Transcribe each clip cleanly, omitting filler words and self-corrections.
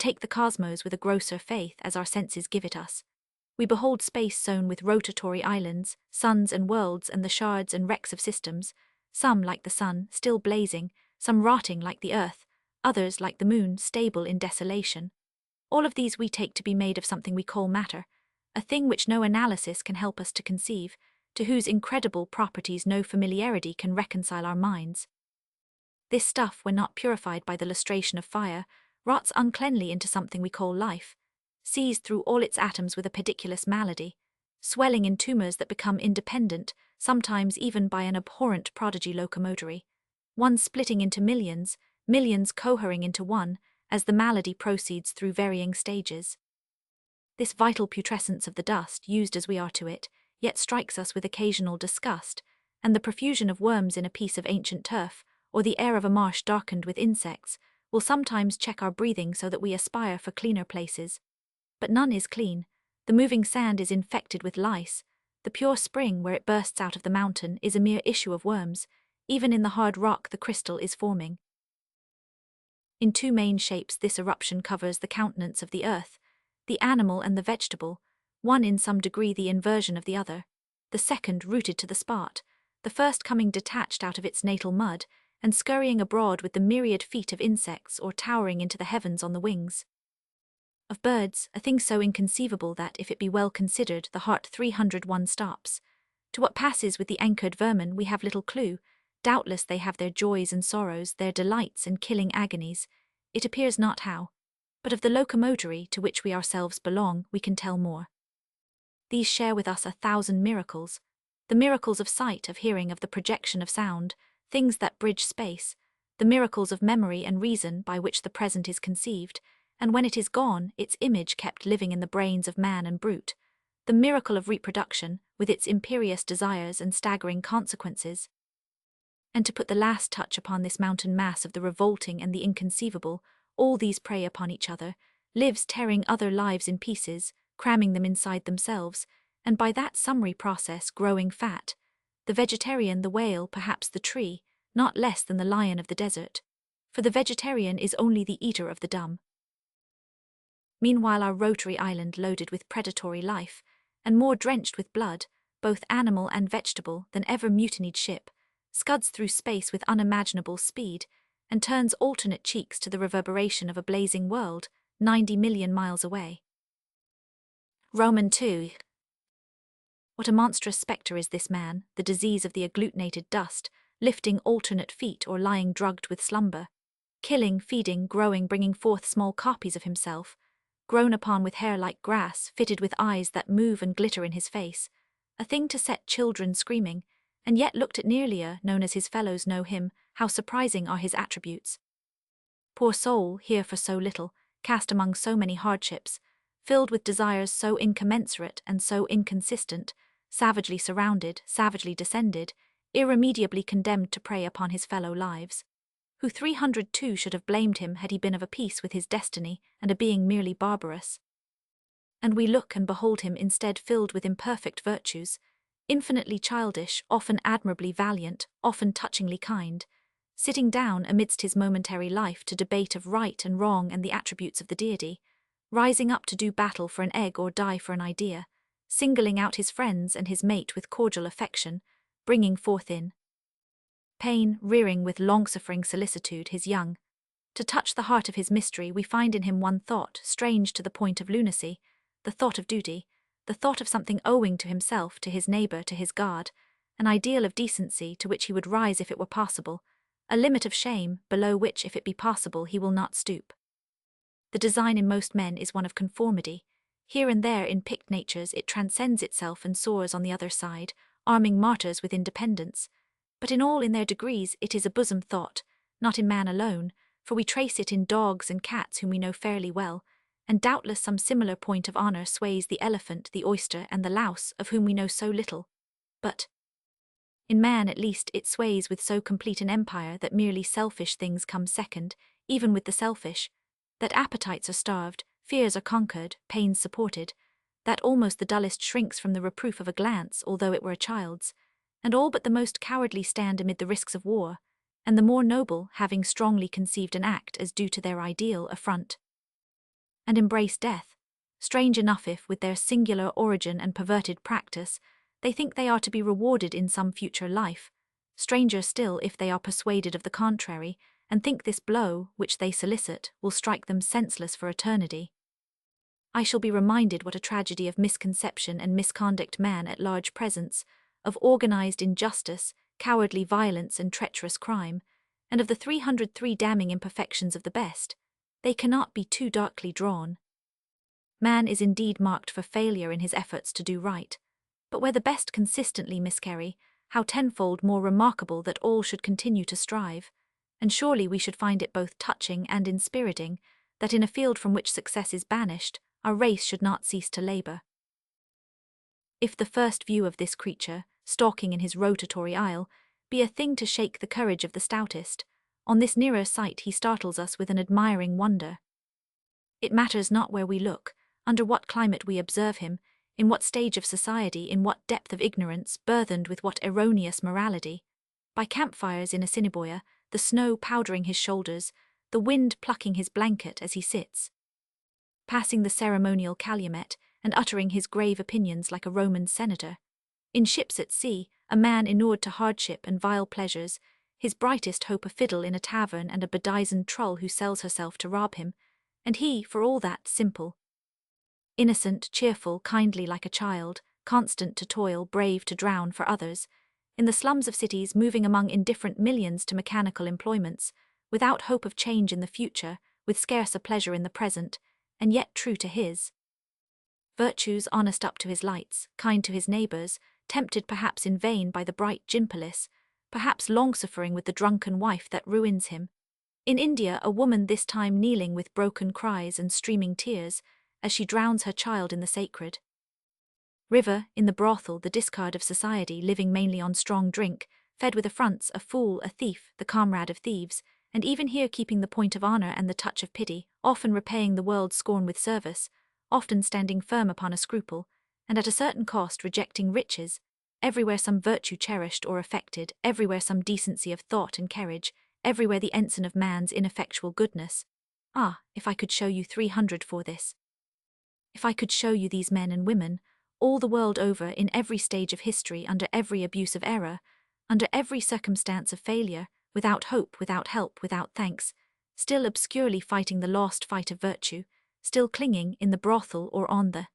take the cosmos with a grosser faith as our senses give it us. We behold space sown with rotatory islands, suns and worlds and the shards and wrecks of systems, some like the sun, still blazing, some rotting like the earth, others like the moon, stable in desolation. All of these we take to be made of something we call matter, a thing which no analysis can help us to conceive, to whose incredible properties no familiarity can reconcile our minds. This stuff, when not purified by the lustration of fire, rots uncleanly into something we call life, seized through all its atoms with a pediculous malady, swelling in tumours that become independent, sometimes even by an abhorrent prodigy locomotory, one splitting into millions, millions cohering into one, as the malady proceeds through varying stages. This vital putrescence of the dust, used as we are to it, yet strikes us with occasional disgust, and the profusion of worms in a piece of ancient turf, or the air of a marsh darkened with insects, will sometimes check our breathing so that we aspire for cleaner places. But none is clean. The moving sand is infected with lice. The pure spring where it bursts out of the mountain is a mere issue of worms. Even in the hard rock the crystal is forming. In two main shapes this eruption covers the countenance of the earth, the animal and the vegetable, one in some degree the inversion of the other, the second rooted to the spot, the first coming detached out of its natal mud, and scurrying abroad with the myriad feet of insects or towering into the heavens on the wings of birds, a thing so inconceivable that, if it be well considered, the heart 301 stops. To what passes with the anchored vermin we have little clue. Doubtless they have their joys and sorrows, their delights and killing agonies. It appears not how. But of the locomotory, to which we ourselves belong, we can tell more. These share with us 1,000 miracles. The miracles of sight, of hearing, of the projection of sound, things that bridge space, the miracles of memory and reason by which the present is conceived, and when it is gone, its image kept living in the brains of man and brute, the miracle of reproduction, with its imperious desires and staggering consequences. And to put the last touch upon this mountain mass of the revolting and the inconceivable, all these prey upon each other, lives tearing other lives in pieces, cramming them inside themselves, and by that summary process growing fat, the vegetarian, the whale, perhaps the tree, not less than the lion of the desert, for the vegetarian is only the eater of the dumb. Meanwhile our rotary island loaded with predatory life, and more drenched with blood, both animal and vegetable, than ever mutinied ship, scuds through space with unimaginable speed, and turns alternate cheeks to the reverberation of a blazing world, 90 million miles away. Roman 2. What a monstrous spectre is this man, the disease of the agglutinated dust, lifting alternate feet or lying drugged with slumber, killing, feeding, growing, bringing forth small copies of himself, grown upon with hair like grass, fitted with eyes that move and glitter in his face, a thing to set children screaming, and yet looked at nearlier, known as his fellows know him, how surprising are his attributes. Poor soul, here for so little, cast among so many hardships, filled with desires so incommensurate and so inconsistent, savagely surrounded, savagely descended, irremediably condemned to prey upon his fellow lives, who 302 should have blamed him had he been of a piece with his destiny and a being merely barbarous. And we look and behold him instead filled with imperfect virtues, infinitely childish, often admirably valiant, often touchingly kind, sitting down amidst his momentary life to debate of right and wrong and the attributes of the deity, rising up to do battle for an egg or die for an idea, singling out his friends and his mate with cordial affection, bringing forth in pain, rearing with long-suffering solicitude his young. To touch the heart of his mystery we find in him one thought, strange to the point of lunacy, the thought of duty, the thought of something owing to himself, to his neighbour, to his God, an ideal of decency to which he would rise if it were possible, a limit of shame, below which, if it be possible, he will not stoop. The design in most men is one of conformity. Here and there in picked natures it transcends itself and soars on the other side, arming martyrs with independence. But in all in their degrees it is a bosom thought, not in man alone, for we trace it in dogs and cats whom we know fairly well, and doubtless some similar point of honour sways the elephant, the oyster, and the louse, of whom we know so little. But in man at least it sways with so complete an empire that merely selfish things come second, even with the selfish, that appetites are starved, fears are conquered, pains supported, that almost the dullest shrinks from the reproof of a glance, although it were a child's, and all but the most cowardly stand amid the risks of war, and the more noble, having strongly conceived an act as due to their ideal, affront. and embrace death. Strange enough if, with their singular origin and perverted practice, they think they are to be rewarded in some future life. Stranger still if they are persuaded of the contrary, and think this blow, which they solicit, will strike them senseless for eternity. I shall be reminded what a tragedy of misconception and misconduct man at large presents, of organized injustice, cowardly violence and treacherous crime, and of the 303 damning imperfections of the best. They cannot be too darkly drawn. Man is indeed marked for failure in his efforts to do right, but where the best consistently miscarry, how tenfold more remarkable that all should continue to strive, and surely we should find it both touching and inspiriting, that in a field from which success is banished, our race should not cease to labor. If the first view of this creature, stalking in his rotatory isle, be a thing to shake the courage of the stoutest, on this nearer sight he startles us with an admiring wonder. It matters not where we look, under what climate we observe him, in what stage of society, in what depth of ignorance, burthened with what erroneous morality. By campfires in Assiniboia, the snow powdering his shoulders, the wind plucking his blanket as he sits, passing the ceremonial calumet and uttering his grave opinions like a Roman senator. In ships at sea, a man inured to hardship and vile pleasures, his brightest hope a fiddle in a tavern and a bedizened trull who sells herself to rob him, and he, for all that, simple, innocent, cheerful, kindly like a child, constant to toil, brave to drown for others, in the slums of cities moving among indifferent millions to mechanical employments, without hope of change in the future, with scarce a pleasure in the present, and yet true to his virtues, honest up to his lights, kind to his neighbours, tempted perhaps in vain by the bright Gimpelis, perhaps long-suffering with the drunken wife that ruins him. In India, a woman this time kneeling with broken cries and streaming tears, as she drowns her child in the sacred river, in the brothel, the discard of society, living mainly on strong drink, fed with affronts, a fool, a thief, the comrade of thieves, and even here keeping the point of honour and the touch of pity, often repaying the world's scorn with service, often standing firm upon a scruple, and at a certain cost rejecting riches, everywhere some virtue cherished or affected, everywhere some decency of thought and carriage, everywhere the ensign of man's ineffectual goodness. Ah, if I could show you 300 for this! If I could show you these men and women, all the world over, in every stage of history, under every abuse of error, under every circumstance of failure, without hope, without help, without thanks, still obscurely fighting the lost fight of virtue, still clinging, in the brothel or on the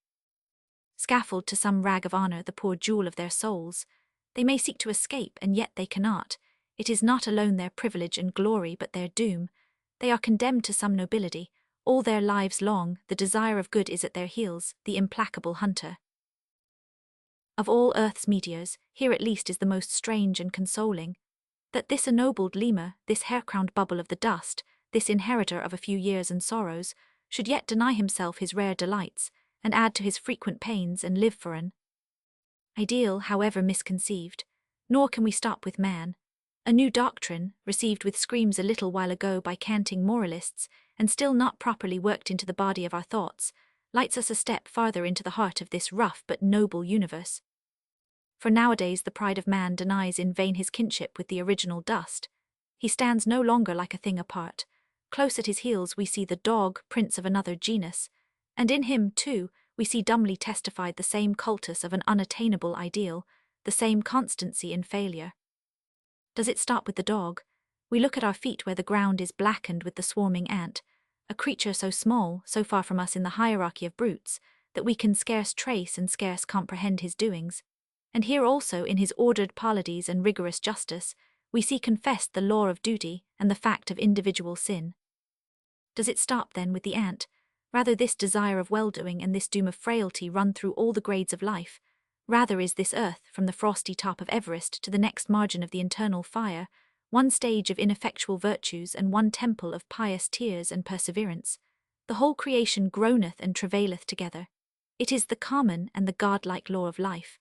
scaffold, to some rag of honour, the poor jewel of their souls. They may seek to escape, and yet they cannot. It is not alone their privilege and glory, but their doom. They are condemned to some nobility. All their lives long, the desire of good is at their heels, the implacable hunter. Of all earth's meteors, here at least is the most strange and consoling, that this ennobled lemur, this hair-crowned bubble of the dust, this inheritor of a few years and sorrows, should yet deny himself his rare delights, and add to his frequent pains, and live for an ideal, however misconceived. Nor can we stop with man. A new doctrine, received with screams a little while ago by canting moralists, and still not properly worked into the body of our thoughts, lights us a step farther into the heart of this rough but noble universe. For nowadays the pride of man denies in vain his kinship with the original dust. He stands no longer like a thing apart. Close at his heels we see the dog, prince of another genus, and in him, too, we see dumbly testified the same cultus of an unattainable ideal, the same constancy in failure. Does it stop with the dog? We look at our feet where the ground is blackened with the swarming ant, a creature so small, so far from us in the hierarchy of brutes, that we can scarce trace and scarce comprehend his doings. And here also, in his ordered polities and rigorous justice, we see confessed the law of duty and the fact of individual sin. Does it stop then with the ant? Rather this desire of well-doing and this doom of frailty run through all the grades of life. Rather is this earth, from the frosty top of Everest to the next margin of the internal fire, one stage of ineffectual virtues and one temple of pious tears and perseverance. The whole creation groaneth and travaileth together. It is the common and the godlike law of life.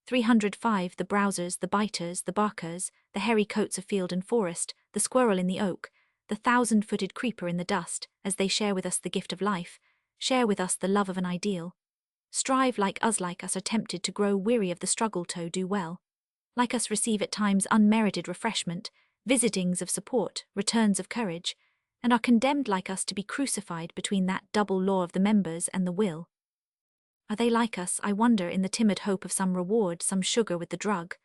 305 The browsers, the biters, the barkers, the hairy coats of field and forest, the squirrel in the oak, the thousand-footed creeper in the dust, as they share with us the gift of life, share with us the love of an ideal. Strive like us are tempted to grow weary of the struggle to do well. Like us receive at times unmerited refreshment, visitings of support, returns of courage, and are condemned like us to be crucified between that double law of the members and the will. Are they like us, I wonder, in the timid hope of some reward, some sugar with the drug?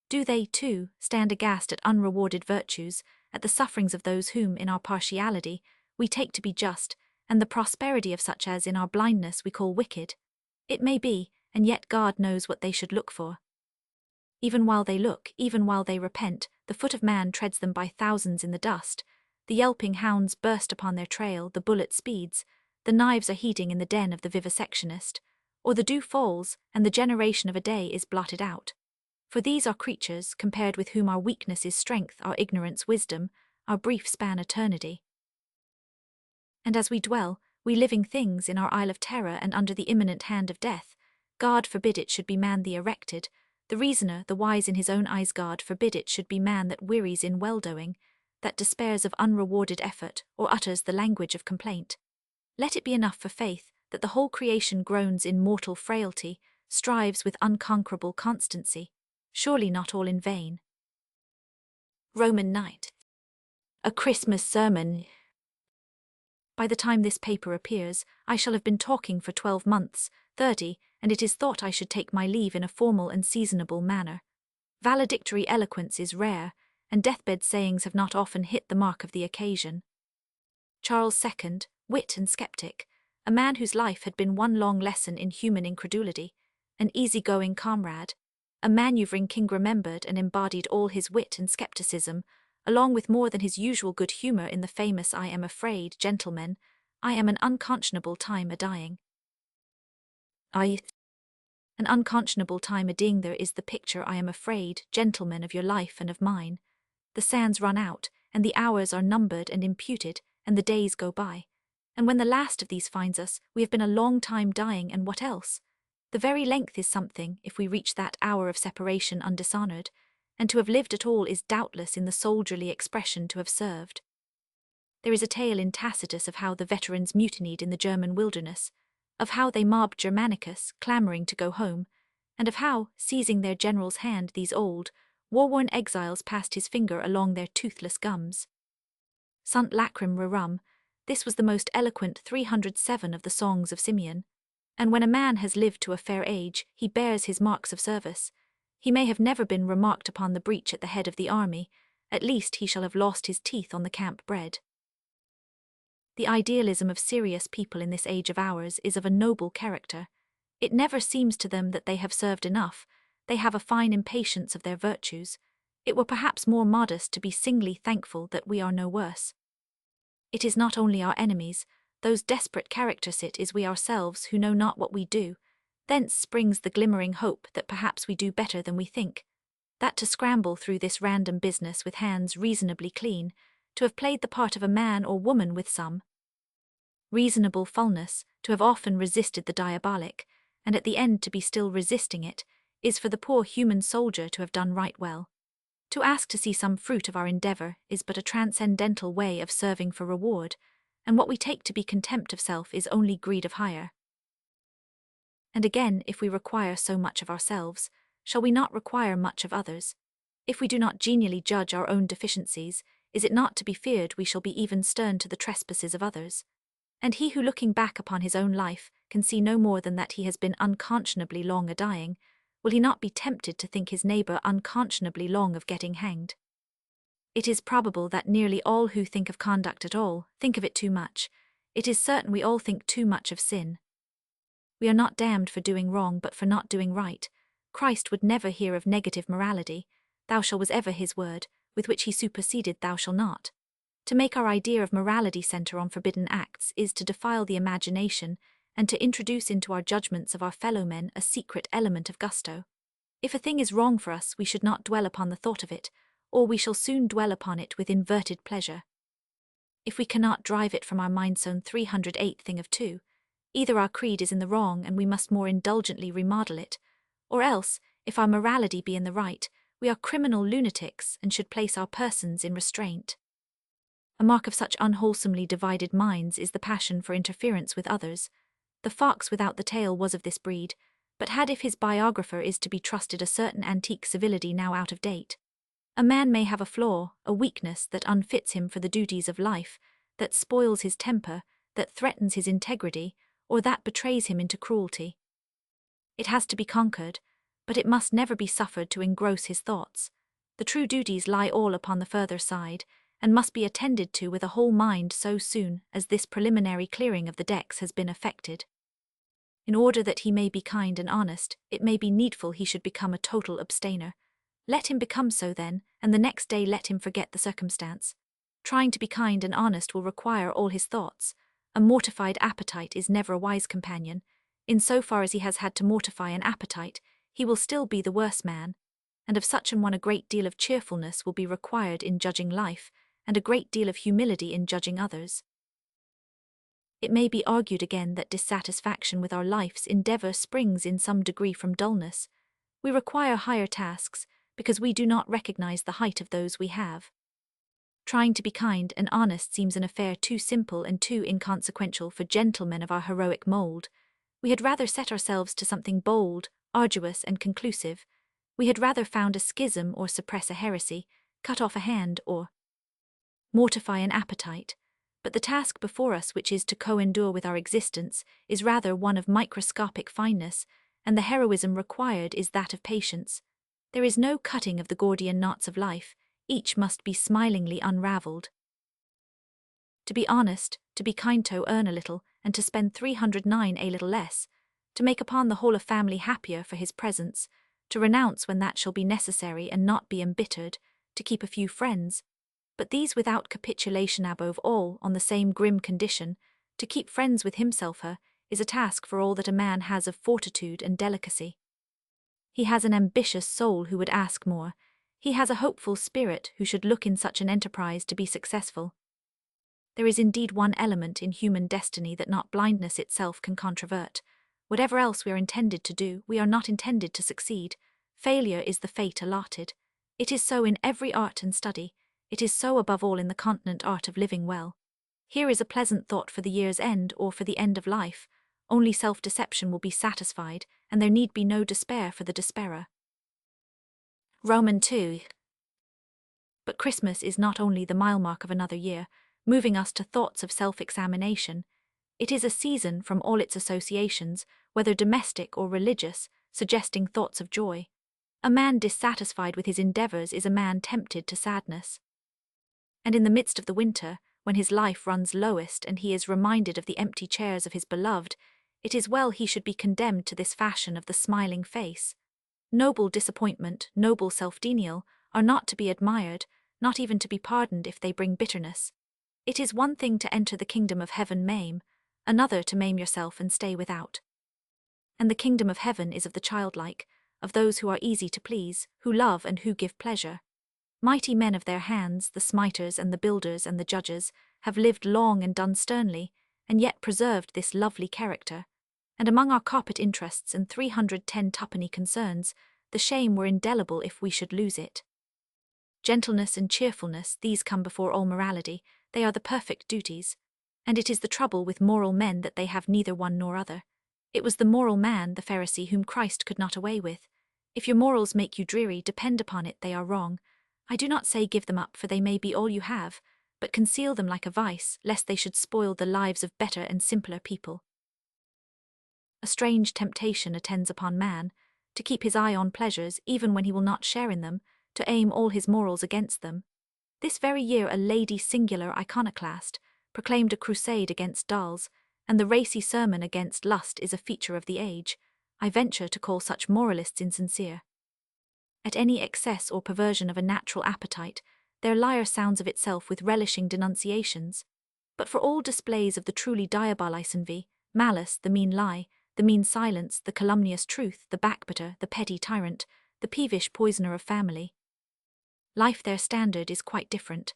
Do they, too, stand aghast at unrewarded virtues, at the sufferings of those whom, in our partiality, we take to be just, and the prosperity of such as, in our blindness, we call wicked? It may be, and yet God knows what they should look for. Even while they look, even while they repent, the foot of man treads them by thousands in the dust, the yelping hounds burst upon their trail, the bullet speeds, the knives are heating in the den of the vivisectionist, or the dew falls, and the generation of a day is blotted out. For these are creatures, compared with whom our weakness is strength, our ignorance wisdom, our brief span eternity. And as we dwell, we living things, in our isle of terror and under the imminent hand of death, God forbid it should be man the erected, the reasoner, the wise in his own eyes, God forbid it should be man that wearies in well-doing, that despairs of unrewarded effort, or utters the language of complaint. Let it be enough for faith, that the whole creation groans in mortal frailty, strives with unconquerable constancy, surely not all in vain. Roman Night. A Christmas sermon. By the time this paper appears, I shall have been talking for 12 months, 30, and it is thought I should take my leave in a formal and seasonable manner. Valedictory eloquence is rare, and deathbed sayings have not often hit the mark of the occasion. Charles II, wit and sceptic, a man whose life had been one long lesson in human incredulity, an easy-going comrade, a manoeuvring king remembered and embodied all his wit and scepticism, along with more than his usual good humour in the famous "I am afraid, gentlemen, I am an unconscionable time a-dying." An unconscionable time a-dying, there is the picture, I am afraid, gentlemen, of your life and of mine. The sands run out, and the hours are numbered and imputed, and the days go by. And when the last of these finds us, we have been a long time dying, and what else? The very length is something, if we reach that hour of separation undishonoured, and to have lived at all is doubtless in the soldierly expression to have served. There is a tale in Tacitus of how the veterans mutinied in the German wilderness, of how they mobbed Germanicus, clamouring to go home, and of how, seizing their general's hand, these old, war-worn exiles passed his finger along their toothless gums. Sunt lacrym rerum, this was the most eloquent 307 of the songs of Simeon, and when a man has lived to a fair age, he bears his marks of service. He may have never been remarked upon the breach at the head of the army, at least he shall have lost his teeth on the camp bread. The idealism of serious people in this age of ours is of a noble character. It never seems to them that they have served enough, they have a fine impatience of their virtues. It were perhaps more modest to be singly thankful that we are no worse. It is not only our enemies, those desperate characters, it is we ourselves who know not what we do. Thence springs the glimmering hope that perhaps we do better than we think, that to scramble through this random business with hands reasonably clean, to have played the part of a man or woman with some reasonable fullness, to have often resisted the diabolic, and at the end to be still resisting it, is for the poor human soldier to have done right well. To ask to see some fruit of our endeavour is but a transcendental way of serving for reward, and what we take to be contempt of self is only greed of hire. And again, if we require so much of ourselves, shall we not require much of others? If we do not genially judge our own deficiencies, is it not to be feared we shall be even stern to the trespasses of others? And he who, looking back upon his own life, can see no more than that he has been unconscionably long a-dying, will he not be tempted to think his neighbour unconscionably long of getting hanged? It is probable that nearly all who think of conduct at all think of it too much. It is certain we all think too much of sin. We are not damned for doing wrong but for not doing right. Christ would never hear of negative morality. Thou shalt was ever his word, with which he superseded thou shalt not. To make our idea of morality centre on forbidden acts is to defile the imagination and to introduce into our judgments of our fellow-men a secret element of gusto. If a thing is wrong for us, we should not dwell upon the thought of it, or we shall soon dwell upon it with inverted pleasure. If we cannot drive it from our mind, sown 308 thing of 2, either our creed is in the wrong and we must more indulgently remodel it, or else, if our morality be in the right, we are criminal lunatics and should place our persons in restraint. A mark of such unwholesomely divided minds is the passion for interference with others. The fox without the tail was of this breed, but had, if his biographer is to be trusted, a certain antique civility now out of date. A man may have a flaw, a weakness that unfits him for the duties of life, that spoils his temper, that threatens his integrity, or that betrays him into cruelty. It has to be conquered, but it must never be suffered to engross his thoughts. The true duties lie all upon the further side, and must be attended to with a whole mind so soon as this preliminary clearing of the decks has been effected. In order that he may be kind and honest, it may be needful he should become a total abstainer. Let him become so then, and the next day let him forget the circumstance. Trying to be kind and honest will require all his thoughts. A mortified appetite is never a wise companion. In so far as he has had to mortify an appetite, he will still be the worse man, and of such an one a great deal of cheerfulness will be required in judging life, and a great deal of humility in judging others. It may be argued again that dissatisfaction with our life's endeavour springs in some degree from dullness. We require higher tasks, because we do not recognize the height of those we have. Trying to be kind and honest seems an affair too simple and too inconsequential for gentlemen of our heroic mould. We had rather set ourselves to something bold, arduous, and conclusive. We had rather found a schism or suppress a heresy, cut off a hand or mortify an appetite. But the task before us, which is to co-endure with our existence, is rather one of microscopic fineness, and the heroism required is that of patience. There is no cutting of the Gordian knots of life, each must be smilingly unravelled. To be honest, to be kind to earn a little, and to spend 309 a little less, to make upon the whole a family happier for his presence, to renounce when that shall be necessary and not be embittered, to keep a few friends, but these without capitulation above all, on the same grim condition, to keep friends with himself her, is a task for all that a man has of fortitude and delicacy. He has an ambitious soul who would ask more. He has a hopeful spirit who should look in such an enterprise to be successful. There is indeed one element in human destiny that not blindness itself can controvert. Whatever else we are intended to do, we are not intended to succeed. Failure is the fate allotted. It is so in every art and study. It is so above all in the continent art of living well. Here is a pleasant thought for the year's end or for the end of life. Only self-deception will be satisfied, and there need be no despair for the despairer. Roman 2. But Christmas is not only the mile-mark of another year, moving us to thoughts of self-examination. It is a season, from all its associations, whether domestic or religious, suggesting thoughts of joy. A man dissatisfied with his endeavours is a man tempted to sadness. And in the midst of the winter, when his life runs lowest and he is reminded of the empty chairs of his beloved, it is well he should be condemned to this fashion of the smiling face. Noble disappointment, noble self-denial, are not to be admired, not even to be pardoned if they bring bitterness. It is one thing to enter the kingdom of heaven maim, another to maim yourself and stay without. And the kingdom of heaven is of the childlike, of those who are easy to please, who love and who give pleasure. Mighty men of their hands, the smiters and the builders and the judges, have lived long and done sternly, and yet preserved this lovely character. And among our carpet interests and 310 twopenny concerns, the shame were indelible if we should lose it. Gentleness and cheerfulness, these come before all morality, they are the perfect duties. And it is the trouble with moral men that they have neither one nor other. It was the moral man, the Pharisee, whom Christ could not away with. If your morals make you dreary, depend upon it they are wrong. I do not say give them up, for they may be all you have, but conceal them like a vice, lest they should spoil the lives of better and simpler people. A strange temptation attends upon man, to keep his eye on pleasures even when he will not share in them, to aim all his morals against them. This very year a lady singular iconoclast proclaimed a crusade against dolls, and the racy sermon against lust is a feature of the age. I venture to call such moralists insincere. At any excess or perversion of a natural appetite, their lyre sounds of itself with relishing denunciations. But for all displays of the truly diabolis envy, malice, the mean lie, the mean silence, the calumnious truth, the backbiter, the petty tyrant, the peevish poisoner of family, life their standard is quite different.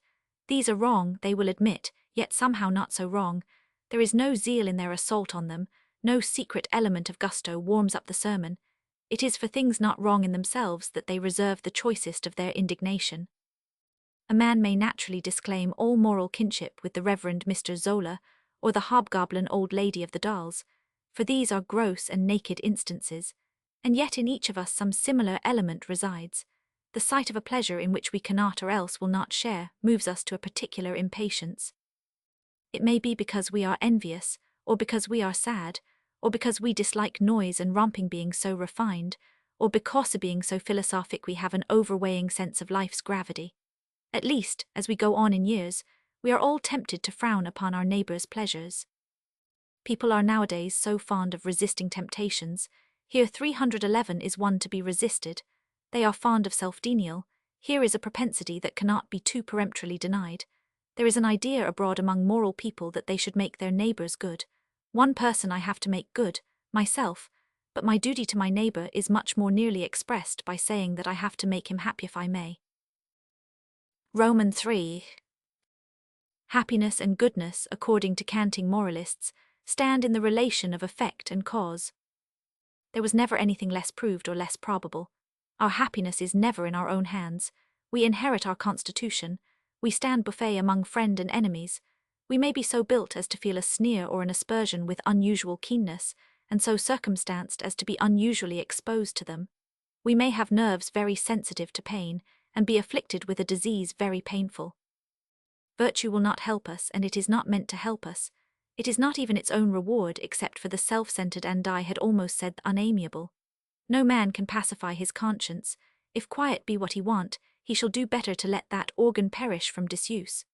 These are wrong, they will admit, yet somehow not so wrong. There is no zeal in their assault on them, no secret element of gusto warms up the sermon. It is for things not wrong in themselves that they reserve the choicest of their indignation. A man may naturally disclaim all moral kinship with the Reverend Mr. Zola, or the hobgoblin old lady of the dolls, for these are gross and naked instances, and yet in each of us some similar element resides. The sight of a pleasure in which we cannot or else will not share moves us to a particular impatience. It may be because we are envious, or because we are sad, or because we dislike noise and romping being so refined, or because of being so philosophic we have an overweighing sense of life's gravity. At least, as we go on in years, we are all tempted to frown upon our neighbour's pleasures. People are nowadays so fond of resisting temptations. Here 311 is one to be resisted. They are fond of self-denial. Here is a propensity that cannot be too peremptorily denied. There is an idea abroad among moral people that they should make their neighbours good. One person I have to make good, myself, but my duty to my neighbour is much more nearly expressed by saying that I have to make him happy if I may. Roman 3. Happiness and goodness, according to canting moralists, stand in the relation of effect and cause. There was never anything less proved or less probable. Our happiness is never in our own hands. We inherit our constitution. We stand buffet among friend and enemies. We may be so built as to feel a sneer or an aspersion with unusual keenness, and so circumstanced as to be unusually exposed to them. We may have nerves very sensitive to pain, and be afflicted with a disease very painful. Virtue will not help us, and it is not meant to help us. It is not even its own reward, except for the self-centered, and I had almost said unamiable. No man can pacify his conscience. If quiet be what he want, he shall do better to let that organ perish from disuse.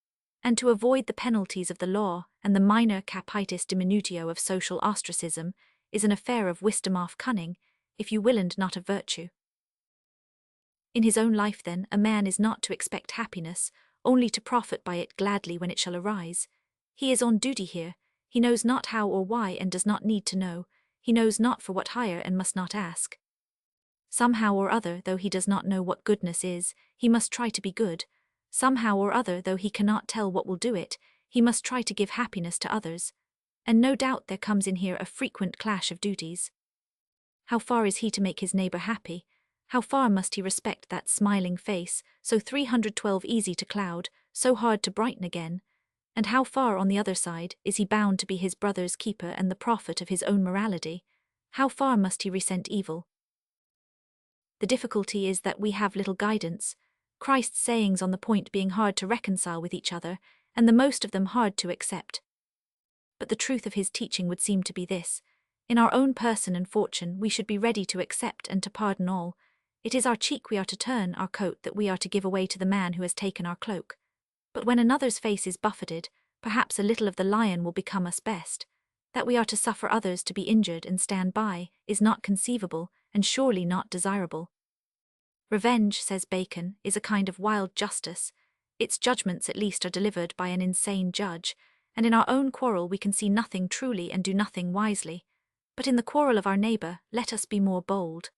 And to avoid the penalties of the law, and the minor capitis diminutio of social ostracism, is an affair of wisdom off cunning, if you will, and not of virtue. In his own life, then, a man is not to expect happiness, only to profit by it gladly when it shall arise. He is on duty here. He knows not how or why, and does not need to know. He knows not for what hire, and must not ask. Somehow or other, though he does not know what goodness is, he must try to be good. Somehow or other, though he cannot tell what will do it, he must try to give happiness to others. And no doubt there comes in here a frequent clash of duties. How far is he to make his neighbour happy? How far must he respect that smiling face, so 312 easy to cloud, so hard to brighten again? And how far, on the other side, is he bound to be his brother's keeper and the prophet of his own morality? How far must he resent evil? The difficulty is that we have little guidance, Christ's sayings on the point being hard to reconcile with each other, and the most of them hard to accept. But the truth of his teaching would seem to be this: in our own person and fortune we should be ready to accept and to pardon all. It is our cheek we are to turn, our coat that we are to give away to the man who has taken our cloak. But when another's face is buffeted, perhaps a little of the lion will become us best. That we are to suffer others to be injured and stand by, is not conceivable, and surely not desirable. Revenge, says Bacon, is a kind of wild justice. Its judgments at least are delivered by an insane judge, and in our own quarrel we can see nothing truly and do nothing wisely. But in the quarrel of our neighbour, let us be more bold.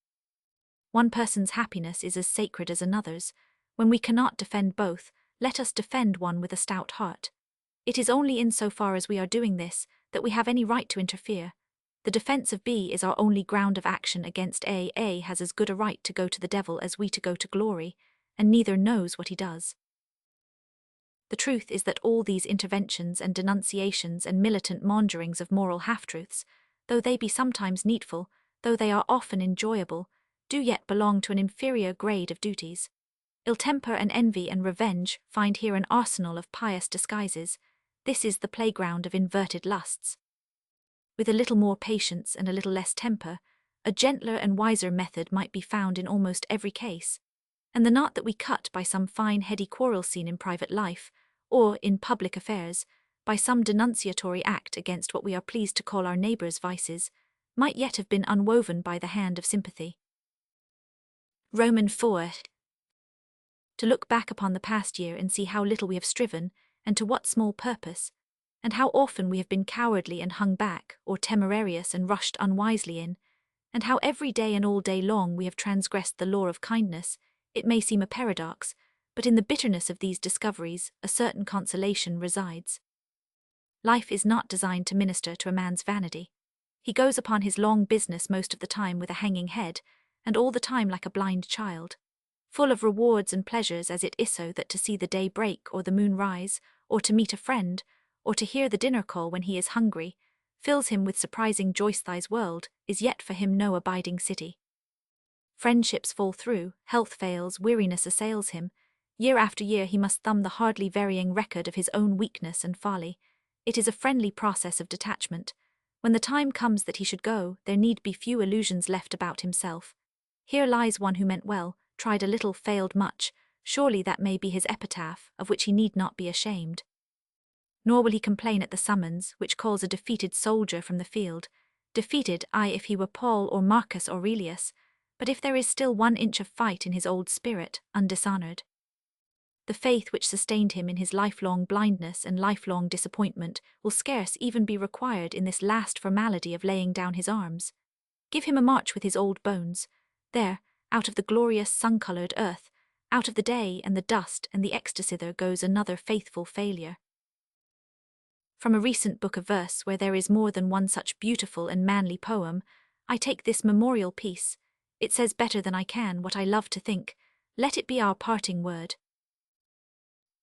One person's happiness is as sacred as another's. When we cannot defend both, let us defend one with a stout heart. It is only in so far as we are doing this that we have any right to interfere. The defence of B is our only ground of action against A. A has as good a right to go to the devil as we to go to glory, and neither knows what he does. The truth is that all these interventions and denunciations and militant maunderings of moral half-truths, though they be sometimes needful, though they are often enjoyable, do yet belong to an inferior grade of duties. Ill-temper and envy and revenge find here an arsenal of pious disguises. This is the playground of inverted lusts. With a little more patience and a little less temper, a gentler and wiser method might be found in almost every case. And the knot that we cut by some fine heady quarrel scene in private life, or, in public affairs, by some denunciatory act against what we are pleased to call our neighbour's vices, might yet have been unwoven by the hand of sympathy. Roman 4. To look back upon the past year and see how little we have striven, and to what small purpose, and how often we have been cowardly and hung back, or temerarious and rushed unwisely in, and how every day and all day long we have transgressed the law of kindness, it may seem a paradox, but in the bitterness of these discoveries a certain consolation resides. Life is not designed to minister to a man's vanity. He goes upon his long business most of the time with a hanging head, and all the time like a blind child, full of rewards and pleasures as it is so that to see the day break or the moon rise, or to meet a friend, or to hear the dinner call when he is hungry, fills him with surprising joys. Thy's world is yet for him no abiding city. Friendships fall through, health fails, weariness assails him. Year after year he must thumb the hardly varying record of his own weakness and folly. It is a friendly process of detachment. When the time comes that he should go, there need be few illusions left about himself. Here lies one who meant well, tried a little, failed much. Surely that may be his epitaph, of which he need not be ashamed. Nor will he complain at the summons, which calls a defeated soldier from the field. Defeated, aye, if he were Paul or Marcus Aurelius, but if there is still 1 inch of fight in his old spirit, undishonoured. The faith which sustained him in his lifelong blindness and lifelong disappointment will scarce even be required in this last formality of laying down his arms. Give him a march with his old bones. There, out of the glorious sun-coloured earth, out of the day and the dust and the ecstasy, there goes another faithful failure. From a recent book of verse where there is more than one such beautiful and manly poem, I take this memorial piece. It says better than I can what I love to think. Let it be our parting word.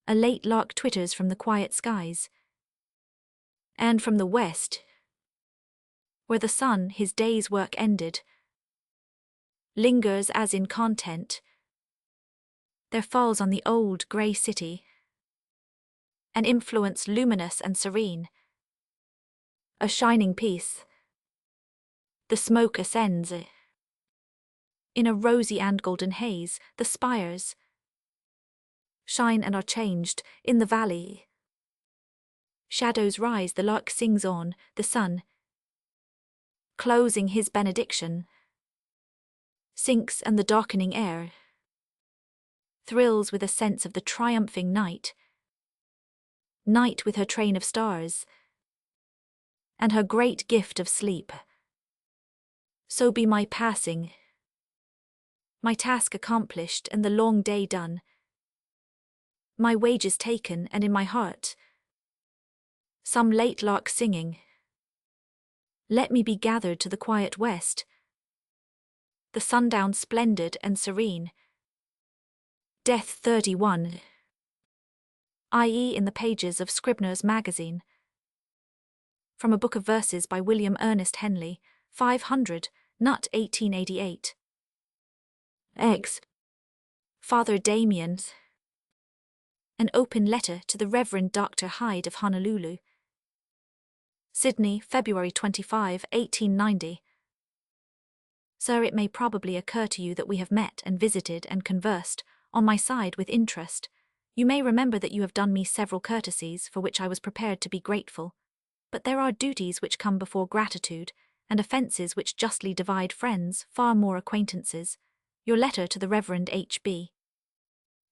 A late lark twitters from the quiet skies, and from the west, where the sun, his day's work ended, lingers as in content, there falls on the old grey city an influence luminous and serene, a shining peace. The smoke ascends in a rosy and golden haze. The spires shine and are changed in the valley. Shadows rise, the lark sings on, the sun, closing his benediction, sinks, and the darkening air thrills with a sense of the triumphing night. Night with her train of stars, and her great gift of sleep. So be my passing, my task accomplished and the long day done, my wages taken, and in my heart some late lark singing. Let me be gathered to the quiet west, the sundown splendid and serene. Death 31, i.e. in the pages of Scribner's Magazine. From a book of verses by William Ernest Henley, 500, Nut 1888. Eggs. Father Damien's. An open letter to the Reverend Dr. Hyde of Honolulu. Sydney, February 25, 1890. Sir, it may probably occur to you that we have met and visited and conversed, on my side with interest. You may remember that you have done me several courtesies for which I was prepared to be grateful. But there are duties which come before gratitude, and offences which justly divide friends, far more acquaintances. Your letter to the Reverend H.B.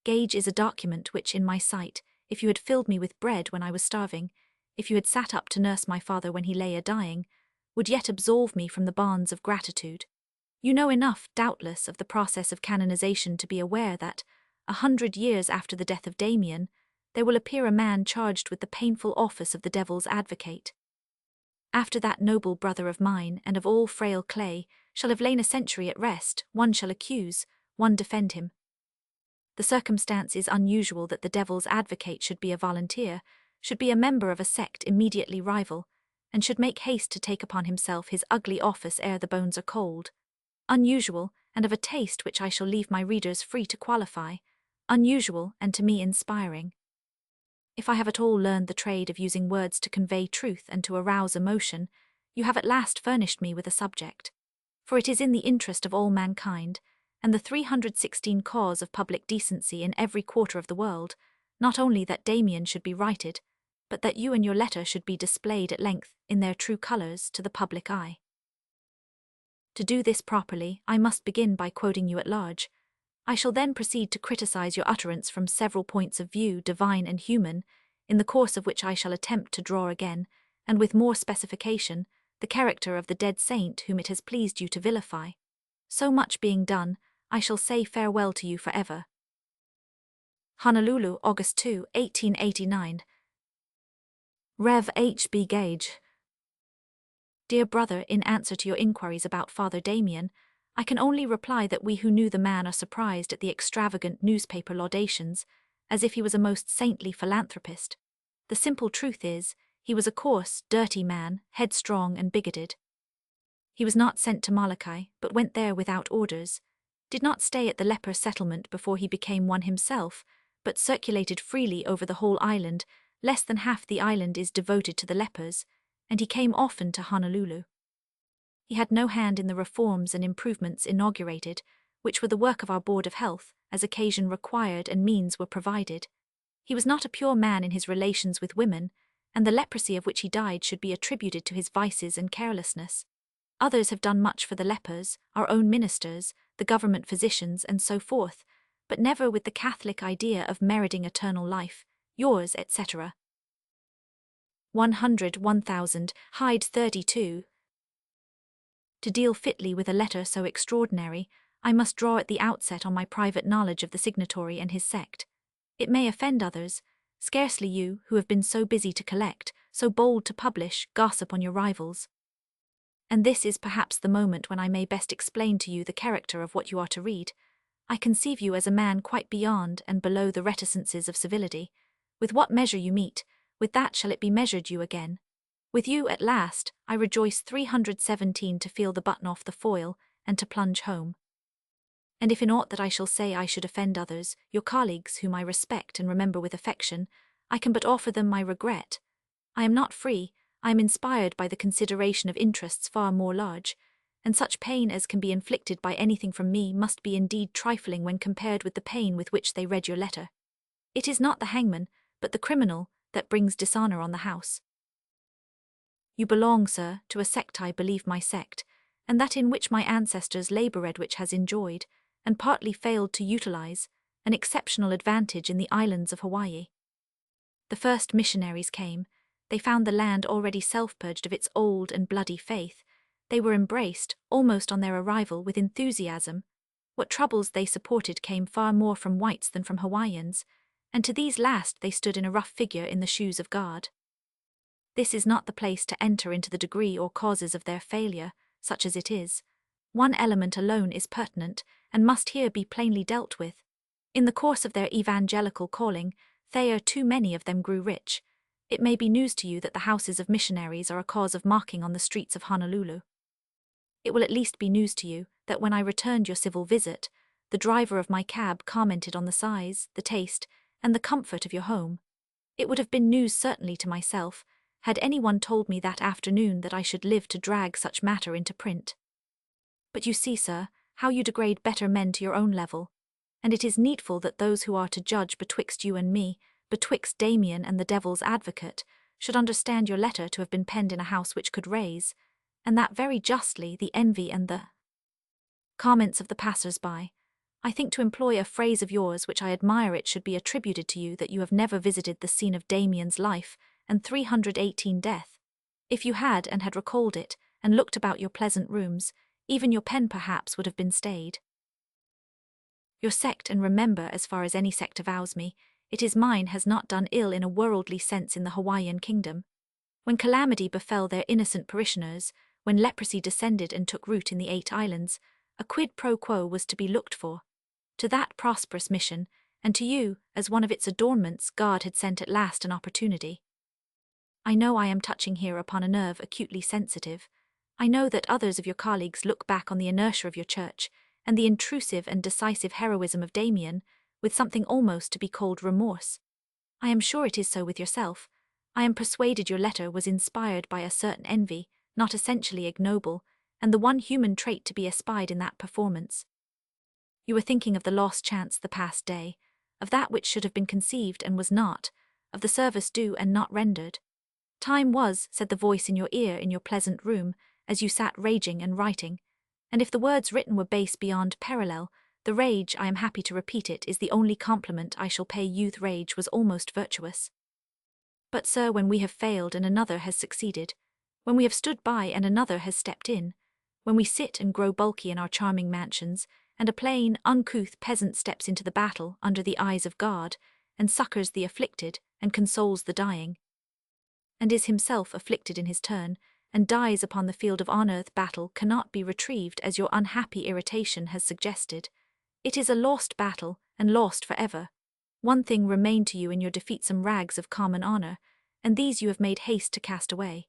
Gage is a document which, in my sight, if you had filled me with bread when I was starving, if you had sat up to nurse my father when he lay a-dying, would yet absolve me from the bonds of gratitude. You know enough, doubtless, of the process of canonization to be aware that, 100 years after the death of Damien, there will appear a man charged with the painful office of the devil's advocate. After that noble brother of mine and of all frail clay shall have lain a century at rest, one shall accuse, one defend him. The circumstance is unusual that the devil's advocate should be a volunteer, should be a member of a sect immediately rival, and should make haste to take upon himself his ugly office ere the bones are cold. Unusual, and of a taste which I shall leave my readers free to qualify. Unusual, and to me inspiring. If I have at all learned the trade of using words to convey truth and to arouse emotion, you have at last furnished me with a subject. For it is in the interest of all mankind, and the 316 cause of public decency in every quarter of the world, not only that Damien should be righted, but that you and your letter should be displayed at length, in their true colours, to the public eye. To do this properly, I must begin by quoting you at large. I shall then proceed to criticize your utterance from several points of view, divine and human, in the course of which I shall attempt to draw again, and with more specification, the character of the dead saint whom it has pleased you to vilify. So much being done, I shall say farewell to you forever. Honolulu, August 2, 1889. Rev. H.B. Gage. Dear brother, in answer to your inquiries about Father Damien, I can only reply that we who knew the man are surprised at the extravagant newspaper laudations, as if he was a most saintly philanthropist. The simple truth is, he was a coarse, dirty man, headstrong and bigoted. He was not sent to Molokai, but went there without orders, did not stay at the leper settlement before he became one himself, but circulated freely over the whole island, less than half the island is devoted to the lepers, and he came often to Honolulu. He had no hand in the reforms and improvements inaugurated, which were the work of our Board of Health, as occasion required and means were provided. He was not a pure man in his relations with women, and the leprosy of which he died should be attributed to his vices and carelessness. Others have done much for the lepers, our own ministers, the government physicians, and so forth, but never with the Catholic idea of meriting eternal life, yours, etc. 100,000, Hyde 32. To deal fitly with a letter so extraordinary, I must draw at the outset on my private knowledge of the signatory and his sect. It may offend others, scarcely you, who have been so busy to collect, so bold to publish, gossip on your rivals. And this is perhaps the moment when I may best explain to you the character of what you are to read. I conceive you as a man quite beyond and below the reticences of civility. With what measure you meet, with that shall it be measured you again. With you, at last, I rejoice 317 to feel the button off the foil, and to plunge home. And if in aught that I shall say I should offend others, your colleagues, whom I respect and remember with affection, I can but offer them my regret. I am not free, I am inspired by the consideration of interests far more large, and such pain as can be inflicted by anything from me must be indeed trifling when compared with the pain with which they read your letter. It is not the hangman, but the criminal, that brings dishonour on the house. You belong, sir, to a sect I believe my sect, and that in which my ancestors laboured, which has enjoyed, and partly failed to utilize, an exceptional advantage in the islands of Hawaii. The first missionaries came. They found the land already self-purged of its old and bloody faith. They were embraced, almost on their arrival, with enthusiasm. What troubles they supported came far more from whites than from Hawaiians, and to these last they stood in a rough figure in the shoes of God. This is not the place to enter into the degree or causes of their failure, such as it is. One element alone is pertinent, and must here be plainly dealt with. In the course of their evangelical calling, too many of them grew rich. It may be news to you that the houses of missionaries are a cause of mocking on the streets of Honolulu. It will at least be news to you that when I returned your civil visit, the driver of my cab commented on the size, the taste, and the comfort of your home. It would have been news certainly to myself, had anyone told me that afternoon that I should live to drag such matter into print. But you see, sir, how you degrade better men to your own level, and it is needful that those who are to judge betwixt you and me, betwixt Damien and the devil's advocate, should understand your letter to have been penned in a house which could raise, and that very justly, the envy and the comments of the passers-by. I think to employ a phrase of yours which I admire, it should be attributed to you that you have never visited the scene of Damien's life and 318 death. If you had and had recalled it, and looked about your pleasant rooms, even your pen perhaps would have been stayed. Your sect, and remember, as far as any sect avows me, it is mine, has not done ill in a worldly sense in the Hawaiian kingdom. When calamity befell their innocent parishioners, when leprosy descended and took root in the 8 islands, a quid pro quo was to be looked for. To that prosperous mission, and to you, as one of its adornments, God had sent at last an opportunity. I know I am touching here upon a nerve acutely sensitive. I know that others of your colleagues look back on the inertia of your church, and the intrusive and decisive heroism of Damien, with something almost to be called remorse. I am sure it is so with yourself. I am persuaded your letter was inspired by a certain envy, not essentially ignoble, and the one human trait to be espied in that performance. You were thinking of the lost chance the past day, of that which should have been conceived and was not, of the service due and not rendered. Time was, said the voice in your ear in your pleasant room, as you sat raging and writing, and if the words written were base beyond parallel, the rage, I am happy to repeat it, is the only compliment I shall pay youth. Rage was almost virtuous. But, sir, when we have failed and another has succeeded, when we have stood by and another has stepped in, when we sit and grow bulky in our charming mansions, and a plain, uncouth peasant steps into the battle under the eyes of God, and succours the afflicted, and consoles the dying, and is himself afflicted in his turn, and dies upon the field of honour, the battle cannot be retrieved as your unhappy irritation has suggested. It is a lost battle, and lost for ever. One thing remained to you in your defeat, some rags of common honour, and these you have made haste to cast away.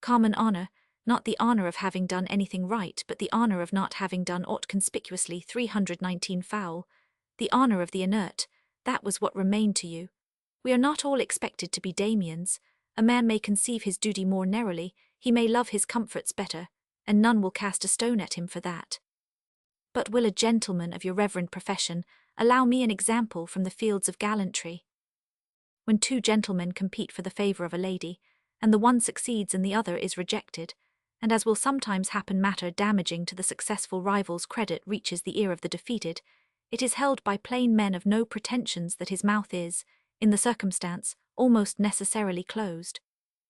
Common honour, not the honour of having done anything right, but the honour of not having done aught conspicuously. 319 foul. The honour of the inert, that was what remained to you. We are not all expected to be Damiens. A man may conceive his duty more narrowly, he may love his comforts better, and none will cast a stone at him for that. But will a gentleman of your reverend profession allow me an example from the fields of gallantry? When two gentlemen compete for the favour of a lady, and the one succeeds and the other is rejected, and as will sometimes happen matter damaging to the successful rival's credit reaches the ear of the defeated, it is held by plain men of no pretensions that his mouth is, in the circumstance, almost necessarily closed.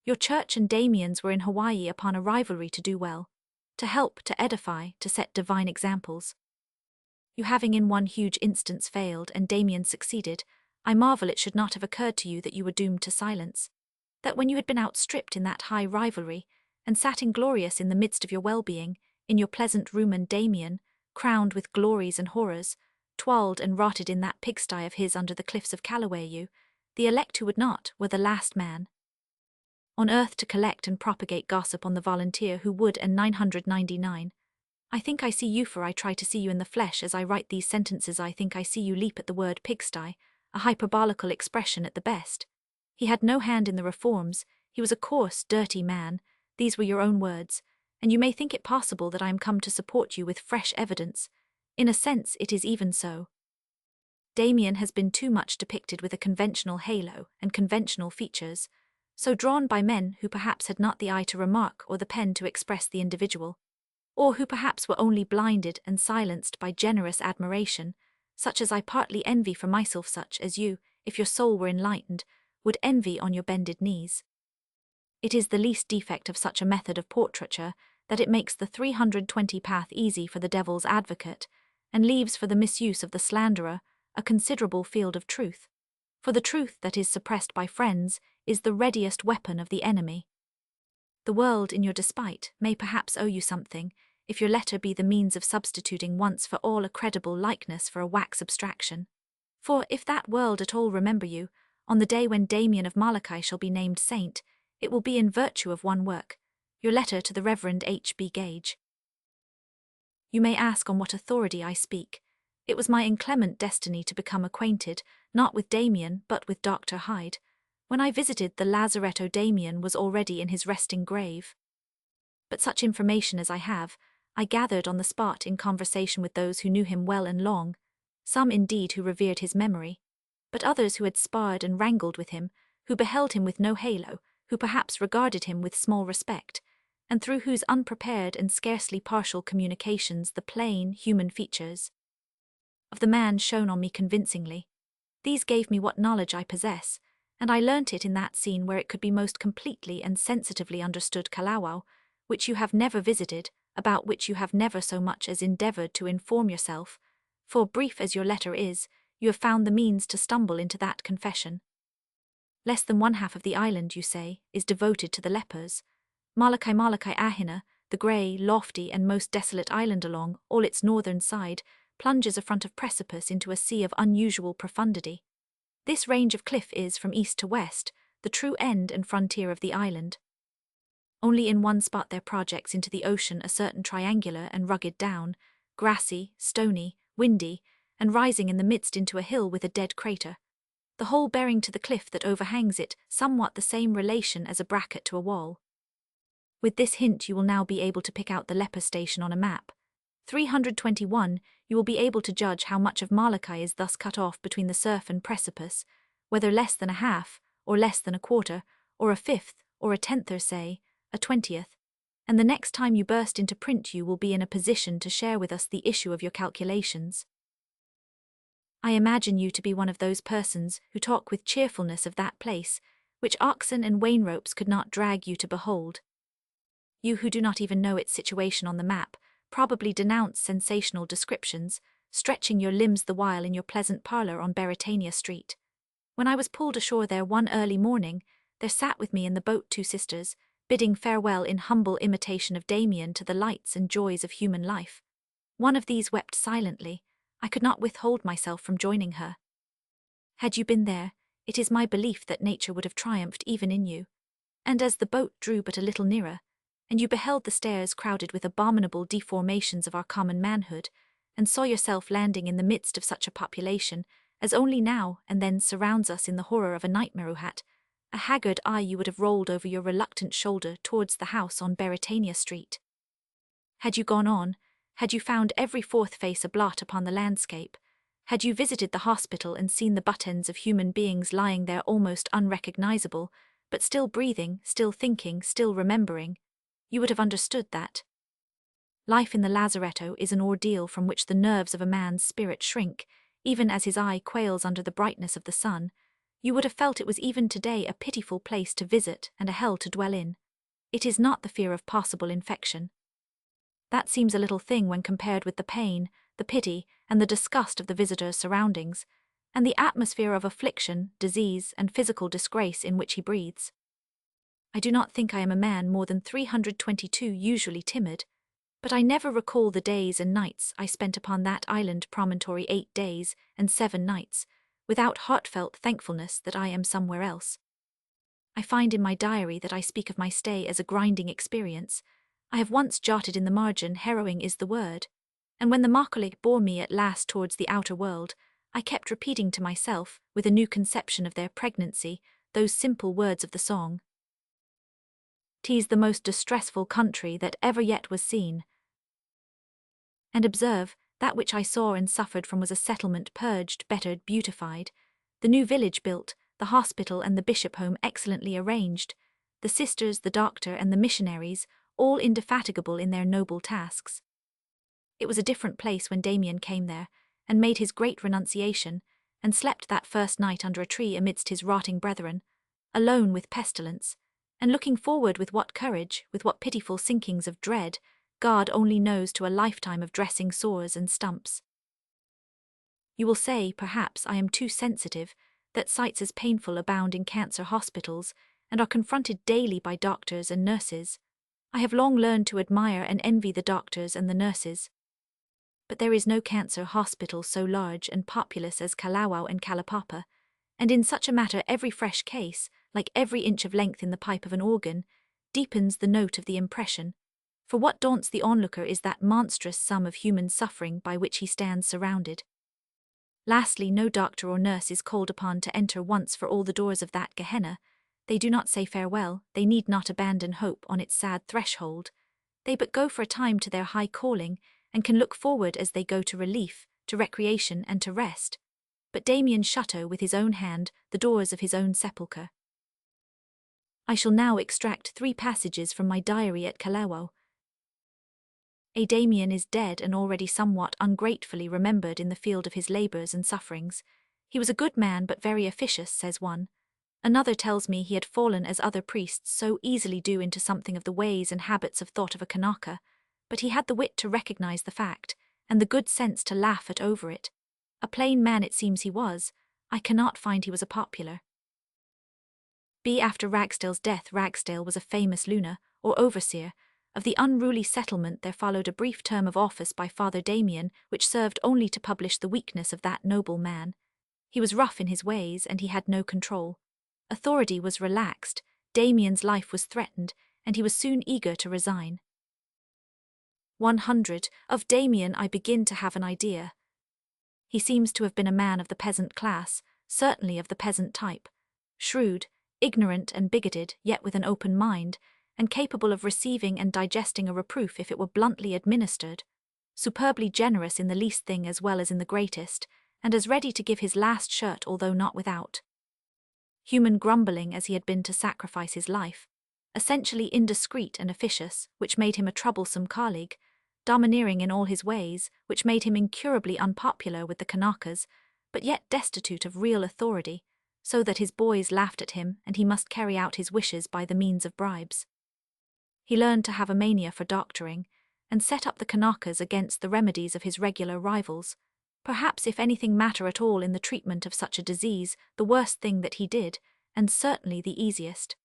Your church and Damiens were in Hawaii upon a rivalry to do well, to help, to edify, to set divine examples. You having in one huge instance failed and Damien succeeded, I marvel it should not have occurred to you that you were doomed to silence, that when you had been outstripped in that high rivalry, and sat inglorious in the midst of your well-being, in your pleasant room and Damien, crowned with glories and horrors, twirled and rotted in that pigsty of his under the cliffs of Callaway, you, the elect who would not, were the last man on earth to collect and propagate gossip on the volunteer who would, and 999. I think I see you, for I try to see you in the flesh as I write these sentences. I think I see you leap at the word pigsty, a hyperbolical expression at the best. He had no hand in the reforms, he was a coarse, dirty man, these were your own words, and you may think it possible that I am come to support you with fresh evidence. In a sense it is even so. Damien has been too much depicted with a conventional halo and conventional features, so drawn by men who perhaps had not the eye to remark or the pen to express the individual, or who perhaps were only blinded and silenced by generous admiration, such as I partly envy for myself, such as you, if your soul were enlightened, would envy on your bended knees. It is the least defect of such a method of portraiture that it makes the 320 path easy for the devil's advocate, and leaves for the misuse of the slanderer a considerable field of truth. For the truth that is suppressed by friends is the readiest weapon of the enemy. The world, in your despite, may perhaps owe you something, if your letter be the means of substituting once for all a credible likeness for a wax abstraction. For, if that world at all remember you, on the day when Damien of Malachi shall be named saint, it will be in virtue of one work, your letter to the Reverend H.B. Gage. You may ask on what authority I speak. It was my inclement destiny to become acquainted, not with Damien, but with Dr. Hyde. When I visited the lazaretto, Damien was already in his resting grave. But such information as I have, I gathered on the spot in conversation with those who knew him well and long, some indeed who revered his memory, but others who had sparred and wrangled with him, who beheld him with no halo, who perhaps regarded him with small respect, and through whose unprepared and scarcely partial communications the plain, human features of the man shone on me convincingly. These gave me what knowledge I possess, and I learnt it in that scene where it could be most completely and sensitively understood. Kalawao, which you have never visited, about which you have never so much as endeavoured to inform yourself, for brief as your letter is, you have found the means to stumble into that confession. Less than one half of the island, you say, is devoted to the lepers. Malachi Ahina, the grey, lofty and most desolate island along all its northern side, plunges a front of precipice into a sea of unusual profundity. This range of cliff is, from east to west, the true end and frontier of the island. Only in one spot there projects into the ocean a certain triangular and rugged down, grassy, stony, windy, and rising in the midst into a hill with a dead crater, the whole bearing to the cliff that overhangs it somewhat the same relation as a bracket to a wall. With this hint you will now be able to pick out the leper station on a map. 321, you will be able to judge how much of Malachi is thus cut off between the surf and precipice, whether less than a half, or less than a quarter, or a fifth, or a tenth, or say, a 20th, and the next time you burst into print you will be in a position to share with us the issue of your calculations. I imagine you to be one of those persons who talk with cheerfulness of that place, which oxen and wain ropes could not drag you to behold. You who do not even know its situation on the map, probably denounce sensational descriptions, stretching your limbs the while in your pleasant parlour on Beretania Street. When I was pulled ashore there one early morning, there sat with me in the boat two sisters, bidding farewell in humble imitation of Damien to the lights and joys of human life. One of these wept silently. I could not withhold myself from joining her. Had you been there, it is my belief that nature would have triumphed even in you. And as the boat drew but a little nearer, and you beheld the stairs crowded with abominable deformations of our common manhood, and saw yourself landing in the midst of such a population, as only now and then surrounds us in the horror of a nightmare hat, a haggard eye you would have rolled over your reluctant shoulder towards the house on Beretania Street. Had you gone on, had you found every fourth face a blot upon the landscape, had you visited the hospital and seen the buttons of human beings lying there almost unrecognizable, but still breathing, still thinking, still remembering, you would have understood that life in the lazaretto is an ordeal from which the nerves of a man's spirit shrink, even as his eye quails under the brightness of the sun. You would have felt it was even today a pitiful place to visit and a hell to dwell in. It is not the fear of possible infection. That seems a little thing when compared with the pain, the pity, and the disgust of the visitor's surroundings, and the atmosphere of affliction, disease, and physical disgrace in which he breathes. I do not think I am a man more than 322 usually timid, but I never recall the days and nights I spent upon that island promontory 8 days and 7 nights, without heartfelt thankfulness that I am somewhere else. I find in my diary that I speak of my stay as a grinding experience. I have once jotted in the margin harrowing is the word, and when the melancholy bore me at last towards the outer world, I kept repeating to myself, with a new conception of their pregnancy, those simple words of the song. "'Tis the most distressful country that ever yet was seen." And observe, that which I saw and suffered from was a settlement purged, bettered, beautified, the new village built, the hospital and the bishop home excellently arranged, the sisters, the doctor, and the missionaries, all indefatigable in their noble tasks. It was a different place when Damien came there, and made his great renunciation, and slept that first night under a tree amidst his rotting brethren, alone with pestilence, and looking forward with what courage, with what pitiful sinkings of dread, God only knows, to a lifetime of dressing sores and stumps. You will say, perhaps, I am too sensitive, that sights as painful abound in cancer hospitals, and are confronted daily by doctors and nurses. I have long learned to admire and envy the doctors and the nurses. But there is no cancer hospital so large and populous as Kalawao and Kalapapa, and in such a matter every fresh case, like every inch of length in the pipe of an organ, deepens the note of the impression. For what daunts the onlooker is that monstrous sum of human suffering by which he stands surrounded. Lastly, no doctor or nurse is called upon to enter once for all the doors of that Gehenna. They do not say farewell, they need not abandon hope on its sad threshold. They but go for a time to their high calling, and can look forward as they go to relief, to recreation, and to rest. But Damien shut with his own hand the doors of his own sepulchre. I shall now extract 3 passages from my diary at Kalawao. A Damien is dead and already somewhat ungratefully remembered in the field of his labours and sufferings. He was a good man but very officious, says one. Another tells me he had fallen as other priests so easily do into something of the ways and habits of thought of a Kanaka, but he had the wit to recognise the fact, and the good sense to laugh over it. A plain man it seems he was. I cannot find he was a popular. B. After Ragsdale's death, Ragsdale was a famous Luna, or overseer. Of the unruly settlement there followed a brief term of office by Father Damien, which served only to publish the weakness of that noble man. He was rough in his ways, and he had no control. Authority was relaxed, Damien's life was threatened, and he was soon eager to resign. 100. Of Damien I begin to have an idea. He seems to have been a man of the peasant class, certainly of the peasant type. Shrewd, ignorant and bigoted, yet with an open mind, and capable of receiving and digesting a reproof if it were bluntly administered, superbly generous in the least thing as well as in the greatest, and as ready to give his last shirt although not without. Human grumbling as he had been to sacrifice his life, essentially indiscreet and officious, which made him a troublesome colleague, domineering in all his ways, which made him incurably unpopular with the Kanakas, but yet destitute of real authority, so that his boys laughed at him and he must carry out his wishes by the means of bribes. He learned to have a mania for doctoring, and set up the Kanakas against the remedies of his regular rivals. Perhaps if anything matter at all in the treatment of such a disease, the worst thing that he did, and certainly the easiest.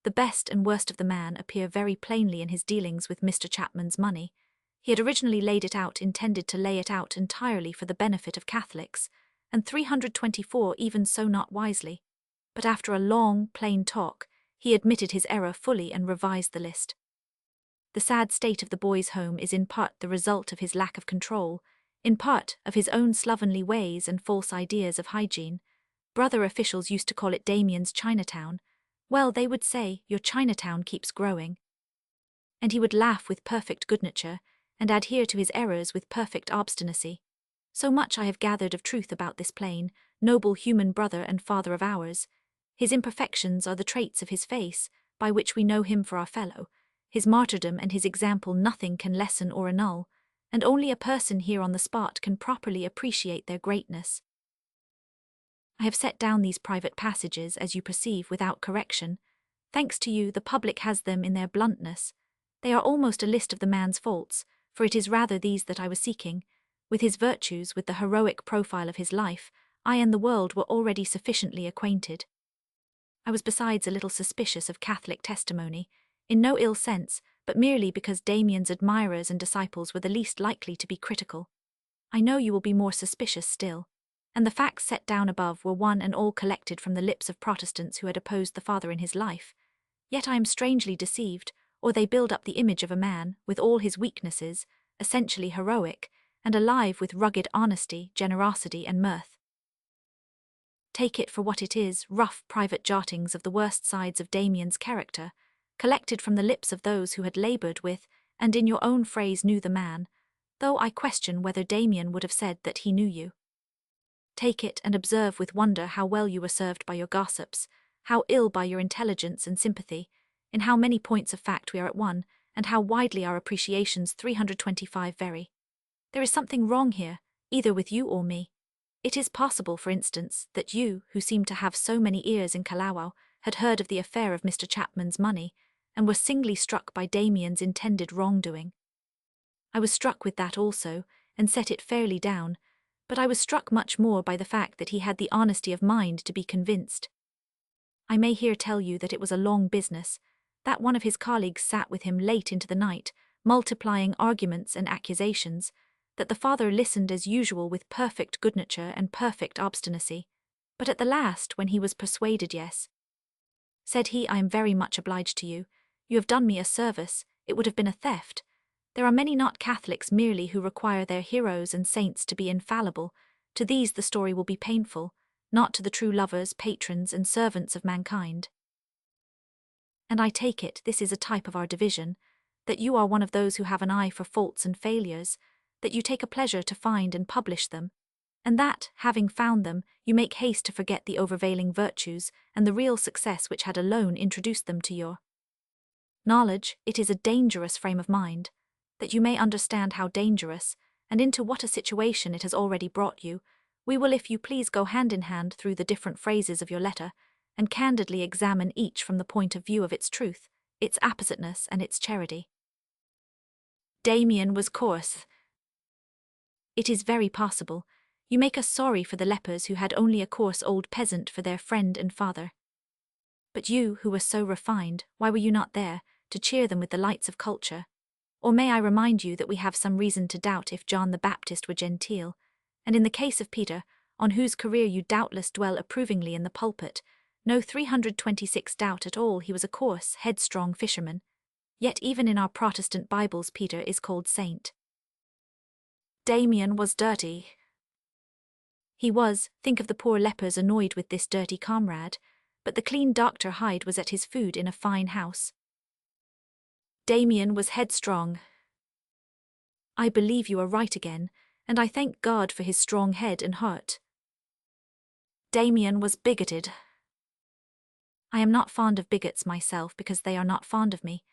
The best and worst of the man appear very plainly in his dealings with Mr. Chapman's money. He had originally laid it out, intended to lay it out entirely for the benefit of Catholics, and 324 even so not wisely. But after a long, plain talk, he admitted his error fully and revised the list. The sad state of the boy's home is in part the result of his lack of control. in part of his own slovenly ways and false ideas of hygiene. Brother officials used to call it Damien's Chinatown. Well, they would say, your Chinatown keeps growing. And he would laugh with perfect good nature, and adhere to his errors with perfect obstinacy. So much I have gathered of truth about this plain, noble human brother and father of ours. His imperfections are the traits of his face, by which we know him for our fellow. His martyrdom and his example nothing can lessen or annul, and only a person here on the spot can properly appreciate their greatness. I have set down these private passages, as you perceive, without correction. Thanks to you, the public has them in their bluntness. They are almost a list of the man's faults, for it is rather these that I was seeking. With his virtues, with the heroic profile of his life, I and the world were already sufficiently acquainted. I was besides a little suspicious of Catholic testimony, in no ill sense, but merely because Damien's admirers and disciples were the least likely to be critical. I know you will be more suspicious still, and the facts set down above were one and all collected from the lips of Protestants who had opposed the Father in his life. Yet I am strangely deceived, or they build up the image of a man, with all his weaknesses, essentially heroic, and alive with rugged honesty, generosity, and mirth. Take it for what it is, rough private jottings of the worst sides of Damien's character, collected from the lips of those who had laboured with, and in your own phrase knew the man, though I question whether Damien would have said that he knew you. Take it and observe with wonder how well you were served by your gossips, how ill by your intelligence and sympathy, in how many points of fact we are at one, and how widely our appreciations 325 vary. There is something wrong here, either with you or me. It is possible, for instance, that you, who seem to have so many ears in Kalawao, had heard of the affair of Mr. Chapman's money, and were singly struck by Damien's intended wrongdoing. I was struck with that also, and set it fairly down, but I was struck much more by the fact that he had the honesty of mind to be convinced. I may here tell you that it was a long business, that one of his colleagues sat with him late into the night, multiplying arguments and accusations, that the father listened as usual with perfect good nature and perfect obstinacy, but at the last, when he was persuaded, yes, said he, I am very much obliged to you. You have done me a service. It would have been a theft. There are many not Catholics merely who require their heroes and saints to be infallible. To these the story will be painful, not to the true lovers, patrons, and servants of mankind. And I take it this is a type of our division, that you are one of those who have an eye for faults and failures, that you take a pleasure to find and publish them, and that, having found them, you make haste to forget the overvailing virtues and the real success which had alone introduced them to your knowledge. It is a dangerous frame of mind, that you may understand how dangerous, and into what a situation it has already brought you. We will, if you please, go hand in hand through the different phrases of your letter, and candidly examine each from the point of view of its truth, its appositeness, and its charity. Damien was coarse. It is very possible. You make us sorry for the lepers who had only a coarse old peasant for their friend and father. But you, who were so refined, why were you not there, to cheer them with the lights of culture? Or may I remind you that we have some reason to doubt if John the Baptist were genteel, and in the case of Peter, on whose career you doubtless dwell approvingly in the pulpit, no 326 doubt at all he was a coarse, headstrong fisherman. Yet even in our Protestant Bibles Peter is called saint. Damien was dirty. He was, think of the poor lepers annoyed with this dirty comrade, but the clean Dr. Hyde was at his food in a fine house. Damien was headstrong. I believe you are right again, and I thank God for his strong head and heart. Damien was bigoted. I am not fond of bigots myself because they are not fond of me,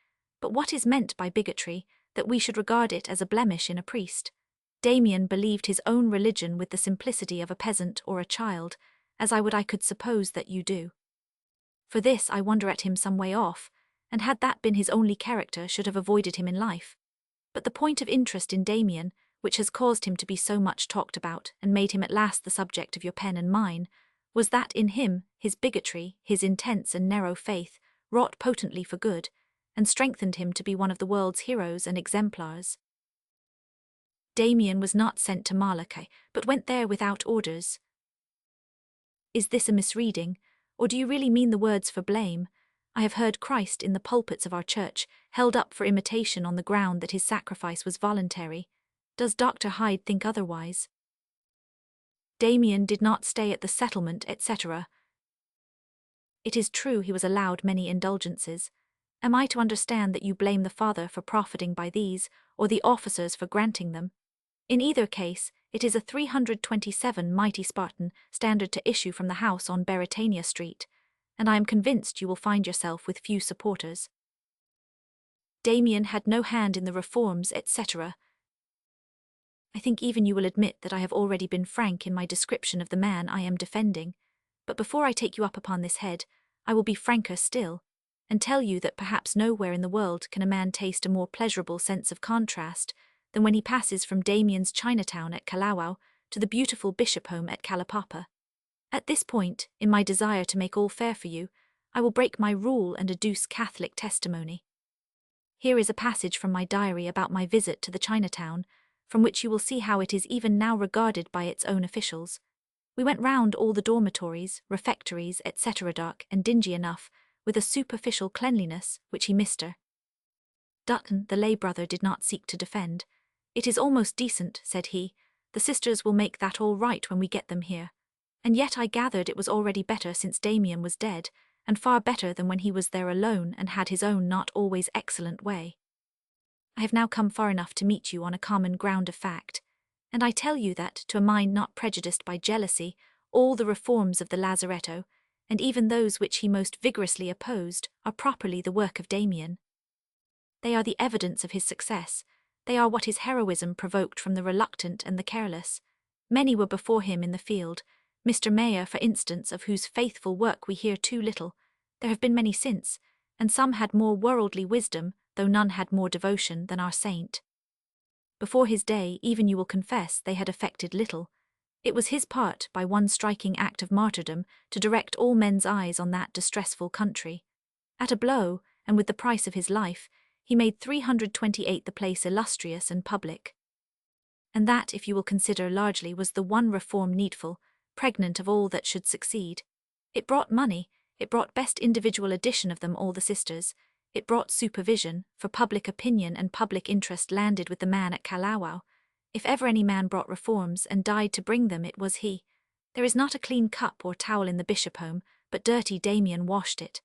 but what is meant by bigotry, that we should regard it as a blemish in a priest? Damien believed his own religion with the simplicity of a peasant or a child, as I could suppose that you do. For this I wonder at him some way off, and had that been his only character should have avoided him in life. But the point of interest in Damien, which has caused him to be so much talked about and made him at last the subject of your pen and mine, was that in him, his bigotry, his intense and narrow faith, wrought potently for good, and strengthened him to be one of the world's heroes and exemplars. Damien was not sent to Malachi, but went there without orders. Is this a misreading, or do you really mean the words for blame? I have heard Christ in the pulpits of our church held up for imitation on the ground that his sacrifice was voluntary. Does Dr. Hyde think otherwise? Damien did not stay at the settlement, etc. It is true he was allowed many indulgences. Am I to understand that you blame the father for profiting by these, or the officers for granting them? In either case, it is a 327 mighty Spartan standard to issue from the house on Beretania Street, and I am convinced you will find yourself with few supporters. Damien had no hand in the reforms, etc. I think even you will admit that I have already been frank in my description of the man I am defending, but before I take you up upon this head, I will be franker still, and tell you that perhaps nowhere in the world can a man taste a more pleasurable sense of contrast than when he passes from Damien's Chinatown at Kalawao to the beautiful bishop home at Kalapapa. At this point, in my desire to make all fair for you, I will break my rule and adduce Catholic testimony. Here is a passage from my diary about my visit to the Chinatown, from which you will see how it is even now regarded by its own officials. We went round all the dormitories, refectories, etc. dark and dingy enough, with a superficial cleanliness which he Mr. Dutton, the lay brother, did not seek to defend. It is almost decent, said he. The sisters will make that all right when we get them here. And yet I gathered it was already better since Damien was dead, and far better than when he was there alone and had his own not always excellent way. I have now come far enough to meet you on a common ground of fact, and I tell you that, to a mind not prejudiced by jealousy, all the reforms of the Lazaretto, and even those which he most vigorously opposed, are properly the work of Damien. They are the evidence of his success. They are what his heroism provoked from the reluctant and the careless. Many were before him in the field, Mr. Mayor, for instance, of whose faithful work we hear too little. There have been many since, and some had more worldly wisdom, though none had more devotion than our saint. Before his day, even you will confess, they had effected little. It was his part, by one striking act of martyrdom, to direct all men's eyes on that distressful country. At a blow, and with the price of his life, he made 328 the place illustrious and public. And that, if you will consider largely, was the one reform needful, pregnant of all that should succeed. It brought money, it brought best individual edition of them all the sisters, it brought supervision, for public opinion and public interest landed with the man at Kalawao. If ever any man brought reforms and died to bring them, it was he. There is not a clean cup or towel in the bishop home, but dirty Damien washed it.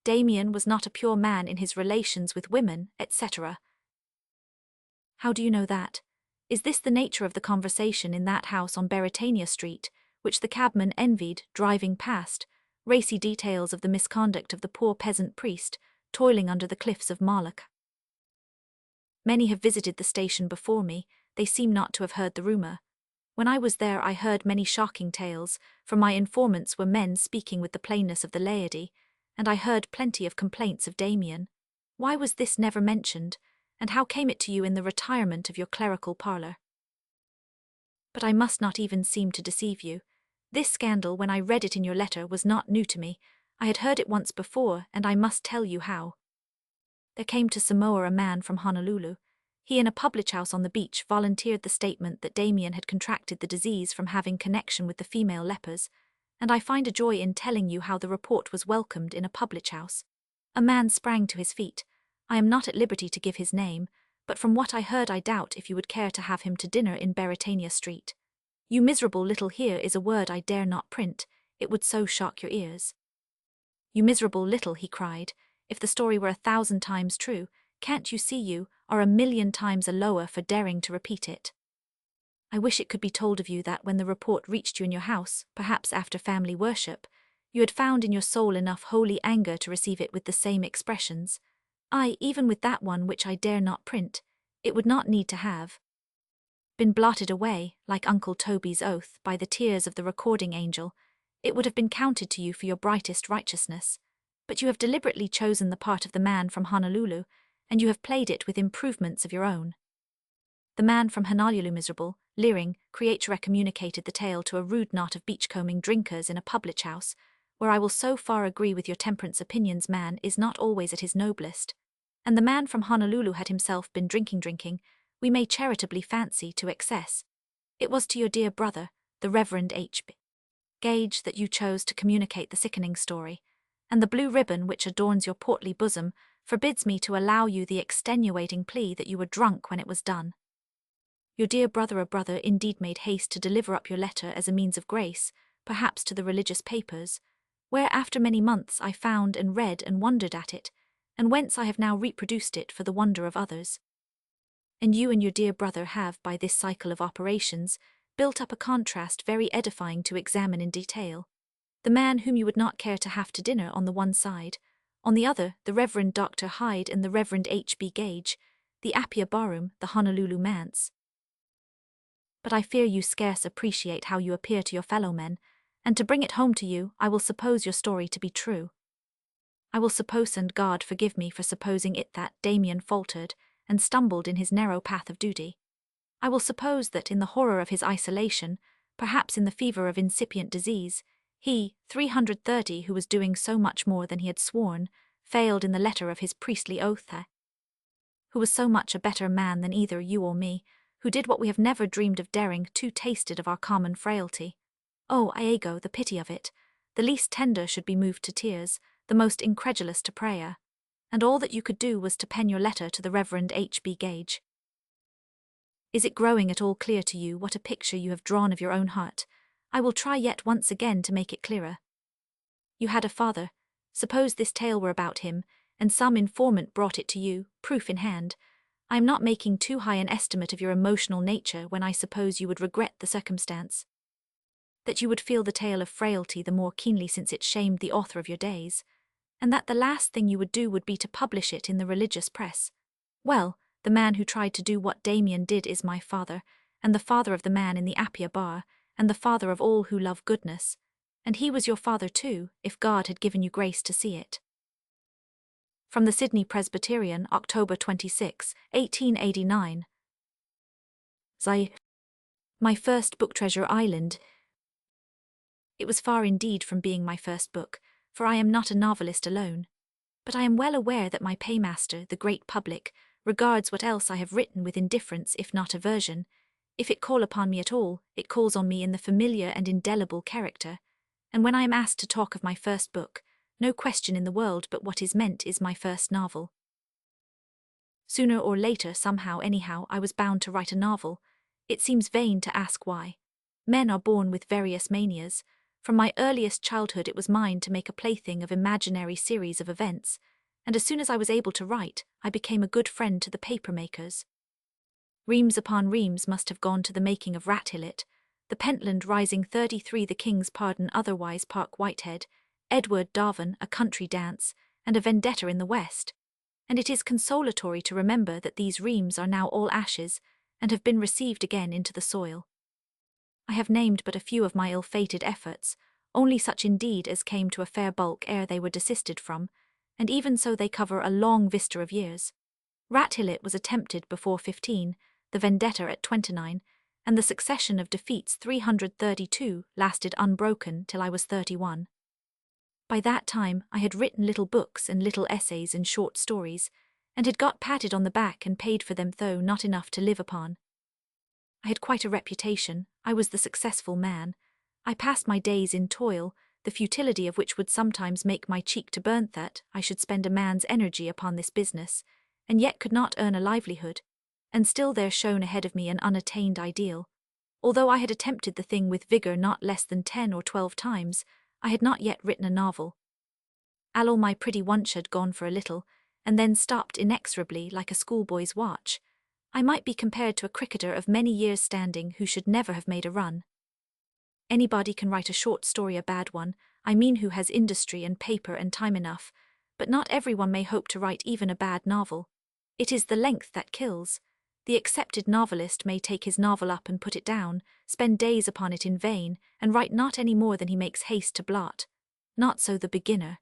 Damien was not a pure man in his relations with women, etc. How do you know that? Is this the nature of the conversation in that house on Beretania Street, which the cabman envied, driving past, racy details of the misconduct of the poor peasant priest, toiling under the cliffs of Moloch? Many have visited the station before me, they seem not to have heard the rumour. When I was there I heard many shocking tales, for my informants were men speaking with the plainness of the laity, and I heard plenty of complaints of Damien. Why was this never mentioned, and how came it to you in the retirement of your clerical parlour? But I must not even seem to deceive you. This scandal, when I read it in your letter, was not new to me. I had heard it once before, and I must tell you how. There came to Samoa a man from Honolulu. He, in a public house on the beach, volunteered the statement that Damien had contracted the disease from having connection with the female lepers, and I find a joy in telling you how the report was welcomed in a public house. A man sprang to his feet. I am not at liberty to give his name, but from what I heard I doubt if you would care to have him to dinner in Beretania Street. You miserable little, here is a word I dare not print, it would so shock your ears. You miserable little, he cried, if the story were 1,000 times true, can't you see you are 1,000,000 times a lower for daring to repeat it? I wish it could be told of you that when the report reached you in your house, perhaps after family worship, you had found in your soul enough holy anger to receive it with the same expressions. Aye, even with that one which I dare not print, it would not need to have been blotted away, like Uncle Toby's oath, by the tears of the recording angel. It would have been counted to you for your brightest righteousness. But you have deliberately chosen the part of the man from Honolulu, and you have played it with improvements of your own. The man from Honolulu, miserable, leering creature, communicated the tale to a rude knot of beachcombing drinkers in a public house, where I will so far agree with your temperance opinions, man is not always at his noblest. And the man from Honolulu had himself been drinking, we may charitably fancy, to excess. It was to your dear brother, the Reverend H.B. Gage, that you chose to communicate the sickening story, and the blue ribbon which adorns your portly bosom forbids me to allow you the extenuating plea that you were drunk when it was done. Your dear brother a brother indeed made haste to deliver up your letter as a means of grace, perhaps to the religious papers, where after many months I found and read and wondered at it, and whence I have now reproduced it for the wonder of others. And you and your dear brother have, by this cycle of operations, built up a contrast very edifying to examine in detail. The man whom you would not care to have to dinner on the one side, on the other the Reverend Dr. Hyde and the Reverend H.B. Gage, the Appia Barroom, the Honolulu Manse. But I fear you scarce appreciate how you appear to your fellow-men, and to bring it home to you, I will suppose your story to be true. I will suppose, and God forgive me for supposing it, that Damien faltered and stumbled in his narrow path of duty. I will suppose that in the horror of his isolation, perhaps in the fever of incipient disease, he, 330, who was doing so much more than he had sworn, failed in the letter of his priestly oath, who was so much a better man than either you or me, who did what we have never dreamed of daring, too tasted of our common frailty. Oh, Iago, the pity of it! The least tender should be moved to tears, the most incredulous to prayer. And all that you could do was to pen your letter to the Reverend H.B. Gage. Is it growing at all clear to you what a picture you have drawn of your own heart? I will try yet once again to make it clearer. You had a father. Suppose this tale were about him, and some informant brought it to you, proof in hand. I am not making too high an estimate of your emotional nature when I suppose you would regret the circumstance. That you would feel the tale of frailty the more keenly since it shamed the author of your days, and that the last thing you would do would be to publish it in the religious press. Well, the man who tried to do what Damien did is my father, and the father of the man in the Appia Bar, and the father of all who love goodness, and he was your father too, if God had given you grace to see it. From the Sydney Presbyterian, October 26, 1889. My first book, Treasure Island. It was far indeed from being my first book, for I am not a novelist alone. But I am well aware that my paymaster, the great public, regards what else I have written with indifference if not aversion. If it call upon me at all, it calls on me in the familiar and indelible character, and when I am asked to talk of my first book, no question in the world but what is meant is my first novel. Sooner or later, somehow, anyhow, I was bound to write a novel. It seems vain to ask why. Men are born with various manias. From my earliest childhood it was mine to make a plaything of imaginary series of events, and as soon as I was able to write, I became a good friend to the paper-makers. Reams upon reams must have gone to the making of Rathillet, the Pentland Rising 33, the King's Pardon, otherwise Park Whitehead, Edward Darwin, A Country Dance, and A Vendetta in the West, and it is consolatory to remember that these reams are now all ashes, and have been received again into the soil. I have named but a few of my ill-fated efforts, only such indeed as came to a fair bulk ere they were desisted from, and even so they cover a long vista of years. Rathillet was attempted before 15, the Vendetta at 29, and the succession of defeats 332 lasted unbroken till I was 31. By that time I had written little books and little essays and short stories, and had got patted on the back and paid for them, though not enough to live upon. I had quite a reputation. I was the successful man. I passed my days in toil, the futility of which would sometimes make my cheek to burn, that I should spend a man's energy upon this business, and yet could not earn a livelihood, and still there shone ahead of me an unattained ideal. Although I had attempted the thing with vigour not less than 10 or 12 times, I had not yet written a novel. All my pretty wunsch had gone for a little, and then stopped inexorably like a schoolboy's watch. I might be compared to a cricketer of many years' standing who should never have made a run. Anybody can write a short story, a bad one, I mean, who has industry and paper and time enough, but not everyone may hope to write even a bad novel. It is the length that kills. The accepted novelist may take his novel up and put it down, spend days upon it in vain, and write not any more than he makes haste to blot. Not so the beginner.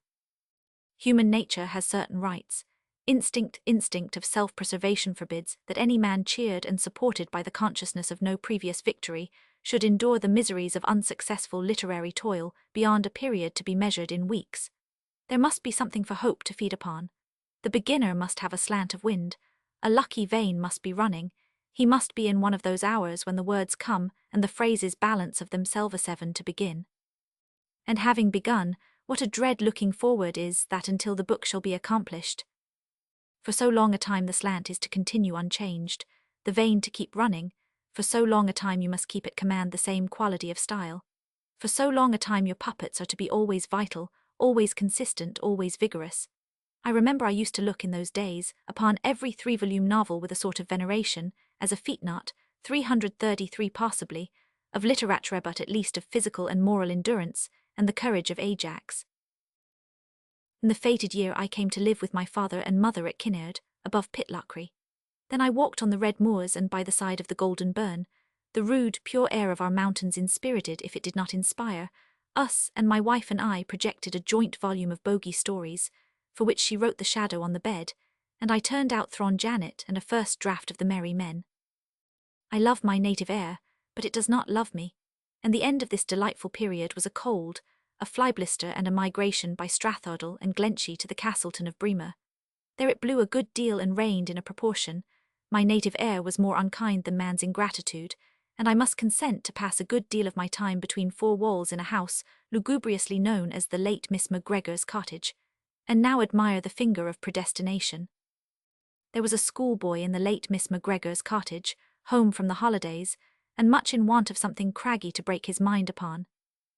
Human nature has certain rights. Instinct of self-preservation forbids that any man cheered and supported by the consciousness of no previous victory should endure the miseries of unsuccessful literary toil beyond a period to be measured in weeks. There must be something for hope to feed upon. The beginner must have a slant of wind. A lucky vein must be running. He must be in one of those hours when the words come and the phrases balance of themselves 7 to begin. And having begun, what a dread looking forward is that until the book shall be accomplished. For so long a time the slant is to continue unchanged, the vein to keep running, For so long a time you must keep at command the same quality of style. For so long a time your puppets are to be always vital, always consistent, always vigorous. I remember I used to look in those days upon every 3-volume novel with a sort of veneration, as a feat-not, 333 possibly, of literature but at least of physical and moral endurance, and the courage of Ajax. In the fated year I came to live with my father and mother at Kinnaird, above Pitlochry. Then I walked on the red moors and by the side of the golden burn. The rude, pure air of our mountains inspirited, if it did not inspire, us, and my wife and I projected a joint volume of bogie stories, for which she wrote the shadow on the bed, and I turned out Thrawn Janet and a first draft of the Merry Men. I love my native air, but it does not love me, and the end of this delightful period was a cold, a fly-blister and a migration by Strathdale and Glenshie to the Castleton of Bremer. There it blew a good deal and rained in a proportion. My native air was more unkind than man's ingratitude, and I must consent to pass a good deal of my time between four walls in a house lugubriously known as the late Miss MacGregor's cottage, and now admire the finger of predestination. There was a schoolboy in the late Miss MacGregor's cottage, home from the holidays, and much in want of something craggy to break his mind upon.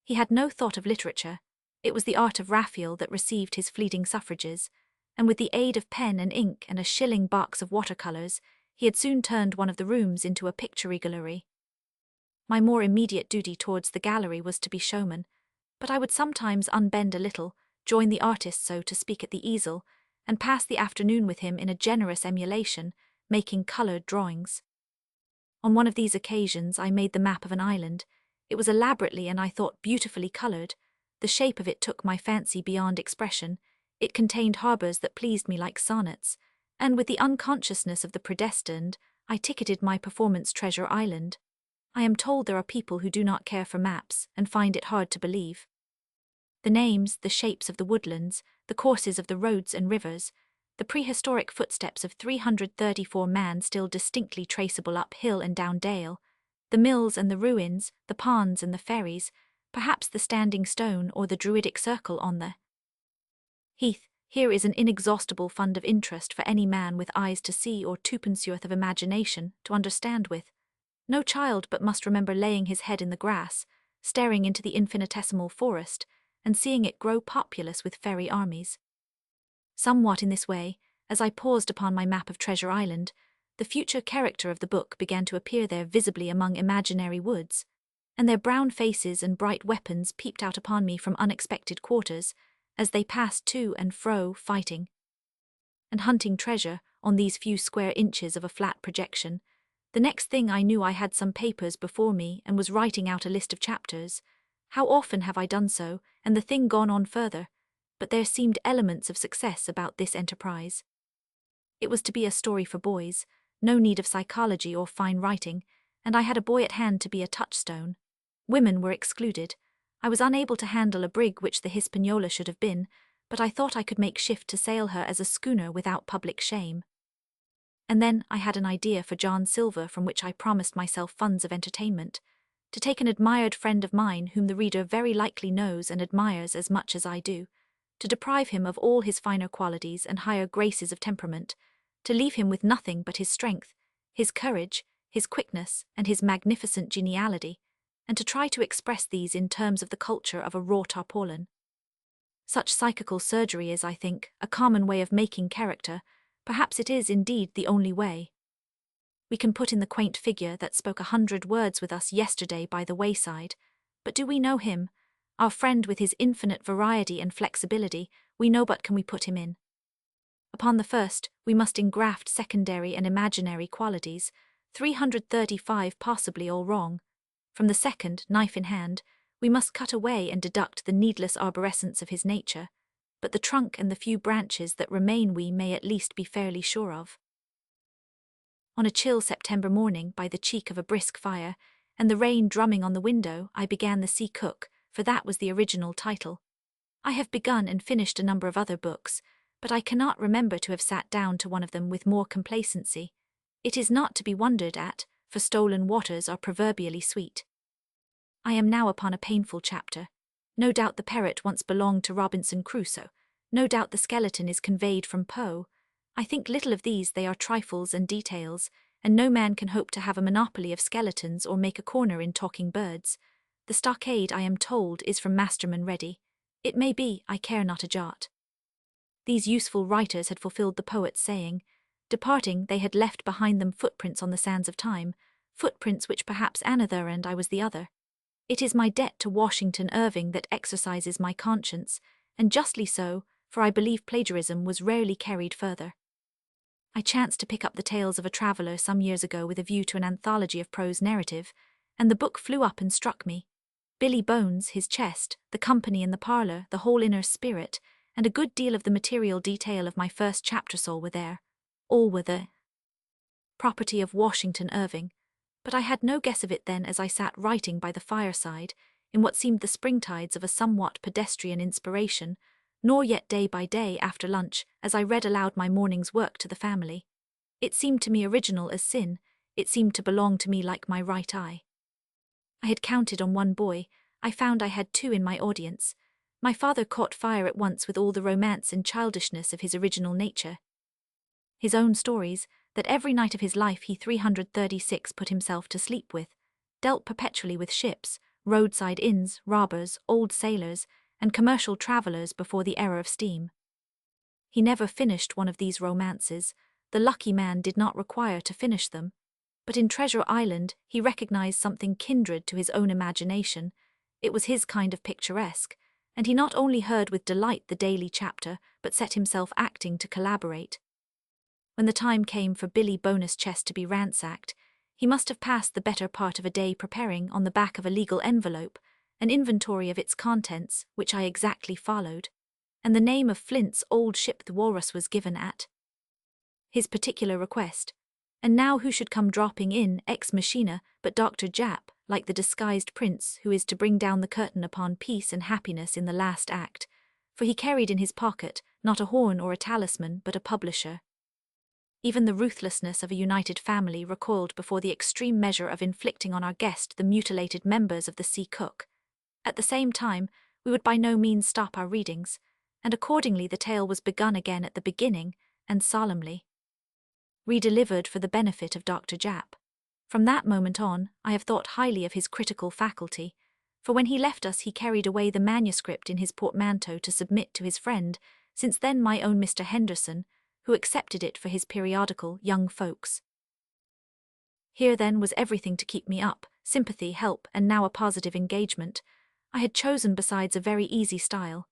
He had no thought of literature. It was the art of Raphael that received his fleeting suffrages, and with the aid of pen and ink and a shilling box of watercolours, he had soon turned one of the rooms into a picture gallery. My more immediate duty towards the gallery was to be showman, but I would sometimes unbend a little, join the artist so to speak at the easel, and pass the afternoon with him in a generous emulation, making coloured drawings. On one of these occasions I made the map of an island. It was elaborately and I thought beautifully coloured. The shape of it took my fancy beyond expression. It contained harbours that pleased me like sonnets, and with the unconsciousness of the predestined, I ticketed my performance Treasure Island. I am told there are people who do not care for maps and find it hard to believe. The names, the shapes of the woodlands, the courses of the roads and rivers, the prehistoric footsteps of 334 man still distinctly traceable up hill and down dale, the mills and the ruins, the ponds and the ferries, perhaps the standing stone or the druidic circle on the heath. Here is an inexhaustible fund of interest for any man with eyes to see or twopenceworth of imagination to understand with. No child but must remember laying his head in the grass, staring into the infinitesimal forest, and seeing it grow populous with fairy armies. Somewhat in this way, as I paused upon my map of Treasure Island, the future character of the book began to appear there visibly among imaginary woods, and their brown faces and bright weapons peeped out upon me from unexpected quarters, as they passed to and fro fighting and hunting treasure on these few square inches of a flat projection. The next thing I knew I had some papers before me and was writing out a list of chapters. How often have I done so, and the thing gone on further, but there seemed elements of success about this enterprise. It was to be a story for boys, no need of psychology or fine writing, and I had a boy at hand to be a touchstone. Women were excluded. I was unable to handle a brig which the Hispaniola should have been, but I thought I could make shift to sail her as a schooner without public shame. And then I had an idea for John Silver from which I promised myself funds of entertainment, to take an admired friend of mine whom the reader very likely knows and admires as much as I do, to deprive him of all his finer qualities and higher graces of temperament, to leave him with nothing but his strength, his courage, his quickness, and his magnificent geniality, and to try to express these in terms of the culture of a raw tarpaulin. Such psychical surgery is, I think, a common way of making character. Perhaps it is indeed the only way. We can put in the quaint figure that spoke 100 words with us yesterday by the wayside, but do we know him? Our friend with his infinite variety and flexibility, we know, but can we put him in? Upon the first, we must engraft secondary and imaginary qualities, 335 possibly all wrong. From the second, knife in hand, we must cut away and deduct the needless arborescence of his nature, but the trunk and the few branches that remain we may at least be fairly sure of. On a chill September morning, by the cheek of a brisk fire, and the rain drumming on the window, I began The Sea Cook, for that was the original title. I have begun and finished a number of other books, but I cannot remember to have sat down to one of them with more complacency. It is not to be wondered at, for stolen waters are proverbially sweet. I am now upon a painful chapter. No doubt the parrot once belonged to Robinson Crusoe. No doubt the skeleton is conveyed from Poe. I think little of these, they are trifles and details, and no man can hope to have a monopoly of skeletons or make a corner in talking birds. The stockade, I am told, is from Masterman Ready. It may be, I care not a jot. These useful writers had fulfilled the poet's saying. Departing, they had left behind them footprints on the sands of time, footprints which perhaps another and I was the other. It is my debt to Washington Irving that exercises my conscience, and justly so, for I believe plagiarism was rarely carried further. I chanced to pick up the Tales of a Traveller some years ago with a view to an anthology of prose narrative, and the book flew up and struck me. Billy Bones, his chest, the company in the parlour, the whole inner spirit, and a good deal of the material detail of my first chapter soul were there. All were the property of Washington Irving, but I had no guess of it then as I sat writing by the fireside, in what seemed the springtides of a somewhat pedestrian inspiration, nor yet day by day after lunch as I read aloud my morning's work to the family. It seemed to me original as sin, it seemed to belong to me like my right eye. I had counted on one boy, I found I had two in my audience. My father caught fire at once with all the romance and childishness of his original nature. His own stories, that every night of his life he 336 put himself to sleep with, dealt perpetually with ships, roadside inns, robbers, old sailors, and commercial travellers before the era of steam. He never finished one of these romances, the lucky man did not require to finish them, but in Treasure Island he recognized something kindred to his own imagination. It was his kind of picturesque, and he not only heard with delight the daily chapter, but set himself acting to collaborate. When the time came for Billy Bonus' chest to be ransacked, he must have passed the better part of a day preparing, on the back of a legal envelope, an inventory of its contents, which I exactly followed, and the name of Flint's old ship the Walrus was given at his particular request. And now who should come dropping in ex machina but Dr. Japp, like the disguised prince who is to bring down the curtain upon peace and happiness in the last act, for he carried in his pocket not a horn or a talisman but a publisher. Even the ruthlessness of a united family recoiled before the extreme measure of inflicting on our guest the mutilated members of the sea cook. At the same time, we would by no means stop our readings, and accordingly the tale was begun again at the beginning, and solemnly redelivered for the benefit of Dr. Japp. From that moment on, I have thought highly of his critical faculty, for when he left us he carried away the manuscript in his portmanteau to submit to his friend, since then my own Mr. Henderson, who accepted it for his periodical Young Folks. Here then was everything to keep me up, sympathy, help, and now a positive engagement. I had chosen besides a very easy style.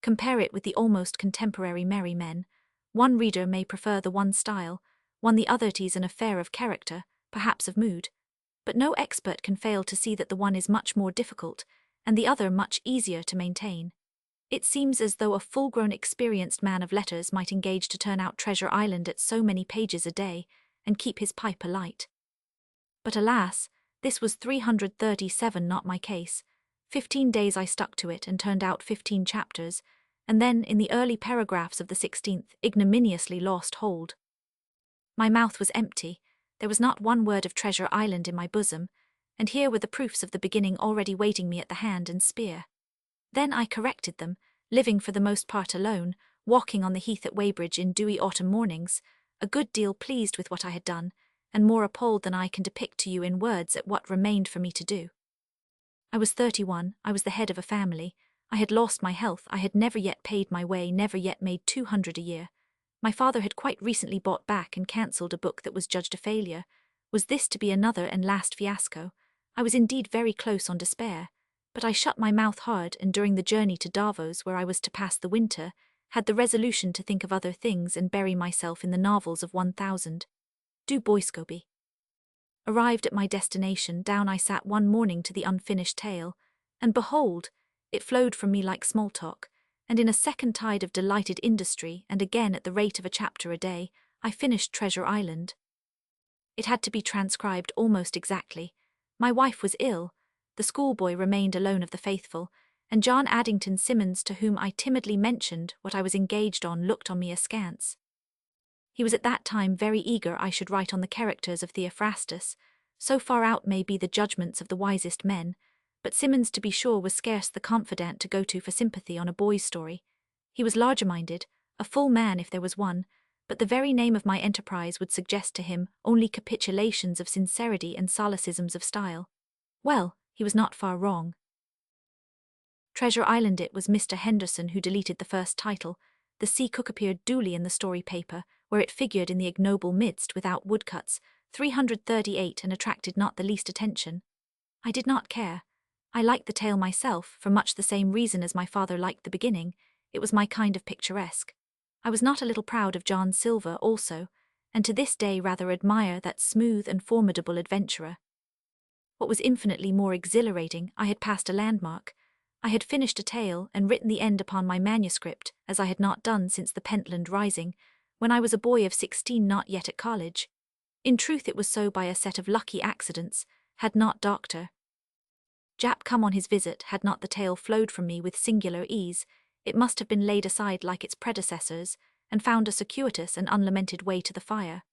Compare it with the almost contemporary merry men. One reader may prefer the one style, one the other. 'Tis an affair of character, perhaps of mood, but no expert can fail to see that the one is much more difficult, and the other much easier to maintain. It seems as though a full-grown experienced man of letters might engage to turn out Treasure Island at so many pages a day, and keep his pipe alight. But alas, this was 337 not my case. 15 days I stuck to it and turned out 15 chapters, and then, in the early paragraphs of the 16th, ignominiously lost hold. My mouth was empty, there was not one word of Treasure Island in my bosom, and here were the proofs of the beginning already waiting me at the hand and spear. Then I corrected them, living for the most part alone, walking on the heath at Weybridge in dewy autumn mornings, a good deal pleased with what I had done, and more appalled than I can depict to you in words at what remained for me to do. I was 31, I was the head of a family, I had lost my health, I had never yet paid my way, never yet made 200 a year. My father had quite recently bought back and cancelled a book that was judged a failure. Was this to be another and last fiasco? I was indeed very close on despair, but I shut my mouth hard, and during the journey to Davos, where I was to pass the winter, had the resolution to think of other things and bury myself in the novels of 1000. Du Boiscoby. Arrived at my destination, down I sat one morning to the unfinished tale, and behold, it flowed from me like small talk, and in a second tide of delighted industry, and again at the rate of a chapter a day, I finished Treasure Island. It had to be transcribed almost exactly. My wife was ill, the schoolboy remained alone of the faithful, and John Addington Symonds, to whom I timidly mentioned what I was engaged on, looked on me askance. He was at that time very eager I should write on the characters of Theophrastus. So far out may be the judgments of the wisest men, but Symonds, to be sure, was scarce the confidant to go to for sympathy on a boy's story. He was larger-minded, a full man if there was one, but the very name of my enterprise would suggest to him only capitulations of sincerity and solecisms of style. Well, he was not far wrong. Treasure Island. It was Mr. Henderson who deleted the first title. The Sea Cook appeared duly in the story paper, where it figured in the ignoble midst without woodcuts, 338, and attracted not the least attention. I did not care. I liked the tale myself, for much the same reason as my father liked the beginning. It was my kind of picturesque. I was not a little proud of John Silver also, and to this day rather admire that smooth and formidable adventurer. What was infinitely more exhilarating, I had passed a landmark. I had finished a tale and written the end upon my manuscript, as I had not done since the Pentland Rising, when I was a boy of 16 not yet at college. In truth it was so by a set of lucky accidents, had not Dr. Japp come on his visit, had not the tale flowed from me with singular ease, it must have been laid aside like its predecessors, and found a circuitous and unlamented way to the fire.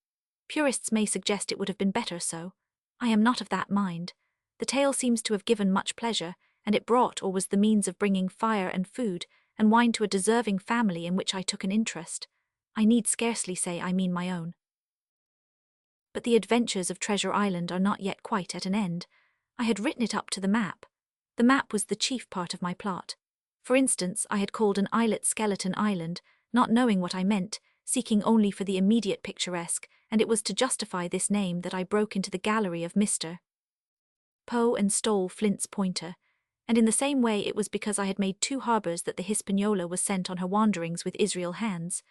Purists may suggest it would have been better so. I am not of that mind. The tale seems to have given much pleasure, and it brought or was the means of bringing fire and food and wine to a deserving family in which I took an interest. I need scarcely say I mean my own. But the adventures of Treasure Island are not yet quite at an end. I had written it up to the map. The map was the chief part of my plot. For instance, I had called an islet Skeleton Island, not knowing what I meant, seeking only for the immediate picturesque, and it was to justify this name that I broke into the gallery of Mr. Poe and stole Flint's pointer, and in the same way it was because I had made 2 harbours that the Hispaniola was sent on her wanderings with Israel hands.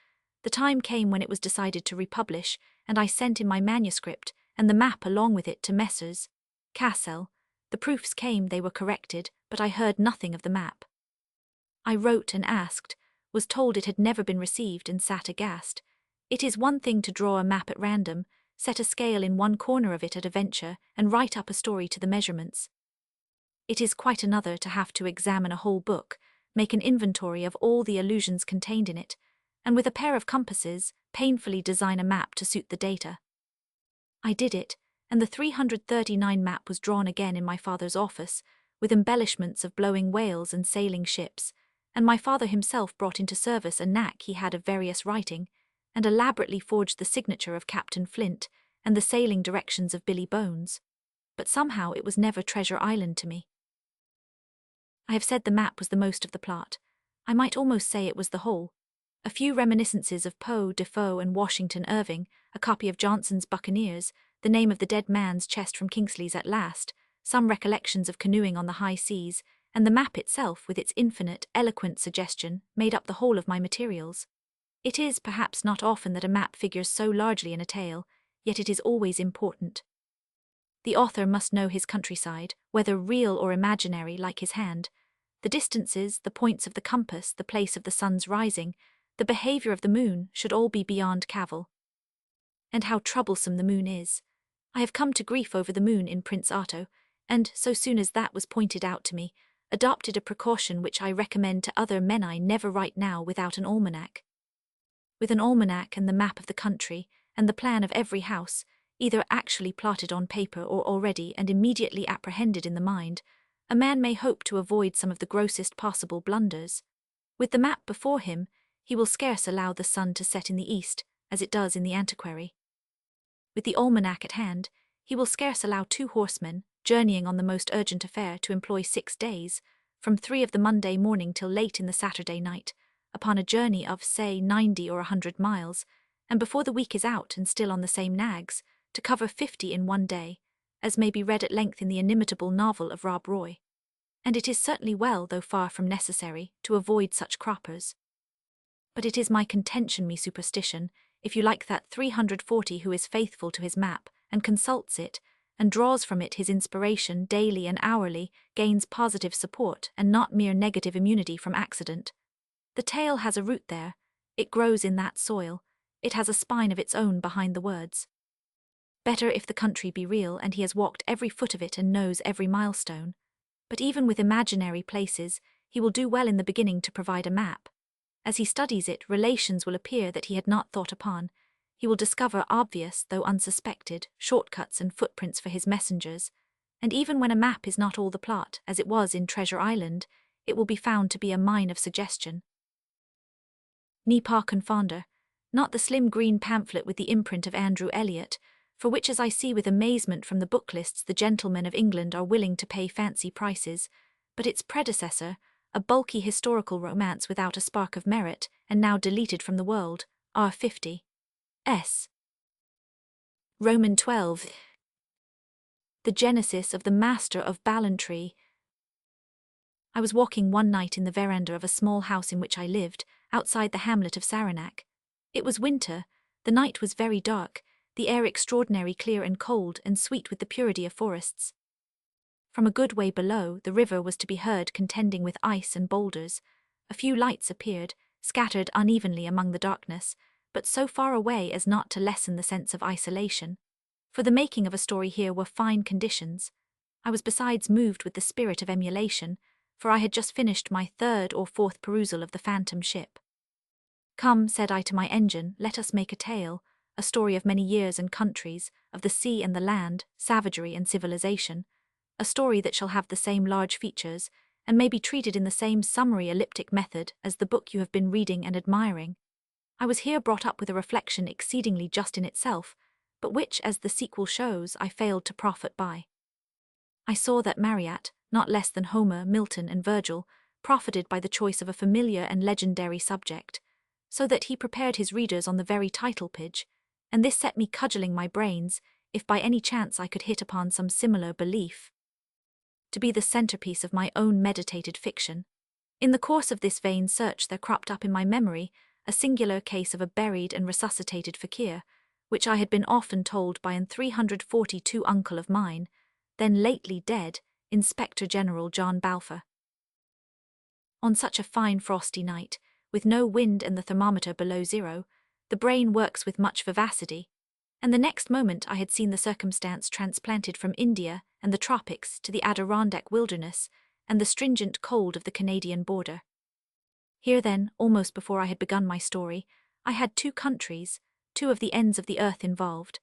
The time came when it was decided to republish, and I sent in my manuscript, and the map along with it, to Messrs. Cassell. The proofs came, they were corrected, but I heard nothing of the map. I wrote and asked, was told it had never been received, and sat aghast. It is one thing to draw a map at random, set a scale in one corner of it at a venture, and write up a story to the measurements. It is quite another to have to examine a whole book, make an inventory of all the allusions contained in it, and with a pair of compasses, painfully design a map to suit the data. I did it, and the 339 map was drawn again in my father's office, with embellishments of blowing whales and sailing ships, and my father himself brought into service a knack he had of various writing, and elaborately forged the signature of Captain Flint and the sailing directions of Billy Bones. But somehow it was never Treasure Island to me. I have said the map was the most of the plot. I might almost say it was the whole. A few reminiscences of Poe, Defoe, and Washington Irving, a copy of Johnson's Buccaneers, the name of the dead man's chest from Kingsley's At Last, some recollections of canoeing on the high seas, and the map itself with its infinite, eloquent suggestion made up the whole of my materials. It is, perhaps, not often that a map figures so largely in a tale, yet it is always important. The author must know his countryside, whether real or imaginary, like his hand. The distances, the points of the compass, the place of the sun's rising, the behaviour of the moon should all be beyond cavil. And how troublesome the moon is. I have come to grief over the moon in Prince Otto, and, so soon as that was pointed out to me, adopted a precaution which I recommend to other men. I never write now without an almanac. With an almanac and the map of the country, and the plan of every house, either actually plotted on paper or already and immediately apprehended in the mind, a man may hope to avoid some of the grossest possible blunders. With the map before him, he will scarce allow the sun to set in the east, as it does in the antiquary. With the almanac at hand, he will scarce allow 2 horsemen, journeying on the most urgent affair, to employ 6 days, from 3 of the Monday morning till late in the Saturday night, upon a journey of, say, 90 or 100 miles, and before the week is out and still on the same nags, to cover 50 in one day, as may be read at length in the inimitable novel of Rob Roy. And it is certainly well, though far from necessary, to avoid such croppers. But it is my contention, me superstition, if you like, that 340 who is faithful to his map, and consults it, and draws from it his inspiration daily and hourly, gains positive support and not mere negative immunity from accident. The tale has a root there, it grows in that soil, it has a spine of its own behind the words. Better if the country be real and he has walked every foot of it and knows every milestone. But even with imaginary places, he will do well in the beginning to provide a map. As he studies it, relations will appear that he had not thought upon. He will discover obvious, though unsuspected, shortcuts and footprints for his messengers, and even when a map is not all the plot, as it was in Treasure Island, it will be found to be a mine of suggestion. Ni par confonder, not the slim green pamphlet with the imprint of Andrew Elliot, for which, as I see with amazement from the book lists, the gentlemen of England are willing to pay fancy prices, but its predecessor, a bulky historical romance without a spark of merit, and now deleted from the world, R50. S. Roman 12. The Genesis of the Master of Ballantrae. I was walking one night in the veranda of a small house in which I lived, outside the hamlet of Saranac. It was winter, the night was very dark, the air extraordinary clear and cold and sweet with the purity of forests. From a good way below, the river was to be heard contending with ice and boulders. A few lights appeared, scattered unevenly among the darkness, but so far away as not to lessen the sense of isolation. For the making of a story here were fine conditions. I was besides moved with the spirit of emulation, for I had just finished my third or fourth perusal of the Phantom Ship. "Come," said I to my engine, "let us make a tale, a story of many years and countries, of the sea and the land, savagery and civilization, a story that shall have the same large features, and may be treated in the same summary elliptic method as the book you have been reading and admiring." I was here brought up with a reflection exceedingly just in itself, but which, as the sequel shows, I failed to profit by. I saw that Marryat, not less than Homer, Milton, and Virgil, profited by the choice of a familiar and legendary subject, so that he prepared his readers on the very title-page, and this set me cudgelling my brains, if by any chance I could hit upon some similar belief, to be the centrepiece of my own meditated fiction. In the course of this vain search there cropped up in my memory a singular case of a buried and resuscitated fakir, which I had been often told by an 342 uncle of mine, then lately dead, Inspector General John Balfour. On such a fine frosty night, with no wind and the thermometer below zero, the brain works with much vivacity, and the next moment I had seen the circumstance transplanted from India and the tropics to the Adirondack wilderness and the stringent cold of the Canadian border. Here then, almost before I had begun my story, I had two countries, two of the ends of the earth involved,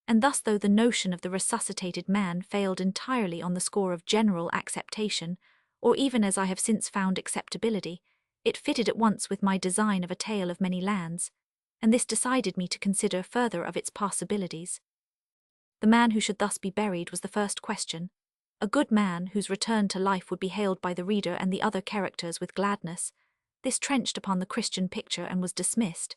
and thus though the notion of the resuscitated man failed entirely on the score of general acceptation, or even as I have since found acceptability, it fitted at once with my design of a tale of many lands, and this decided me to consider further of its possibilities. The man who should thus be buried was the first question, a good man whose return to life would be hailed by the reader and the other characters with gladness. This trenched upon the Christian picture and was dismissed.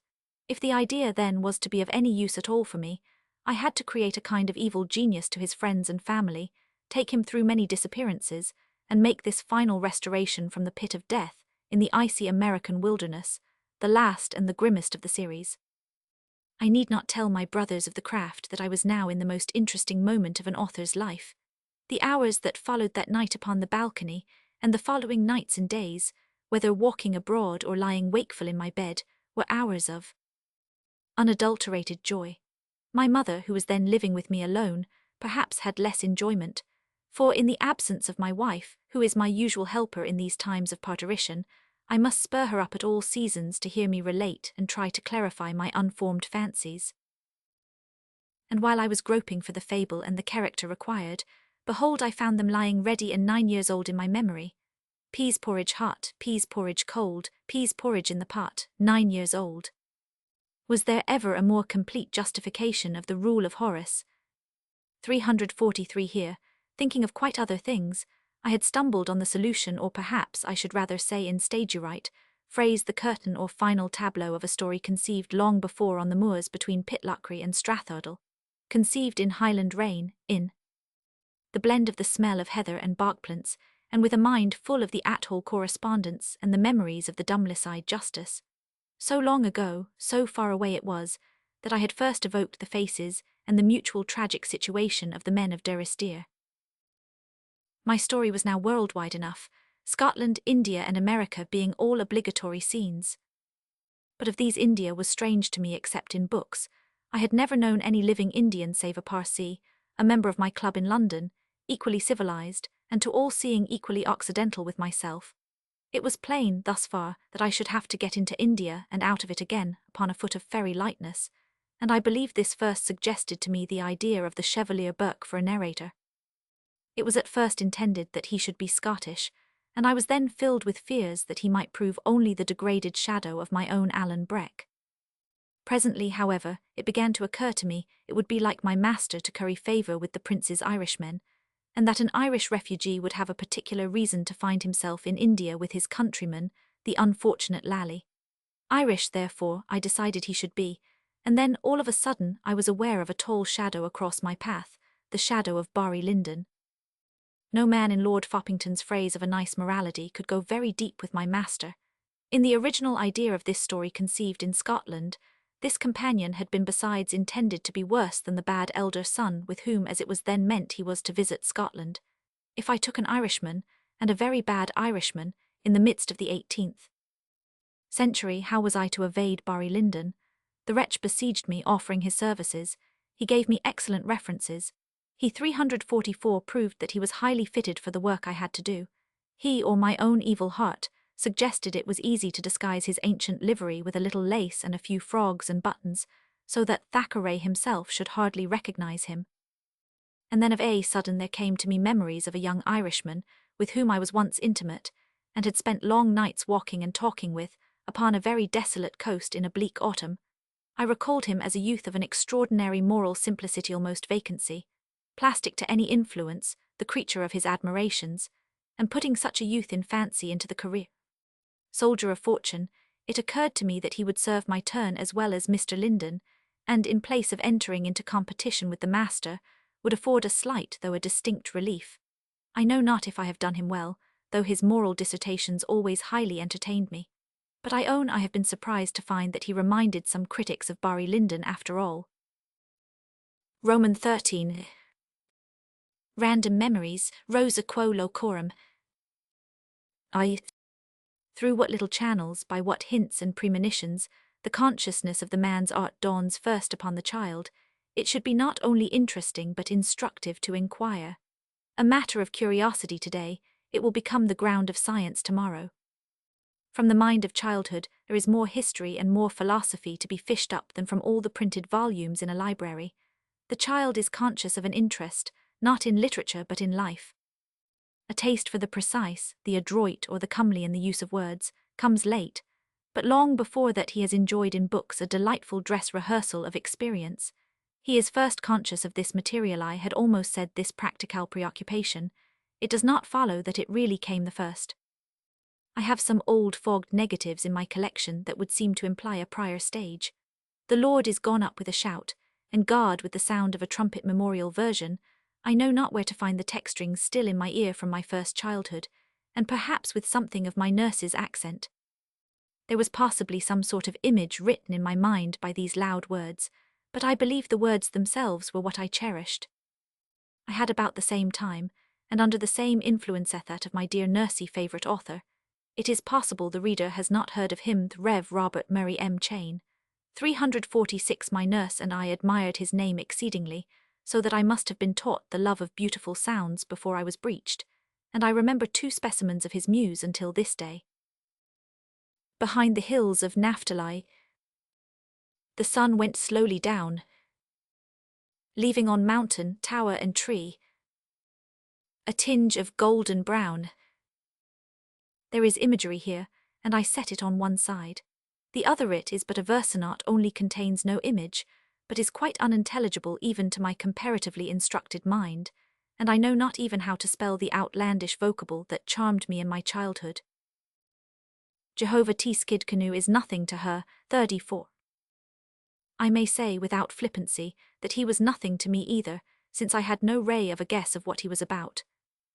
If the idea then was to be of any use at all for me, I had to create a kind of evil genius to his friends and family, take him through many disappearances, and make this final restoration from the pit of death, in the icy American wilderness, the last and the grimmest of the series. I need not tell my brothers of the craft that I was now in the most interesting moment of an author's life. The hours that followed that night upon the balcony, and the following nights and days, whether walking abroad or lying wakeful in my bed, were hours of unadulterated joy. My mother, who was then living with me alone, perhaps had less enjoyment, for in the absence of my wife, who is my usual helper in these times of parturition, I must spur her up at all seasons to hear me relate and try to clarify my unformed fancies. And while I was groping for the fable and the character required, behold, I found them lying ready and 9 years old in my memory. Peas porridge hot, peas porridge cold, peas porridge in the pot, 9 years old. Was there ever a more complete justification of the rule of Horace? 343 here, thinking of quite other things, I had stumbled on the solution, or perhaps I should rather say in stagewright, phrase the curtain or final tableau of a story conceived long before on the moors between Pitlochry and Strathdale, conceived in Highland rain, in the blend of the smell of heather and barkplants, and with a mind full of the at-hall correspondence and the memories of the Dumleside justice. So long ago, so far away it was, that I had first evoked the faces and the mutual tragic situation of the men of Durrisdeer. My story was now worldwide enough, Scotland, India, and America being all obligatory scenes. But of these India was strange to me except in books. I had never known any living Indian save a Parsee, a member of my club in London, equally civilized, and to all seeing equally occidental with myself. It was plain, thus far, that I should have to get into India and out of it again upon a foot of fairy lightness, and I believe this first suggested to me the idea of the Chevalier Burke for a narrator. It was at first intended that he should be Scottish, and I was then filled with fears that he might prove only the degraded shadow of my own Alan Breck. Presently, however, it began to occur to me it would be like my master to curry favour with the prince's Irishmen, and that an Irish refugee would have a particular reason to find himself in India with his countryman, the unfortunate Lally. Irish, therefore, I decided he should be, and then all of a sudden I was aware of a tall shadow across my path, the shadow of Barry Lyndon. No man in Lord Foppington's phrase of a nice morality could go very deep with my master. In the original idea of this story conceived in Scotland, this companion had been besides intended to be worse than the bad elder son with whom as it was then meant he was to visit Scotland. If I took an Irishman, and a very bad Irishman, in the midst of the 18th century, how was I to evade Barry Lyndon? The wretch besieged me, offering his services. He gave me excellent references. He 344 proved that he was highly fitted for the work I had to do. He, or my own evil heart, suggested it was easy to disguise his ancient livery with a little lace and a few frogs and buttons, so that Thackeray himself should hardly recognize him. And then of a sudden there came to me memories of a young Irishman, with whom I was once intimate, and had spent long nights walking and talking with, upon a very desolate coast in a bleak autumn. I recalled him as a youth of an extraordinary moral simplicity, almost vacancy, plastic to any influence, the creature of his admirations, and putting such a youth in fancy into the career soldier of fortune, it occurred to me that he would serve my turn as well as Mr. Lyndon, and in place of entering into competition with the master, would afford a slight though a distinct relief. I know not if I have done him well, though his moral dissertations always highly entertained me. But I own I have been surprised to find that he reminded some critics of Barry Lyndon after all. Roman 13. Random memories, Rosa quo locorum. Through what little channels, by what hints and premonitions, the consciousness of the man's art dawns first upon the child, it should be not only interesting but instructive to inquire. A matter of curiosity today, it will become the ground of science tomorrow. From the mind of childhood there is more history and more philosophy to be fished up than from all the printed volumes in a library. The child is conscious of an interest, not in literature but in life. A taste for the precise, the adroit or the comely in the use of words, comes late, but long before that he has enjoyed in books a delightful dress rehearsal of experience. He is first conscious of this material. I had almost said this practical preoccupation. It does not follow that it really came the first. I have some old fogged negatives in my collection that would seem to imply a prior stage. The Lord is gone up with a shout, and God with the sound of a trumpet. Memorial version. I know not where to find the textrings still in my ear from my first childhood, and perhaps with something of my nurse's accent. There was possibly some sort of image written in my mind by these loud words, but I believe the words themselves were what I cherished. I had about the same time, and under the same influence that of my dear nursey favourite author. It is possible the reader has not heard of him, the Rev. Robert Murray M. Chain. 346. My nurse and I admired his name exceedingly, so that I must have been taught the love of beautiful sounds before I was breeched, and I remember 2 specimens of his muse until this day. Behind the hills of Naphtali, the sun went slowly down, leaving on mountain, tower and tree a tinge of golden brown. There is imagery here, and I set it on one side. The other it is but a verse not only contains no image, but is quite unintelligible even to my comparatively instructed mind, and I know not even how to spell the outlandish vocable that charmed me in my childhood. Jehovah T. Skidcanoe is nothing to her. 34. I may say without flippancy that he was nothing to me either, since I had no ray of a guess of what he was about.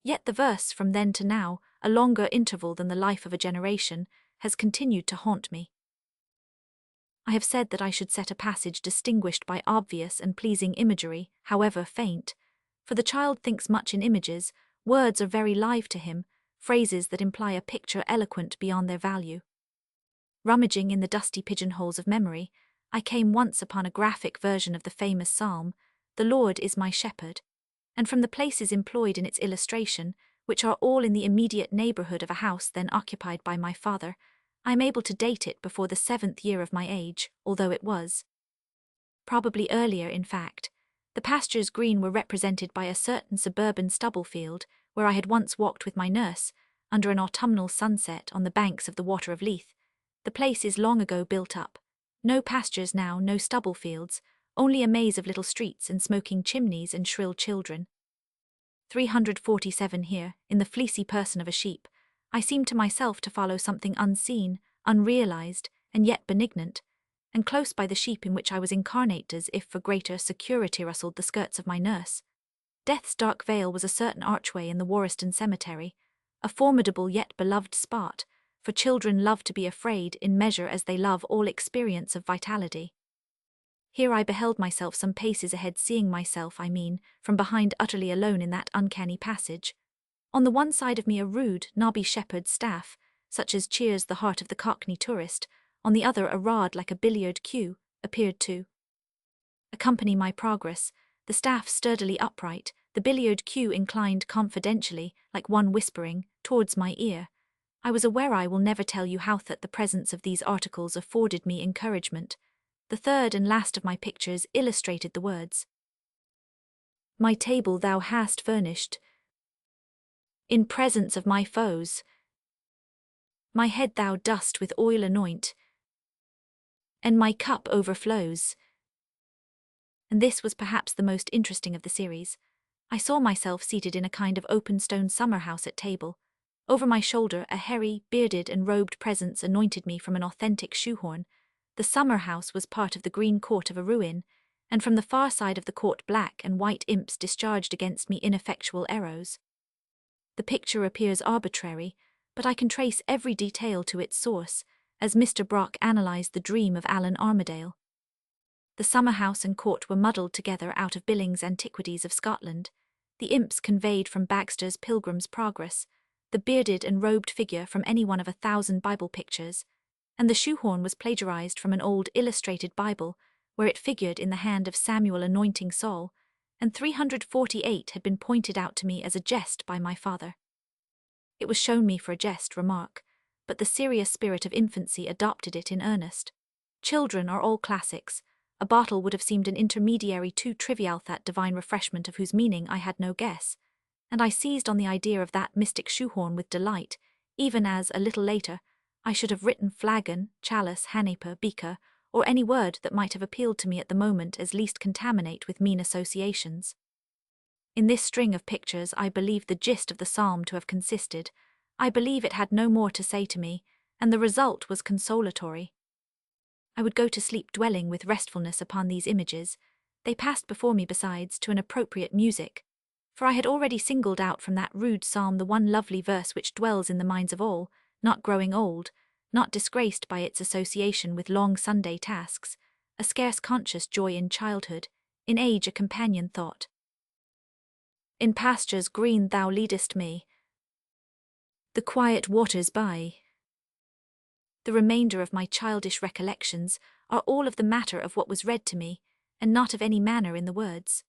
Yet the verse from then to now, a longer interval than the life of a generation, has continued to haunt me. I have said that I should set a passage distinguished by obvious and pleasing imagery, however faint, for the child thinks much in images. Words are very live to him, phrases that imply a picture eloquent beyond their value. Rummaging in the dusty pigeonholes of memory, I came once upon a graphic version of the famous psalm, "The Lord is my shepherd," and from the places employed in its illustration, which are all in the immediate neighbourhood of a house then occupied by my father, I am able to date it before the 7th year of my age, although it was probably earlier. In fact, the pastures green were represented by a certain suburban stubble field, where I had once walked with my nurse, under an autumnal sunset on the banks of the Water of Leith. The place is long ago built up, No pastures now, no stubble fields, only a maze of little streets and smoking chimneys and shrill children. 347 here, in the fleecy person of a sheep, I seemed to myself to follow something unseen, unrealized, and yet benignant, and close by the sheep in which I was incarnate as if for greater security rustled the skirts of my nurse. Death's dark veil was a certain archway in the Warriston cemetery, a formidable yet beloved spot, for children love to be afraid in measure as they love all experience of vitality. Here I beheld myself some paces ahead, seeing myself, from behind utterly alone in that uncanny passage. On the one side of me a rude, knobby shepherd's staff, such as cheers the heart of the Cockney tourist, on the other a rod like a billiard cue, appeared to accompany my progress, the staff sturdily upright, the billiard cue inclined confidentially, like one whispering, towards my ear. I was aware I will never tell you how that the presence of these articles afforded me encouragement. The third and last of my pictures illustrated the words, "My table thou hast furnished in presence of my foes. My head thou dost with oil anoint, and my cup overflows." And this was perhaps the most interesting of the series. I saw myself seated in a kind of open stone summer house at table. Over my shoulder a hairy, bearded and robed presence anointed me from an authentic shoehorn. The summer house was part of the green court of a ruin, and from the far side of the court black and white imps discharged against me ineffectual arrows. The picture appears arbitrary, but I can trace every detail to its source, as Mr. Brock analysed the dream of Alan Armadale. The summer house and court were muddled together out of Billings' Antiquities of Scotland, the imps conveyed from Bagster's Pilgrim's Progress, the bearded and robed figure from any one of 1,000 Bible pictures, and the shoehorn was plagiarized from an old illustrated Bible, where it figured in the hand of Samuel anointing Saul, and 348 had been pointed out to me as a jest by my father. It was shown me for a jest remark, but the serious spirit of infancy adopted it in earnest. Children are all classics. A bottle would have seemed an intermediary too trivial, that divine refreshment of whose meaning I had no guess, and I seized on the idea of that mystic shoehorn with delight, even as, a little later, I should have written flagon, chalice, hanaper, beaker, or any word that might have appealed to me at the moment as least contaminate with mean associations. In this string of pictures I believe the gist of the psalm to have consisted. I believe it had no more to say to me, and the result was consolatory. I would go to sleep dwelling with restfulness upon these images. They passed before me besides to an appropriate music, for I had already singled out from that rude psalm the one lovely verse which dwells in the minds of all, not growing old, not disgraced by its association with long Sunday tasks, a scarce conscious joy in childhood, in age a companion thought. In pastures green thou leadest me, the quiet waters by. The remainder of my childish recollections are all of the matter of what was read to me, and not of any manner in the words.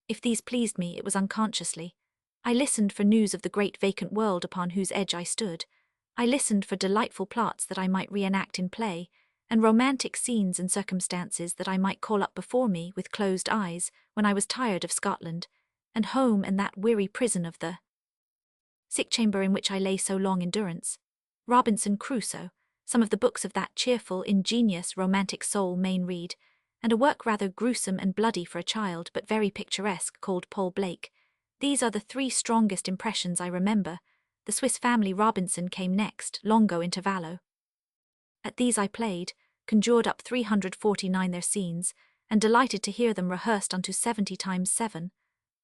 If these pleased me, it was unconsciously. I listened for news of the great vacant world upon whose edge I stood. I listened for delightful plots that I might reenact in play, and romantic scenes and circumstances that I might call up before me with closed eyes when I was tired of Scotland, and home and that weary prison of the sick chamber in which I lay so long in durance. Robinson Crusoe, some of the books of that cheerful, ingenious, romantic soul Mayne Reid, and a work rather gruesome and bloody for a child but very picturesque called Paul Blake. These are the three strongest impressions I remember. The Swiss Family Robinson came next, longo intervallo. At these I played, conjured up 349 their scenes, and delighted to hear them rehearsed unto 70 times 7.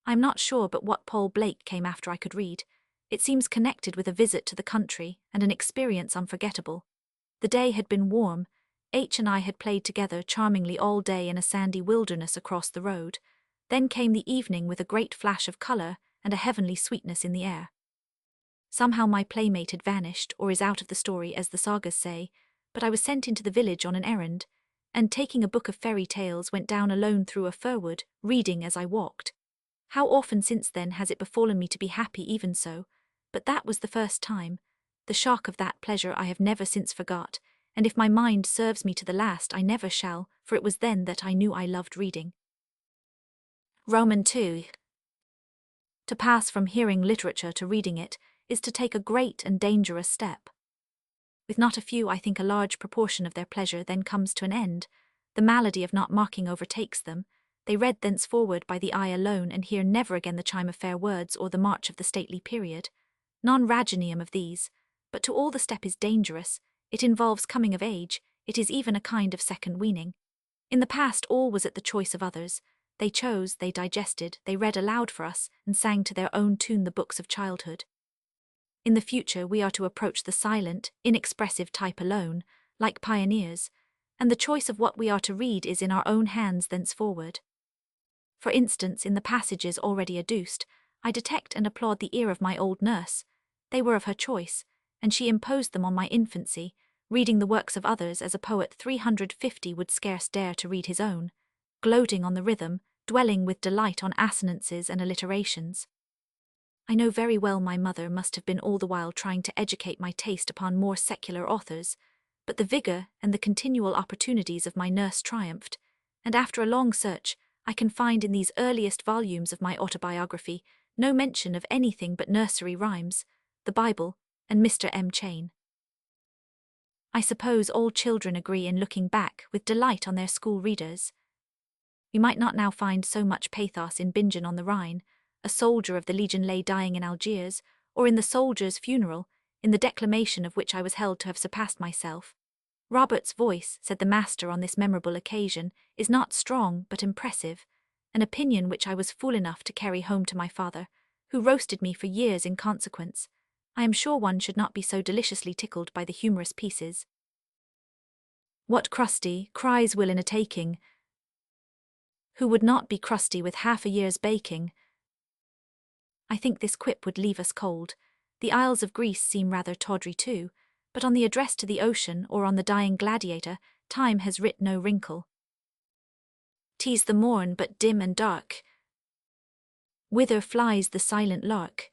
I am not sure but what Paul Blake came after I could read. It seems connected with a visit to the country and an experience unforgettable. The day had been warm. H and I had played together charmingly all day in a sandy wilderness across the road. Then came the evening with a great flash of colour and a heavenly sweetness in the air. Somehow my playmate had vanished, or is out of the story as the sagas say, but I was sent into the village on an errand, and taking a book of fairy tales went down alone through a fir wood, reading as I walked. How often since then has it befallen me to be happy even so, but that was the first time. The shock of that pleasure I have never since forgot, and if my mind serves me to the last I never shall, for it was then that I knew I loved reading. Roman 2. To pass from hearing literature to reading it is to take a great and dangerous step. With not a few, I think a large proportion of their pleasure then comes to an end. The malady of not marking overtakes them. They read thenceforward by the eye alone, and hear never again the chime of fair words or the march of the stately period. Non ragionium of these, but to all the step is dangerous. It involves coming of age, it is even a kind of second weaning. In the past all was at the choice of others. They chose, they digested, they read aloud for us, and sang to their own tune the books of childhood. In the future we are to approach the silent, inexpressive type alone, like pioneers, and the choice of what we are to read is in our own hands thenceforward. For instance, in the passages already adduced, I detect and applaud the ear of my old nurse. They were of her choice, and she imposed them on my infancy, reading the works of others as a poet 350 would scarce dare to read his own, gloating on the rhythm, dwelling with delight on assonances and alliterations. I know very well my mother must have been all the while trying to educate my taste upon more secular authors, but the vigour and the continual opportunities of my nurse triumphed, and after a long search, I can find in these earliest volumes of my autobiography no mention of anything but nursery rhymes, the Bible, and Mr. M. Chain. I suppose all children agree in looking back with delight on their school readers. We might not now find so much pathos in Bingen on the Rhine, a soldier of the Legion lay dying in Algiers, or in the soldier's funeral, in the declamation of which I was held to have surpassed myself. Robert's voice, said the master on this memorable occasion, is not strong but impressive, an opinion which I was fool enough to carry home to my father, who roasted me for years in consequence. I am sure one should not be so deliciously tickled by the humorous pieces. What crusty cries will in a taking? Who would not be crusty with half a year's baking? I think this quip would leave us cold. The Isles of Greece seem rather tawdry too, but on the address to the ocean or on the dying gladiator, time has writ no wrinkle. 'Tis the morn but dim and dark. Whither flies the silent lark?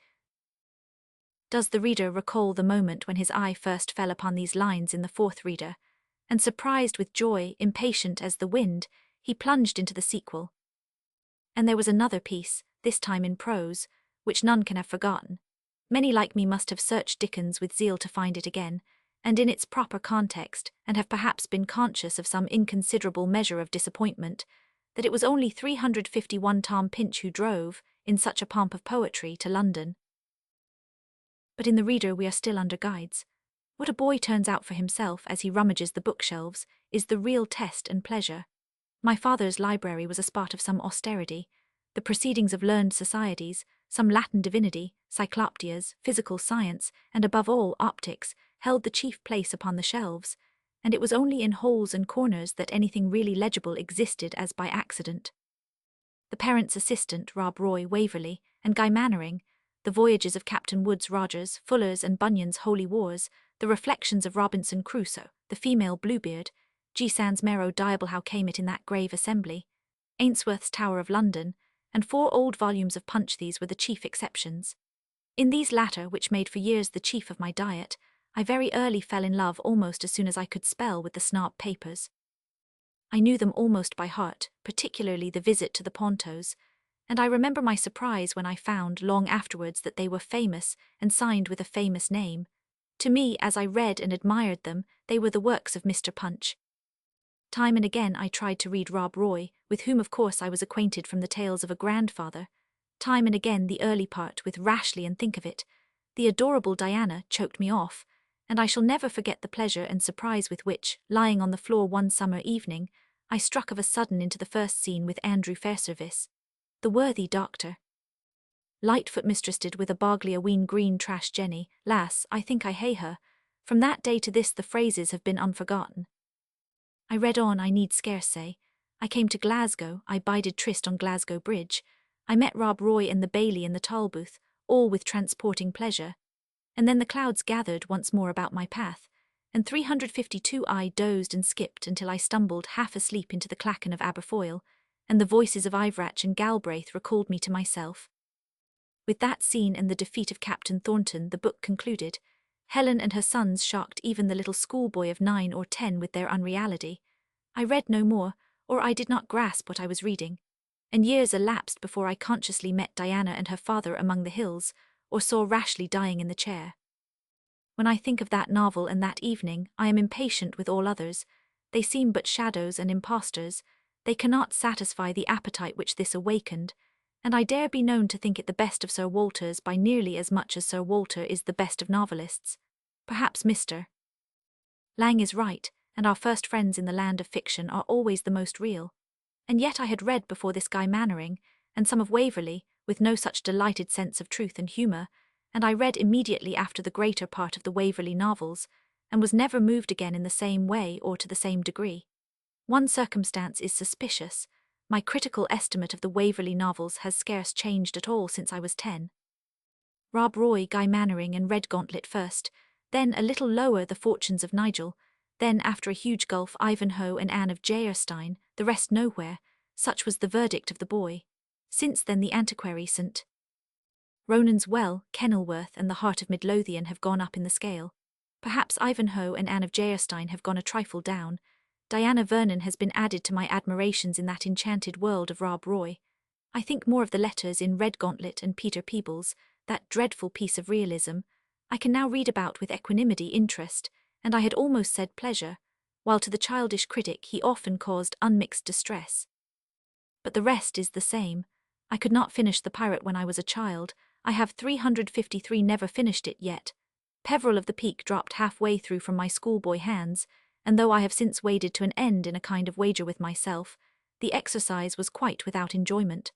Does the reader recall the moment when his eye first fell upon these lines in the fourth reader, and surprised with joy, impatient as the wind, he plunged into the sequel? And there was another piece, this time in prose, which none can have forgotten. Many like me must have searched Dickens with zeal to find it again, and in its proper context, and have perhaps been conscious of some inconsiderable measure of disappointment, that it was only 351 Tom Pinch who drove, in such a pomp of poetry, to London. But in the reader we are still under guides. What a boy turns out for himself as he rummages the bookshelves is the real test and pleasure. My father's library was a spot of some austerity. The proceedings of learned societies, some Latin divinity, cyclopedias, physical science, and above all optics, held the chief place upon the shelves, and it was only in holes and corners that anything really legible existed as by accident. The parent's assistant, Rob Roy Waverley, and Guy Mannering, the voyages of Captain Woodes Rogers, Fuller's and Bunyan's Holy Wars, the reflections of Robinson Crusoe, the female Bluebeard, G. Sans Mero Diable How Came It in That Grave Assembly, Ainsworth's Tower of London, and 4 old volumes of Punch, these were the chief exceptions. In these latter, which made for years the chief of my diet, I very early fell in love almost as soon as I could spell with the Snarp papers. I knew them almost by heart, particularly the Visit to the Pontos, and I remember my surprise when I found, long afterwards, that they were famous and signed with a famous name. To me, as I read and admired them, they were the works of Mr. Punch. Time and again I tried to read Rob Roy, with whom of course I was acquainted from the tales of a grandfather. Time and again the early part with Rashleigh and Think of It. The adorable Diana choked me off, and I shall never forget the pleasure and surprise with which, lying on the floor one summer evening, I struck of a sudden into the first scene with Andrew Fairservice, the worthy doctor. Lightfoot mistressed with a bogly a ween green trash Jenny, lass, I think I hae her. From that day to this the phrases have been unforgotten. I read on, I need scarce say. I came to Glasgow, I bided tryst on Glasgow Bridge. I met Rob Roy and the Bailey in the Tolbooth, all with transporting pleasure. And then the clouds gathered once more about my path, and 352 I dozed and skipped until I stumbled half asleep into the clachan of Aberfoyle, and the voices of Ivrach and Galbraith recalled me to myself. With that scene and the defeat of Captain Thornton the book concluded. Helen and her sons shocked even the little schoolboy of 9 or 10 with their unreality. I read no more, or I did not grasp what I was reading, and years elapsed before I consciously met Diana and her father among the hills, or saw Rashleigh dying in the chair. When I think of that novel and that evening, I am impatient with all others. They seem but shadows and impostors. They cannot satisfy the appetite which this awakened, and I dare be known to think it the best of Sir Walter's by nearly as much as Sir Walter is the best of novelists. Perhaps Mr. Lang is right, and our first friends in the land of fiction are always the most real. And yet I had read before this Guy Mannering, and some of Waverley, with no such delighted sense of truth and humour, and I read immediately after the greater part of the Waverley novels, and was never moved again in the same way or to the same degree. One circumstance is suspicious. My critical estimate of the Waverley novels has scarce changed at all since I was 10. Rob Roy, Guy Mannering and Redgauntlet first, then a little lower The Fortunes of Nigel, then after a huge gulf Ivanhoe and Anne of Jairstein, the rest nowhere. Such was the verdict of the boy. Since then the Antiquary, St. Ronan's Well, Kenilworth and the Heart of Midlothian have gone up in the scale. Perhaps Ivanhoe and Anne of Jairstein have gone a trifle down. Diana Vernon has been added to my admirations in that enchanted world of Rob Roy. I think more of the letters in Redgauntlet and Peter Peebles, that dreadful piece of realism, I can now read about with equanimity, interest, and I had almost said pleasure, while to the childish critic he often caused unmixed distress. But the rest is the same. I could not finish The Pirate when I was a child. I have 353 never finished it yet. Peveril of the Peak dropped halfway through from my schoolboy hands, and though I have since waded to an end in a kind of wager with myself, the exercise was quite without enjoyment.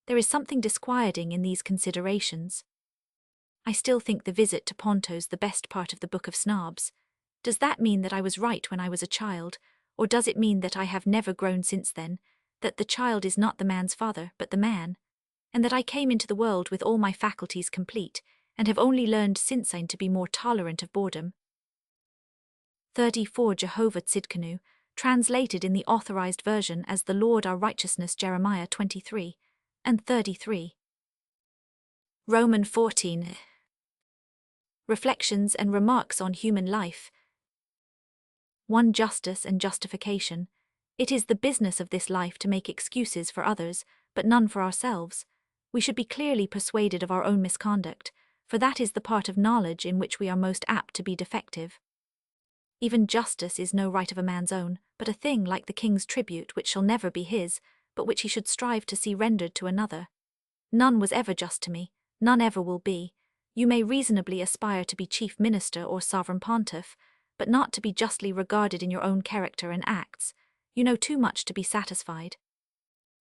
There is something disquieting in these considerations. I still think The Visit to Ponto's the best part of the Book of Snobs. Does that mean that I was right when I was a child, or does it mean that I have never grown since then, that the child is not the man's father but the man, and that I came into the world with all my faculties complete, and have only learned since then to be more tolerant of boredom? 34 Jehovah Tzidkenu, translated in the authorized version as The Lord our righteousness, Jeremiah 23, and 33. Roman 14. Reflections and remarks on human life. 1. Justice and justification. It is the business of this life to make excuses for others, but none for ourselves. We should be clearly persuaded of our own misconduct, for that is the part of knowledge in which we are most apt to be defective. Even justice is no right of a man's own, but a thing like the king's tribute which shall never be his, but which he should strive to see rendered to another. None was ever just to me, none ever will be. You may reasonably aspire to be chief minister or sovereign pontiff, but not to be justly regarded in your own character and acts. You know too much to be satisfied.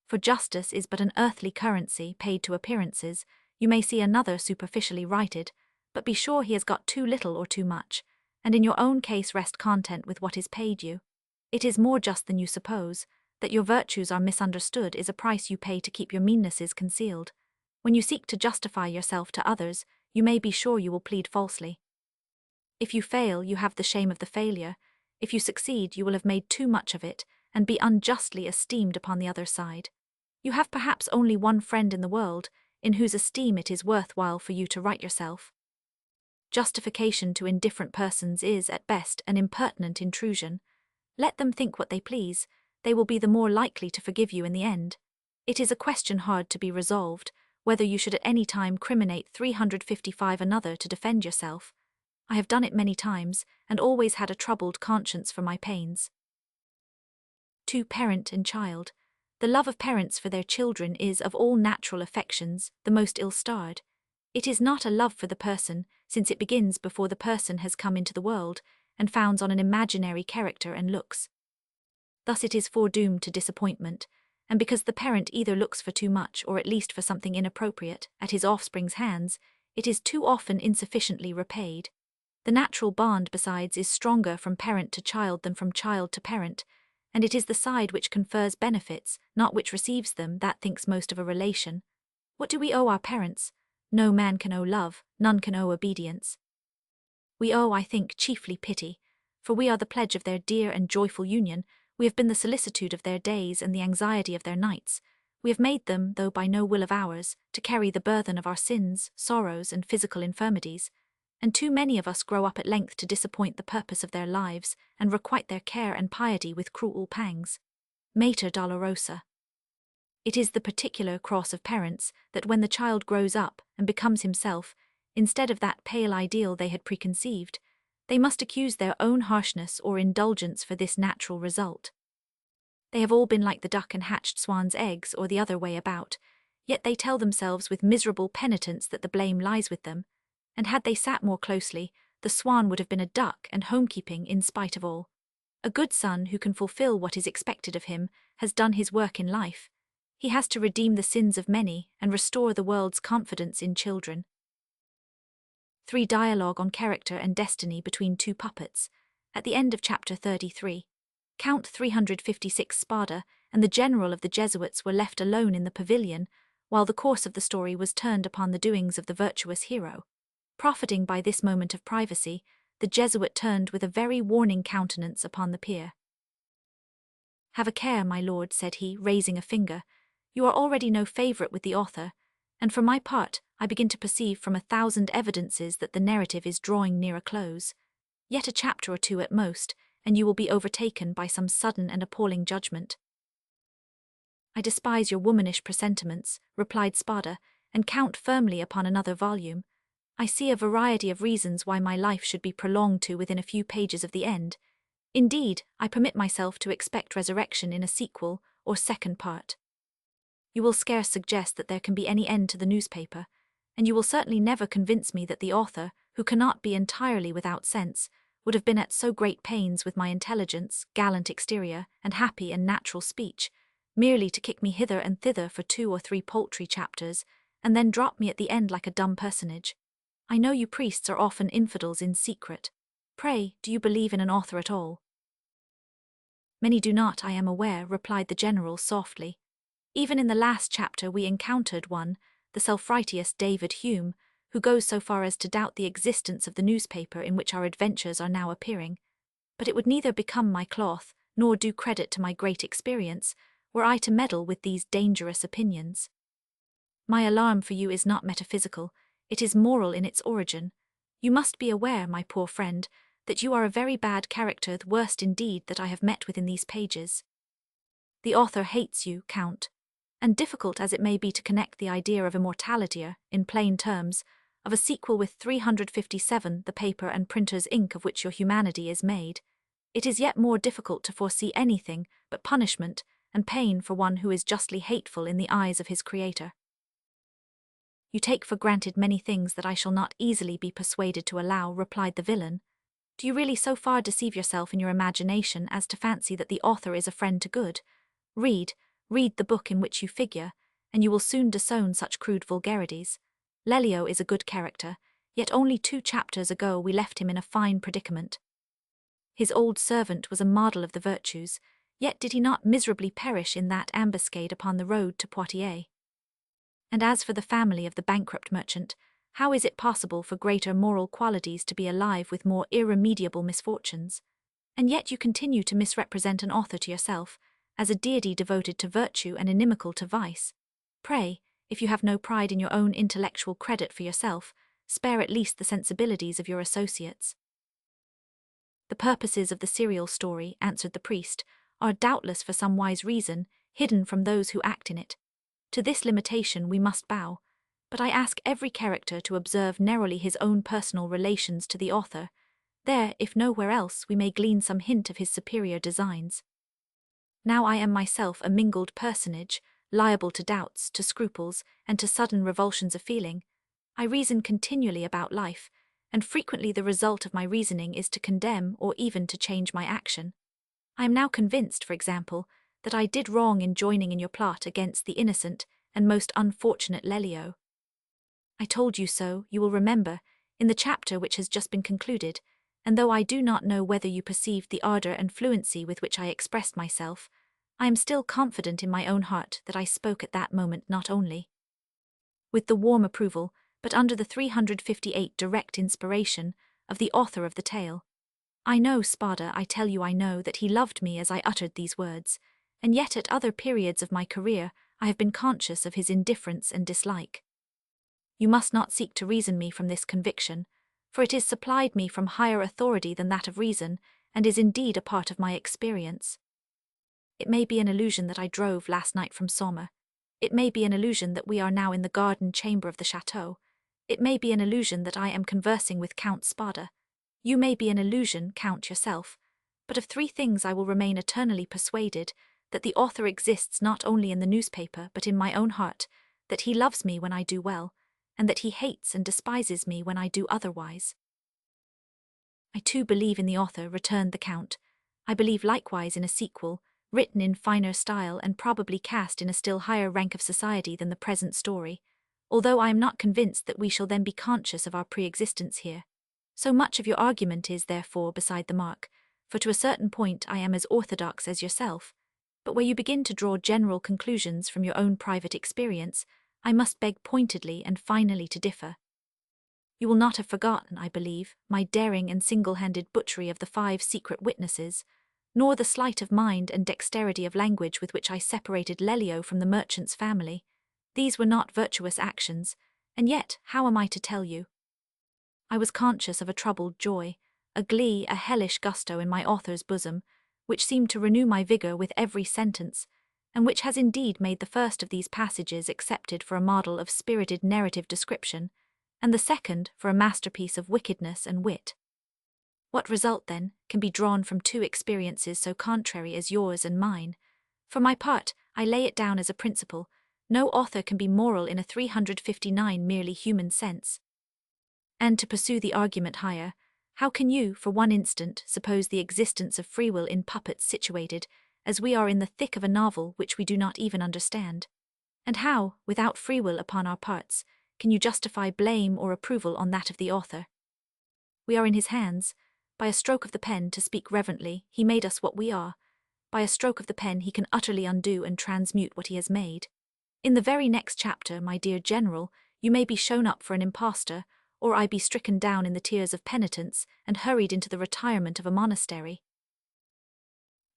For justice is but an earthly currency paid to appearances. You may see another superficially righted, but be sure he has got too little or too much, and in your own case rest content with what is paid you. It is more just than you suppose. That your virtues are misunderstood is a price you pay to keep your meannesses concealed. When you seek to justify yourself to others, you may be sure you will plead falsely. If you fail, you have the shame of the failure. If you succeed, you will have made too much of it, and be unjustly esteemed upon the other side. You have perhaps only one friend in the world, in whose esteem it is worthwhile for you to right yourself. Justification to indifferent persons is, at best, an impertinent intrusion. Let them think what they please, they will be the more likely to forgive you in the end. It is a question hard to be resolved, whether you should at any time criminate 355 another to defend yourself. I have done it many times, and always had a troubled conscience for my pains. 2. Parent and child. The love of parents for their children is, of all natural affections, the most ill-starred. It is not a love for the person, since it begins before the person has come into the world, and founds on an imaginary character and looks. Thus it is foredoomed to disappointment, and because the parent either looks for too much or at least for something inappropriate at his offspring's hands, it is too often insufficiently repaid. The natural bond, besides, is stronger from parent to child than from child to parent, and it is the side which confers benefits, not which receives them, that thinks most of a relation. What do we owe our parents? No man can owe love, none can owe obedience. We owe, I think, chiefly pity, for we are the pledge of their dear and joyful union. We have been the solicitude of their days and the anxiety of their nights. We have made them, though by no will of ours, to carry the burthen of our sins, sorrows, and physical infirmities, and too many of us grow up at length to disappoint the purpose of their lives, and requite their care and piety with cruel pangs. Mater dolorosa. It is the particular cross of parents, that when the child grows up, and becomes himself, instead of that pale ideal they had preconceived, they must accuse their own harshness or indulgence for this natural result. They have all been like the duck and hatched swan's eggs, or the other way about, yet they tell themselves with miserable penitence that the blame lies with them, and had they sat more closely, the swan would have been a duck and homekeeping in spite of all. A good son who can fulfill what is expected of him has done his work in life. He has to redeem the sins of many and restore the world's confidence in children. 3. Dialogue on character and destiny between two puppets. At the end of chapter 33, Count 356 Spada and the general of the Jesuits were left alone in the pavilion, while the course of the story was turned upon the doings of the virtuous hero. Profiting by this moment of privacy, the Jesuit turned with a very warning countenance upon the peer. "Have a care, my lord," said he, raising a finger. "You are already no favourite with the author, and for my part I begin to perceive from 1,000 evidences that the narrative is drawing near a close. Yet a chapter or two at most, and you will be overtaken by some sudden and appalling judgment." "I despise your womanish presentiments," replied Spada, and count firmly upon another volume. "I see a variety of reasons why my life should be prolonged to within a few pages of the end. Indeed, I permit myself to expect resurrection in a sequel or second part. You will scarce suggest that there can be any end to the newspaper, and you will certainly never convince me that the author, who cannot be entirely without sense, would have been at so great pains with my intelligence, gallant exterior, and happy and natural speech, merely to kick me hither and thither for 2 or 3 paltry chapters, and then drop me at the end like a dumb personage. I know you priests are often infidels in secret. Pray, do you believe in an author at all?" "Many do not, I am aware," replied the general softly. "Even in the last chapter we encountered one, the self-righteous David Hume, who goes so far as to doubt the existence of the newspaper in which our adventures are now appearing. But it would neither become my cloth, nor do credit to my great experience, were I to meddle with these dangerous opinions. My alarm for you is not metaphysical, it is moral in its origin. You must be aware, my poor friend, that you are a very bad character, the worst indeed that I have met with in these pages. The author hates you, Count, and difficult as it may be to connect the idea of immortality, in plain terms, of a sequel with 357, the paper and printer's ink of which your humanity is made, it is yet more difficult to foresee anything but punishment and pain for one who is justly hateful in the eyes of his Creator. You take for granted many things that I shall not easily be persuaded to allow," replied the villain. "Do you really so far deceive yourself in your imagination as to fancy that the author is a friend to good? Read the book in which you figure, and you will soon disown such crude vulgarities. Lelio is a good character, yet only 2 chapters ago we left him in a fine predicament. His old servant was a model of the virtues, yet did he not miserably perish in that ambuscade upon the road to Poitiers? And as for the family of the bankrupt merchant, how is it possible for greater moral qualities to be alive with more irremediable misfortunes? And yet you continue to misrepresent an author to yourself, as a deity devoted to virtue and inimical to vice. Pray, if you have no pride in your own intellectual credit for yourself, spare at least the sensibilities of your associates." "The purposes of the serial story," answered the priest, "are doubtless for some wise reason, hidden from those who act in it. To this limitation we must bow, but I ask every character to observe narrowly his own personal relations to the author. There, if nowhere else, we may glean some hint of his superior designs. Now I am myself a mingled personage, liable to doubts, to scruples, and to sudden revulsions of feeling. I reason continually about life, and frequently the result of my reasoning is to condemn or even to change my action. I am now convinced, for example, that I did wrong in joining in your plot against the innocent and most unfortunate Lelio. I told you so, you will remember, in the chapter which has just been concluded, and though I do not know whether you perceived the ardour and fluency with which I expressed myself, I am still confident in my own heart that I spoke at that moment not only with the warm approval, but under the 358 direct inspiration of the author of the tale. I know, Spada, I tell you I know that he loved me as I uttered these words, and yet at other periods of my career I have been conscious of his indifference and dislike. You must not seek to reason me from this conviction, for it is supplied me from higher authority than that of reason, and is indeed a part of my experience. It may be an illusion that I drove last night from Sommer. It may be an illusion that we are now in the garden chamber of the chateau. It may be an illusion that I am conversing with Count Spada. You may be an illusion, Count, yourself. But of three things I will remain eternally persuaded: that the author exists not only in the newspaper but in my own heart, that he loves me when I do well, and that he hates and despises me when I do otherwise. I too believe in the author, returned the Count. I believe likewise in a sequel, written in finer style and probably cast in a still higher rank of society than the present story, although I am not convinced that we shall then be conscious of our pre-existence here. So much of your argument is, therefore, beside the mark, for to a certain point I am as orthodox as yourself, but where you begin to draw general conclusions from your own private experience, I must beg pointedly and finally to differ. You will not have forgotten, I believe, my daring and single-handed butchery of the 5 secret witnesses, nor the sleight of mind and dexterity of language with which I separated Lelio from the merchant's family. These were not virtuous actions, and yet how am I to tell you? I was conscious of a troubled joy, a glee, a hellish gusto in my author's bosom, which seemed to renew my vigour with every sentence, and which has indeed made the first of these passages accepted for a model of spirited narrative description, and the second for a masterpiece of wickedness and wit. What result, then, can be drawn from 2 experiences so contrary as yours and mine? For my part, I lay it down as a principle: no author can be moral in a 359 merely human sense. And to pursue the argument higher, how can you, for one instant, suppose the existence of free will in puppets situated, as we are in the thick of a novel which we do not even understand? And how, without free will upon our parts, can you justify blame or approval on that of the author? We are in his hands. By a stroke of the pen, to speak reverently, he made us what we are. By a stroke of the pen he can utterly undo and transmute what he has made. In the very next chapter, my dear General, you may be shown up for an impostor, or I be stricken down in the tears of penitence and hurried into the retirement of a monastery.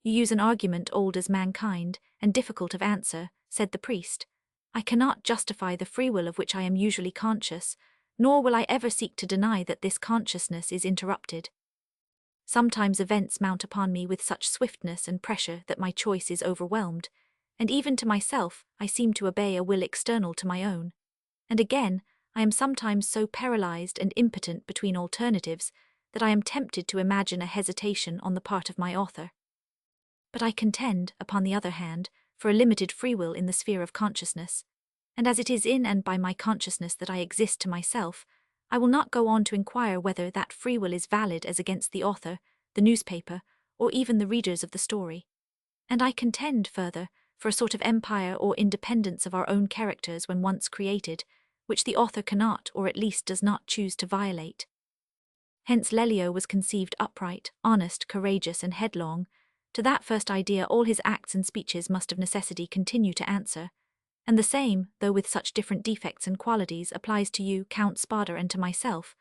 You use an argument old as mankind, and difficult of answer, said the priest. I cannot justify the free will of which I am usually conscious, nor will I ever seek to deny that this consciousness is interrupted. Sometimes events mount upon me with such swiftness and pressure that my choice is overwhelmed, and even to myself I seem to obey a will external to my own. And again, I am sometimes so paralyzed and impotent between alternatives that I am tempted to imagine a hesitation on the part of my author. But I contend, upon the other hand, for a limited free will in the sphere of consciousness, and as it is in and by my consciousness that I exist to myself, I will not go on to inquire whether that free will is valid as against the author, the newspaper, or even the readers of the story. And I contend, further, for a sort of empire or independence of our own characters when once created, which the author cannot, or at least does not choose to violate. Hence Lelio was conceived upright, honest, courageous, and headlong. To that first idea all his acts and speeches must of necessity continue to answer, and the same, though with such different defects and qualities, applies to you, Count Spada, and to myself.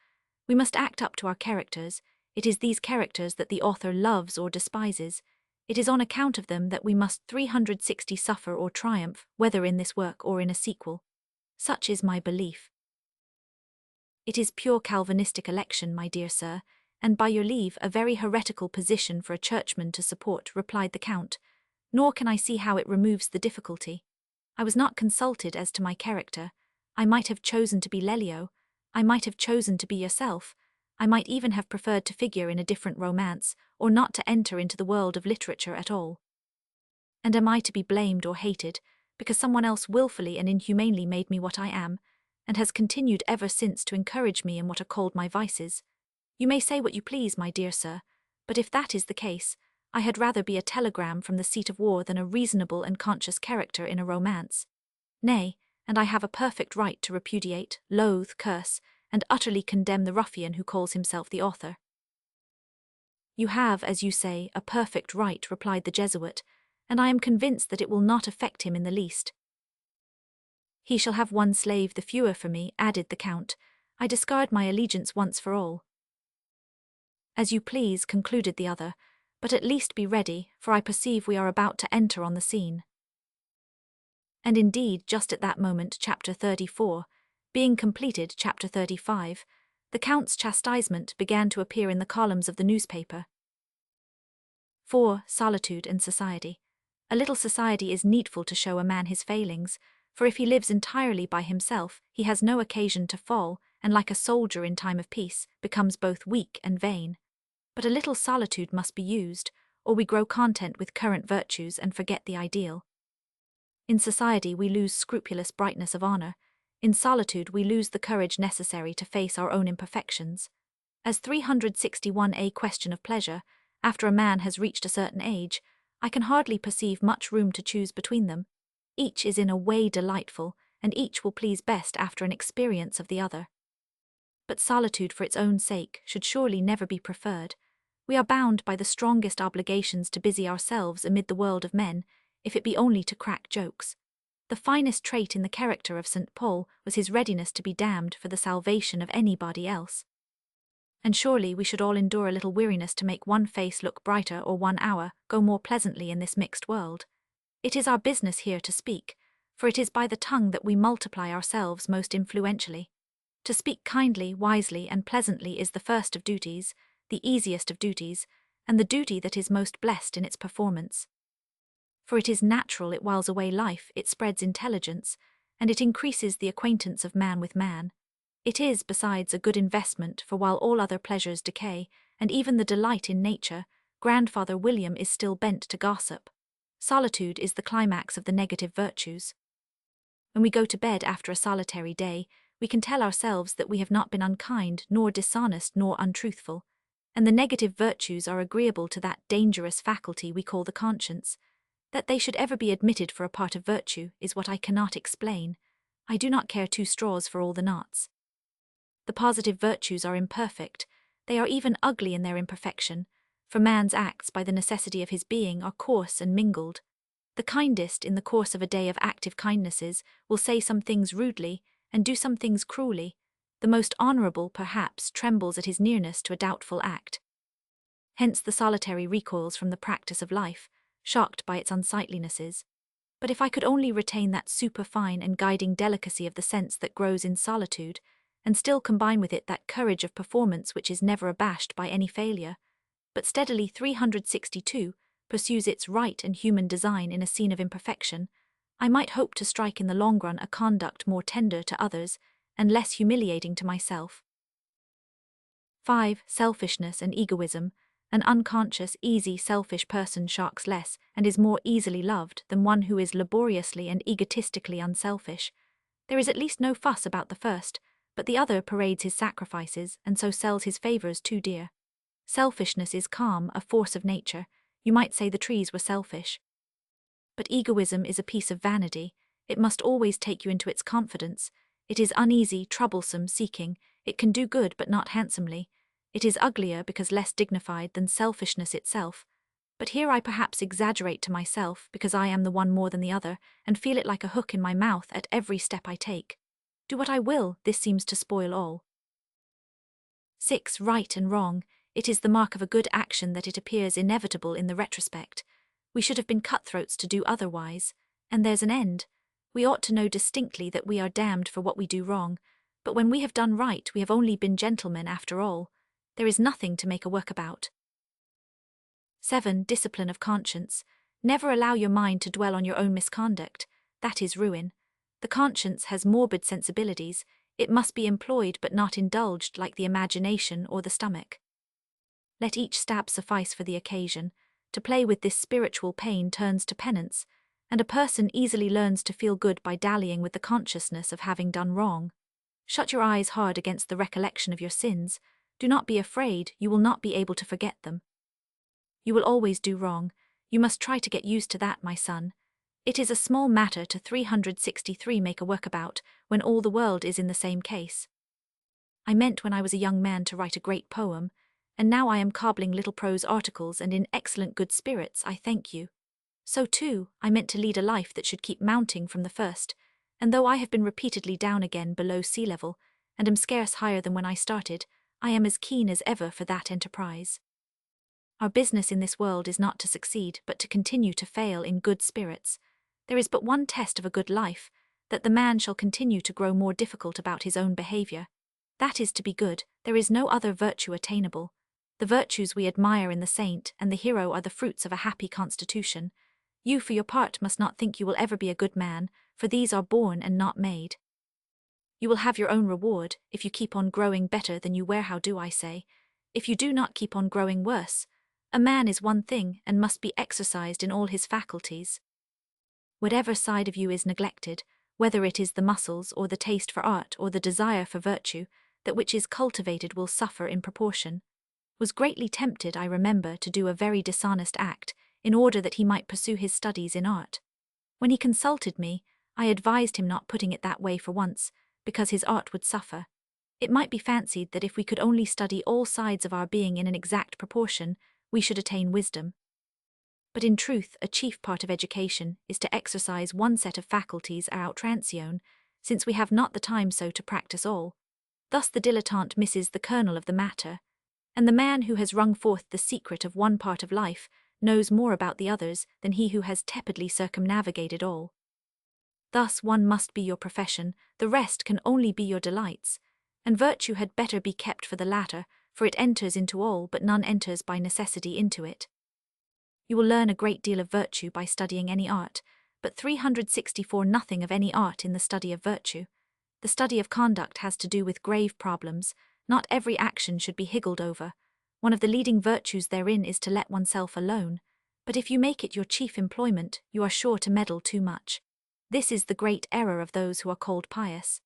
We must act up to our characters. It is these characters that the author loves or despises. It is on account of them that we must 360 suffer or triumph, whether in this work or in a sequel. Such is my belief. It is pure Calvinistic election, my dear sir, and by your leave a very heretical position for a churchman to support, replied the Count, nor can I see how it removes the difficulty. I was not consulted as to my character. I might have chosen to be Lelio, I might have chosen to be yourself, I might even have preferred to figure in a different romance, or not to enter into the world of literature at all. And am I to be blamed or hated, because someone else wilfully and inhumanely made me what I am, and has continued ever since to encourage me in what are called my vices? You may say what you please, my dear sir, but if that is the case, I had rather be a telegram from the seat of war than a reasonable and conscious character in a romance. Nay, and I have a perfect right to repudiate, loathe, curse, and utterly condemn the ruffian who calls himself the author. You have, as you say, a perfect right, replied the Jesuit, and I am convinced that it will not affect him in the least. He shall have one slave the fewer for me, added the Count. I discard my allegiance once for all. As you please, concluded the other, but at least be ready, for I perceive we are about to enter on the scene. And indeed, just at that moment, chapter 34, being completed, chapter 35, the Count's chastisement began to appear in the columns of the newspaper. 4. Solitude and society. A little society is needful to show a man his failings, for if he lives entirely by himself, he has no occasion to fall, and like a soldier in time of peace, becomes both weak and vain. But a little solitude must be used, or we grow content with current virtues and forget the ideal. In society we lose scrupulous brightness of honor. In solitude we lose the courage necessary to face our own imperfections. As 361a question of pleasure, after a man has reached a certain age, I can hardly perceive much room to choose between them. Each is in a way delightful, and each will please best after an experience of the other. But solitude for its own sake should surely never be preferred. We are bound by the strongest obligations to busy ourselves amid the world of men, if it be only to crack jokes. The finest trait in the character of St. Paul was his readiness to be damned for the salvation of anybody else. And surely we should all endure a little weariness to make one face look brighter or 1 hour go more pleasantly in this mixed world. It is our business here to speak, for it is by the tongue that we multiply ourselves most influentially. To speak kindly, wisely, and pleasantly is the first of duties, the easiest of duties, and the duty that is most blessed in its performance. For it is natural, it whiles away life, it spreads intelligence, and it increases the acquaintance of man with man. It is, besides, a good investment, for while all other pleasures decay, and even the delight in nature, Grandfather William is still bent to gossip. Solitude is the climax of the negative virtues. When we go to bed after a solitary day, we can tell ourselves that we have not been unkind, nor dishonest, nor untruthful, and the negative virtues are agreeable to that dangerous faculty we call the conscience. That they should ever be admitted for a part of virtue is what I cannot explain. I do not care 2 straws for all the knots. The positive virtues are imperfect, they are even ugly in their imperfection, for man's acts by the necessity of his being are coarse and mingled. The kindest, in the course of a day of active kindnesses, will say some things rudely, and do some things cruelly. The most honourable, perhaps, trembles at his nearness to a doubtful act. Hence the solitary recoils from the practice of life, shocked by its unsightlinesses. But if I could only retain that superfine and guiding delicacy of the sense that grows in solitude, and still combine with it that courage of performance which is never abashed by any failure, but steadily 362 pursues its right and human design in a scene of imperfection, I might hope to strike in the long run a conduct more tender to others and less humiliating to myself. 5. Selfishness and egoism. An unconscious, easy, selfish person shocks less and is more easily loved than one who is laboriously and egotistically unselfish. There is at least no fuss about the first, but the other parades his sacrifices and so sells his favours too dear. Selfishness is calm, a force of nature. You might say the trees were selfish. But egoism is a piece of vanity. It must always take you into its confidence. It is uneasy, troublesome, seeking. It can do good but not handsomely. It is uglier because less dignified than selfishness itself. But here I perhaps exaggerate to myself because I am the one more than the other, and feel it like a hook in my mouth at every step I take. Do what I will, this seems to spoil all. 6. Right and wrong. It is the mark of a good action that it appears inevitable in the retrospect. We should have been cutthroats to do otherwise, and there's an end. We ought to know distinctly that we are damned for what we do wrong, but when we have done right we have only been gentlemen after all. There is nothing to make a work about. 7. Discipline of conscience. Never allow your mind to dwell on your own misconduct. That is ruin. The conscience has morbid sensibilities. It must be employed but not indulged like the imagination or the stomach. Let each stab suffice for the occasion. To play with this spiritual pain turns to penance, and a person easily learns to feel good by dallying with the consciousness of having done wrong. Shut your eyes hard against the recollection of your sins. Do not be afraid, you will not be able to forget them. You will always do wrong. You must try to get used to that, my son. It is a small matter to 363 make a work about, when all the world is in the same case. I meant when I was a young man to write a great poem, and now I am cobbling little prose articles and in excellent good spirits, I thank you. So too, I meant to lead a life that should keep mounting from the first, and though I have been repeatedly down again below sea level, and am scarce higher than when I started, I am as keen as ever for that enterprise. Our business in this world is not to succeed, but to continue to fail in good spirits. There is but one test of a good life, that the man shall continue to grow more difficult about his own behaviour. That is to be good. There is no other virtue attainable. The virtues we admire in the saint and the hero are the fruits of a happy constitution. You, for your part, must not think you will ever be a good man, for these are born and not made. You will have your own reward, if you keep on growing better than you were. How do I say? If you do not keep on growing worse. A man is one thing and must be exercised in all his faculties. Whatever side of you is neglected, whether it is the muscles or the taste for art or the desire for virtue, that which is cultivated will suffer in proportion. Was greatly tempted, I remember, to do a very dishonest act, in order that he might pursue his studies in art. When he consulted me, I advised him not putting it that way for once, because his art would suffer. It might be fancied that if we could only study all sides of our being in an exact proportion, we should attain wisdom. But in truth, a chief part of education is to exercise one set of faculties à outrance, since we have not the time so to practice all. Thus the dilettante misses the kernel of the matter, and the man who has wrung forth the secret of one part of life knows more about the others than he who has tepidly circumnavigated all. Thus one must be your profession, the rest can only be your delights, and virtue had better be kept for the latter, for it enters into all but none enters by necessity into it. You will learn a great deal of virtue by studying any art, but 364 nothing of any art in the study of virtue. The study of conduct has to do with grave problems. Not every action should be higgled over. One of the leading virtues therein is to let oneself alone, but if you make it your chief employment, you are sure to meddle too much. This is the great error of those who are called pious.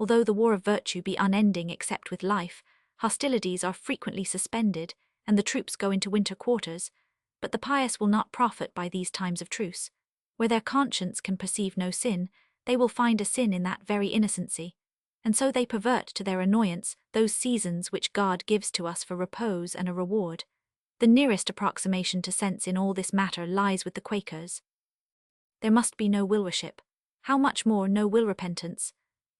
Although the war of virtue be unending except with life, hostilities are frequently suspended, and the troops go into winter quarters, but the pious will not profit by these times of truce. Where their conscience can perceive no sin, they will find a sin in that very innocency, and so they pervert to their annoyance those seasons which God gives to us for repose and a reward. The nearest approximation to sense in all this matter lies with the Quakers. There must be no will worship, how much more no will repentance.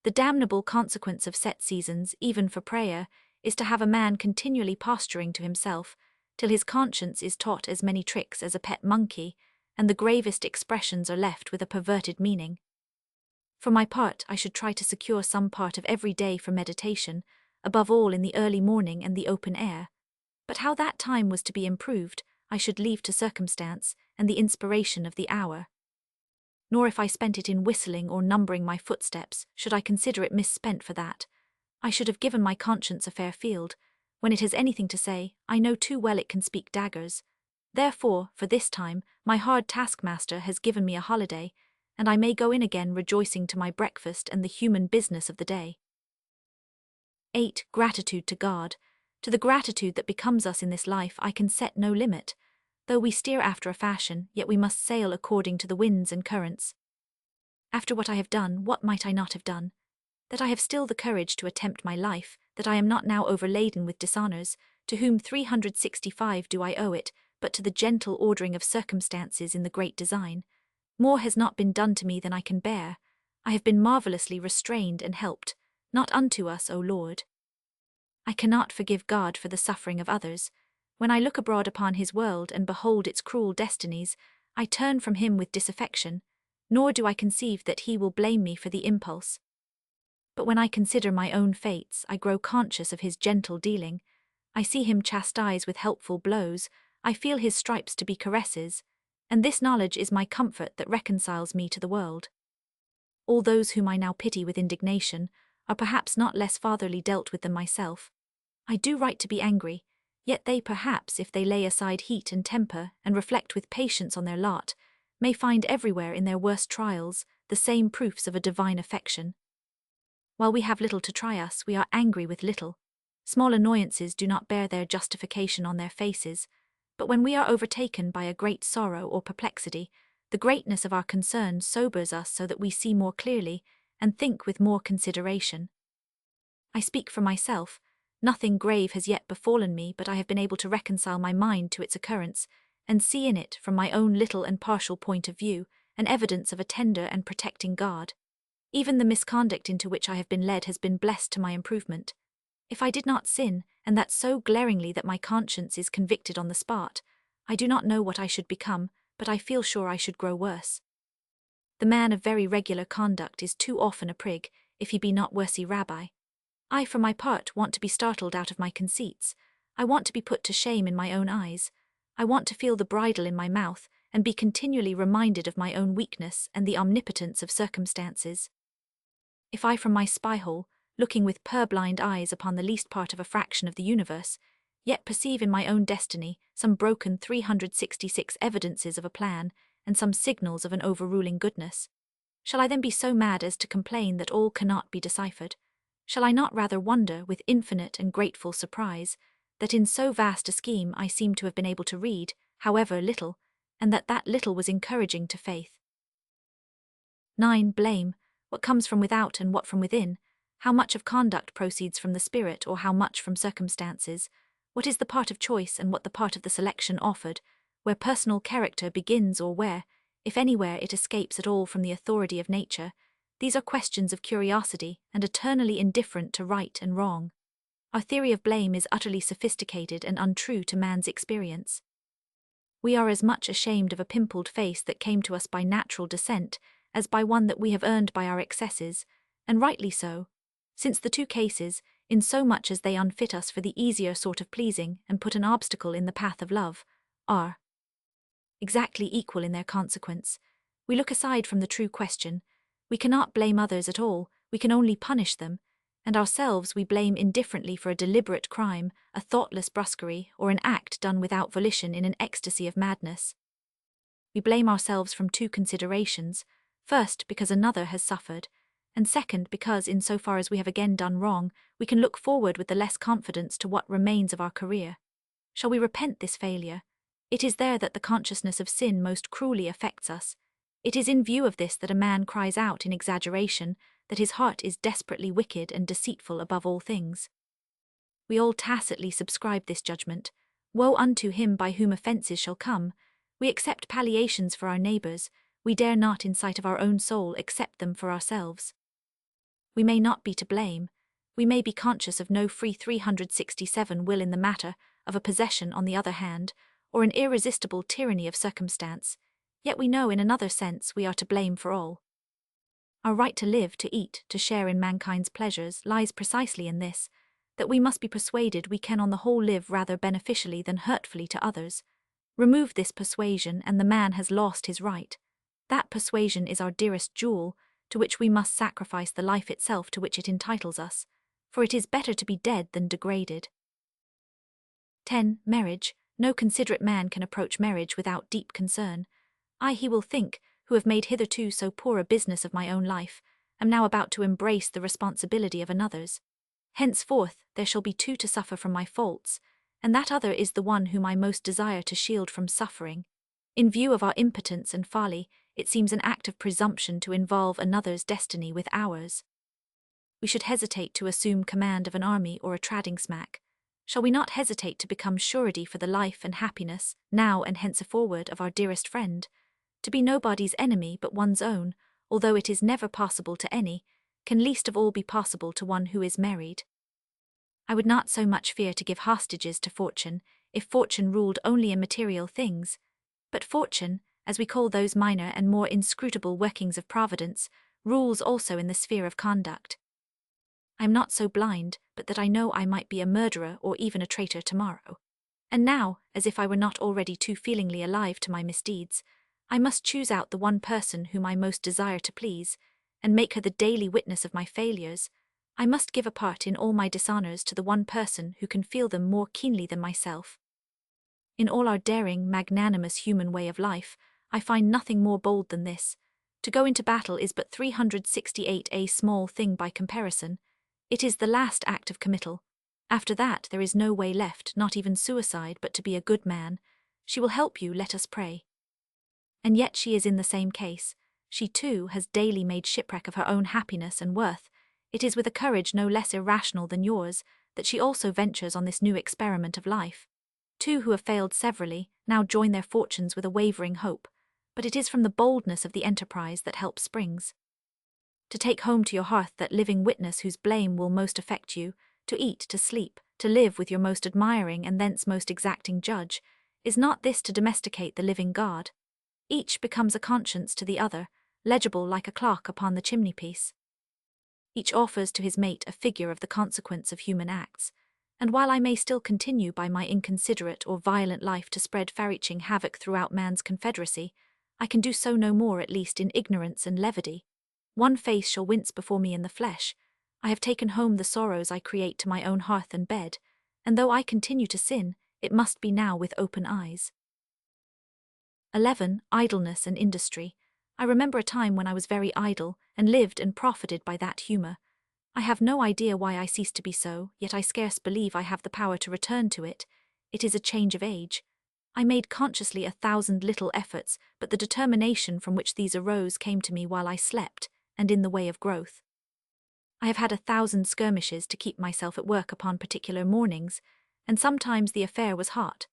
The damnable consequence of set seasons, even for prayer, is to have a man continually posturing to himself, till his conscience is taught as many tricks as a pet monkey, and the gravest expressions are left with a perverted meaning. For my part, I should try to secure some part of every day for meditation, above all in the early morning and the open air. But how that time was to be improved, I should leave to circumstance and the inspiration of the hour. Nor if I spent it in whistling or numbering my footsteps, should I consider it misspent for that. I should have given my conscience a fair field. When it has anything to say, I know too well it can speak daggers. Therefore, for this time, my hard taskmaster has given me a holiday, and I may go in again rejoicing to my breakfast and the human business of the day. 8. Gratitude to God. To the gratitude that becomes us in this life I can set no limit. Though we steer after a fashion, yet we must sail according to the winds and currents. After what I have done, what might I not have done? That I have still the courage to attempt my life, that I am not now overladen with dishonours, to whom 365 do I owe it, but to the gentle ordering of circumstances in the great design. More has not been done to me than I can bear. I have been marvellously restrained and helped, not unto us, O Lord. I cannot forgive God for the suffering of others. When I look abroad upon his world and behold its cruel destinies, I turn from him with disaffection, nor do I conceive that he will blame me for the impulse. But when I consider my own fates, I grow conscious of his gentle dealing. I see him chastise with helpful blows, I feel his stripes to be caresses, and this knowledge is my comfort that reconciles me to the world. All those whom I now pity with indignation are perhaps not less fatherly dealt with than myself. I do right to be angry, yet they perhaps, if they lay aside heat and temper and reflect with patience on their lot, may find everywhere in their worst trials the same proofs of a divine affection. While we have little to try us, we are angry with little. Small annoyances do not bear their justification on their faces, but when we are overtaken by a great sorrow or perplexity, the greatness of our concern sobers us so that we see more clearly and think with more consideration. I speak for myself. Nothing grave has yet befallen me, but I have been able to reconcile my mind to its occurrence, and see in it, from my own little and partial point of view, an evidence of a tender and protecting God. Even the misconduct into which I have been led has been blessed to my improvement. If I did not sin, and that so glaringly that my conscience is convicted on the spot, I do not know what I should become, but I feel sure I should grow worse. The man of very regular conduct is too often a prig, if he be not worsey rabbi. I, for my part, want to be startled out of my conceits. I want to be put to shame in my own eyes. I want to feel the bridle in my mouth, and be continually reminded of my own weakness and the omnipotence of circumstances. If I from my spy-hole, looking with purblind eyes upon the least part of a fraction of the universe, yet perceive in my own destiny some broken 366 evidences of a plan, and some signals of an overruling goodness, shall I then be so mad as to complain that all cannot be deciphered? Shall I not rather wonder, with infinite and grateful surprise, that in so vast a scheme I seem to have been able to read, however little, and that that little was encouraging to faith? 9. Blame. What comes from without and what from within? How much of conduct proceeds from the spirit, or how much from circumstances? What is the part of choice and what the part of the selection offered, where personal character begins or where, if anywhere, it escapes at all from the authority of nature? These are questions of curiosity and eternally indifferent to right and wrong. Our theory of blame is utterly sophisticated and untrue to man's experience. We are as much ashamed of a pimpled face that came to us by natural descent as by one that we have earned by our excesses, and rightly so, since the two cases, in so much as they unfit us for the easier sort of pleasing and put an obstacle in the path of love, are exactly equal in their consequence. We look aside from the true question. We cannot blame others at all, we can only punish them, and ourselves we blame indifferently for a deliberate crime, a thoughtless brusquerie, or an act done without volition in an ecstasy of madness. We blame ourselves from two considerations: first, because another has suffered, and second, because, in so far as we have again done wrong, we can look forward with the less confidence to what remains of our career. Shall we repent this failure? It is there that the consciousness of sin most cruelly affects us. It is in view of this that a man cries out in exaggeration that his heart is desperately wicked and deceitful above all things. We all tacitly subscribe this judgment. Woe unto him by whom offences shall come. We accept palliations for our neighbours. We dare not, in sight of our own soul, accept them for ourselves. We may not be to blame. We may be conscious of no free 367 will in the matter, of a possession on the other hand, or an irresistible tyranny of circumstance, yet we know in another sense we are to blame for all. Our right to live, to eat, to share in mankind's pleasures lies precisely in this, that we must be persuaded we can on the whole live rather beneficially than hurtfully to others. Remove this persuasion and the man has lost his right. That persuasion is our dearest jewel, to which we must sacrifice the life itself to which it entitles us, for it is better to be dead than degraded. 10. Marriage. No considerate man can approach marriage without deep concern. I, he will think, who have made hitherto so poor a business of my own life, am now about to embrace the responsibility of another's. Henceforth there shall be two to suffer from my faults, and that other is the one whom I most desire to shield from suffering. In view of our impotence and folly, it seems an act of presumption to involve another's destiny with ours. We should hesitate to assume command of an army or a trading smack. Shall we not hesitate to become surety for the life and happiness, now and henceforward, of our dearest friend? To be nobody's enemy but one's own, although it is never possible to any, can least of all be possible to one who is married. I would not so much fear to give hostages to fortune, if fortune ruled only in material things, but fortune, as we call those minor and more inscrutable workings of providence, rules also in the sphere of conduct. I am not so blind, but that I know I might be a murderer or even a traitor tomorrow. And now, as if I were not already too feelingly alive to my misdeeds, I must choose out the one person whom I most desire to please, and make her the daily witness of my failures. I must give a part in all my dishonours to the one person who can feel them more keenly than myself. In all our daring, magnanimous human way of life, I find nothing more bold than this. To go into battle is but 368 a small thing by comparison. It is the last act of committal. After that there is no way left, not even suicide, but to be a good man. She will help you, let us pray. And yet she is in the same case. She too has daily made shipwreck of her own happiness and worth. It is with a courage no less irrational than yours that she also ventures on this new experiment of life. Two who have failed severally now join their fortunes with a wavering hope, but it is from the boldness of the enterprise that help springs. To take home to your hearth that living witness whose blame will most affect you, to eat, to sleep, to live with your most admiring and thence most exacting judge, is not this to domesticate the living God? Each becomes a conscience to the other, legible like a clock upon the chimney-piece. Each offers to his mate a figure of the consequence of human acts, and while I may still continue by my inconsiderate or violent life to spread far-reaching havoc throughout man's confederacy, I can do so no more, at least in ignorance and levity. One face shall wince before me in the flesh. I have taken home the sorrows I create to my own hearth and bed, and though I continue to sin, it must be now with open eyes. 11. Idleness and industry. I remember a time when I was very idle, and lived and profited by that humour. I have no idea why I ceased to be so, yet I scarce believe I have the power to return to it. It is a change of age. I made consciously 1,000 little efforts, but the determination from which these arose came to me while I slept, and in the way of growth. I have had 1,000 skirmishes to keep myself at work upon particular mornings, and sometimes the affair was hot.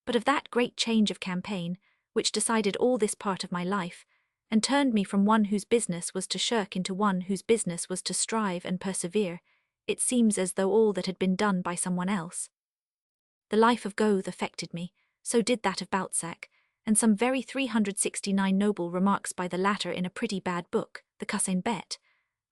But of that great change of campaign, which decided all this part of my life, and turned me from one whose business was to shirk into one whose business was to strive and persevere, it seems as though all that had been done by someone else. The life of Goethe affected me, so did that of Balzac, and some very 369 noble remarks by the latter in a pretty bad book, the Cousin Bette.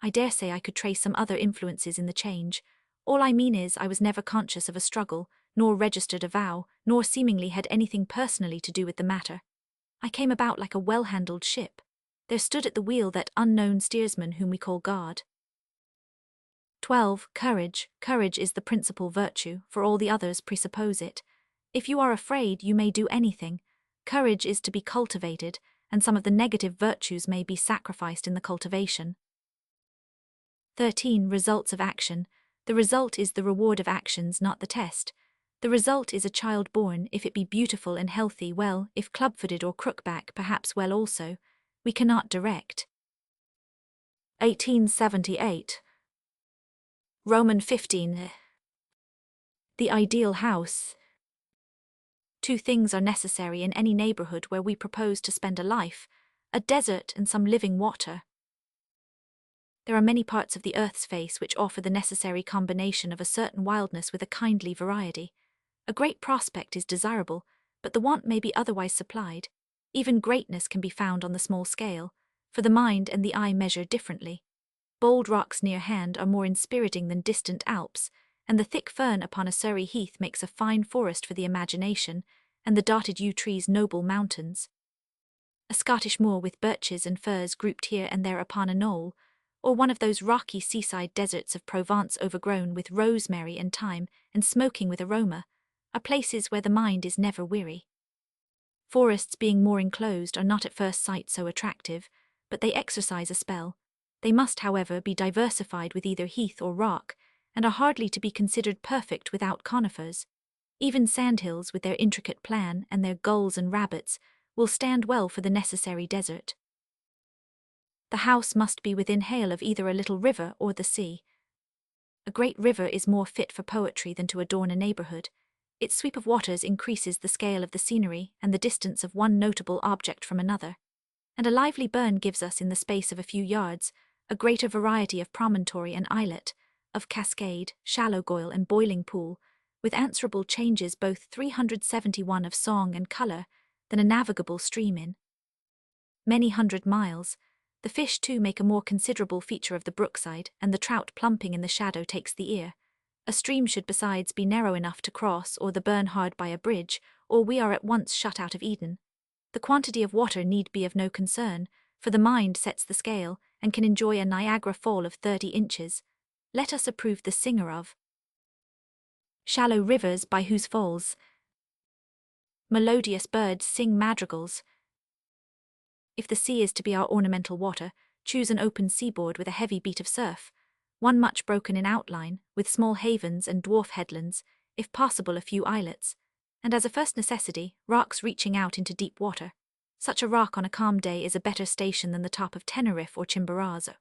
I dare say I could trace some other influences in the change. All I mean is I was never conscious of a struggle, nor registered a vow, nor seemingly had anything personally to do with the matter. I came about like a well-handled ship. There stood at the wheel that unknown steersman whom we call God. 12. Courage. Courage is the principal virtue, for all the others presuppose it. If you are afraid, you may do anything. Courage is to be cultivated, and some of the negative virtues may be sacrificed in the cultivation. 13. Results of action. The result is the reward of actions, not the test. The result is a child born, if it be beautiful and healthy, well, if club-footed or crook-back, perhaps well also. We cannot direct. 1878. Roman 15. The ideal house. Two things are necessary in any neighbourhood where we propose to spend a life: a desert and some living water. There are many parts of the earth's face which offer the necessary combination of a certain wildness with a kindly variety. A great prospect is desirable, but the want may be otherwise supplied. Even greatness can be found on the small scale, for the mind and the eye measure differently. Bold rocks near hand are more inspiriting than distant Alps, and the thick fern upon a Surrey heath makes a fine forest for the imagination, and the dotted yew trees noble mountains. A Scottish moor with birches and firs grouped here and there upon a knoll, or one of those rocky seaside deserts of Provence overgrown with rosemary and thyme and smoking with aroma, are places where the mind is never weary. Forests being more enclosed are not at first sight so attractive, but they exercise a spell. They must, however, be diversified with either heath or rock, and are hardly to be considered perfect without conifers. Even sandhills, with their intricate plan and their gulls and rabbits, will stand well for the necessary desert. The house must be within hail of either a little river or the sea. A great river is more fit for poetry than to adorn a neighbourhood. Its sweep of waters increases the scale of the scenery and the distance of one notable object from another. And a lively burn gives us, in the space of a few yards, a greater variety of promontory and islet, of cascade, shallow goyle and boiling pool, with answerable changes both 371 of song and colour, than a navigable stream in many hundred miles. The fish too make a more considerable feature of the brookside, and the trout plumping in the shadow takes the ear. A stream should besides be narrow enough to cross, or the burn hard by a bridge, or we are at once shut out of Eden. The quantity of water need be of no concern, for the mind sets the scale, and can enjoy a Niagara fall of 30 inches. Let us approve the singer of shallow rivers, by whose falls melodious birds sing madrigals. If the sea is to be our ornamental water, choose an open seaboard with a heavy beat of surf, one much broken in outline, with small havens and dwarf headlands, if possible a few islets, and as a first necessity, rocks reaching out into deep water. Such a rock on a calm day is a better station than the top of Tenerife or Chimborazo.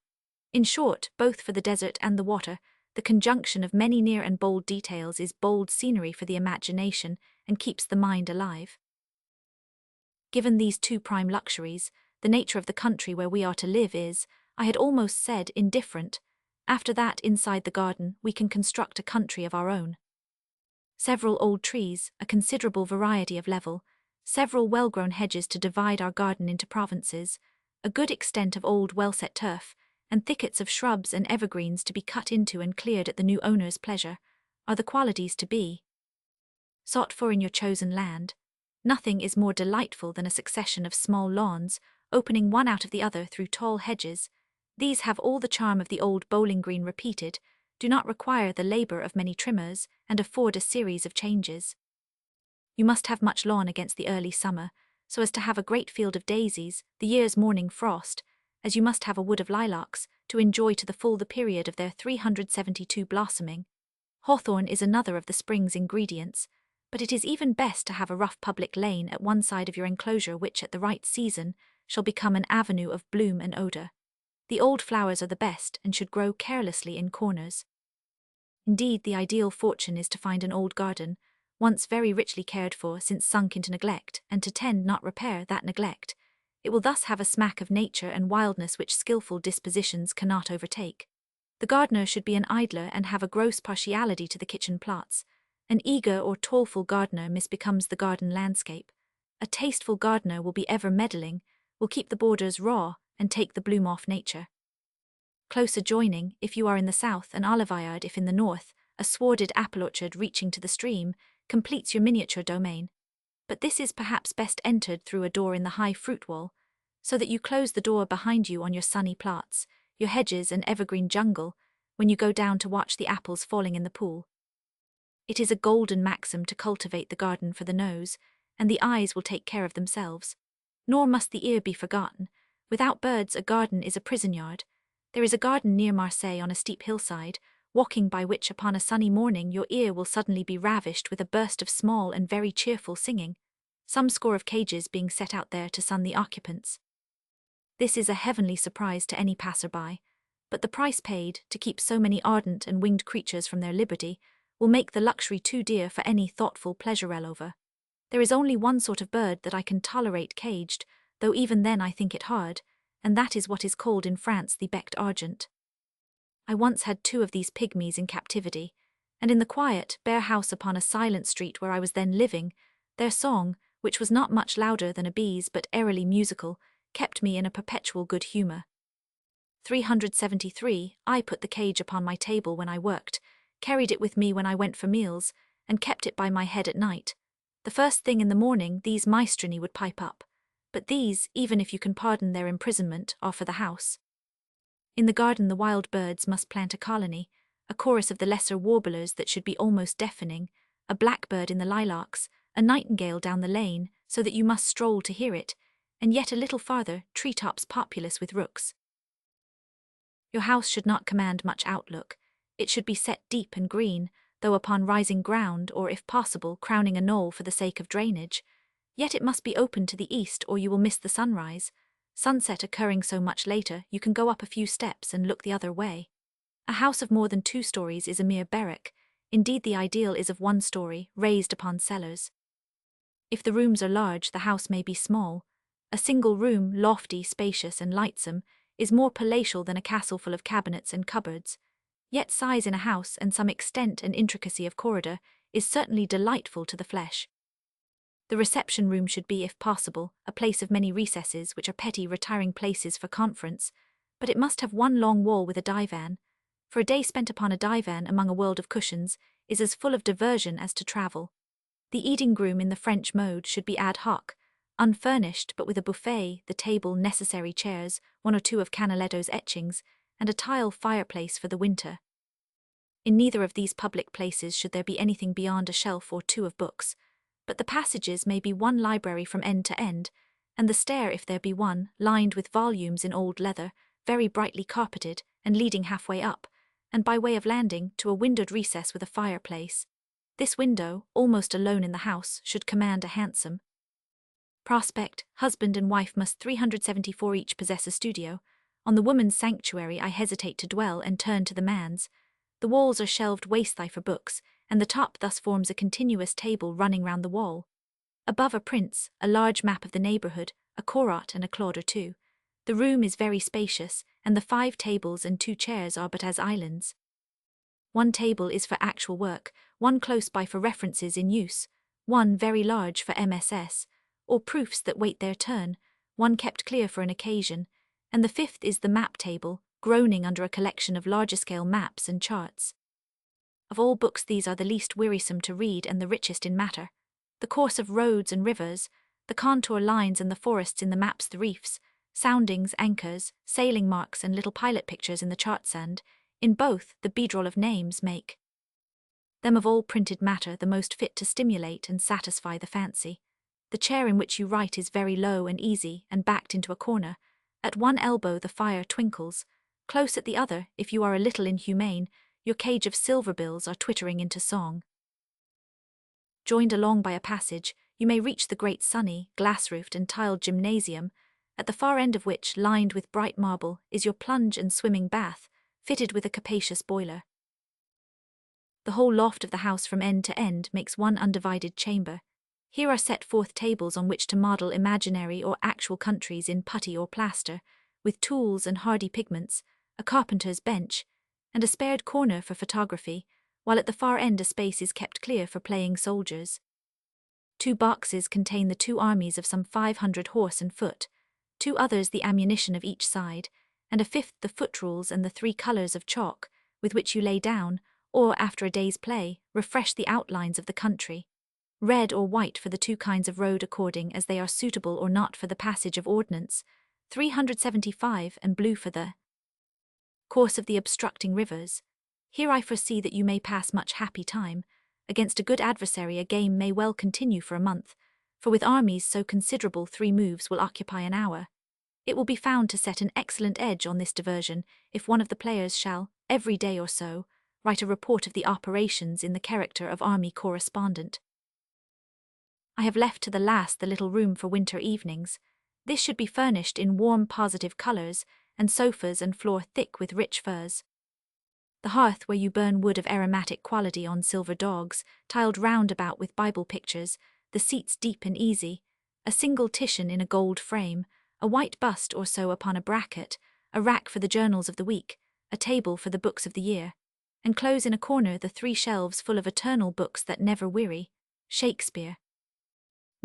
In short, both for the desert and the water, the conjunction of many near and bold details is bold scenery for the imagination and keeps the mind alive. Given these two prime luxuries, the nature of the country where we are to live is, I had almost said, indifferent. After that, inside the garden, we can construct a country of our own. Several old trees, a considerable variety of level, several well-grown hedges to divide our garden into provinces, a good extent of old well-set turf, and thickets of shrubs and evergreens to be cut into and cleared at the new owner's pleasure, are the qualities to be sought for in your chosen land. Nothing is more delightful than a succession of small lawns, opening one out of the other through tall hedges, These have all the charm of the old bowling green repeated, do not require the labor of many trimmers, and afford a series of changes. You must have much lawn against the early summer, so as to have a great field of daisies, the year's morning frost, as you must have a wood of lilacs, to enjoy to the full the period of their 372 blossoming. Hawthorn is another of the spring's ingredients, but it is even best to have a rough public lane at one side of your enclosure which at the right season shall become an avenue of bloom and odour. The old flowers are the best and should grow carelessly in corners. Indeed, the ideal fortune is to find an old garden, once very richly cared for since sunk into neglect, and to tend not repair that neglect. It will thus have a smack of nature and wildness which skilful dispositions cannot overtake. The gardener should be an idler and have a gross partiality to the kitchen plots. An eager or toilful gardener misbecomes the garden landscape. A tasteful gardener will be ever meddling, will keep the borders raw, and take the bloom off nature. Close adjoining, if you are in the south, an oliveyard if in the north, a swarded apple orchard reaching to the stream, completes your miniature domain. But this is perhaps best entered through a door in the high fruit wall, so that you close the door behind you on your sunny plots, your hedges and evergreen jungle, when you go down to watch the apples falling in the pool. It is a golden maxim to cultivate the garden for the nose, and the eyes will take care of themselves. Nor must the ear be forgotten. Without birds a garden is a prison yard. There is a garden near Marseille on a steep hillside, walking by which upon a sunny morning your ear will suddenly be ravished with a burst of small and very cheerful singing, some score of cages being set out there to sun the occupants. This is a heavenly surprise to any passer-by, but the price paid to keep so many ardent and winged creatures from their liberty will make the luxury too dear for any thoughtful pleasure-lover. There is only one sort of bird that I can tolerate caged, though even then I think it hard, and that is what is called in France the becked argent. I once had 2 of these pygmies in captivity, and in the quiet, bare house upon a silent street where I was then living, their song, which was not much louder than a bee's but airily musical, kept me in a perpetual good humour. 373. I put the cage upon my table when I worked, carried it with me when I went for meals, and kept it by my head at night. The first thing in the morning these maestrini would pipe up, but these, even if you can pardon their imprisonment, are for the house. In the garden the wild birds must plant a colony, a chorus of the lesser warblers that should be almost deafening, a blackbird in the lilacs, a nightingale down the lane, so that you must stroll to hear it, and yet a little farther, tree-tops populous with rooks. Your house should not command much outlook. It should be set deep and green, though upon rising ground, or if possible, crowning a knoll for the sake of drainage. Yet it must be open to the east or you will miss the sunrise. Sunset occurring so much later, you can go up a few steps and look the other way. A house of more than 2 stories is a mere barrack. Indeed, the ideal is of 1 story, raised upon cellars. If the rooms are large, the house may be small. A single room, lofty, spacious, and lightsome, is more palatial than a castle full of cabinets and cupboards. Yet size in a house and some extent and intricacy of corridor is certainly delightful to the flesh. The reception room should be, if possible, a place of many recesses, which are petty retiring places for conference, but it must have 1 long wall with a divan, for a day spent upon a divan among a world of cushions is as full of diversion as to travel. The eating-room in the French mode should be ad hoc, unfurnished but with a buffet, the table, necessary chairs, 1 or 2 of Canaletto's etchings, and a tile fireplace for the winter. In neither of these public places should there be anything beyond a shelf or 2 of books, but the passages may be 1 library from end to end, and the stair, if there be one, lined with volumes in old leather, very brightly carpeted, and leading halfway up, and by way of landing, to a windowed recess with a fireplace. This window, almost alone in the house, should command a handsome prospect. Husband and wife must 374 each possess a studio. On the woman's sanctuary I hesitate to dwell and turn to the man's. The walls are shelved waist-high for books, and the top thus forms a continuous table running round the wall. Above are prints, a large map of the neighbourhood, a Corot and a Claude or 2. The room is very spacious, and the 5 tables and 2 chairs are but as islands. 1 table is for actual work, 1 close by for references in use, 1 very large for MSS, or proofs that wait their turn, 1 kept clear for an occasion, and the 5th is the map table, groaning under a collection of larger-scale maps and charts. Of all books these are the least wearisome to read and the richest in matter. The course of roads and rivers, the contour lines and the forests in the maps, the reefs, soundings, anchors, sailing marks and little pilot pictures in the chart sand, in both the beadroll of names make them of all printed matter the most fit to stimulate and satisfy the fancy. The chair in which you write is very low and easy and backed into a corner. At one elbow the fire twinkles. Close at the other, if you are a little inhumane, your cage of silver bills are twittering into song. Joined along by a passage, you may reach the great sunny, glass-roofed and tiled gymnasium, at the far end of which, lined with bright marble, is your plunge and swimming bath, fitted with a capacious boiler. The whole loft of the house from end to end makes one undivided chamber. Here are set forth tables on which to model imaginary or actual countries in putty or plaster, with tools and hardy pigments, a carpenter's bench, and a spared corner for photography, while at the far end a space is kept clear for playing soldiers. 2 boxes contain the 2 armies of some 500 horse and foot, 2 others the ammunition of each side, and a 5th the foot rules and the 3 colours of chalk, with which you lay down, or, after a day's play, refresh the outlines of the country. Red or white for the 2 kinds of road according as they are suitable or not for the passage of ordnance, 375, and blue for the course of the obstructing rivers. Here I foresee that you may pass much happy time. Against a good adversary a game may well continue for a month, for with armies so considerable 3 moves will occupy an hour. It will be found to set an excellent edge on this diversion if one of the players shall, every day or so, write a report of the operations in the character of army correspondent. I have left to the last the little room for winter evenings. This should be furnished in warm positive colours, and sofas and floor thick with rich furs. The hearth where you burn wood of aromatic quality on silver dogs, tiled round about with Bible pictures, the seats deep and easy, a single Titian in a gold frame, a white bust or so upon a bracket, a rack for the journals of the week, a table for the books of the year, and close in a corner the 3 shelves full of eternal books that never weary, Shakespeare,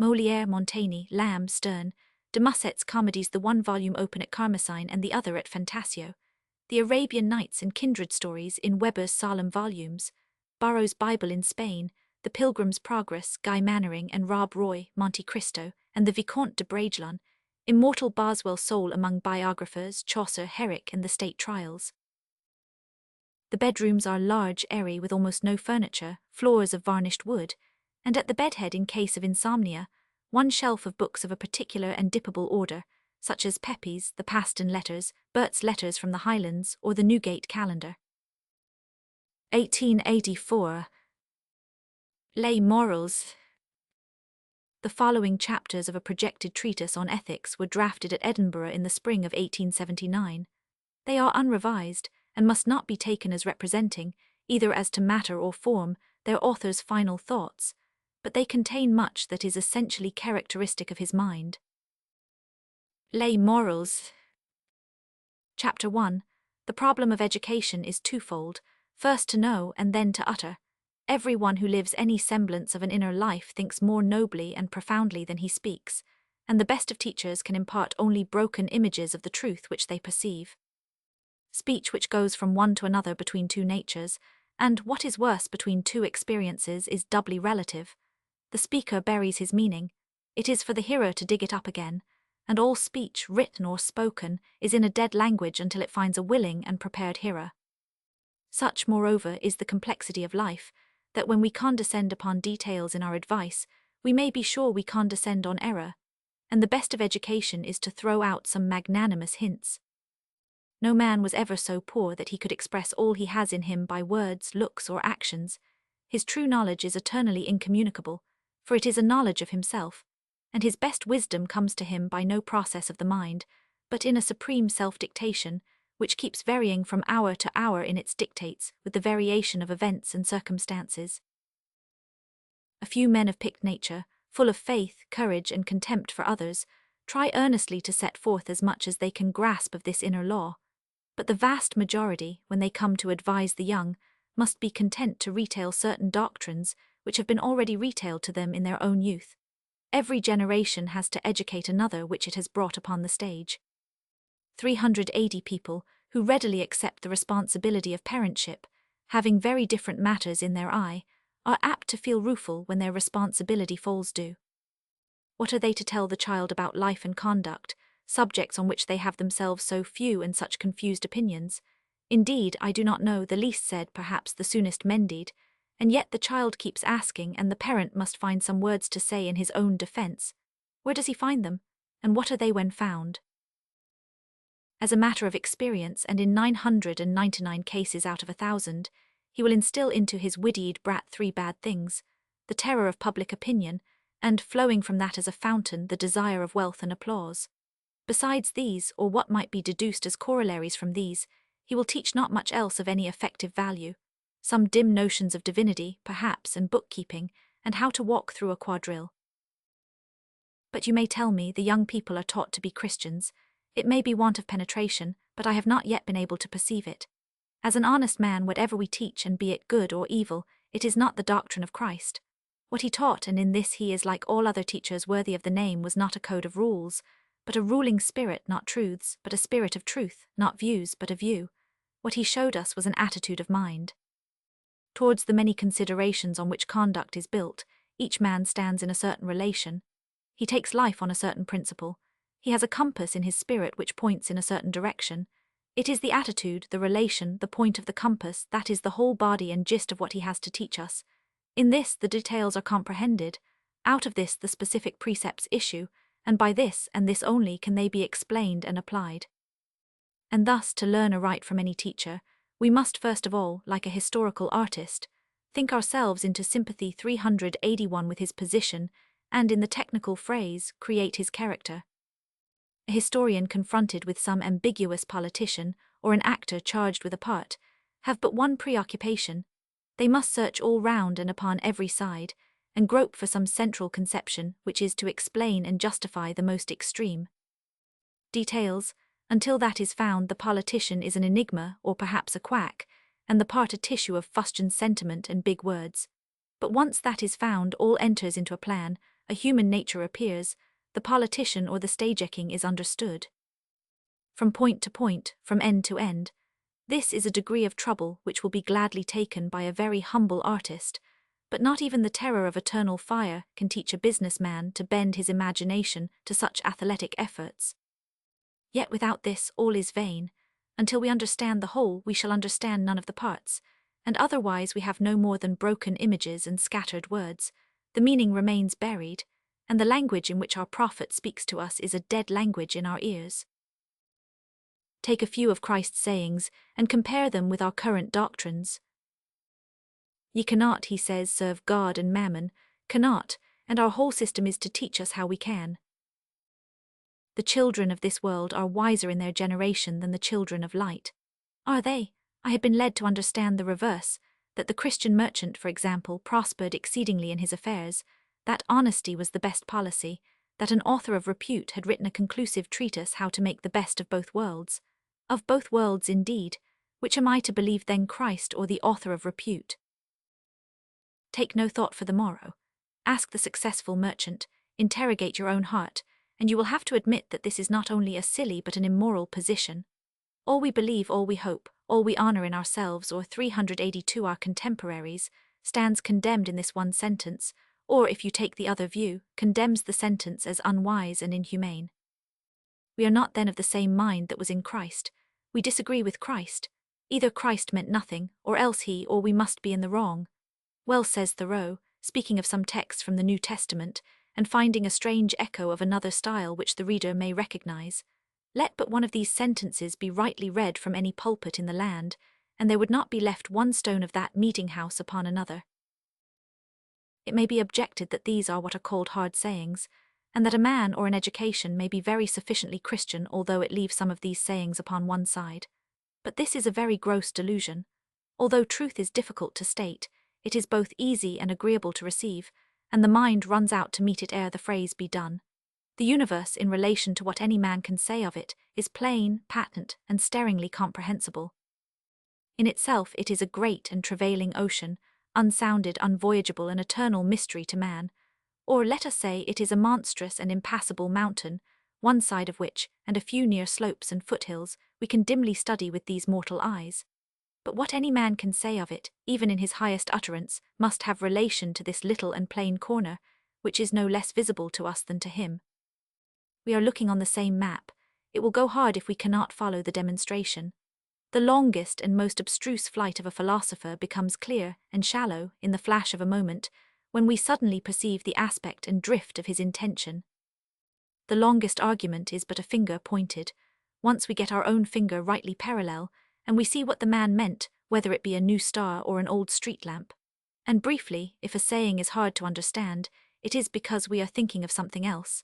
Molière, Montaigne, Lamb, Sterne, de Musset's comedies, the 1 volume open at Carmesine and the other at Fantasio, the Arabian Nights and kindred stories in Weber's solemn volumes, Barrow's Bible in Spain, the Pilgrim's Progress, Guy Mannering and Rob Roy, Monte Cristo, and the Vicomte de Bragelonne, immortal Boswell's soul among biographers, Chaucer, Herrick and the State Trials. The bedrooms are large, airy, with almost no furniture, floors of varnished wood, and at the bedhead, in case of insomnia, 1 shelf of books of a particular and dippable order, such as Pepys, the Paston Letters, Burt's Letters from the Highlands, or the Newgate Calendar. 1884. Lay Morals. The following chapters of a projected treatise on ethics were drafted at Edinburgh in the spring of 1879. They are unrevised, and must not be taken as representing, either as to matter or form, their author's final thoughts, but they contain much that is essentially characteristic of his mind. Lay Morals. Chapter 1. The problem of education is twofold, first to know and then to utter. Every one who lives any semblance of an inner life thinks more nobly and profoundly than he speaks, and the best of teachers can impart only broken images of the truth which they perceive. Speech which goes from one to another between 2 natures, and, what is worse, between 2 experiences, is doubly relative. The speaker buries his meaning. It is for the hearer to dig it up again, and all speech, written or spoken, is in a dead language until it finds a willing and prepared hearer. Such, moreover, is the complexity of life, that when we condescend upon details in our advice, we may be sure we condescend on error, and the best of education is to throw out some magnanimous hints. No man was ever so poor that he could express all he has in him by words, looks, or actions. His true knowledge is eternally incommunicable, for it is a knowledge of himself, and his best wisdom comes to him by no process of the mind, but in a supreme self-dictation, which keeps varying from hour to hour in its dictates with the variation of events and circumstances. A few men of picked nature, full of faith, courage, and contempt for others, try earnestly to set forth as much as they can grasp of this inner law, but the vast majority, when they come to advise the young, must be content to retail certain doctrines which have been already retailed to them in their own youth. Every generation has to educate another which it has brought upon the stage. 380 people, who readily accept the responsibility of parentship, having very different matters in their eye, are apt to feel rueful when their responsibility falls due. What are they to tell the child about life and conduct, subjects on which they have themselves so few and such confused opinions. Indeed, I do not know, the least said perhaps the soonest mended, and yet the child keeps asking, and the parent must find some words to say in his own defence. Where does he find them, and what are they when found? As a matter of experience, and in 999 cases out of 1,000, he will instill into his widdied brat 3 bad things: the terror of public opinion, and, flowing from that as a fountain, the desire of wealth and applause. Besides these, or what might be deduced as corollaries from these, he will teach not much else of any effective value: some dim notions of divinity, perhaps, and bookkeeping, and how to walk through a quadrille. But you may tell me, the young people are taught to be Christians. It may be want of penetration, but I have not yet been able to perceive it. As an honest man, whatever we teach, and be it good or evil, it is not the doctrine of Christ. What he taught, and in this he is like all other teachers worthy of the name, was not a code of rules, but a ruling spirit, not truths, but a spirit of truth, not views, but a view. What he showed us was an attitude of mind. Towards the many considerations on which conduct is built, each man stands in a certain relation. He takes life on a certain principle. He has a compass in his spirit which points in a certain direction. It is the attitude, the relation, the point of the compass, that is the whole body and gist of what he has to teach us. In this the details are comprehended. Out of this the specific precepts issue, and by this and this only can they be explained and applied. And thus, to learn aright from any teacher, we must first of all, like a historical artist, think ourselves into sympathy 381 with his position, and in the technical phrase, create his character. A historian confronted with some ambiguous politician, or an actor charged with a part, have but one preoccupation: they must search all round and upon every side, and grope for some central conception, which is to explain and justify the most extreme details. Until that is found, the politician is an enigma, or perhaps a quack, and the part a tissue of fustian sentiment and big words. But once that is found, all enters into a plan, a human nature appears, the politician or the stage-acting is understood. From point to point, from end to end. This is a degree of trouble which will be gladly taken by a very humble artist, but not even the terror of eternal fire can teach a businessman to bend his imagination to such athletic efforts. Yet without this all is vain. Until we understand the whole, we shall understand none of the parts, and otherwise we have no more than broken images and scattered words. The meaning remains buried, and the language in which our prophet speaks to us is a dead language in our ears. Take a few of Christ's sayings, and compare them with our current doctrines. Ye cannot, he says, serve God and mammon, cannot, and our whole system is to teach us how we can. The children of this world are wiser in their generation than the children of light. Are they? I had been led to understand the reverse, that the Christian merchant, for example, prospered exceedingly in his affairs, that honesty was the best policy, that an author of repute had written a conclusive treatise how to make the best of both worlds. Of both worlds, indeed. Which am I to believe then, Christ or the author of repute? Take no thought for the morrow. Ask the successful merchant, interrogate your own heart, and you will have to admit that this is not only a silly but an immoral position. All we believe, all we hope, all we honor in ourselves, or 382 our contemporaries, stands condemned in this one sentence, or, if you take the other view, condemns the sentence as unwise and inhumane. We are not then of the same mind that was in Christ. We disagree with Christ. Either Christ meant nothing, or else he or we must be in the wrong. Well says Thoreau, speaking of some texts from the New Testament, and finding a strange echo of another style which the reader may recognize, let but one of these sentences be rightly read from any pulpit in the land, and there would not be left one stone of that meeting-house upon another. It may be objected that these are what are called hard sayings, and that a man or an education may be very sufficiently Christian although it leave some of these sayings upon one side. But this is a very gross delusion. Although truth is difficult to state, it is both easy and agreeable to receive, and the mind runs out to meet it ere the phrase be done. The universe, in relation to what any man can say of it, is plain, patent, and staringly comprehensible. In itself it is a great and travailing ocean, unsounded, unvoyageable, an eternal mystery to man. Or let us say it is a monstrous and impassable mountain, one side of which, and a few near slopes and foothills, we can dimly study with these mortal eyes. But what any man can say of it, even in his highest utterance, must have relation to this little and plain corner, which is no less visible to us than to him. We are looking on the same map. It will go hard if we cannot follow the demonstration. The longest and most abstruse flight of a philosopher becomes clear and shallow in the flash of a moment, when we suddenly perceive the aspect and drift of his intention. The longest argument is but a finger pointed. Once we get our own finger rightly parallel, and we see what the man meant, whether it be a new star or an old street lamp. And briefly, if a saying is hard to understand, it is because we are thinking of something else.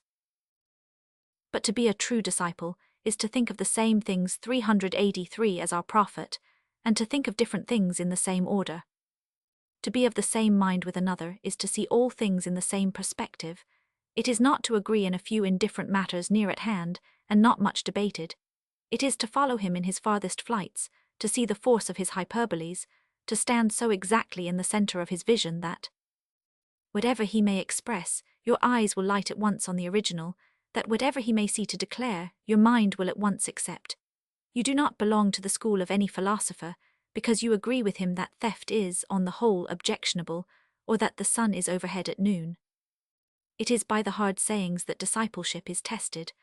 But to be a true disciple is to think of the same things 383 as our prophet, and to think of different things in the same order. To be of the same mind with another is to see all things in the same perspective. It is not to agree in a few indifferent matters near at hand, and not much debated. It is to follow him in his farthest flights, to see the force of his hyperboles, to stand so exactly in the center of his vision that, whatever he may express, your eyes will light at once on the original, that whatever he may see to declare, your mind will at once accept. You do not belong to the school of any philosopher, because you agree with him that theft is, on the whole, objectionable, or that the sun is overhead at noon. It is by the hard sayings that discipleship is tested.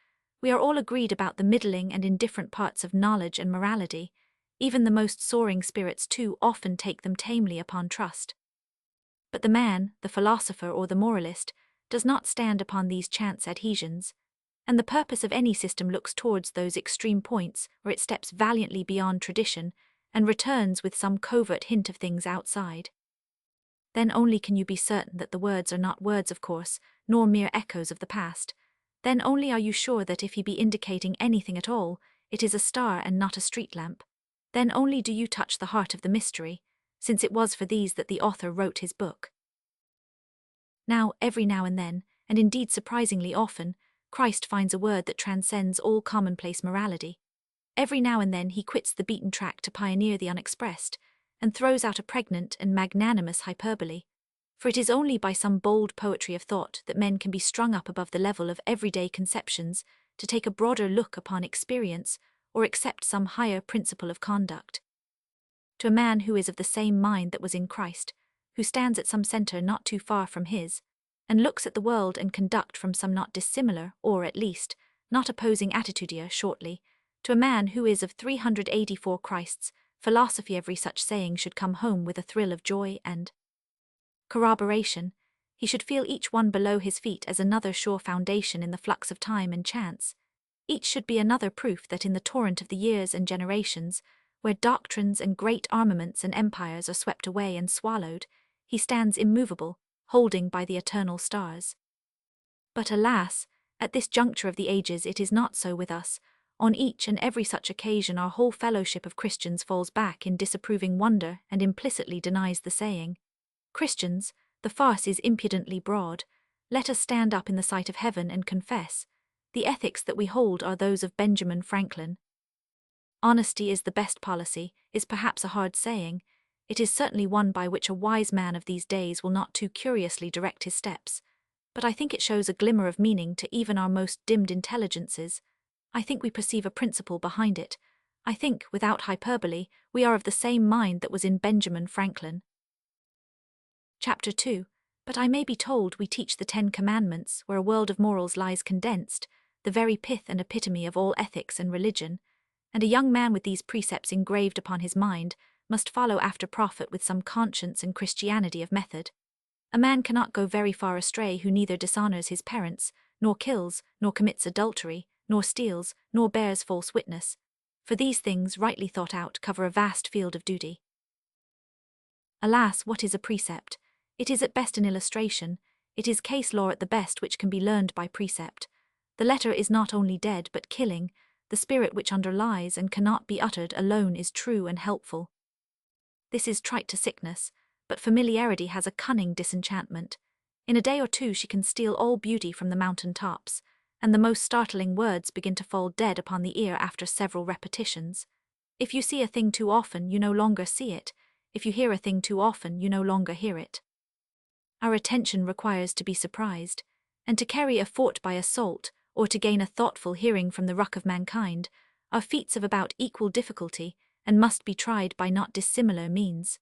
We are all agreed about the middling and indifferent parts of knowledge and morality. Even the most soaring spirits too often take them tamely upon trust. But the man, the philosopher or the moralist, does not stand upon these chance adhesions, and the purpose of any system looks towards those extreme points where it steps valiantly beyond tradition and returns with some covert hint of things outside. Then only can you be certain that the words are not words of course, nor mere echoes of the past. Then only are you sure that if he be indicating anything at all, it is a star and not a street lamp. Then only do you touch the heart of the mystery, since it was for these that the author wrote his book. Now and then, and indeed surprisingly often, Christ finds a word that transcends all commonplace morality. Every now and then he quits the beaten track to pioneer the unexpressed, and throws out a pregnant and magnanimous hyperbole. For it is only by some bold poetry of thought that men can be strung up above the level of everyday conceptions to take a broader look upon experience or accept some higher principle of conduct. To a man who is of the same mind that was in Christ, who stands at some center not too far from his, and looks at the world and conduct from some not dissimilar, or at least, not opposing attitude shortly, to a man who is of 384 Christs, philosophy every such saying should come home with a thrill of joy and corroboration. He should feel each one below his feet as another sure foundation in the flux of time and chance. Each should be another proof that in the torrent of the years and generations, where doctrines and great armaments and empires are swept away and swallowed, he stands immovable, holding by the eternal stars. But alas, at this juncture of the ages it is not so with us. On each and every such occasion our whole fellowship of Christians falls back in disapproving wonder and implicitly denies the saying. Christians, the farce is impudently broad. Let us stand up in the sight of heaven and confess. The ethics that we hold are those of Benjamin Franklin. Honesty is the best policy is perhaps a hard saying. It is certainly one by which a wise man of these days will not too curiously direct his steps. But I think it shows a glimmer of meaning to even our most dimmed intelligences. I think we perceive a principle behind it. I think, without hyperbole, we are of the same mind that was in Benjamin Franklin. Chapter 2. But I may be told we teach the 10 Commandments, where a world of morals lies condensed, the very pith and epitome of all ethics and religion, and a young man with these precepts engraved upon his mind must follow after prophet with some conscience and Christianity of method. A man cannot go very far astray who neither dishonors his parents, nor kills, nor commits adultery, nor steals, nor bears false witness, for these things, rightly thought out, cover a vast field of duty. Alas, what is a precept? It is at best an illustration. It is case law at the best which can be learned by precept. The letter is not only dead but killing. The spirit which underlies and cannot be uttered alone is true and helpful. This is trite to sickness, but familiarity has a cunning disenchantment. In a day or two she can steal all beauty from the mountain tops, and the most startling words begin to fall dead upon the ear after several repetitions. If you see a thing too often, you no longer see it. If you hear a thing too often, you no longer hear it. Our attention requires to be surprised, and to carry a fort by assault, or to gain a thoughtful hearing from the ruck of mankind, are feats of about equal difficulty, and must be tried by not dissimilar means.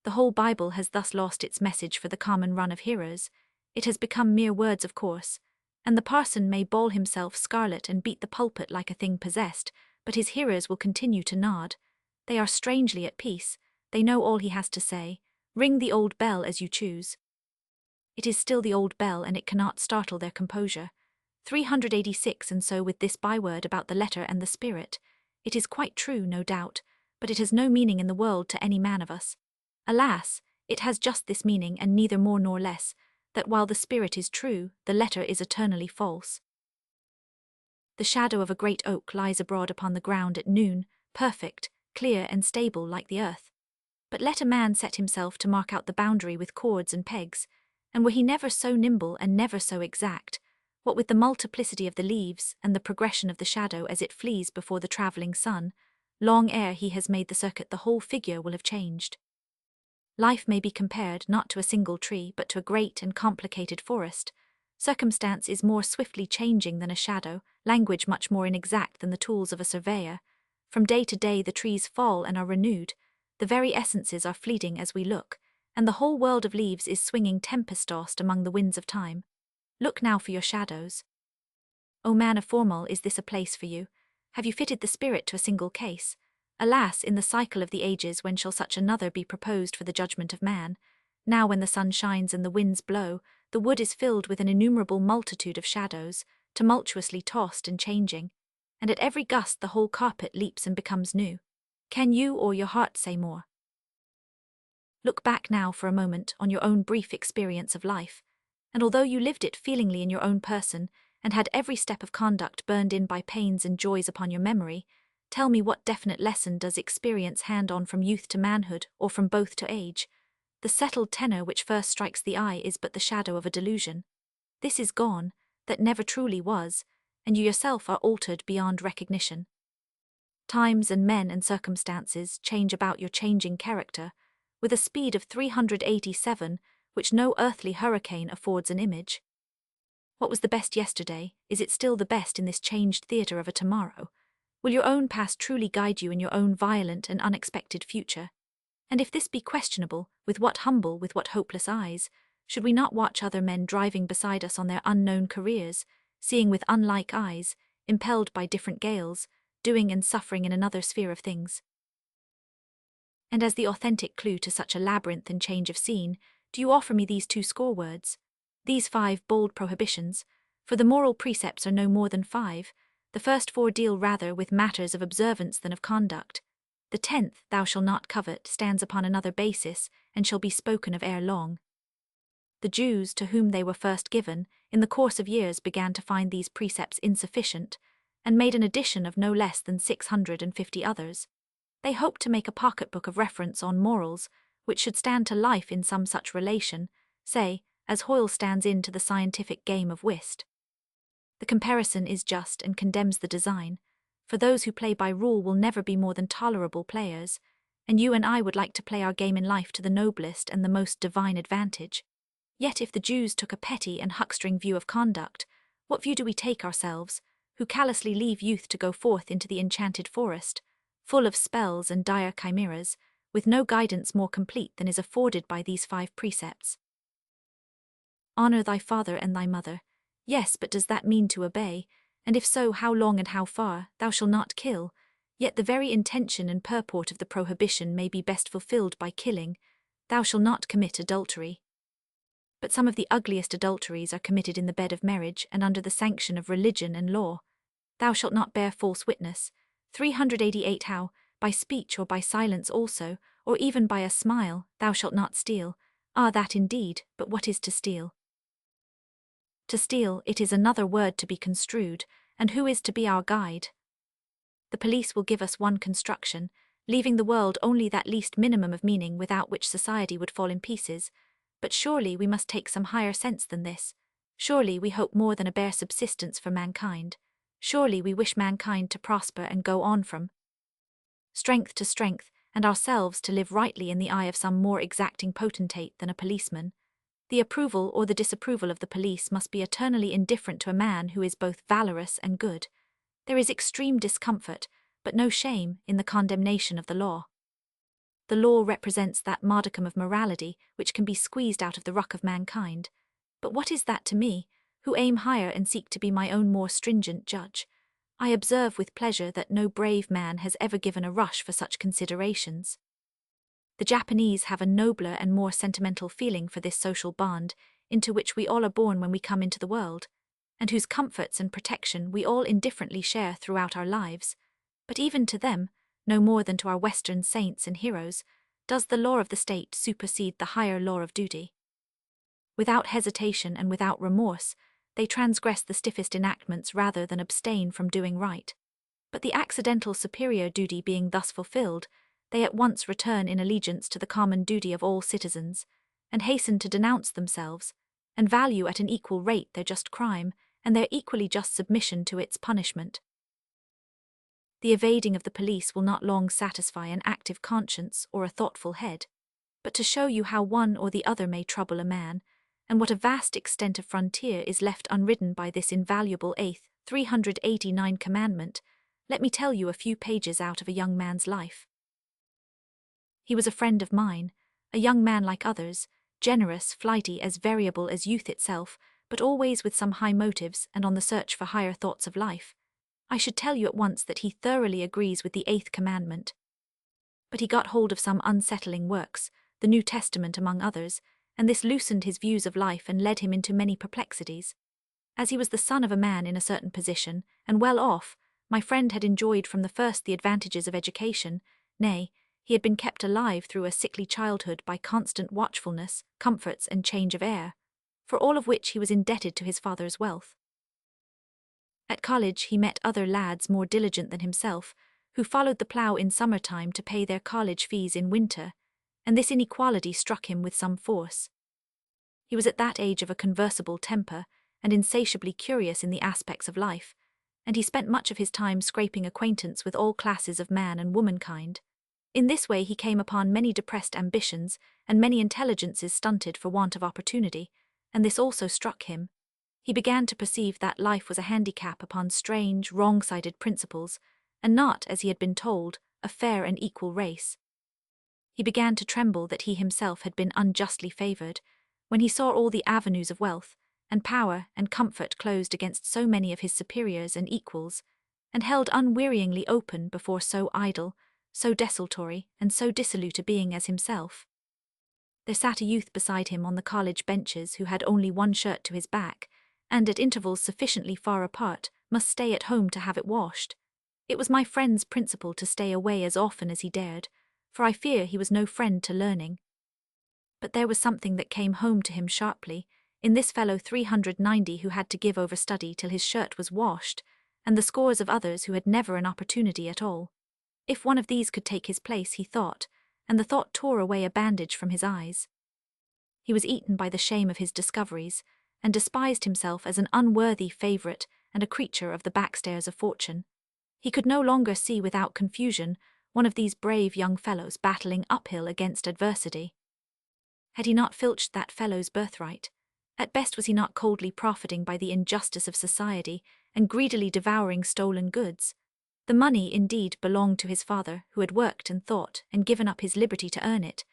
The whole Bible has thus lost its message for the common run of hearers. It has become mere words of course. And the parson may bawl himself scarlet and beat the pulpit like a thing possessed, but his hearers will continue to nod. They are strangely at peace, they know all he has to say. Ring the old bell as you choose. It is still the old bell, and it cannot startle their composure. 386. And so with this byword about the letter and the spirit. It is quite true, no doubt, but it has no meaning in the world to any man of us. Alas, it has just this meaning, and neither more nor less, that while the spirit is true, the letter is eternally false. The shadow of a great oak lies abroad upon the ground at noon, perfect, clear and stable like the earth. But let a man set himself to mark out the boundary with cords and pegs, and were he never so nimble and never so exact, what with the multiplicity of the leaves and the progression of the shadow as it flees before the travelling sun, long ere he has made the circuit the whole figure will have changed. Life may be compared not to a single tree but to a great and complicated forest. Circumstance is more swiftly changing than a shadow, language much more inexact than the tools of a surveyor. From day to day the trees fall and are renewed, the very essences are fleeting as we look, and the whole world of leaves is swinging tempest-tossed among the winds of time. Look now for your shadows. O man of formal, is this a place for you? Have you fitted the spirit to a single case? Alas, in the cycle of the ages when shall such another be proposed for the judgment of man? Now when the sun shines and the winds blow, the wood is filled with an innumerable multitude of shadows, tumultuously tossed and changing, and at every gust the whole carpet leaps and becomes new. Can you or your heart say more? Look back now for a moment on your own brief experience of life, and although you lived it feelingly in your own person, and had every step of conduct burned in by pains and joys upon your memory, tell me what definite lesson does experience hand on from youth to manhood, or from both to age? The settled tenor which first strikes the eye is but the shadow of a delusion. This is gone, that never truly was, and you yourself are altered beyond recognition. Times and men and circumstances change about your changing character, with a speed of 387, which no earthly hurricane affords an image. What was the best yesterday, is it still the best in this changed theatre of a tomorrow? Will your own past truly guide you in your own violent and unexpected future? And if this be questionable, with what humble, with what hopeless eyes, should we not watch other men driving beside us on their unknown careers, seeing with unlike eyes, impelled by different gales, doing and suffering in another sphere of things? And as the authentic clue to such a labyrinth and change of scene, do you offer me these 2 words, these 5 bold prohibitions? For the moral precepts are no more than 5, the first 4 deal rather with matters of observance than of conduct. The 10th, thou shalt not covet, stands upon another basis, and shall be spoken of ere long. The Jews, to whom they were first given, in the course of years began to find these precepts insufficient, and made an addition of no less than 650 others. They hoped to make a pocketbook of reference on morals, which should stand to life in some such relation, say, as Hoyle stands in to the scientific game of whist. The comparison is just and condemns the design, for those who play by rule will never be more than tolerable players, and you and I would like to play our game in life to the noblest and the most divine advantage. Yet if the Jews took a petty and huckstering view of conduct, what view do we take ourselves, who callously leave youth to go forth into the enchanted forest, full of spells and dire chimeras, with no guidance more complete than is afforded by these 5 precepts? Honor thy father and thy mother. Yes, but does that mean to obey? And if so, how long and how far? Thou shalt not kill. Yet the very intention and purport of the prohibition may be best fulfilled by killing. Thou shalt not commit adultery. But some of the ugliest adulteries are committed in the bed of marriage and under the sanction of religion and law. Thou shalt not bear false witness. 388. How? By speech or by silence also, or even by a smile. Thou shalt not steal. Ah, that indeed, but what is to steal? To steal, it is another word to be construed, and who is to be our guide? The police will give us one construction, leaving the world only that least minimum of meaning without which society would fall in pieces. But surely we must take some higher sense than this. Surely we hope more than a bare subsistence for mankind. Surely we wish mankind to prosper and go on from strength to strength, and ourselves to live rightly in the eye of some more exacting potentate than a policeman. The approval or the disapproval of the police must be eternally indifferent to a man who is both valorous and good. There is extreme discomfort, but no shame, in the condemnation of the law. The law represents that modicum of morality which can be squeezed out of the ruck of mankind. But what is that to me? who aim higher and seek to be my own more stringent judge, I observe with pleasure that no brave man has ever given a rush for such considerations. The Japanese have a nobler and more sentimental feeling for this social bond into which we all are born when we come into the world, and whose comforts and protection we all indifferently share throughout our lives. But even to them, no more than to our Western saints and heroes, does the law of the state supersede the higher law of duty. Without hesitation and without remorse, they transgress the stiffest enactments rather than abstain from doing right. But the accidental superior duty being thus fulfilled, they at once return in allegiance to the common duty of all citizens, and hasten to denounce themselves, and value at an equal rate their just crime, and their equally just submission to its punishment. The evading of the police will not long satisfy an active conscience or a thoughtful head, but to show you how one or the other may trouble a man, and what a vast extent of frontier is left unridden by this invaluable 389 commandment, let me tell you a few pages out of a young man's life. He was a friend of mine, a young man like others, generous, flighty, as variable as youth itself, but always with some high motives and on the search for higher thoughts of life. I should tell you at once that he thoroughly agrees with the 8th commandment. But he got hold of some unsettling works, the New Testament among others, and this loosened his views of life and led him into many perplexities. As he was the son of a man in a certain position, and well off, my friend had enjoyed from the first the advantages of education, nay, he had been kept alive through a sickly childhood by constant watchfulness, comforts, and change of air, for all of which he was indebted to his father's wealth. At college he met other lads more diligent than himself, who followed the plough in summer-time to pay their college fees in winter, and this inequality struck him with some force. He was at that age of a conversible temper, and insatiably curious in the aspects of life, and he spent much of his time scraping acquaintance with all classes of man and womankind. In this way he came upon many depressed ambitions, and many intelligences stunted for want of opportunity, and this also struck him. He began to perceive that life was a handicap upon strange, wrong-sided principles, and not, as he had been told, a fair and equal race. He began to tremble that he himself had been unjustly favoured, when he saw all the avenues of wealth, and power, and comfort closed against so many of his superiors and equals, and held unwearyingly open before so idle, so desultory, and so dissolute a being as himself. There sat a youth beside him on the college benches who had only one shirt to his back, and at intervals sufficiently far apart, must stay at home to have it washed. It was my friend's principle to stay away as often as he dared, for I fear he was no friend to learning. But there was something that came home to him sharply, in this fellow 390 who had to give over study till his shirt was washed, and the scores of others who had never an opportunity at all. If one of these could take his place, he thought, and the thought tore away a bandage from his eyes. He was eaten by the shame of his discoveries, and despised himself as an unworthy favourite and a creature of the backstairs of fortune. He could no longer see without confusion one of these brave young fellows battling uphill against adversity. Had he not filched that fellow's birthright? At best was he not coldly profiting by the injustice of society and greedily devouring stolen goods? The money, indeed, belonged to his father, who had worked and thought and given up his liberty to earn it,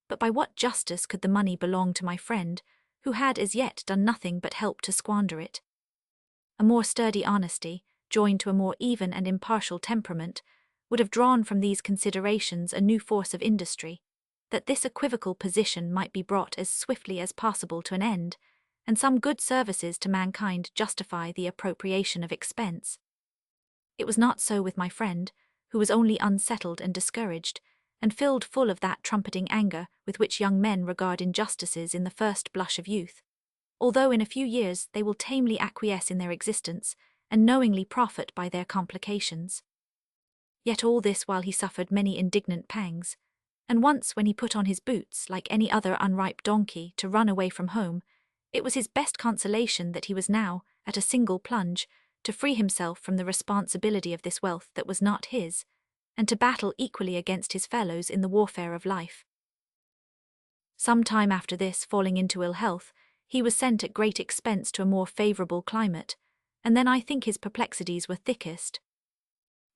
but by what justice could the money belong to my friend, who had as yet done nothing but help to squander it? A more sturdy honesty, joined to a more even and impartial temperament, would have drawn from these considerations a new force of industry, that this equivocal position might be brought as swiftly as possible to an end, and some good services to mankind justify the appropriation of expense. It was not so with my friend, who was only unsettled and discouraged, and filled full of that trumpeting anger with which young men regard injustices in the first blush of youth, although in a few years they will tamely acquiesce in their existence, and knowingly profit by their complications. Yet all this while he suffered many indignant pangs, and once when he put on his boots, like any other unripe donkey, to run away from home, it was his best consolation that he was now, at a single plunge, to free himself from the responsibility of this wealth that was not his, and to battle equally against his fellows in the warfare of life. Some time after this, falling into ill health, he was sent at great expense to a more favourable climate, and then I think his perplexities were thickest.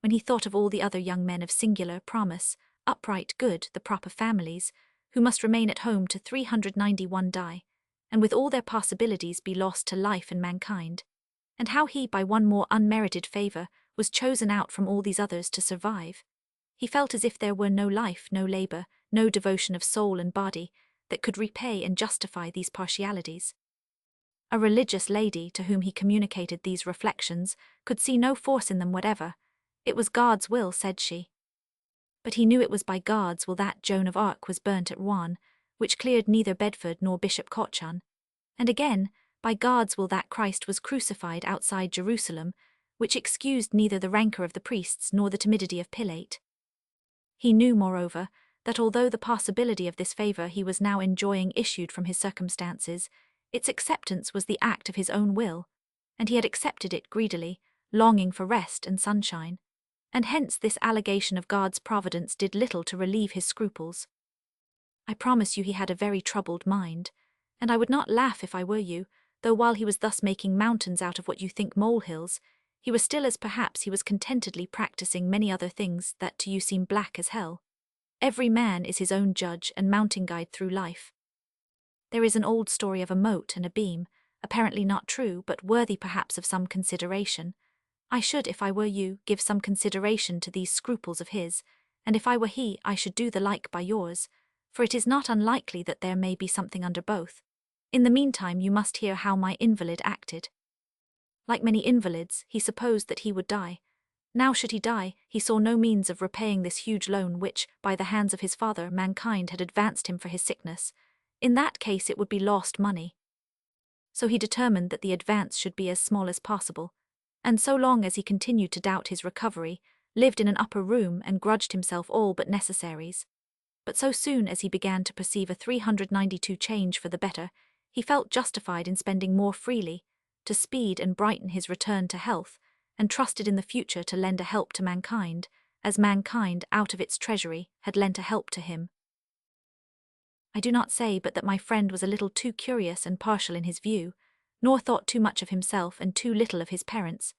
When he thought of all the other young men of singular promise, upright good, the proper families, who must remain at home to 391 die, and with all their possibilities be lost to life and mankind, and how he, by one more unmerited favor, was chosen out from all these others to survive. He felt as if there were no life, no labor, no devotion of soul and body that could repay and justify these partialities. A religious lady to whom he communicated these reflections could see no force in them whatever. It was God's will, said she. But he knew it was by God's will that Joan of Arc was burnt at Rouen, which cleared neither Bedford nor Bishop Cochran, and again, by God's will that Christ was crucified outside Jerusalem, which excused neither the rancour of the priests nor the timidity of Pilate. He knew, moreover, that although the possibility of this favour he was now enjoying issued from his circumstances, its acceptance was the act of his own will, and he had accepted it greedily, longing for rest and sunshine, and hence this allegation of God's providence did little to relieve his scruples. I promise you he had a very troubled mind, and I would not laugh if I were you, though while he was thus making mountains out of what you think molehills, he was still as perhaps he was contentedly practising many other things that to you seem black as hell. Every man is his own judge and mounting guide through life. There is an old story of a moat and a beam, apparently not true, but worthy perhaps of some consideration. I should, if I were you, give some consideration to these scruples of his, and if I were he, I should do the like by yours, for it is not unlikely that there may be something under both. In the meantime you must hear how my invalid acted. Like many invalids, he supposed that he would die. Now should he die, he saw no means of repaying this huge loan which, by the hands of his father, mankind had advanced him for his sickness. In that case it would be lost money. So he determined that the advance should be as small as possible, and so long as he continued to doubt his recovery, lived in an upper room and grudged himself all but necessaries. But so soon as he began to perceive a 392 change for the better, he felt justified in spending more freely, to speed and brighten his return to health, and trusted in the future to lend a help to mankind, as mankind, out of its treasury, had lent a help to him. I do not say but that my friend was a little too curious and partial in his view, nor thought too much of himself and too little of his parents,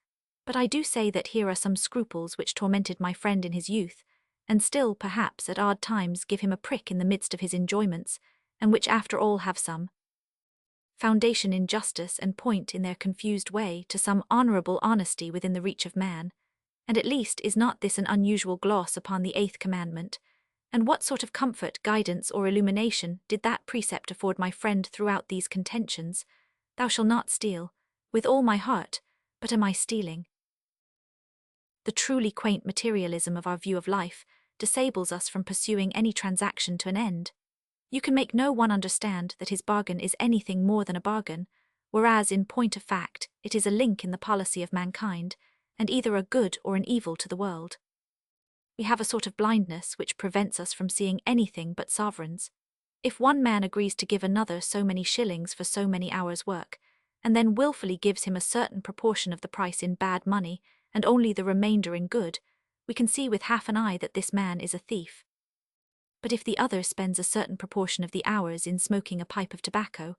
but I do say that here are some scruples which tormented my friend in his youth, and still, perhaps, at odd times give him a prick in the midst of his enjoyments, and which after all have some foundation in justice and point in their confused way to some honourable honesty within the reach of man, and at least is not this an unusual gloss upon the 8th commandment? And what sort of comfort, guidance, or illumination did that precept afford my friend throughout these contentions? Thou shalt not steal, with all my heart, but am I stealing? The truly quaint materialism of our view of life disables us from pursuing any transaction to an end. You can make no one understand that his bargain is anything more than a bargain, whereas in point of fact it is a link in the policy of mankind, and either a good or an evil to the world. We have a sort of blindness which prevents us from seeing anything but sovereigns. If one man agrees to give another so many shillings for so many hours' work, and then wilfully gives him a certain proportion of the price in bad money, and only the remainder in good, we can see with half an eye that this man is a thief. But if the other spends a certain proportion of the hours in smoking a pipe of tobacco,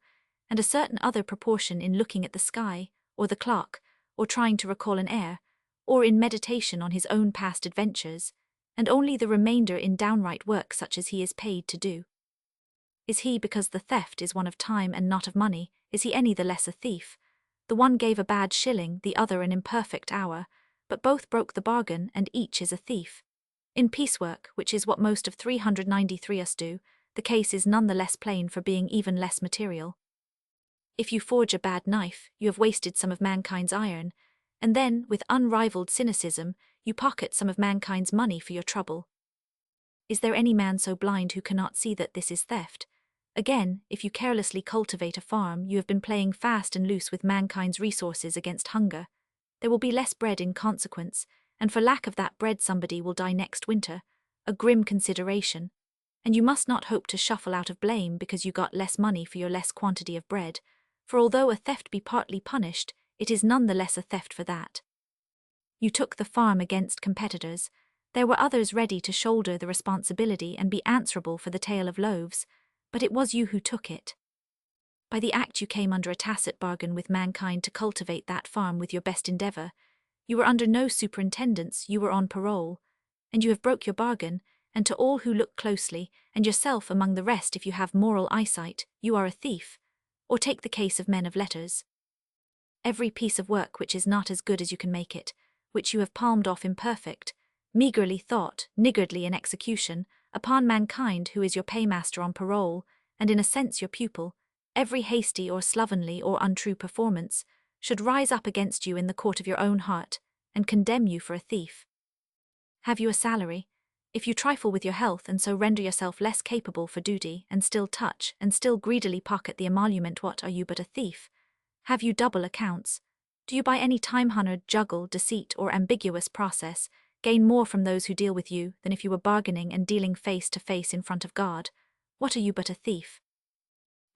and a certain other proportion in looking at the sky, or the clock, or trying to recall an air, or in meditation on his own past adventures, and only the remainder in downright work such as he is paid to do, is he, because the theft is one of time and not of money, is he any the less a thief? The one gave a bad shilling, the other an imperfect hour, but both broke the bargain, and each is a thief. In piecework, which is what most of 393 us do, the case is none the less plain for being even less material. If you forge a bad knife, you have wasted some of mankind's iron, and then, with unrivalled cynicism, you pocket some of mankind's money for your trouble. Is there any man so blind who cannot see that this is theft? Again, if you carelessly cultivate a farm, you have been playing fast and loose with mankind's resources against hunger. There will be less bread in consequence, and for lack of that bread somebody will die next winter, a grim consideration, and you must not hope to shuffle out of blame because you got less money for your less quantity of bread, for although a theft be partly punished, it is none the less a theft for that. You took the farm against competitors. There were others ready to shoulder the responsibility and be answerable for the tale of loaves, but it was you who took it. By the act you came under a tacit bargain with mankind to cultivate that farm with your best endeavour. You were under no superintendence, you were on parole, and you have broke your bargain, and to all who look closely, and yourself among the rest if you have moral eyesight, you are a thief. Or take the case of men of letters. Every piece of work which is not as good as you can make it, which you have palmed off imperfect, meagerly thought, niggardly in execution, upon mankind who is your paymaster on parole, and in a sense your pupil, every hasty or slovenly or untrue performance, should rise up against you in the court of your own heart, and condemn you for a thief. Have you a salary? If you trifle with your health and so render yourself less capable for duty, and still touch, and still greedily pocket the emolument, what are you but a thief? Have you double accounts? Do you by any time-honored juggle, deceit, or ambiguous process gain more from those who deal with you than if you were bargaining and dealing face to face in front of God? What are you but a thief?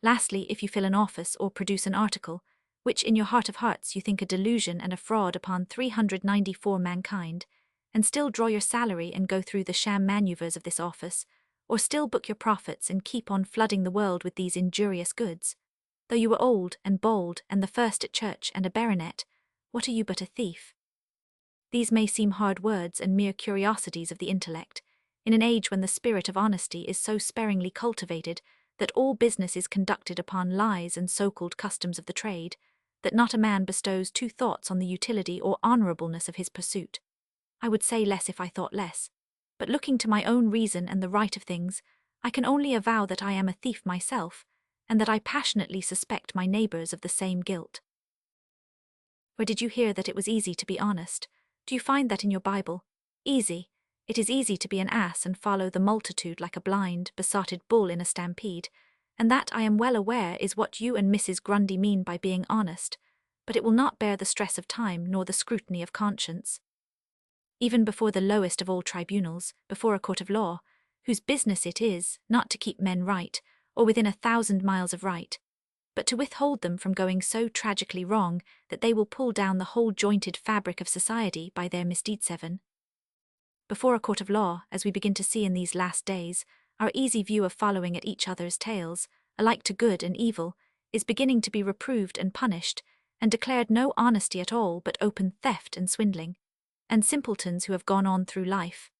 Lastly, if you fill an office or produce an article, which in your heart of hearts you think a delusion and a fraud upon 394 mankind, and still draw your salary and go through the sham manoeuvres of this office, or still book your profits and keep on flooding the world with these injurious goods, though you were old and bold and the first at church and a baronet, what are you but a thief? These may seem hard words and mere curiosities of the intellect, in an age when the spirit of honesty is so sparingly cultivated that all business is conducted upon lies and so-called customs of the trade, that not a man bestows 2 thoughts on the utility or honourableness of his pursuit. I would say less if I thought less, but looking to my own reason and the right of things, I can only avow that I am a thief myself, and that I passionately suspect my neighbours of the same guilt. Where did you hear that it was easy to be honest? Do you find that in your Bible? Easy. It is easy to be an ass and follow the multitude like a blind, besotted bull in a stampede, and that, I am well aware, is what you and Mrs. Grundy mean by being honest, but it will not bear the stress of time nor the scrutiny of conscience. Even before the lowest of all tribunals, before a court of law, whose business it is not to keep men right, or within 1,000 miles of right, but to withhold them from going so tragically wrong that they will pull down the whole jointed fabric of society by their misdeedseven. Before a court of law, as we begin to see in these last days, our easy view of following at each other's tails, alike to good and evil, is beginning to be reproved and punished, and declared no honesty at all but open theft and swindling, and simpletons who have gone on through life,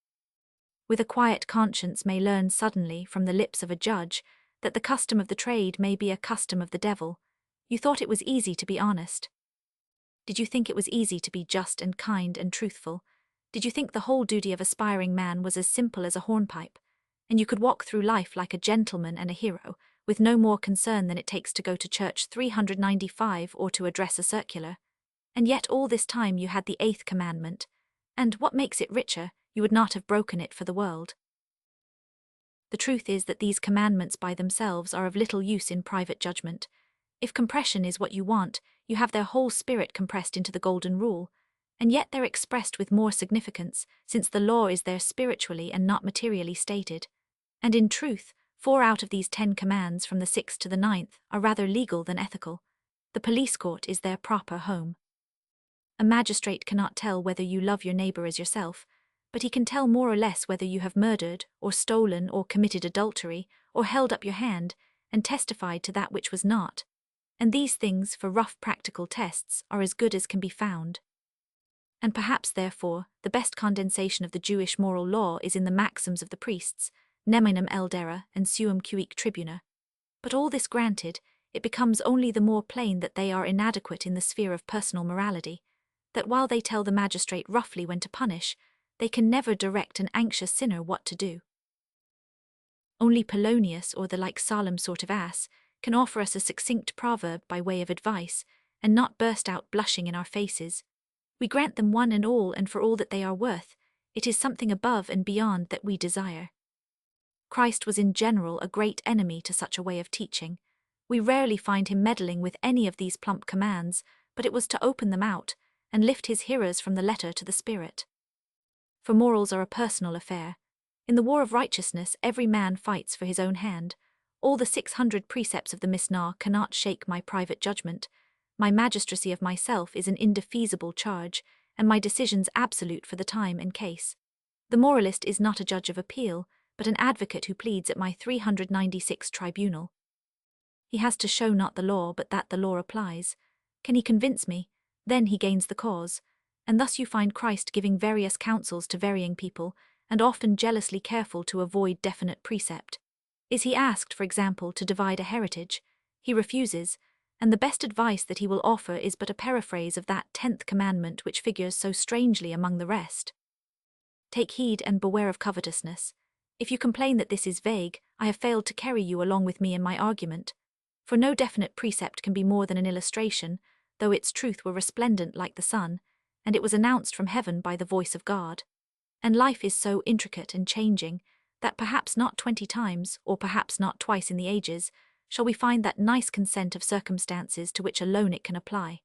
with a quiet conscience, may learn suddenly from the lips of a judge that the custom of the trade may be a custom of the devil. You thought it was easy to be honest. Did you think it was easy to be just and kind and truthful? Did you think the whole duty of aspiring man was as simple as a hornpipe, and you could walk through life like a gentleman and a hero, with no more concern than it takes to go to church 395 or to address a circular? And yet all this time you had the 8th commandment, and what makes it richer, you would not have broken it for the world. The truth is that these commandments by themselves are of little use in private judgment. If compression is what you want, you have their whole spirit compressed into the golden rule, and yet they're expressed with more significance, since the law is there spiritually and not materially stated. And in truth, 4 out of these 10 commands from the 6th to the 9th are rather legal than ethical. The police court is their proper home. A magistrate cannot tell whether you love your neighbour as yourself, but he can tell more or less whether you have murdered, or stolen, or committed adultery, or held up your hand, and testified to that which was not. And these things, for rough practical tests, are as good as can be found. And perhaps, therefore, the best condensation of the Jewish moral law is in the maxims of the priests, neminem eldera and suum cuique tribuna. But all this granted, it becomes only the more plain that they are inadequate in the sphere of personal morality, that while they tell the magistrate roughly when to punish, they can never direct an anxious sinner what to do. Only Polonius, or the like solemn sort of ass, can offer us a succinct proverb by way of advice, and not burst out blushing in our faces. We grant them one and all, and for all that they are worth, it is something above and beyond that we desire. Christ was in general a great enemy to such a way of teaching. We rarely find him meddling with any of these plump commands, but it was to open them out, and lift his hearers from the letter to the spirit. For morals are a personal affair. In the war of righteousness every man fights for his own hand. All the 600 precepts of the Mishnah cannot shake my private judgment. My magistracy of myself is an indefeasible charge, and my decisions absolute for the time and case. The moralist is not a judge of appeal, but an advocate who pleads at my 396 tribunal. He has to show not the law, but that the law applies. Can he convince me? Then he gains the cause. And thus you find Christ giving various counsels to varying people, and often jealously careful to avoid definite precept. Is he asked, for example, to divide a heritage? He refuses, and the best advice that he will offer is but a paraphrase of that 10th commandment which figures so strangely among the rest. Take heed and beware of covetousness. If you complain that this is vague, I have failed to carry you along with me in my argument. For no definite precept can be more than an illustration, though its truth were resplendent like the sun, and it was announced from heaven by the voice of God. And life is so intricate and changing, that perhaps not 20 times, or perhaps not twice in the ages, shall we find that nice consent of circumstances to which alone it can apply.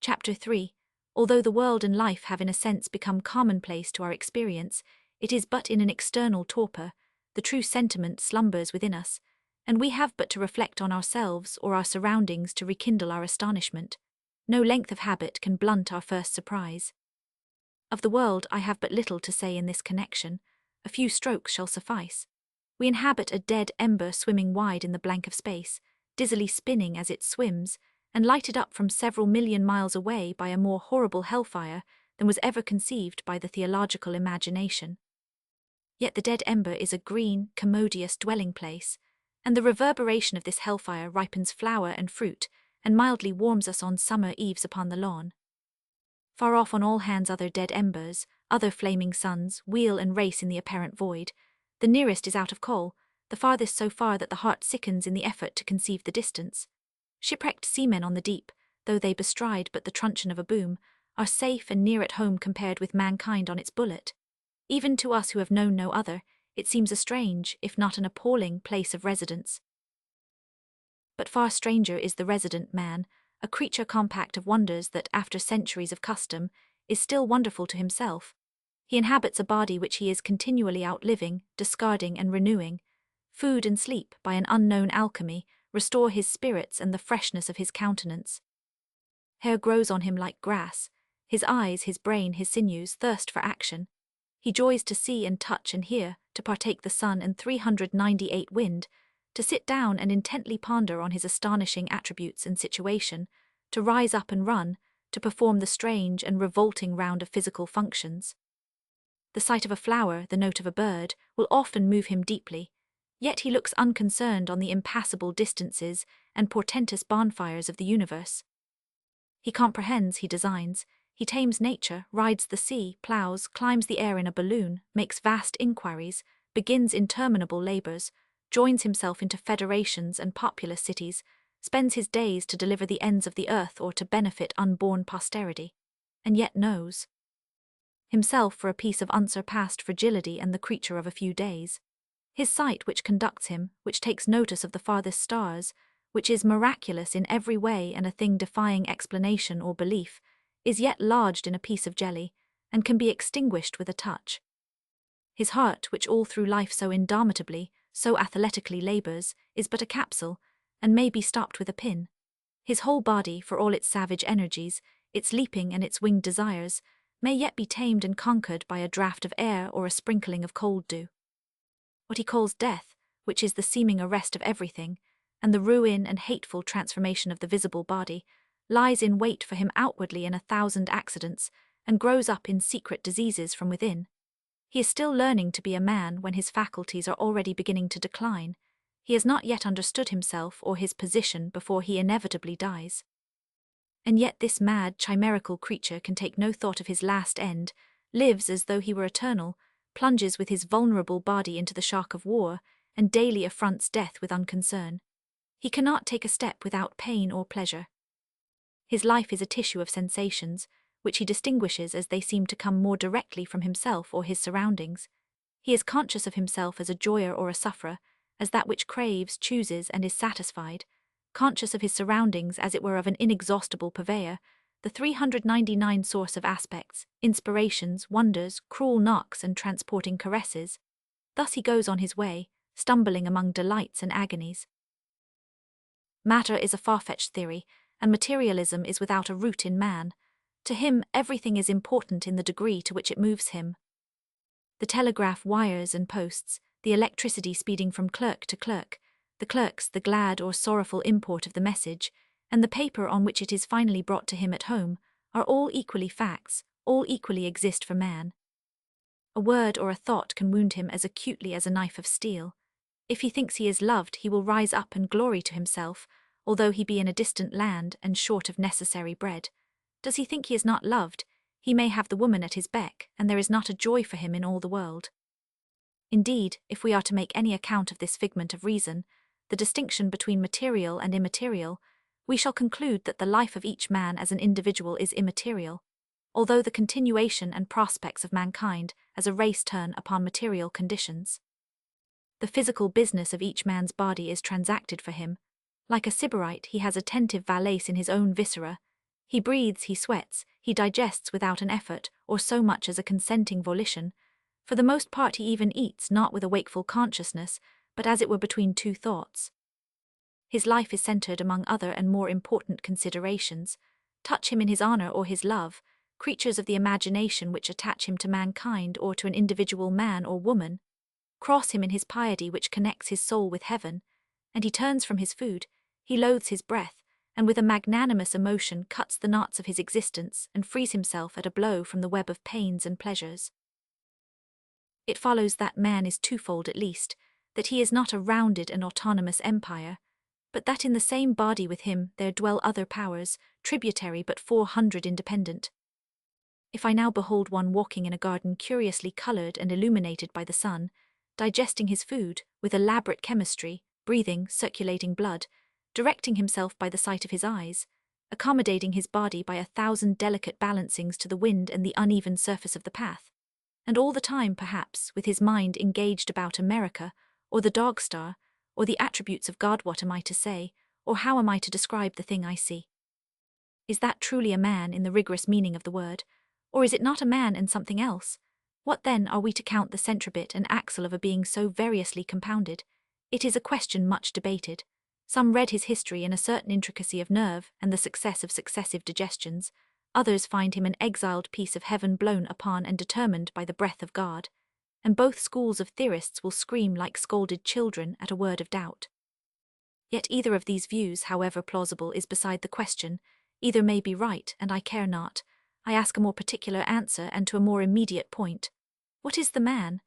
Chapter 3. Although the world and life have in a sense become commonplace to our experience, it is but in an external torpor, the true sentiment slumbers within us, and we have but to reflect on ourselves or our surroundings to rekindle our astonishment. No length of habit can blunt our first surprise. Of the world I have but little to say in this connection. A few strokes shall suffice. We inhabit a dead ember swimming wide in the blank of space, dizzily spinning as it swims, and lighted up from several million miles away by a more horrible hellfire than was ever conceived by the theological imagination. Yet the dead ember is a green, commodious dwelling place, and the reverberation of this hellfire ripens flower and fruit, and mildly warms us on summer eves upon the lawn. Far off on all hands other dead embers, other flaming suns, wheel and race in the apparent void. The nearest is out of coal, the farthest so far that the heart sickens in the effort to conceive the distance. Shipwrecked seamen on the deep, though they bestride but the truncheon of a boom, are safe and near at home compared with mankind on its bullet. Even to us who have known no other, it seems a strange, if not an appalling, place of residence. But far stranger is the resident man, a creature compact of wonders that, after centuries of custom, is still wonderful to himself. He inhabits a body which he is continually outliving, discarding and renewing. Food and sleep, by an unknown alchemy, restore his spirits and the freshness of his countenance. Hair grows on him like grass. His eyes, his brain, his sinews thirst for action. He joys to see and touch and hear, to partake the sun and 398 wind, to sit down and intently ponder on his astonishing attributes and situation, to rise up and run, to perform the strange and revolting round of physical functions. The sight of a flower, the note of a bird, will often move him deeply, yet he looks unconcerned on the impassable distances and portentous bonfires of the universe. He comprehends, he designs, he tames nature, rides the sea, ploughs, climbs the air in a balloon, makes vast inquiries, begins interminable labours, joins himself into federations and populous cities, spends his days to deliver the ends of the earth or to benefit unborn posterity, and yet knows himself for a piece of unsurpassed fragility and the creature of a few days. His sight which conducts him, which takes notice of the farthest stars, which is miraculous in every way and a thing defying explanation or belief, is yet lodged in a piece of jelly, and can be extinguished with a touch. His heart, which all through life so indomitably, so athletically labours, is but a capsule, and may be stopped with a pin. His whole body, for all its savage energies, its leaping and its winged desires, may yet be tamed and conquered by a draught of air or a sprinkling of cold dew. What he calls death, which is the seeming arrest of everything, and the ruin and hateful transformation of the visible body, lies in wait for him outwardly in 1,000 accidents, and grows up in secret diseases from within. He is still learning to be a man when his faculties are already beginning to decline. He has not yet understood himself or his position before he inevitably dies. And yet this mad, chimerical creature can take no thought of his last end, lives as though he were eternal, plunges with his vulnerable body into the shock of war, and daily affronts death with unconcern. He cannot take a step without pain or pleasure. His life is a tissue of sensations, which he distinguishes as they seem to come more directly from himself or his surroundings. He is conscious of himself as a joyer or a sufferer, as that which craves, chooses, and is satisfied, conscious of his surroundings as it were of an inexhaustible purveyor, the 399 source of aspects, inspirations, wonders, cruel knocks, and transporting caresses. Thus he goes on his way, stumbling among delights and agonies. Matter is a far-fetched theory, and materialism is without a root in man. To him, everything is important in the degree to which it moves him. The telegraph wires and posts, the electricity speeding from clerk to clerk, the clerks the glad or sorrowful import of the message, and the paper on which it is finally brought to him at home, are all equally facts, all equally exist for man. A word or a thought can wound him as acutely as a knife of steel. If he thinks he is loved, he will rise up and glory to himself, although he be in a distant land and short of necessary bread? Does he think he is not loved? He may have the woman at his beck, and there is not a joy for him in all the world. Indeed, if we are to make any account of this figment of reason, the distinction between material and immaterial, we shall conclude that the life of each man as an individual is immaterial, although the continuation and prospects of mankind as a race turn upon material conditions. The physical business of each man's body is transacted for him. Like a sybarite, he has attentive valence in his own viscera. He breathes, he sweats, he digests without an effort, or so much as a consenting volition. For the most part he even eats, not with a wakeful consciousness, but as it were between two thoughts. His life is centred among other and more important considerations. Touch him in his honour or his love, creatures of the imagination which attach him to mankind or to an individual man or woman. Cross him in his piety which connects his soul with heaven, and he turns from his food, he loathes his breath, and with a magnanimous emotion cuts the knots of his existence and frees himself at a blow from the web of pains and pleasures. It follows that man is twofold at least, that he is not a rounded and autonomous empire, but that in the same body with him there dwell other powers, tributary but 400 independent. If I now behold one walking in a garden curiously coloured and illuminated by the sun, digesting his food with elaborate chemistry, breathing, circulating blood, directing himself by the sight of his eyes, accommodating his body by 1,000 delicate balancings to the wind and the uneven surface of the path, and all the time, perhaps, with his mind engaged about America, or the dog-star, or the attributes of God, what am I to say, or how am I to describe the thing I see? Is that truly a man in the rigorous meaning of the word, or is it not a man and something else? What then are we to count the centribit and axle of a being so variously compounded? It is a question much debated. Some read his history in a certain intricacy of nerve and the success of successive digestions. Others find him an exiled piece of heaven blown upon and determined by the breath of God. And both schools of theorists will scream like scolded children at a word of doubt. Yet either of these views, however plausible, is beside the question. Either may be right, and I care not. I ask a more particular answer and to a more immediate point. What is the man?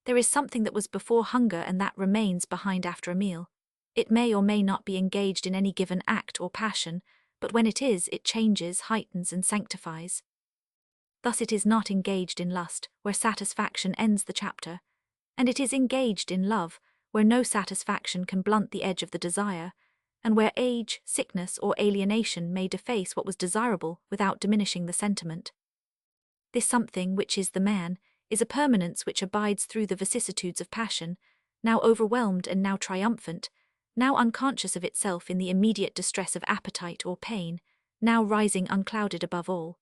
There is something that was before hunger and that remains behind after a meal. It may or may not be engaged in any given act or passion, but when it is, it changes, heightens, and sanctifies. Thus it is not engaged in lust, where satisfaction ends the chapter, and it is engaged in love, where no satisfaction can blunt the edge of the desire, and where age, sickness, or alienation may deface what was desirable without diminishing the sentiment. This something which is the man is a permanence which abides through the vicissitudes of passion, now overwhelmed and now triumphant, now unconscious of itself in the immediate distress of appetite or pain, now rising unclouded above all.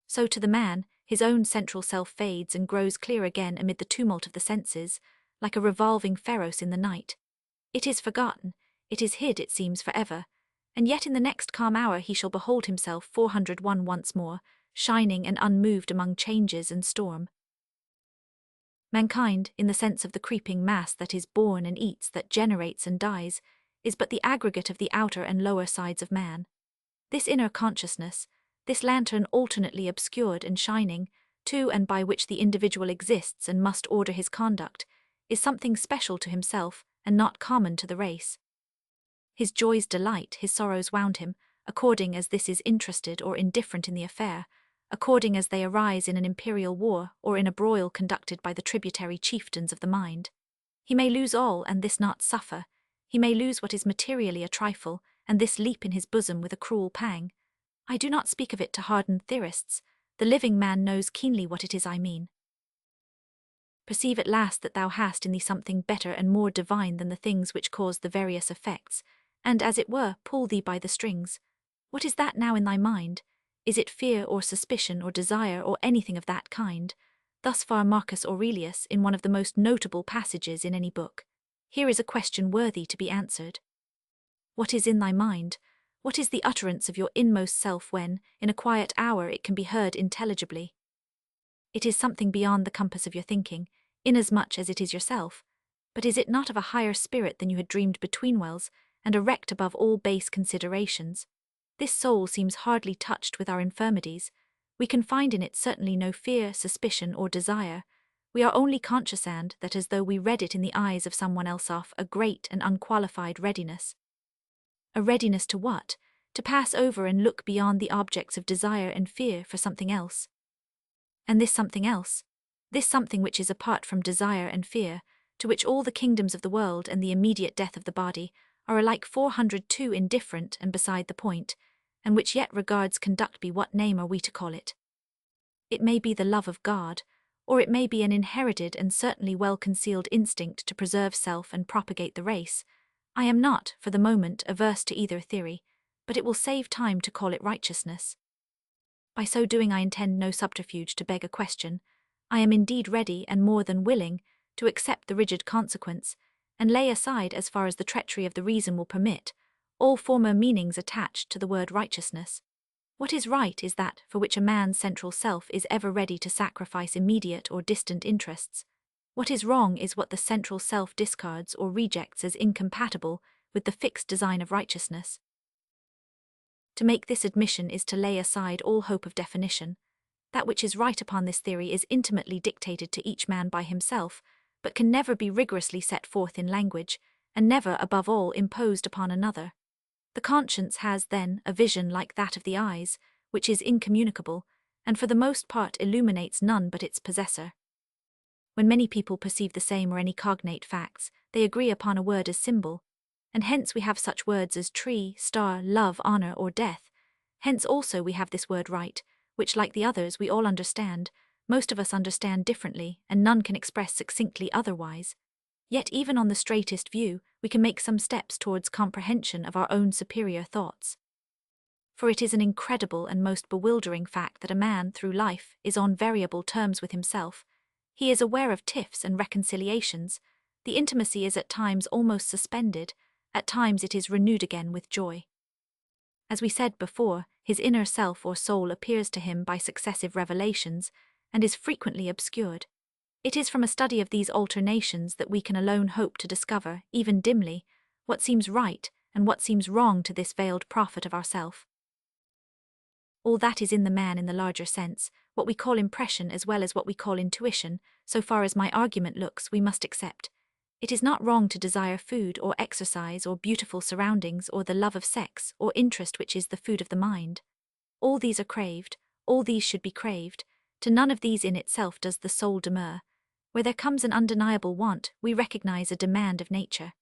So to the man, his own central self fades and grows clear again amid the tumult of the senses, like a revolving pharos in the night. It is forgotten, it is hid, it seems, forever, and yet in the next calm hour he shall behold himself 401 once more, shining and unmoved among changes and storm. Mankind, in the sense of the creeping mass that is born and eats, that generates and dies, is but the aggregate of the outer and lower sides of man. This inner consciousness, this lantern alternately obscured and shining, to and by which the individual exists and must order his conduct, is something special to himself and not common to the race. His joys delight, his sorrows wound him, according as this is interested or indifferent in the affair, according as they arise in an imperial war or in a broil conducted by the tributary chieftains of the mind. He may lose all and this not suffer. He may lose what is materially a trifle, and this leap in his bosom with a cruel pang. I do not speak of it to hardened theorists. The living man knows keenly what it is I mean. Perceive at last that thou hast in thee something better and more divine than the things which cause the various effects, and, as it were, pull thee by the strings. What is that now in thy mind? Is it fear or suspicion or desire or anything of that kind? Thus far Marcus Aurelius in one of the most notable passages in any book. Here is a question worthy to be answered. What is in thy mind? What is the utterance of your inmost self when, in a quiet hour, it can be heard intelligibly? It is something beyond the compass of your thinking, inasmuch as it is yourself. But is it not of a higher spirit than you had dreamed betweenwhiles, and erect above all base considerations? This soul seems hardly touched with our infirmities. We can find in it certainly no fear, suspicion, or desire. We are only conscious and, that as though we read it in the eyes of someone else, of a great and unqualified readiness. A readiness to what? To pass over and look beyond the objects of desire and fear for something else. And this something else, this something which is apart from desire and fear, to which all the kingdoms of the world and the immediate death of the body are alike 402 indifferent and beside the point, and which yet regards conduct be what name are we to call it? It may be the love of God, or it may be an inherited and certainly well-concealed instinct to preserve self and propagate the race. I am not, for the moment, averse to either theory, but it will save time to call it righteousness. By so doing I intend no subterfuge to beg a question. I am indeed ready and more than willing to accept the rigid consequence, and lay aside, as far as the treachery of the reason will permit, all former meanings attached to the word righteousness. What is right is that for which a man's central self is ever ready to sacrifice immediate or distant interests. What is wrong is what the central self discards or rejects as incompatible with the fixed design of righteousness. To make this admission is to lay aside all hope of definition. That which is right upon this theory is intimately dictated to each man by himself, but can never be rigorously set forth in language, and never, above all, imposed upon another. The conscience has, then, a vision like that of the eyes, which is incommunicable, and for the most part illuminates none but its possessor. When many people perceive the same or any cognate facts, they agree upon a word as symbol, and hence we have such words as tree, star, love, honor, or death. Hence also we have this word right, which, like the others, we all understand, most of us understand differently, and none can express succinctly otherwise. Yet even on the straightest view, we can make some steps towards comprehension of our own superior thoughts. For it is an incredible and most bewildering fact that a man, through life, is on variable terms with himself. He is aware of tiffs and reconciliations. The intimacy is at times almost suspended, at times it is renewed again with joy. As we said before, his inner self or soul appears to him by successive revelations, and is frequently obscured. It is from a study of these alternations that we can alone hope to discover, even dimly, what seems right and what seems wrong to this veiled prophet of ourself. All that is in the man in the larger sense, what we call impression as well as what we call intuition, so far as my argument looks, we must accept. It is not wrong to desire food or exercise or beautiful surroundings or the love of sex or interest which is the food of the mind. All these are craved, all these should be craved, to none of these in itself does the soul demur. Where there comes an undeniable want, we recognize a demand of nature.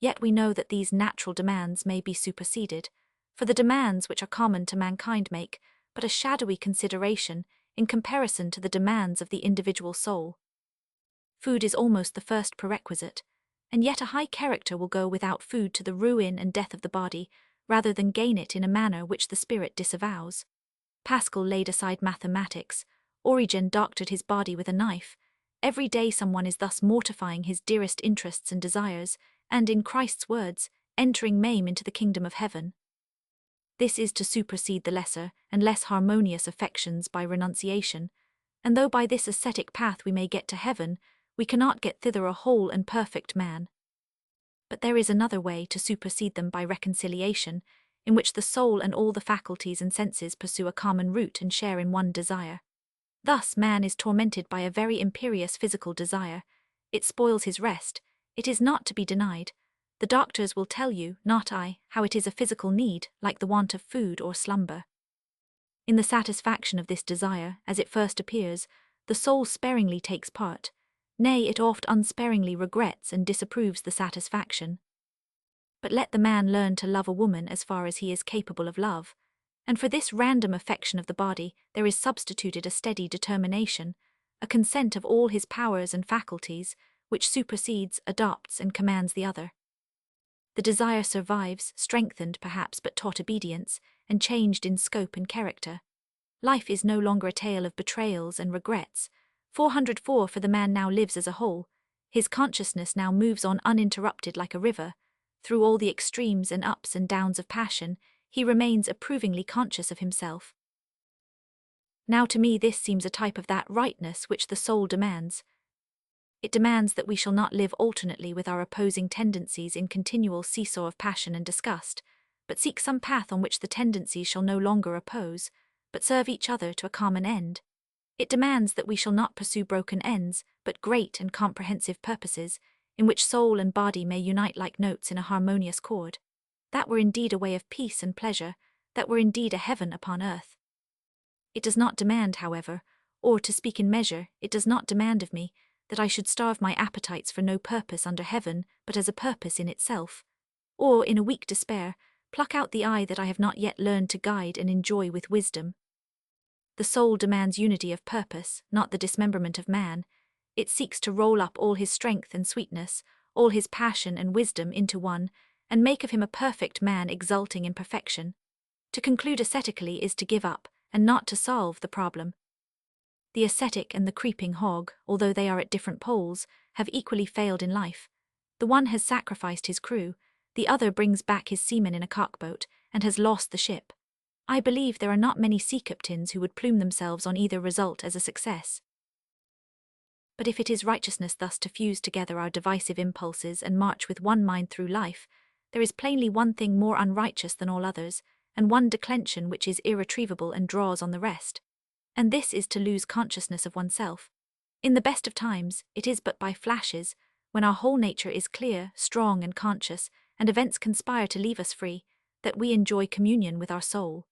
Yet we know that these natural demands may be superseded, for the demands which are common to mankind make but a shadowy consideration in comparison to the demands of the individual soul. Food is almost the first prerequisite, and yet a high character will go without food to the ruin and death of the body, rather than gain it in a manner which the spirit disavows. Pascal laid aside mathematics, Origen doctored his body with a knife. Every day someone is thus mortifying his dearest interests and desires, and, in Christ's words, entering maim into the kingdom of heaven. This is to supersede the lesser and less harmonious affections by renunciation, and though by this ascetic path we may get to heaven, we cannot get thither a whole and perfect man. But there is another way to supersede them by reconciliation, in which the soul and all the faculties and senses pursue a common route and share in one desire. Thus man is tormented by a very imperious physical desire. It spoils his rest. It is not to be denied. The doctors will tell you, not I, how it is a physical need, like the want of food or slumber. In the satisfaction of this desire, as it first appears, the soul sparingly takes part. Nay, it oft unsparingly regrets and disapproves the satisfaction. But let the man learn to love a woman as far as he is capable of love, and for this random affection of the body there is substituted a steady determination, a consent of all his powers and faculties, which supersedes, adopts, and commands the other. The desire survives, strengthened perhaps but taught obedience, and changed in scope and character. Life is no longer a tale of betrayals and regrets. 404 for the man now lives as a whole. His consciousness now moves on uninterrupted like a river. Through all the extremes and ups and downs of passion, he remains approvingly conscious of himself. Now to me this seems a type of that rightness which the soul demands. It demands that we shall not live alternately with our opposing tendencies in continual seesaw of passion and disgust, but seek some path on which the tendencies shall no longer oppose, but serve each other to a common end. It demands that we shall not pursue broken ends, but great and comprehensive purposes, in which soul and body may unite like notes in a harmonious chord. That were indeed a way of peace and pleasure, that were indeed a heaven upon earth. It does not demand, however, or to speak in measure, it does not demand of me, that I should starve my appetites for no purpose under heaven but as a purpose in itself, or, in a weak despair, pluck out the eye that I have not yet learned to guide and enjoy with wisdom. The soul demands unity of purpose, not the dismemberment of man. It seeks to roll up all his strength and sweetness, all his passion and wisdom into one, and make of him a perfect man exulting in perfection. To conclude ascetically is to give up, and not to solve the problem. The ascetic and the creeping hog, although they are at different poles, have equally failed in life. The one has sacrificed his crew, the other brings back his seamen in a cockboat, and has lost the ship. I believe there are not many sea captains who would plume themselves on either result as a success. But if it is righteousness thus to fuse together our divisive impulses and march with one mind through life, there is plainly one thing more unrighteous than all others, and one declension which is irretrievable and draws on the rest. And this is to lose consciousness of oneself. In the best of times, it is but by flashes, when our whole nature is clear, strong and conscious, and events conspire to leave us free, that we enjoy communion with our soul.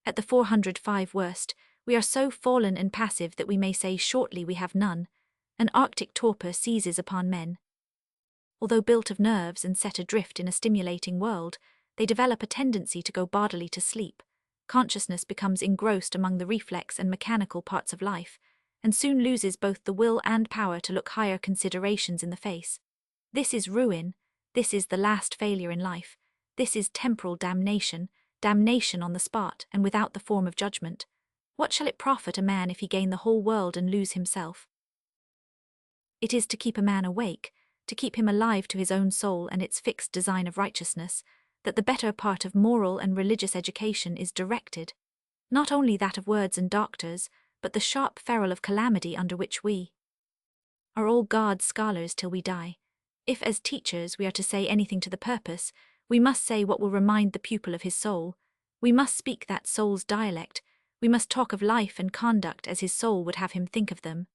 At the 405 worst, we are so fallen and passive that we may say shortly we have none. An arctic torpor seizes upon men. Although built of nerves and set adrift in a stimulating world, they develop a tendency to go bodily to sleep. Consciousness becomes engrossed among the reflex and mechanical parts of life, and soon loses both the will and power to look higher considerations in the face. This is ruin, this is the last failure in life, this is temporal damnation, damnation on the spot and without the form of judgment. What shall it profit a man if he gain the whole world and lose himself? It is to keep a man awake, to keep him alive to his own soul and its fixed design of righteousness, that the better part of moral and religious education is directed. Not only that of words and doctors, but the sharp ferule of calamity under which we are all God's scholars till we die. If as teachers we are to say anything to the purpose, we must say what will remind the pupil of his soul. We must speak that soul's dialect. We must talk of life and conduct as his soul would have him think of them.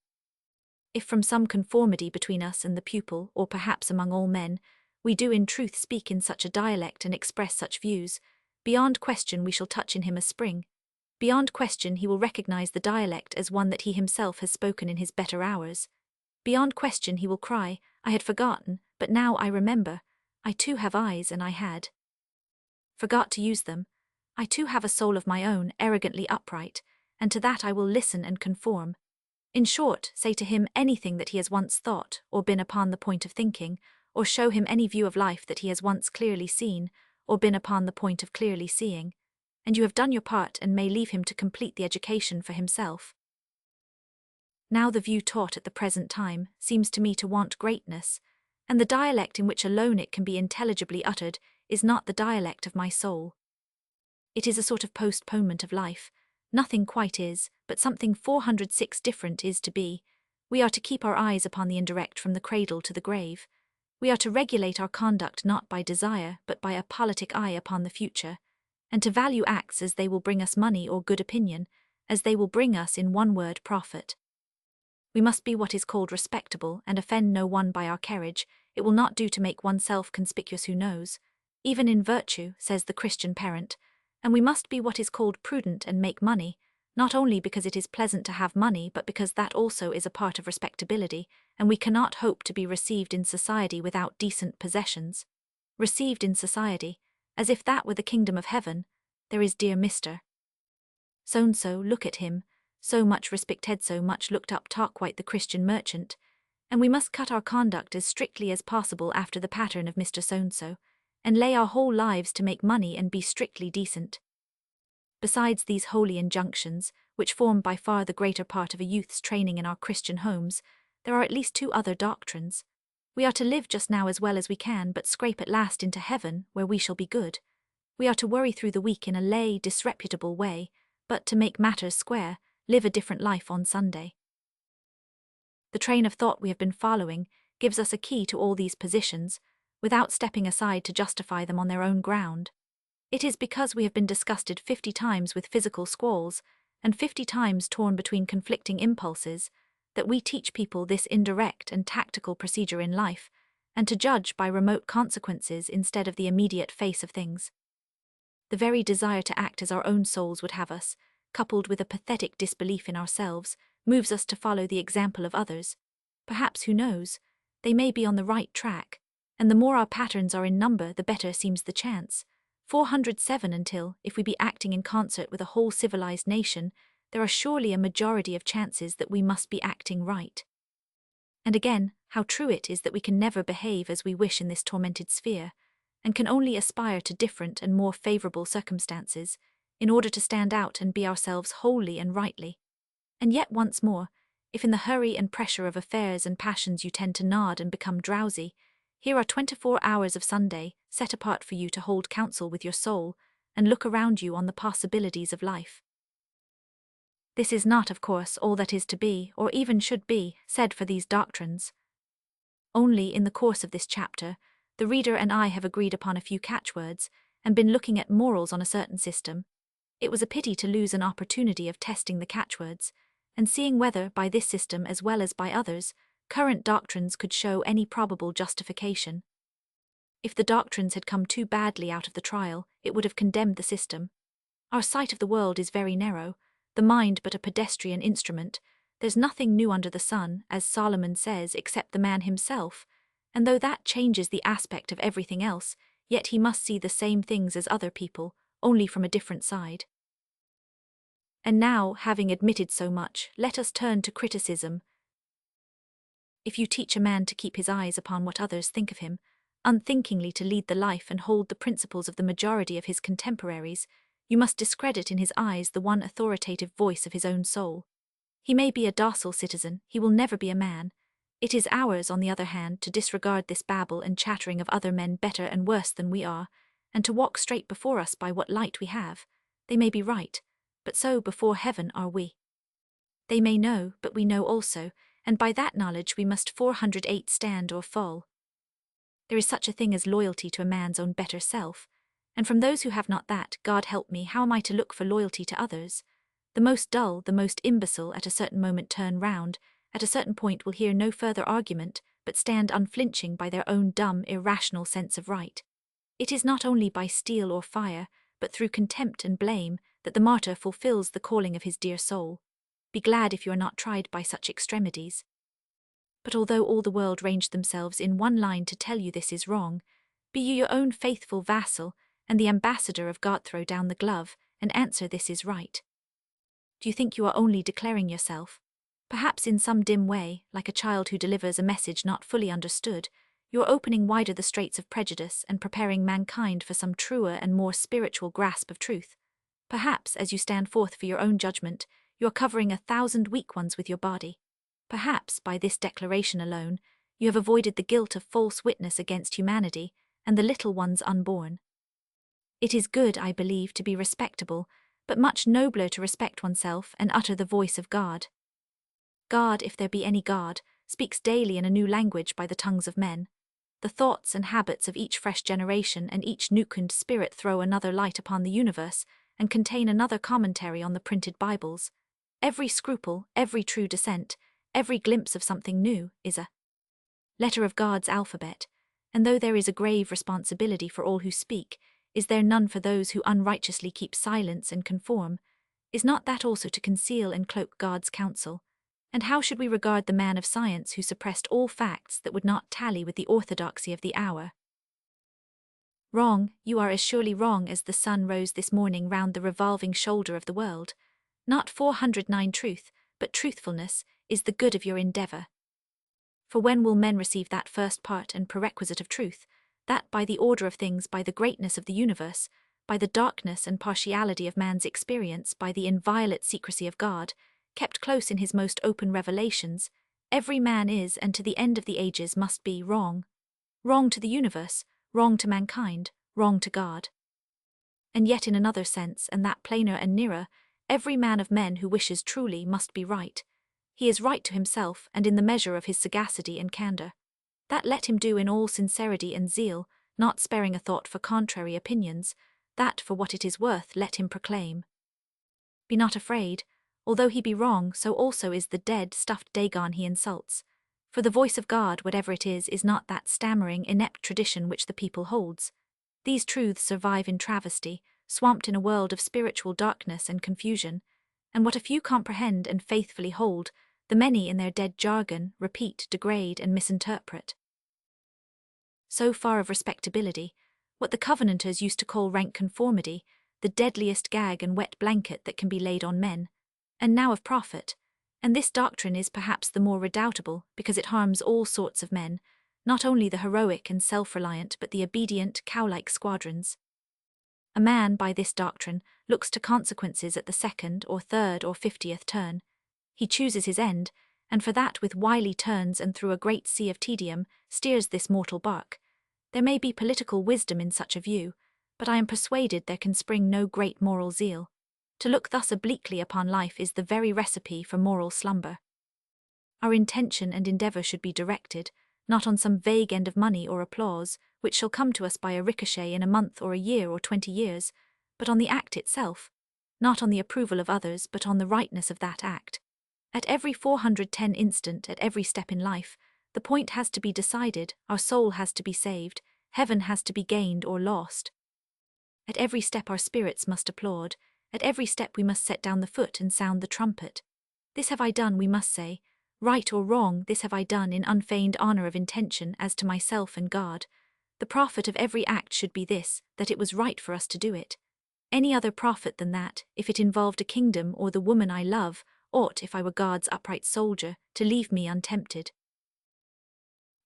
If from some conformity between us and the pupil, or perhaps among all men, we do in truth speak in such a dialect and express such views, beyond question we shall touch in him a spring. Beyond question he will recognize the dialect as one that he himself has spoken in his better hours. Beyond question he will cry, I had forgotten, but now I remember. I too have eyes and I had forgot to use them. I too have a soul of my own, arrogantly upright, and to that I will listen and conform. In short, say to him anything that he has once thought, or been upon the point of thinking, or show him any view of life that he has once clearly seen, or been upon the point of clearly seeing, and you have done your part and may leave him to complete the education for himself. Now the view taught at the present time seems to me to want greatness, and the dialect in which alone it can be intelligibly uttered is not the dialect of my soul. It is a sort of postponement of life. Nothing quite is, but something 406 different is to be. We are to keep our eyes upon the indirect from the cradle to the grave. We are to regulate our conduct not by desire, but by a politic eye upon the future, and to value acts as they will bring us money or good opinion, as they will bring us, in one word, profit. We must be what is called respectable, and offend no one by our carriage. It will not do to make oneself conspicuous who knows. Even in virtue, says the Christian parent, and we must be what is called prudent and make money, not only because it is pleasant to have money but because that also is a part of respectability, and we cannot hope to be received in society without decent possessions. Received in society, as if that were the kingdom of heaven, there is dear Mr. So-and-so, look at him, so much respected, so much looked up, Tarquite the Christian merchant, and we must cut our conduct as strictly as possible after the pattern of Mr. So-and-so, and lay our whole lives to make money and be strictly decent. Besides these holy injunctions, which form by far the greater part of a youth's training in our Christian homes, there are at least two other doctrines. We are to live just now as well as we can, but scrape at last into heaven, where we shall be good. We are to worry through the week in a lay, disreputable way, but to make matters square, live a different life on Sunday. The train of thought we have been following gives us a key to all these positions, without stepping aside to justify them on their own ground. It is because we have been disgusted 50 times with physical squalls, and 50 times torn between conflicting impulses, that we teach people this indirect and tactical procedure in life, and to judge by remote consequences instead of the immediate face of things. The very desire to act as our own souls would have us, coupled with a pathetic disbelief in ourselves, moves us to follow the example of others. Perhaps, who knows, they may be on the right track, and the more our patterns are in number, the better seems the chance. 407 until, if we be acting in concert with a whole civilized nation, there are surely a majority of chances that we must be acting right. And again, how true it is that we can never behave as we wish in this tormented sphere, and can only aspire to different and more favorable circumstances, in order to stand out and be ourselves wholly and rightly. And yet once more, if in the hurry and pressure of affairs and passions you tend to nod and become drowsy, here are 24 hours of Sunday set apart for you to hold counsel with your soul and look around you on the possibilities of life. This is not, of course, all that is to be, or even should be, said for these doctrines. Only, in the course of this chapter, the reader and I have agreed upon a few catchwords, and been looking at morals on a certain system. It was a pity to lose an opportunity of testing the catchwords, and seeing whether, by this system as well as by others, current doctrines could show any probable justification. If the doctrines had come too badly out of the trial, it would have condemned the system. Our sight of the world is very narrow, the mind but a pedestrian instrument. There's nothing new under the sun, as Solomon says, except the man himself, and though that changes the aspect of everything else, yet he must see the same things as other people, only from a different side. And now, having admitted so much, let us turn to criticism. If you teach a man to keep his eyes upon what others think of him, unthinkingly to lead the life and hold the principles of the majority of his contemporaries, you must discredit in his eyes the one authoritative voice of his own soul. He may be a docile citizen, he will never be a man. It is ours, on the other hand, to disregard this babble and chattering of other men better and worse than we are, and to walk straight before us by what light we have. They may be right, but so before heaven are we. They may know, but we know also, and by that knowledge we must 408 stand or fall. There is such a thing as loyalty to a man's own better self, and from those who have not that, God help me, how am I to look for loyalty to others? The most dull, the most imbecile at a certain moment turn round, at a certain point will hear no further argument, but stand unflinching by their own dumb, irrational sense of right. It is not only by steel or fire, but through contempt and blame, that the martyr fulfills the calling of his dear soul. Be glad if you are not tried by such extremities. But although all the world range themselves in one line to tell you this is wrong, be you your own faithful vassal, and the ambassador of God, throw down the glove, and answer this is right. Do you think you are only declaring yourself? Perhaps in some dim way, like a child who delivers a message not fully understood, you are opening wider the straits of prejudice and preparing mankind for some truer and more spiritual grasp of truth. Perhaps, as you stand forth for your own judgment, you are covering 1,000 weak ones with your body. Perhaps, by this declaration alone, you have avoided the guilt of false witness against humanity and the little ones unborn. It is good, I believe, to be respectable, but much nobler to respect oneself and utter the voice of God. God, if there be any God, speaks daily in a new language by the tongues of men. The thoughts and habits of each fresh generation and each new-quickened spirit throw another light upon the universe and contain another commentary on the printed Bibles. Every scruple, every true dissent, every glimpse of something new is a letter of God's alphabet, and though there is a grave responsibility for all who speak, is there none for those who unrighteously keep silence and conform? Is not that also to conceal and cloak God's counsel? And how should we regard the man of science who suppressed all facts that would not tally with the orthodoxy of the hour? Wrong, you are as surely wrong as the sun rose this morning round the revolving shoulder of the world. Not 409 truth, but truthfulness, is the good of your endeavour. For when will men receive that first part and prerequisite of truth, that by the order of things, by the greatness of the universe, by the darkness and partiality of man's experience, by the inviolate secrecy of God, kept close in his most open revelations, every man is, and to the end of the ages must be, wrong. Wrong to the universe, wrong to mankind, wrong to God. And yet in another sense, and that plainer and nearer, every man of men who wishes truly must be right. He is right to himself, and in the measure of his sagacity and candour. That let him do in all sincerity and zeal, not sparing a thought for contrary opinions, that for what it is worth let him proclaim. Be not afraid, although he be wrong, so also is the dead, stuffed Dagon he insults. For the voice of God, whatever it is not that stammering, inept tradition which the people holds. These truths survive in travesty, swamped in a world of spiritual darkness and confusion, and what a few comprehend and faithfully hold, the many in their dead jargon repeat, degrade, and misinterpret. So far of respectability, what the Covenanters used to call rank conformity, the deadliest gag and wet blanket that can be laid on men, and now of profit, and this doctrine is perhaps the more redoubtable because it harms all sorts of men, not only the heroic and self-reliant but the obedient, cow-like squadrons. A man, by this doctrine, looks to consequences at the second or third or 50th turn. He chooses his end, and for that with wily turns and through a great sea of tedium, steers this mortal bark. There may be political wisdom in such a view, but I am persuaded there can spring no great moral zeal. To look thus obliquely upon life is the very recipe for moral slumber. Our intention and endeavour should be directed, not on some vague end of money or applause, which shall come to us by a ricochet in a month or a year or 20 years, but on the act itself, not on the approval of others but on the rightness of that act. At every 410 instant, at every step in life, the point has to be decided, our soul has to be saved, heaven has to be gained or lost. At every step our spirits must applaud, at every step we must set down the foot and sound the trumpet. This have I done, we must say. Right or wrong, this have I done in unfeigned honour of intention as to myself and God. The profit of every act should be this, that it was right for us to do it. Any other profit than that, if it involved a kingdom or the woman I love, ought, if I were God's upright soldier, to leave me untempted.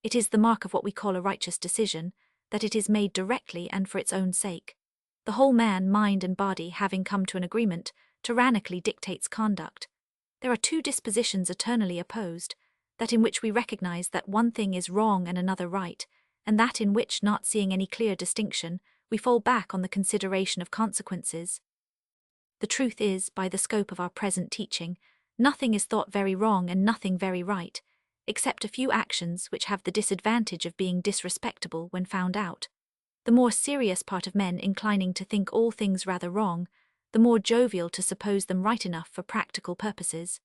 It is the mark of what we call a righteous decision, that it is made directly and for its own sake. The whole man, mind and body, having come to an agreement, tyrannically dictates conduct. There are two dispositions eternally opposed, that in which we recognize that one thing is wrong and another right, and that in which, not seeing any clear distinction, we fall back on the consideration of consequences. The truth is, by the scope of our present teaching, nothing is thought very wrong and nothing very right, except a few actions which have the disadvantage of being disrespectable when found out. The more serious part of men inclining to think all things rather wrong, the more jovial to suppose them right enough for practical purposes.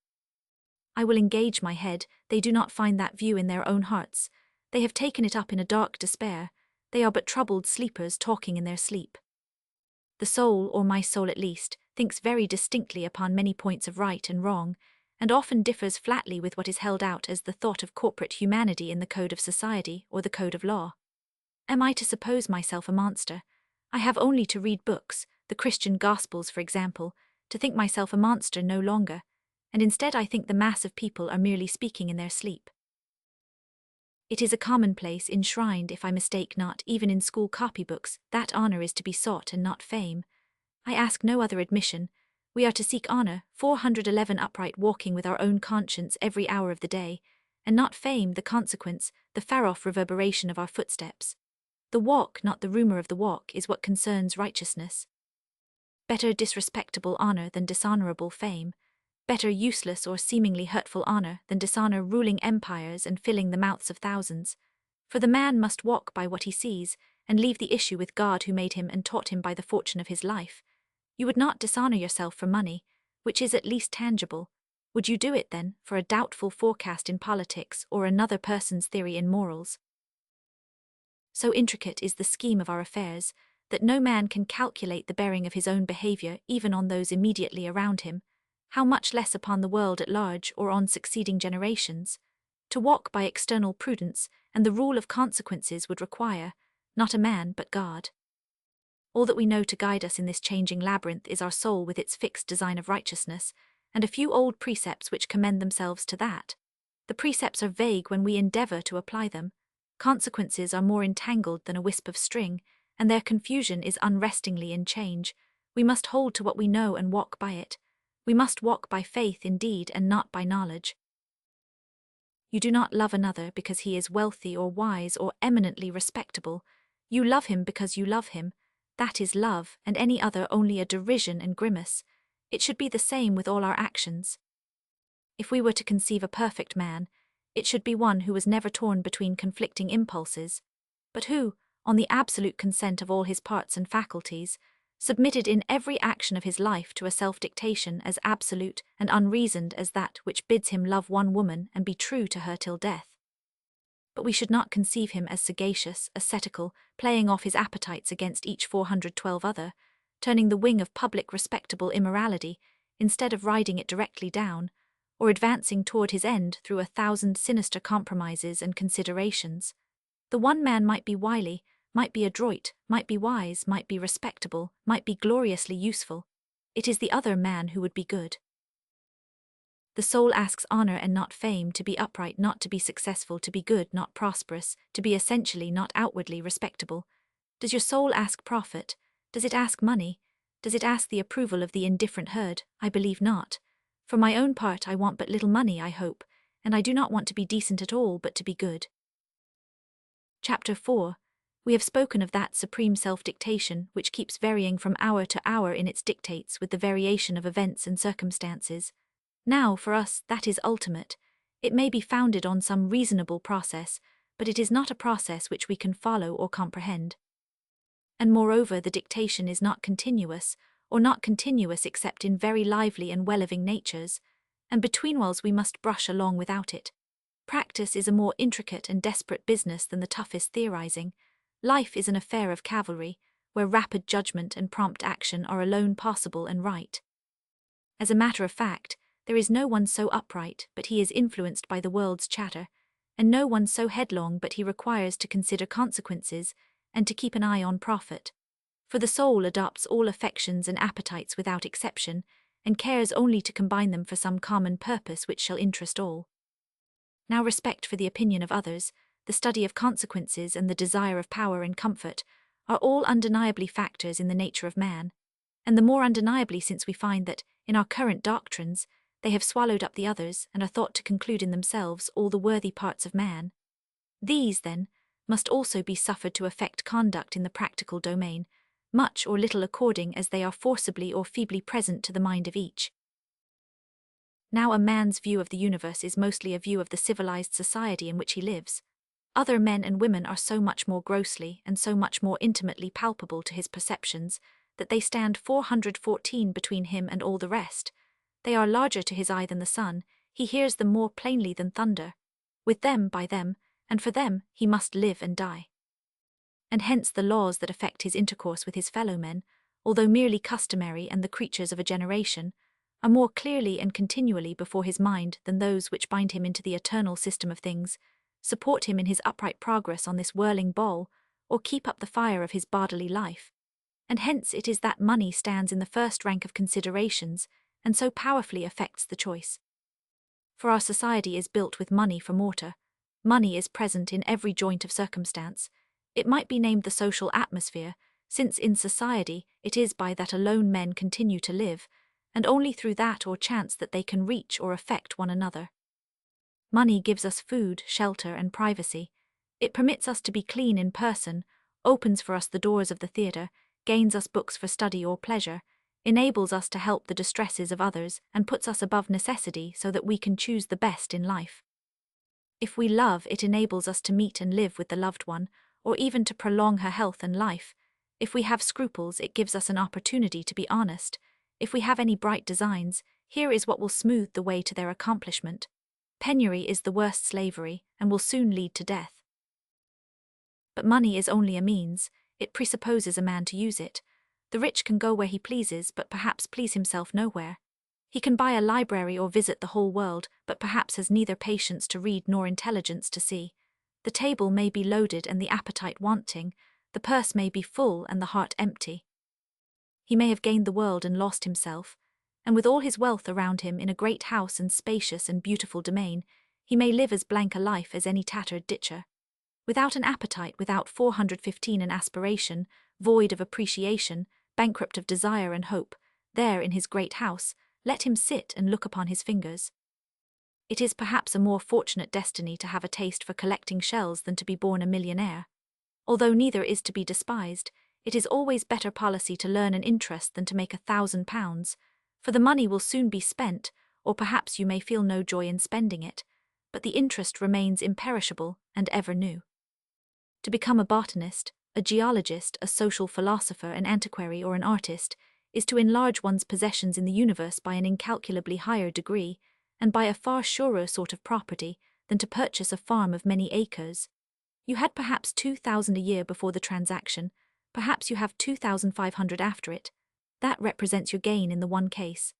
I will engage my head, they do not find that view in their own hearts. They have taken it up in a dark despair. They are but troubled sleepers talking in their sleep. The soul, or my soul at least, thinks very distinctly upon many points of right and wrong, and often differs flatly with what is held out as the thought of corporate humanity in the code of society or the code of law. Am I to suppose myself a monster? I have only to read books, the Christian Gospels for example, to think myself a monster no longer, and instead I think the mass of people are merely speaking in their sleep. It is a commonplace, enshrined, if I mistake not, even in school copybooks, that honour is to be sought and not fame. I ask no other admission. We are to seek honour, 411 upright walking with our own conscience every hour of the day, and not fame, the consequence, the far-off reverberation of our footsteps. The walk, not the rumour of the walk, is what concerns righteousness. Better disrespectable honour than dishonourable fame. Better useless or seemingly hurtful honour than dishonour ruling empires and filling the mouths of thousands. For the man must walk by what he sees, and leave the issue with God who made him and taught him by the fortune of his life. You would not dishonour yourself for money, which is at least tangible. Would you do it, then, for a doubtful forecast in politics or another person's theory in morals? So intricate is the scheme of our affairs, that no man can calculate the bearing of his own behaviour even on those immediately around him, how much less upon the world at large or on succeeding generations. To walk by external prudence and the rule of consequences would require, not a man but God. All that we know to guide us in this changing labyrinth is our soul with its fixed design of righteousness, and a few old precepts which commend themselves to that. The precepts are vague when we endeavour to apply them. Consequences are more entangled than a wisp of string, and their confusion is unrestingly in change. We must hold to what we know and walk by it. We must walk by faith indeed and not by knowledge. You do not love another because he is wealthy or wise or eminently respectable. You love him because you love him. That is love, and any other only a derision and grimace. It should be the same with all our actions. If we were to conceive a perfect man, it should be one who was never torn between conflicting impulses, but who, on the absolute consent of all his parts and faculties, submitted in every action of his life to a self-dictation as absolute and unreasoned as that which bids him love one woman and be true to her till death. but we should not conceive him as sagacious, ascetical, playing off his appetites against each 412 other, turning the wing of public respectable immorality, instead of riding it directly down, or advancing toward his end through 1,000 sinister compromises and considerations. The one man might be wily, might be adroit, might be wise, might be respectable, might be gloriously useful. It is the other man who would be good. The soul asks honor and not fame, to be upright, not to be successful, to be good, not prosperous, to be essentially, not outwardly respectable. Does your soul ask profit? Does it ask money? Does it ask the approval of the indifferent herd? I believe not. For my own part, I want but little money, I hope, and I do not want to be decent at all, but to be good. Chapter 4. We have spoken of that supreme self-dictation which keeps varying from hour to hour in its dictates with the variation of events and circumstances. Now, for us, that is ultimate. It may be founded on some reasonable process, but it is not a process which we can follow or comprehend. And moreover, the dictation is not continuous, or not continuous except in very lively and well-living natures, and betweenwhiles we must brush along without it. Practice is a more intricate and desperate business than the toughest theorizing. Life is an affair of cavalry, where rapid judgment and prompt action are alone possible and right. As a matter of fact, there is no one so upright but he is influenced by the world's chatter, and no one so headlong but he requires to consider consequences and to keep an eye on profit. For the soul adopts all affections and appetites without exception, and cares only to combine them for some common purpose which shall interest all. Now respect for the opinion of others, the study of consequences, and the desire of power and comfort are all undeniably factors in the nature of man, and the more undeniably since we find that, in our current doctrines, they have swallowed up the others and are thought to conclude in themselves all the worthy parts of man. These, then, must also be suffered to affect conduct in the practical domain, much or little according as they are forcibly or feebly present to the mind of each. Now a man's view of the universe is mostly a view of the civilized society in which he lives. Other men and women are so much more grossly and so much more intimately palpable to his perceptions that they stand 414 between him and all the rest. They are larger to his eye than the sun, he hears them more plainly than thunder. With them, by them, and for them, he must live and die. And hence the laws that affect his intercourse with his fellow men, although merely customary and the creatures of a generation, are more clearly and continually before his mind than those which bind him into the eternal system of things, support him in his upright progress on this whirling ball, or keep up the fire of his bodily life. And hence it is that money stands in the first rank of considerations, and so powerfully affects the choice. For our society is built with money for mortar. Money is present in every joint of circumstance. It might be named the social atmosphere, since in society it is by that alone men continue to live, and only through that or chance that they can reach or affect one another. Money gives us food, shelter, and privacy. It permits us to be clean in person, opens for us the doors of the theatre, gains us books for study or pleasure, enables us to help the distresses of others, and puts us above necessity so that we can choose the best in life. If we love, it enables us to meet and live with the loved one, or even to prolong her health and life. If we have scruples, it gives us an opportunity to be honest. If we have any bright designs, here is what will smooth the way to their accomplishment. Penury is the worst slavery, and will soon lead to death. But money is only a means, it presupposes a man to use it. The rich can go where he pleases, but perhaps please himself nowhere. He can buy a library or visit the whole world, but perhaps has neither patience to read nor intelligence to see. The table may be loaded and the appetite wanting, the purse may be full and the heart empty. He may have gained the world and lost himself, and with all his wealth around him in a great house and spacious and beautiful domain, he may live as blank a life as any tattered ditcher. Without an appetite, without 415 an aspiration, void of appreciation, bankrupt of desire and hope, there in his great house, let him sit and look upon his fingers. It is perhaps a more fortunate destiny to have a taste for collecting shells than to be born a millionaire. Although neither is to be despised, it is always better policy to learn an interest than to make £1,000, for the money will soon be spent, or perhaps you may feel no joy in spending it, but the interest remains imperishable and ever new. To become a botanist, a geologist, a social philosopher, an antiquary, or an artist is to enlarge one's possessions in the universe by an incalculably higher degree, and by a far surer sort of property, than than to purchase a farm of many acres. You had perhaps 2,000 a year before the transaction, perhaps you have 2,500 after it. That represents your gain in the one case.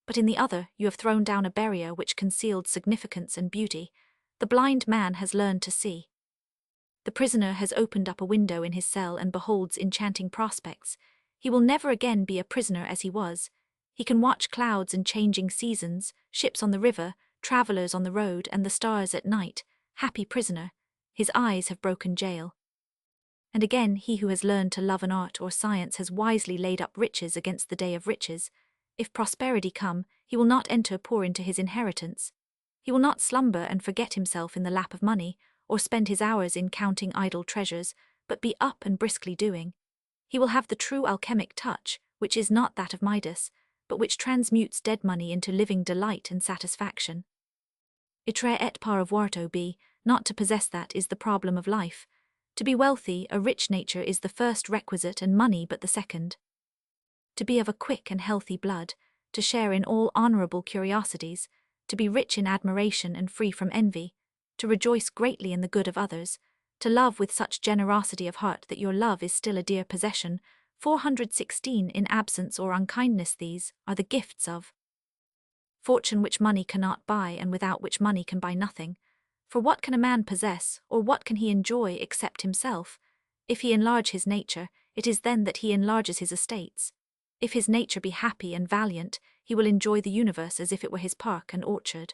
But in the other, you have thrown down a barrier which concealed significance and beauty. The blind man has learned to see. The prisoner has opened up a window in his cell and beholds enchanting prospects. He will never again be a prisoner as he was. He can watch clouds and changing seasons, ships on the river, travelers on the road, and the stars at night. Happy prisoner. His eyes have broken jail. And again, he who has learned to love an art or science has wisely laid up riches against the day of riches. If prosperity come, he will not enter poor into his inheritance. He will not slumber and forget himself in the lap of money, or spend his hours in counting idle treasures, but be up and briskly doing. He will have the true alchemic touch, which is not that of Midas, but which transmutes dead money into living delight and satisfaction. Itre et par avoir to be, not to possess that is the problem of life. To be wealthy, a rich nature is the first requisite and money but the second. To be of a quick and healthy blood, to share in all honourable curiosities, to be rich in admiration and free from envy, to rejoice greatly in the good of others, to love with such generosity of heart that your love is still a dear possession, 416 in absence or unkindness, these are the gifts of fortune which money cannot buy and without which money can buy nothing. For what can a man possess, or what can he enjoy except himself? If he enlarge his nature, it is then that he enlarges his estates. If his nature be happy and valiant, he will enjoy the universe as if it were his park and orchard.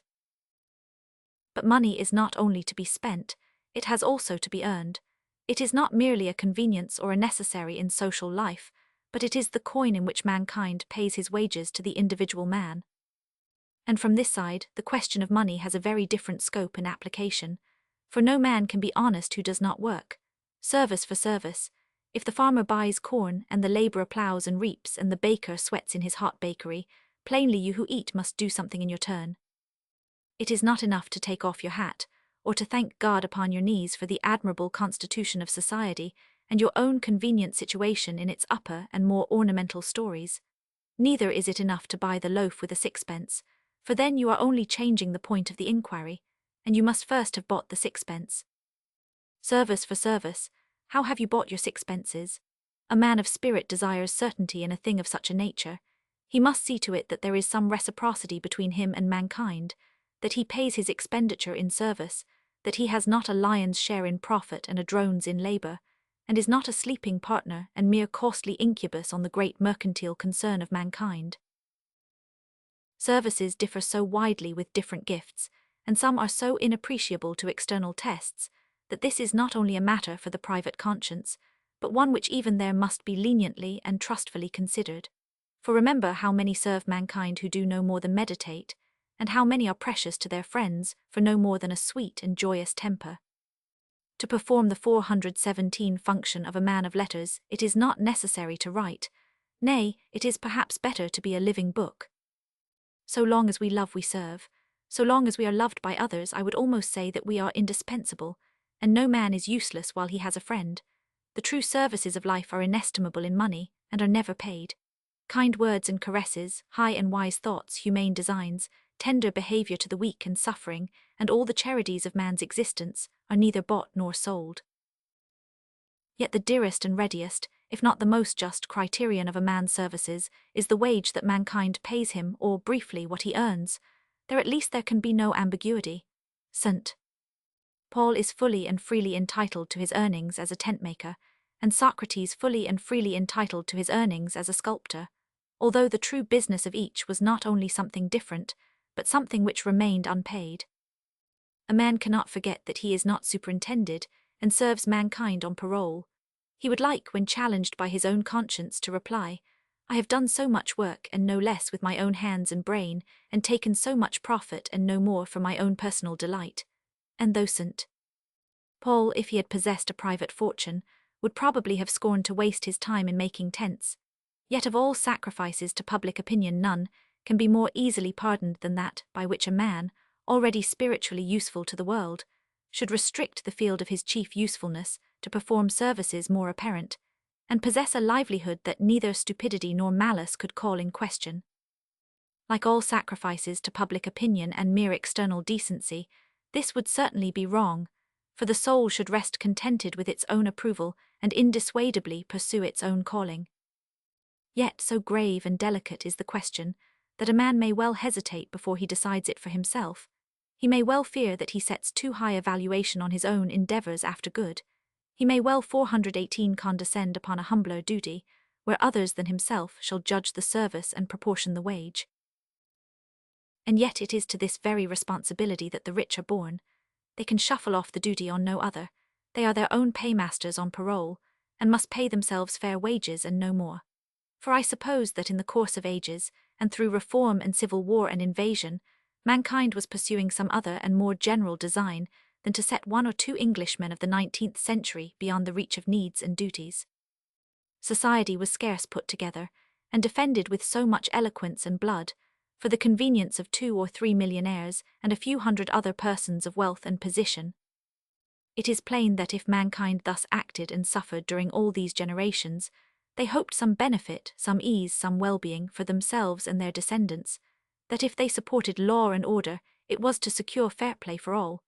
But money is not only to be spent, it has also to be earned. It is not merely a convenience or a necessary in social life, but it is the coin in which mankind pays his wages to the individual man. And from this side, the question of money has a very different scope and application, for no man can be honest who does not work. Service for service. If the farmer buys corn, and the labourer ploughs and reaps, and the baker sweats in his hot bakery, plainly you who eat must do something in your turn. It is not enough to take off your hat, or to thank God upon your knees for the admirable constitution of society, and your own convenient situation in its upper and more ornamental stories. Neither is it enough to buy the loaf with a sixpence, for then you are only changing the point of the inquiry, and you must first have bought the sixpence. Service for service, how have you bought your sixpences? A man of spirit desires certainty in a thing of such a nature. He must see to it that there is some reciprocity between him and mankind, that he pays his expenditure in service, that he has not a lion's share in profit and a drone's in labour, and is not a sleeping partner and mere costly incubus on the great mercantile concern of mankind. Services differ so widely with different gifts, and some are so inappreciable to external tests, that this is not only a matter for the private conscience, but one which even there must be leniently and trustfully considered. For remember how many serve mankind who do no more than meditate, and how many are precious to their friends for no more than a sweet and joyous temper. To perform the 417 function of a man of letters, it is not necessary to write. Nay, it is perhaps better to be a living book. So long as we love we serve. So long as we are loved by others, I would almost say that we are indispensable, and no man is useless while he has a friend. The true services of life are inestimable in money, and are never paid. Kind words and caresses, high and wise thoughts, humane designs, tender behaviour to the weak and suffering, and all the charities of man's existence, are neither bought nor sold. Yet the dearest and readiest, if not the most just criterion of a man's services, is the wage that mankind pays him, or, briefly, what he earns. There at least there can be no ambiguity. St. Paul is fully and freely entitled to his earnings as a tent-maker, and Socrates fully and freely entitled to his earnings as a sculptor, although the true business of each was not only something different, but something which remained unpaid. A man cannot forget that he is not superintended, and serves mankind on parole. He would like, when challenged by his own conscience, to reply, I have done so much work and no less with my own hands and brain, and taken so much profit and no more for my own personal delight. And though St. Paul, if he had possessed a private fortune, would probably have scorned to waste his time in making tents, yet of all sacrifices to public opinion none can be more easily pardoned than that by which a man, already spiritually useful to the world, should restrict the field of his chief usefulness to perform services more apparent, and possess a livelihood that neither stupidity nor malice could call in question. Like all sacrifices to public opinion and mere external decency, This would certainly be wrong, for the soul should rest contented with its own approval and indissuadably pursue its own calling. Yet so grave and delicate is the question, that a man may well hesitate before he decides it for himself. He may well fear that he sets too high a valuation on his own endeavours after good. He may well 418 condescend upon a humbler duty, where others than himself shall judge the service and proportion the wage. And yet it is to this very responsibility that the rich are born. They can shuffle off the duty on no other. They are their own paymasters on parole, and must pay themselves fair wages and no more. For I suppose that in the course of ages, and through reform and civil war and invasion, mankind was pursuing some other and more general design than to set one or two Englishmen of the 19th century beyond the reach of needs and duties. Society was scarce put together, and defended with so much eloquence and blood, for the convenience of 2 or 3 millionaires and a few hundred other persons of wealth and position. It is plain that if mankind thus acted and suffered during all these generations, they hoped some benefit, some ease, some well-being for themselves and their descendants, that if they supported law and order, it was to secure fair play for all,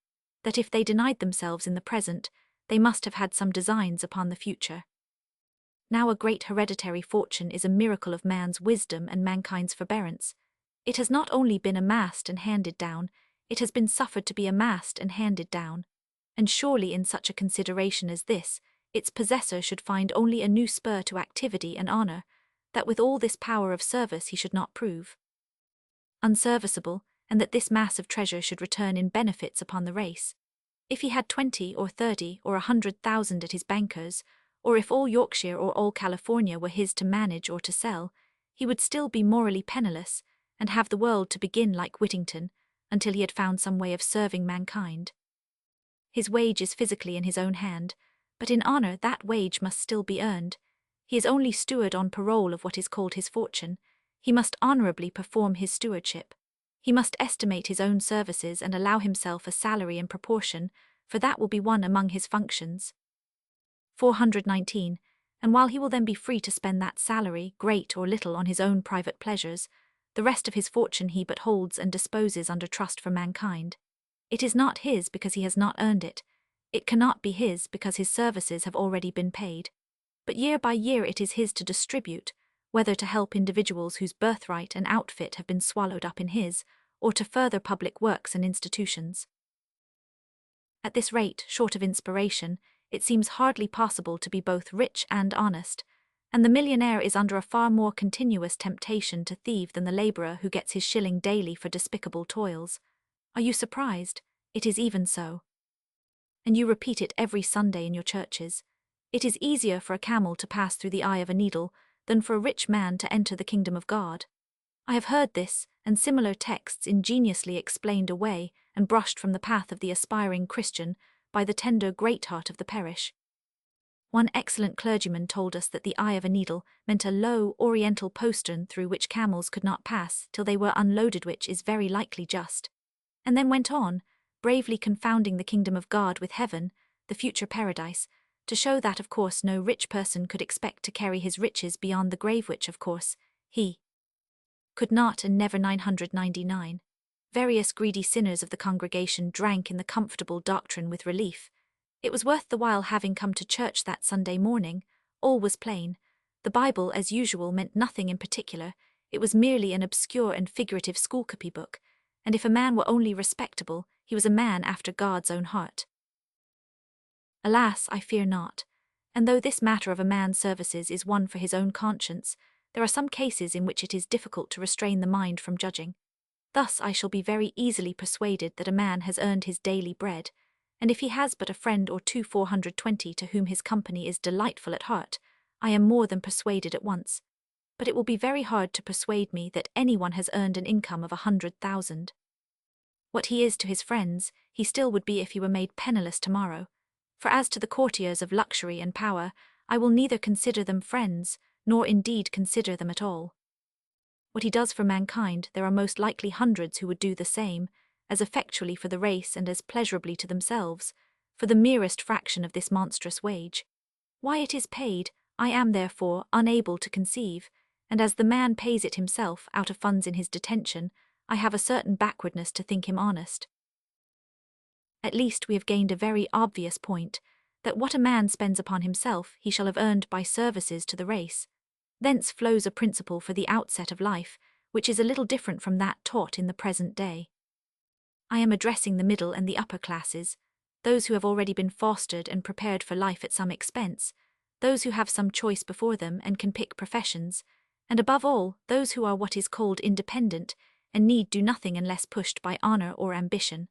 that if they denied themselves in the present, they must have had some designs upon the future. Now a great hereditary fortune is a miracle of man's wisdom and mankind's forbearance. It has not only been amassed and handed down, it has been suffered to be amassed and handed down. And surely in such a consideration as this, its possessor should find only a new spur to activity and honour, that with all this power of service he should not prove unserviceable, and that this mass of treasure should return in benefits upon the race. If he had 20 or 30 or 100,000 at his banker's, or if all Yorkshire or all California were his to manage or to sell, he would still be morally penniless, and have the world to begin like Whittington, until he had found some way of serving mankind. His wage is physically in his own hand, but in honour that wage must still be earned. He is only steward on parole of what is called his fortune. He must honourably perform his stewardship. He must estimate his own services and allow himself a salary in proportion, for that will be one among his functions. 419. And while he will then be free to spend that salary, great or little, on his own private pleasures, the rest of his fortune he but holds and disposes under trust for mankind. It is not his because he has not earned it. It cannot be his because his services have already been paid. But year by year it is his to distribute, whether to help individuals whose birthright and outfit have been swallowed up in his, or to further public works and institutions. At this rate, short of inspiration, it seems hardly possible to be both rich and honest, and the millionaire is under a far more continuous temptation to thieve than the labourer who gets his shilling daily for despicable toils. Are you surprised? It is even so. And you repeat it every Sunday in your churches. It is easier for a camel to pass through the eye of a needle than for a rich man to enter the kingdom of God. I have heard this and similar texts ingeniously explained away and brushed from the path of the aspiring Christian by the tender great heart of the parish. One excellent clergyman told us that the eye of a needle meant a low oriental postern through which camels could not pass till they were unloaded, which is very likely just. And then went on, bravely confounding the kingdom of God with heaven, the future paradise, to show that of course no rich person could expect to carry his riches beyond the grave, which of course he could not, and never. 999. Various greedy sinners of the congregation drank in the comfortable doctrine with relief. It was worth the while having come to church that Sunday morning. All was plain. The Bible, as usual, meant nothing in particular. It was merely an obscure and figurative school copybook, and if a man were only respectable, he was a man after God's own heart. Alas, I fear not. And though this matter of a man's services is one for his own conscience, there are some cases in which it is difficult to restrain the mind from judging. Thus I shall be very easily persuaded that a man has earned his daily bread, and if he has but a friend or two 420 to whom his company is delightful at heart, I am more than persuaded at once. But it will be very hard to persuade me that anyone has earned an income of 100,000. What he is to his friends, he still would be if he were made penniless tomorrow. For as to the courtiers of luxury and power, I will neither consider them friends, nor indeed consider them at all. What he does for mankind, there are most likely hundreds who would do the same, as effectually for the race and as pleasurably to themselves, for the merest fraction of this monstrous wage. Why it is paid, I am therefore unable to conceive, and as the man pays it himself out of funds in his detention, I have a certain backwardness to think him honest. at least we have gained a very obvious point, that what a man spends upon himself he shall have earned by services to the race. Thence flows a principle for the outset of life, which is a little different from that taught in the present day. I am addressing the middle and the upper classes, those who have already been fostered and prepared for life at some expense, those who have some choice before them and can pick professions, and above all, those who are what is called independent and need do nothing unless pushed by honor or ambition.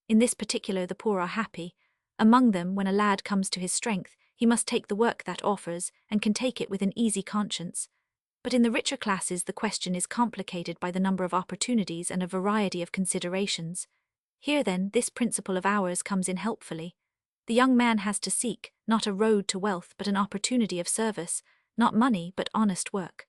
In this particular the poor are happy. Among them, when a lad comes to his strength, he must take the work that offers, and can take it with an easy conscience. But in the richer classes the question is complicated by the number of opportunities and a variety of considerations. Here then, this principle of ours comes in helpfully. The young man has to seek, not a road to wealth but an opportunity of service, not money but honest work.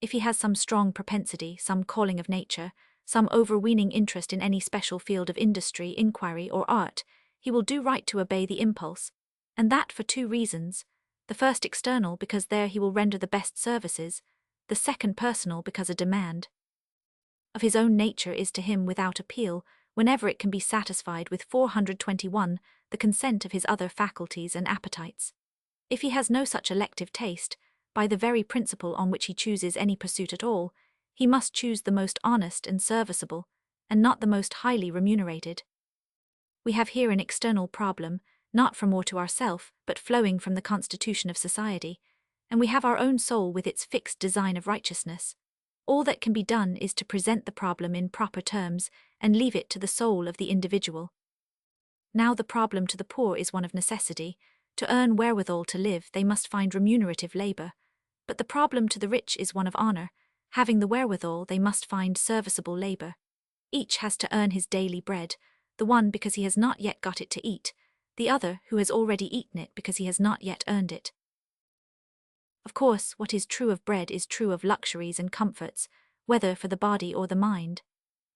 If he has some strong propensity, some calling of nature, some overweening interest in any special field of industry, inquiry, or art, he will do right to obey the impulse, and that for two reasons: the first external, because there he will render the best services; the second personal, because a demand of his own nature is to him without appeal, whenever it can be satisfied with 421, the consent of his other faculties and appetites. If he has no such elective taste, by the very principle on which he chooses any pursuit at all, he must choose the most honest and serviceable, and not the most highly remunerated. We have here an external problem, not from or to ourself, but flowing from the constitution of society, and we have our own soul with its fixed design of righteousness. All that can be done is to present the problem in proper terms and leave it to the soul of the individual. Now the problem to the poor is one of necessity. To earn wherewithal to live they must find remunerative labor, but the problem to the rich is one of honor. Having the wherewithal they must find serviceable labor. Each has to earn his daily bread, the one because he has not yet got it to eat, the other who has already eaten it because he has not yet earned it. Of course, what is true of bread is true of luxuries and comforts, whether for the body or the mind.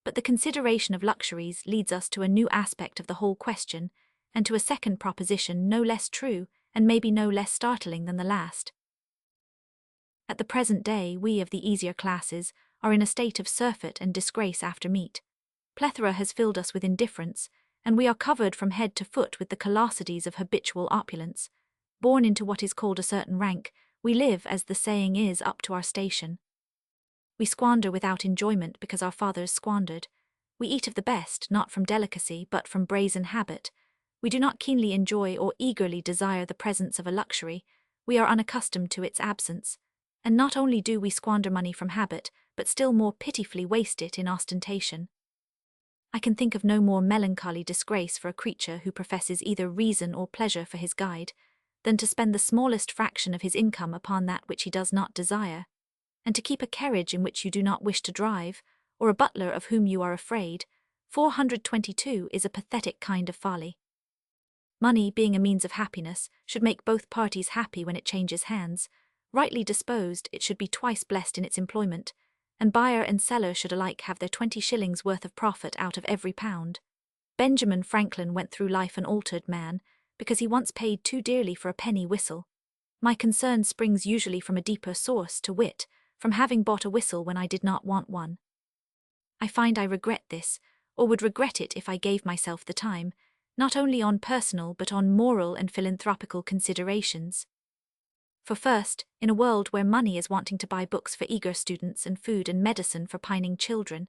But the consideration of luxuries leads us to a new aspect of the whole question, and to a second proposition no less true, and maybe no less startling than the last. At the present day, we of the easier classes are in a state of surfeit and disgrace after meat. Plethora has filled us with indifference, and we are covered from head to foot with the callosities of habitual opulence. Born into what is called a certain rank, we live, as the saying is, up to our station. We squander without enjoyment because our fathers squandered. We eat of the best, not from delicacy, but from brazen habit. We do not keenly enjoy or eagerly desire the presence of a luxury. We are unaccustomed to its absence. And not only do we squander money from habit, but still more pitifully waste it in ostentation. I can think of no more melancholy disgrace for a creature who professes either reason or pleasure for his guide, than to spend the smallest fraction of his income upon that which he does not desire, and to keep a carriage in which you do not wish to drive, or a butler of whom you are afraid. 422 is a pathetic kind of folly. Money, being a means of happiness, should make both parties happy when it changes hands. Rightly disposed, it should be twice blessed in its employment, and buyer and seller should alike have their 20 shillings worth of profit out of every pound. Benjamin Franklin went through life an altered man, because he once paid too dearly for a penny whistle. My concern springs usually from a deeper source, to wit, from having bought a whistle when I did not want one. I find I regret this, or would regret it if I gave myself the time, not only on personal but on moral and philanthropical considerations. For first, in a world where money is wanting to buy books for eager students and food and medicine for pining children,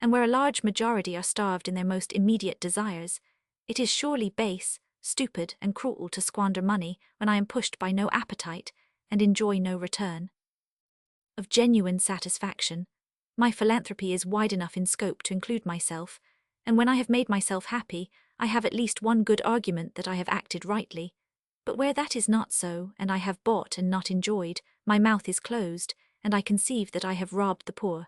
and where a large majority are starved in their most immediate desires, it is surely base, stupid, and cruel to squander money when I am pushed by no appetite and enjoy no return of genuine satisfaction. My philanthropy is wide enough in scope to include myself, and when I have made myself happy, I have at least one good argument that I have acted rightly. But where that is not so, and I have bought and not enjoyed, my mouth is closed, and I conceive that I have robbed the poor.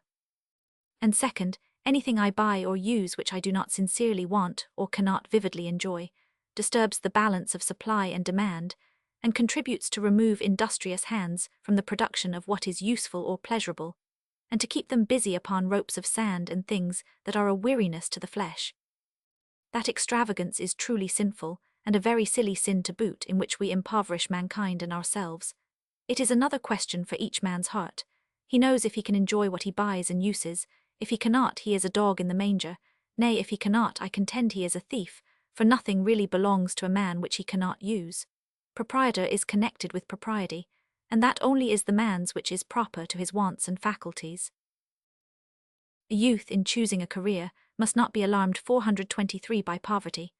And second, anything I buy or use which I do not sincerely want or cannot vividly enjoy, disturbs the balance of supply and demand, and contributes to remove industrious hands from the production of what is useful or pleasurable, and to keep them busy upon ropes of sand and things that are a weariness to the flesh. That extravagance is truly sinful, and a very silly sin to boot, in which we impoverish mankind and ourselves. It is another question for each man's heart. He knows if he can enjoy what he buys and uses. If he cannot, he is a dog in the manger, Nay, if he cannot, I contend he is a thief, for nothing really belongs to a man which he cannot use. Proprietor is connected with propriety, and that only is the man's which is proper to his wants and faculties. A youth in choosing a career must not be alarmed 423 by poverty.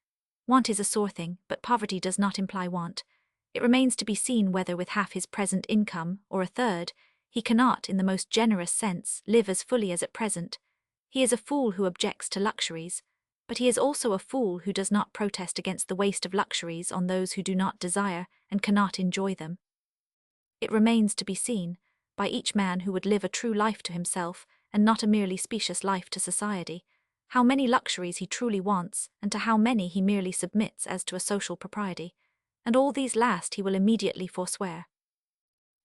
Want is a sore thing, but poverty does not imply want. It remains to be seen whether with half his present income, or a third, he cannot, in the most generous sense, live as fully as at present. He is a fool who objects to luxuries, but he is also a fool who does not protest against the waste of luxuries on those who do not desire and cannot enjoy them. It remains to be seen, by each man who would live a true life to himself, and not a merely specious life to society, how many luxuries he truly wants, and to how many he merely submits as to a social propriety, and all these last he will immediately forswear.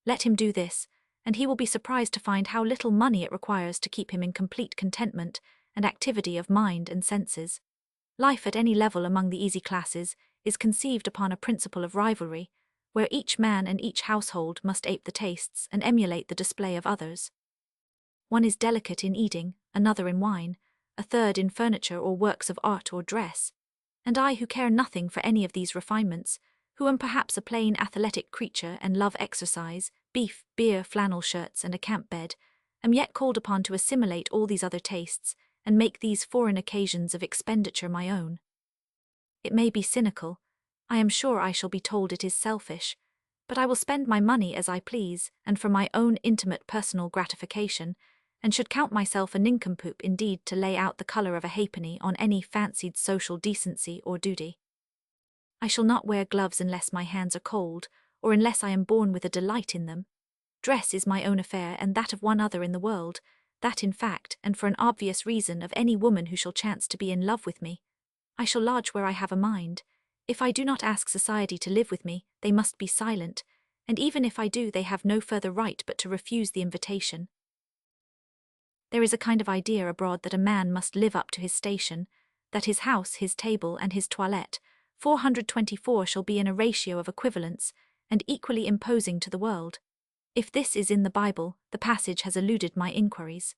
Let him do this, and he will be surprised to find how little money it requires to keep him in complete contentment and activity of mind and senses. Life at any level among the easy classes is conceived upon a principle of rivalry, where each man and each household must ape the tastes and emulate the display of others. One is delicate in eating, another in wine, a third in furniture or works of art or dress, and I, who care nothing for any of these refinements, who am perhaps a plain athletic creature and love exercise, beef, beer, flannel shirts, and a camp bed, am yet called upon to assimilate all these other tastes and make these foreign occasions of expenditure my own. It may be cynical, I am sure I shall be told it is selfish, but I will spend my money as I please and for my own intimate personal gratification, and should count myself a nincompoop indeed to lay out the colour of a halfpenny on any fancied social decency or duty. I shall not wear gloves unless my hands are cold, or unless I am born with a delight in them. Dress is my own affair and that of one other in the world, that in fact, and for an obvious reason, of any woman who shall chance to be in love with me. I shall lodge where I have a mind. If I do not ask society to live with me, they must be silent, and even if I do, they have no further right but to refuse the invitation. There is a kind of idea abroad that a man must live up to his station, that his house, his table, and his toilette, 424, shall be in a ratio of equivalence, and equally imposing to the world. If this is in the Bible, the passage has eluded my inquiries.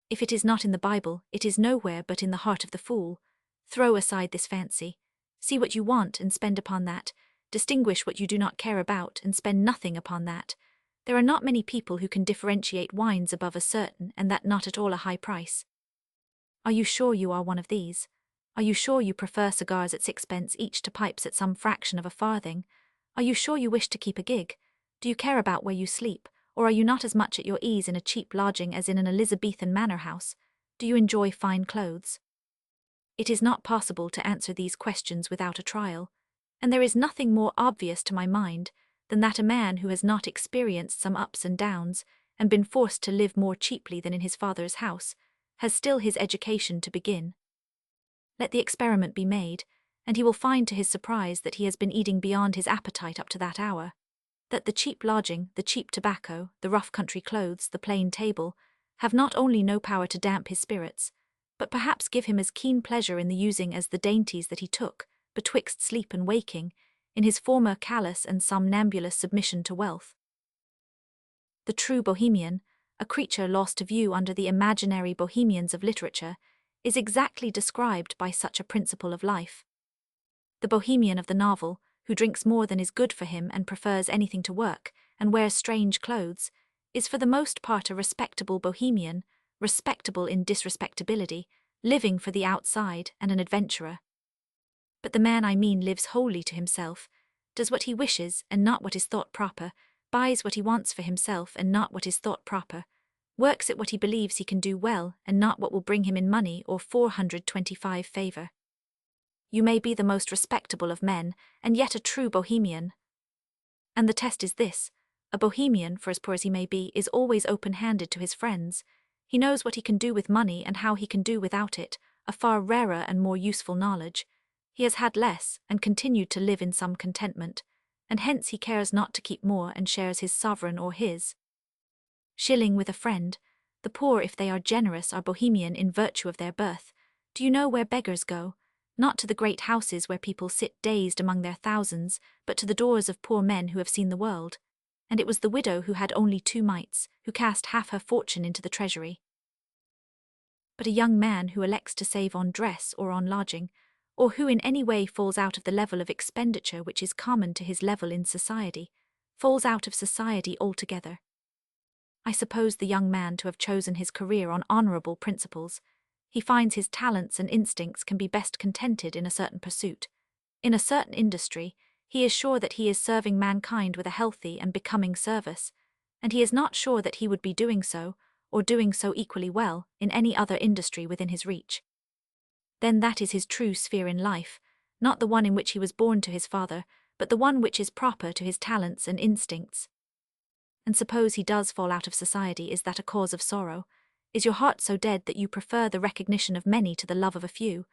If it is not in the Bible, it is nowhere but in the heart of the fool. Throw aside this fancy. See what you want and spend upon that. Distinguish what you do not care about and spend nothing upon that. There are not many people who can differentiate wines above a certain, and that not at all a high price. Are you sure you are one of these? Are you sure you prefer cigars at 6 pence each to pipes at some fraction of a farthing? Are you sure you wish to keep a gig? Do you care about where you sleep, or are you not as much at your ease in a cheap lodging as in an Elizabethan manor house? Do you enjoy fine clothes? It is not possible to answer these questions without a trial, and there is nothing more obvious to my mind than that a man who has not experienced some ups and downs, and been forced to live more cheaply than in his father's house, has still his education to begin. Let the experiment be made, and he will find to his surprise that he has been eating beyond his appetite up to that hour, that the cheap lodging, the cheap tobacco, the rough country clothes, the plain table, have not only no power to damp his spirits, but perhaps give him as keen pleasure in the using as the dainties that he took, betwixt sleep and waking, in his former callous and somnambulous submission to wealth. The true Bohemian, a creature lost to view under the imaginary Bohemians of literature, is exactly described by such a principle of life. The Bohemian of the novel, who drinks more than is good for him and prefers anything to work, and wears strange clothes, is for the most part a respectable Bohemian, respectable in disrespectability, living for the outside, and an adventurer. But the man I mean lives wholly to himself, does what he wishes and not what is thought proper, buys what he wants for himself and not what is thought proper, works at what he believes he can do well and not what will bring him in money or 425 favour. You may be the most respectable of men, and yet a true Bohemian. And the test is this: a Bohemian, for as poor as he may be, is always open-handed to his friends. He knows what he can do with money and how he can do without it, a far rarer and more useful knowledge. He has had less, and continued to live in some contentment, and hence he cares not to keep more and shares his sovereign or his shilling with a friend. The poor, if they are generous, are Bohemian in virtue of their birth. Do you know where beggars go? Not to the great houses where people sit dazed among their thousands, but to the doors of poor men who have seen the world. And it was the widow who had only 2 mites, who cast half her fortune into the treasury. but a young man who elects to save on dress or on lodging, or who in any way falls out of the level of expenditure which is common to his level in society, falls out of society altogether. I suppose the young man to have chosen his career on honourable principles. He finds his talents and instincts can be best contented in a certain pursuit. In a certain industry, he is sure that he is serving mankind with a healthy and becoming service, and he is not sure that he would be doing so, or doing so equally well, in any other industry within his reach. Then that is his true sphere in life, not the one in which he was born to his father, but the one which is proper to his talents and instincts. And suppose he does fall out of society, is that a cause of sorrow? Is your heart so dead that you prefer the recognition of many to the love of a few?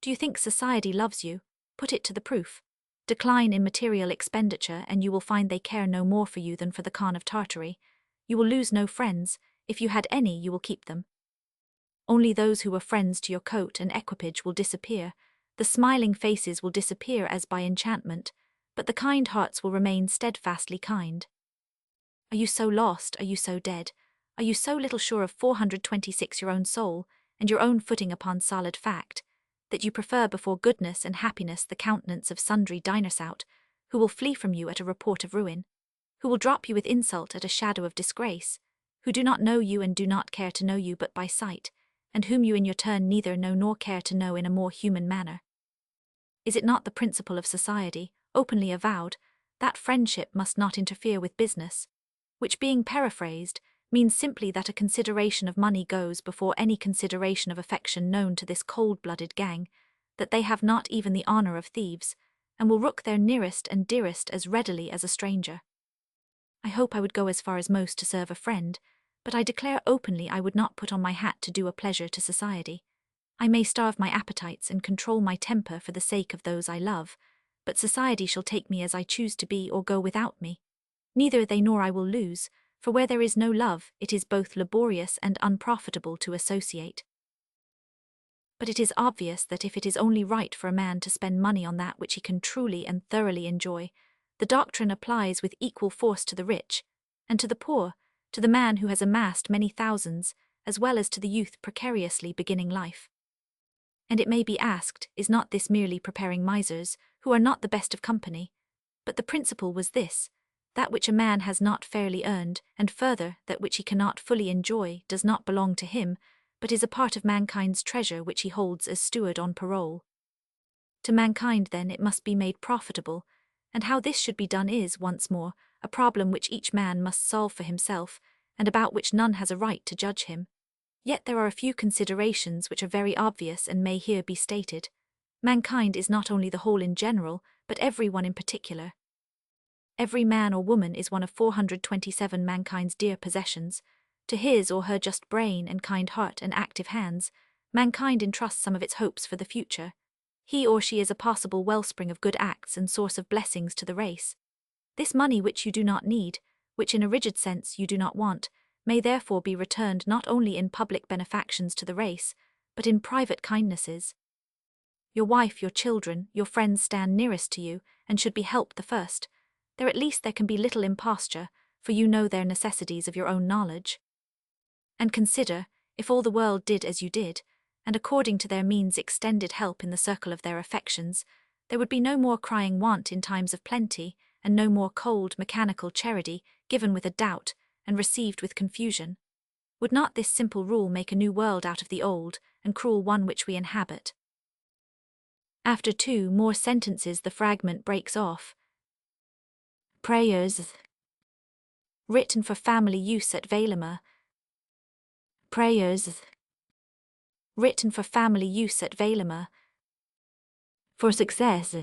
Do you think society loves you? Put it to the proof. Decline in material expenditure, and you will find they care no more for you than for the Khan of Tartary. You will lose no friends. If you had any, you will keep them. Only those who were friends to your coat and equipage will disappear. The smiling faces will disappear as by enchantment, but the kind hearts will remain steadfastly kind. Are you so lost? Are you so dead? Are you so little sure of 426 your own soul, and your own footing upon solid fact, that you prefer before goodness and happiness the countenance of sundry diners out, who will flee from you at a report of ruin, who will drop you with insult at a shadow of disgrace, who do not know you and do not care to know you but by sight, and whom you in your turn neither know nor care to know in a more human manner? Is it not the principle of society, openly avowed, that friendship must not interfere with business, which being paraphrased, means simply that a consideration of money goes before any consideration of affection known to this cold-blooded gang, that they have not even the honour of thieves, and will rook their nearest and dearest as readily as a stranger? I hope I would go as far as most to serve a friend, but I declare openly I would not put on my hat to do a pleasure to society. I may starve my appetites and control my temper for the sake of those I love, but society shall take me as I choose to be or go without me. Neither they nor I will lose, for where there is no love, it is both laborious and unprofitable to associate. But it is obvious that if it is only right for a man to spend money on that which he can truly and thoroughly enjoy, the doctrine applies with equal force to the rich, and to the poor, to the man who has amassed many thousands, as well as to the youth precariously beginning life. And it may be asked, is not this merely preparing misers, who are not the best of company? But the principle was this: that which a man has not fairly earned, and further, that which he cannot fully enjoy, does not belong to him, but is a part of mankind's treasure which he holds as steward on parole. To mankind, then, it must be made profitable, and how this should be done is, once more, a problem which each man must solve for himself, and about which none has a right to judge him. Yet there are a few considerations which are very obvious and may here be stated. Mankind is not only the whole in general, but every one in particular. Every man or woman is one of 427 mankind's dear possessions. To his or her just brain and kind heart and active hands, mankind entrusts some of its hopes for the future. He or she is a possible wellspring of good acts and source of blessings to the race. This money which you do not need, which in a rigid sense you do not want, may therefore be returned not only in public benefactions to the race, but in private kindnesses. Your wife, your children, your friends stand nearest to you, and should be helped the first. There at least there can be little imposture, for you know their necessities of your own knowledge. And consider, if all the world did as you did, and according to their means extended help in the circle of their affections, there would be no more crying want in times of plenty, and no more cold, mechanical charity, given with a doubt, and received with confusion. Would not this simple rule make a new world out of the old, and cruel one which we inhabit? After 2 more sentences the fragment breaks off. Prayers written for family use at Vailima. Prayers written for family use at Vailima. For success.